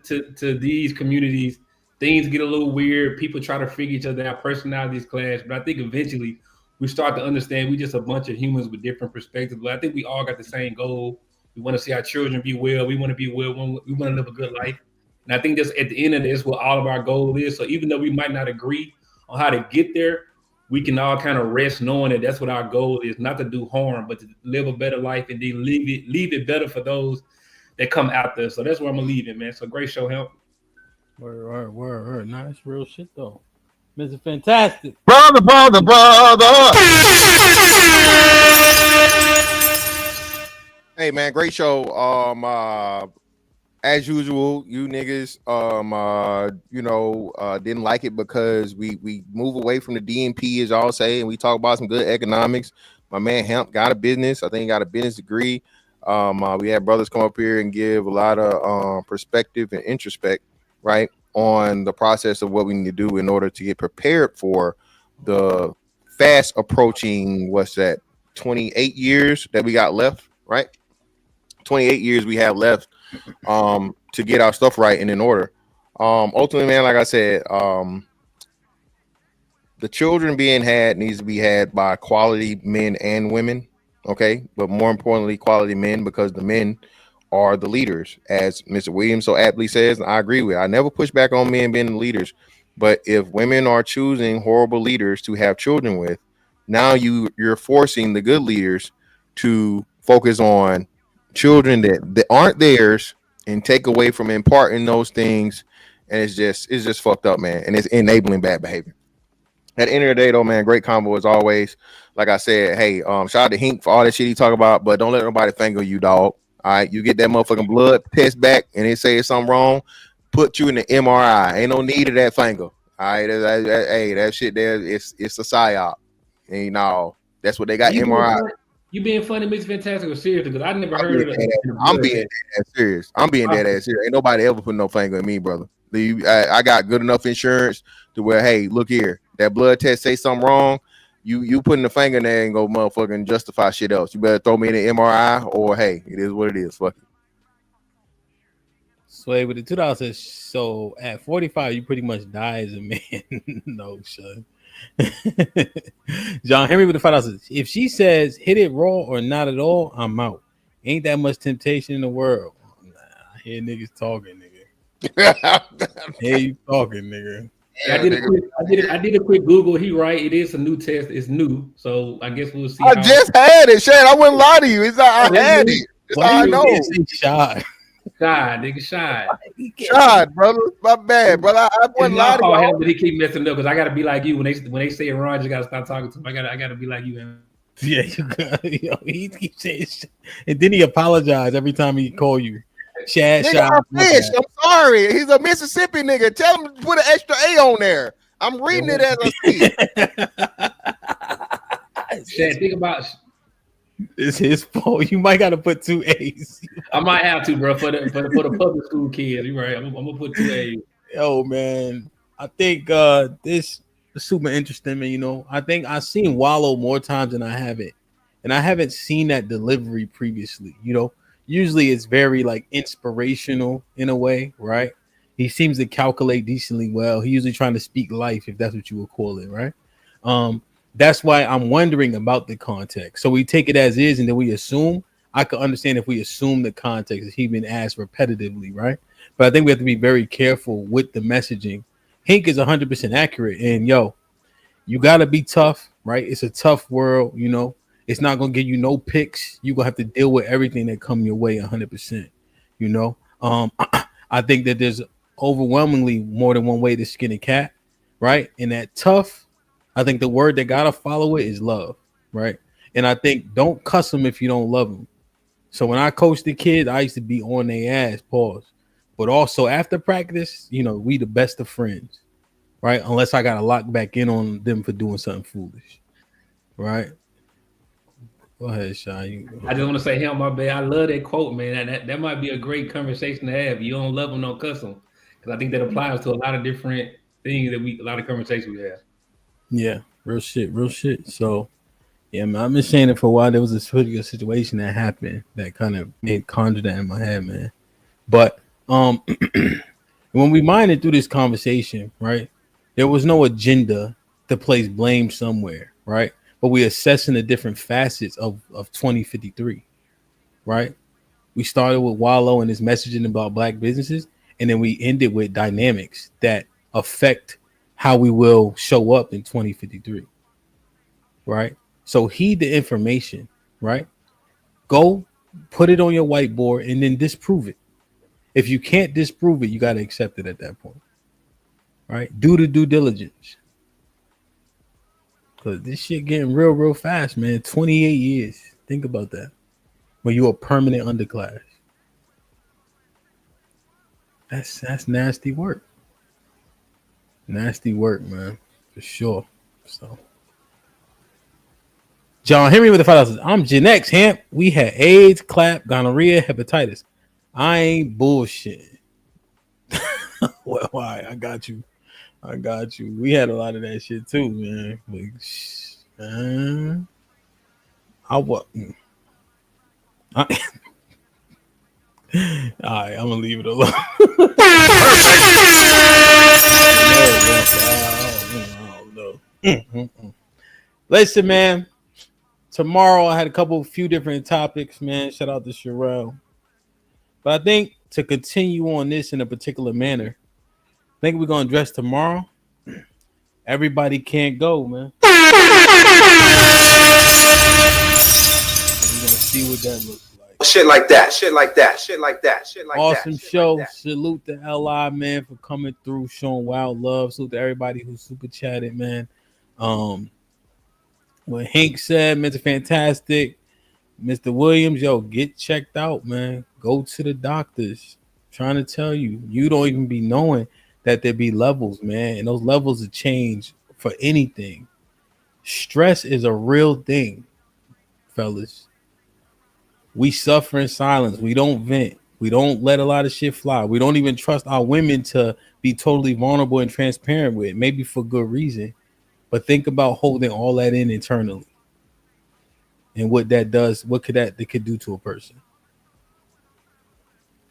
these communities, things get a little weird. People try to figure each other out, personalities clash. But I think eventually we start to understand we're just a bunch of humans with different perspectives. But I think we all got the same goal. We want to see our children be well. We want to be well. We want to live a good life. And I think that's at the end of this what all of our goal is. So even though we might not agree on how to get there, we can all kind of rest knowing that that's what our goal is, not to do harm, but to live a better life and then leave it better for those that come out there. So that's where I'm gonna leave it, man. So great show, HAMP. Word. Nice real shit though. Mr. Fantastic. Brother. Hey man, great show. As usual, you niggas didn't like it because we move away from the DNP, as y'all say, and we talk about some good economics. My man HAMP got a business. I think he got a business degree. We had brothers come up here and give a lot of perspective and introspect, right, on the process of what we need to do in order to get prepared for the fast approaching, 28 years that we got left, right? 28 years we have left to get our stuff right and in order. Ultimately, man, like I said, the children being had needs to be had by quality men and women, okay? But more importantly, quality men, because the men are the leaders, as Mr. Williams so aptly says, and I agree with. I never push back on men being the leaders, but if women are choosing horrible leaders to have children with, now you're forcing the good leaders to focus on children that aren't theirs and take away from imparting those things, and it's just fucked up, man, and it's enabling bad behavior. At the end of the day, though, man, great combo as always. Like I said, hey, shout out to Hink for all that shit he talk about, but don't let nobody finger you, dog. All right, you get that motherfucking blood test back, and they say it's something wrong, put you in the MRI. Ain't no need of that finger. All right, hey, that shit there, it's a psyop. And you know, that's what they got. MRI. You being funny, Mr. Fantastic, or serious? Because I never heard of it. I'm being dead serious. Ain't nobody ever put no finger in me, brother. I got good enough insurance to where, hey, look here, that blood test say something wrong, you putting the finger in there and go motherfucking justify shit else. You better throw me in an MRI, or hey, it is what it is. Fuck it. Sway with the $2 says, so at 45, you pretty much die as a man. No, son. John Henry with the $5 says, if she says hit it raw or not at all, I'm out. Ain't that much temptation in the world. Nah, I hear niggas talking, nigga. Hear you talking, nigga. Yeah, I did a quick Google. He right. It is a new test. It's new, so I guess we'll see. I just had it, Shane. I wouldn't lie to you. It's I had it. That's all I know. Shy, nigga, shy. Shy, brother. My bad, brother. I wouldn't lie to you. But he keep messing up because I gotta be like you when they say it wrong. You gotta stop talking to him. I gotta be like you, man. Yeah, you got. Yo, he keeps saying shit. And then he apologized every time he call you. Shad, Nigga, shot. I'm fish. I'm sorry. He's a Mississippi nigga. Tell him to put an extra A on there. I'm reading it as I see it. Shad, think about. It's his fault. You might got to put 2 A's. I might have to, bro, for the public school kids. You're right. I'm gonna put 2 A's. Yo, man, I think this is super interesting, man. You know, I think I've seen Wallow more times than I haven't, and I haven't seen that delivery previously. You know, usually it's very like inspirational in a way, right? He seems to calculate decently well. He's usually trying to speak life, if that's what you would call it, right? That's why I'm wondering about the context. So we take it as is, and then we assume. I could understand if we assume the context is he been asked repetitively, right? But I think we have to be very careful with the messaging. Hank is 100% accurate, and yo, you gotta be tough, right? It's a tough world, you know. It's not gonna give you no picks. You gonna have to deal with everything that come your way 100%. You know, I think that there's overwhelmingly more than one way to skin a cat, right? And that tough, I think the word that gotta follow it is love, right? And I think don't cuss them if you don't love them. So when I coached the kids, I used to be on their ass, pause. But also after practice, you know, we the best of friends, right? Unless I got to lock back in on them for doing something foolish, right? Go ahead, Sean. I just want to say, him, my bad. I love that quote, man. That might be a great conversation to have. You don't love them, don't cuss them, because I think that applies to a lot of different things a lot of conversations we have. Yeah, real shit. So, yeah, man, I've been saying it for a while. There was a particular situation that happened that kind of conjured that in my head, man. But when we minded through this conversation, right, there was no agenda to place blame somewhere, right? But we assessing the different facets of 2053, right? We started with Wallow and his messaging about black businesses, and then we ended with dynamics that affect how we will show up in 2053, right? So heed the information, right? Go put it on your whiteboard and then disprove it. If you can't disprove it, you got to accept it at that point, right? Do the due diligence. Because this shit getting real fast, man. 28 years. Think about that. When you're a permanent underclass. That's nasty work. Nasty work, man. For sure. So John Henry with the 5,000. I'm Gen X, Hamp. We had AIDS, clap, gonorrhea, hepatitis. I ain't bullshitting. Well, why? I got you. We had a lot of that shit too, man. Like, all right, I'm gonna leave it alone. I don't know. Listen, man. Tomorrow I had a few different topics, man. Shout out to Sherelle. But I think to continue on this in a particular manner, I think we're gonna address tomorrow. Everybody can't go, man. We're gonna see what that looks like. Shit like that. Awesome show. Salute to LI, man, for coming through, showing wild love. Salute to everybody who super chatted, man. What Hank said, Mr. Fantastic, Mr. Williams, yo, get checked out, man. Go to the doctors. I'm trying to tell you, you don't even be knowing that there be levels, man, and those levels of change for anything. Stress is a real thing, fellas. We suffer in silence. We don't vent. We don't let a lot of shit fly. We don't even trust our women to be totally vulnerable and transparent with, maybe for good reason. But think about holding all that in internally and what that does, what could that could do to a person.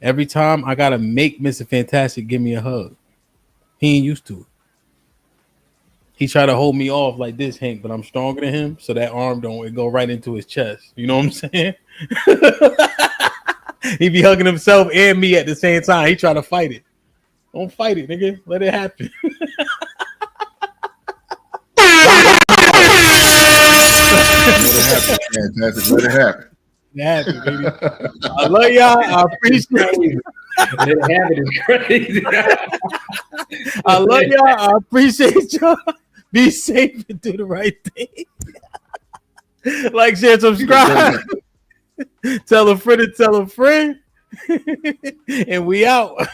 Every time I gotta make Mr. Fantastic give me a hug. He ain't used to it. He tried to hold me off like this, Hank, but I'm stronger than him, so that arm don't go right into his chest. You know what I'm saying? He be hugging himself and me at the same time. He try to fight it. Don't fight it, nigga. Let it happen. Fantastic. Let it happen. Happen, baby. I love y'all. I appreciate you. Let it happen is crazy. I love y'all. I appreciate y'all. Be safe and do the right thing. Like, share, subscribe. Tell a friend to tell a friend. And we out.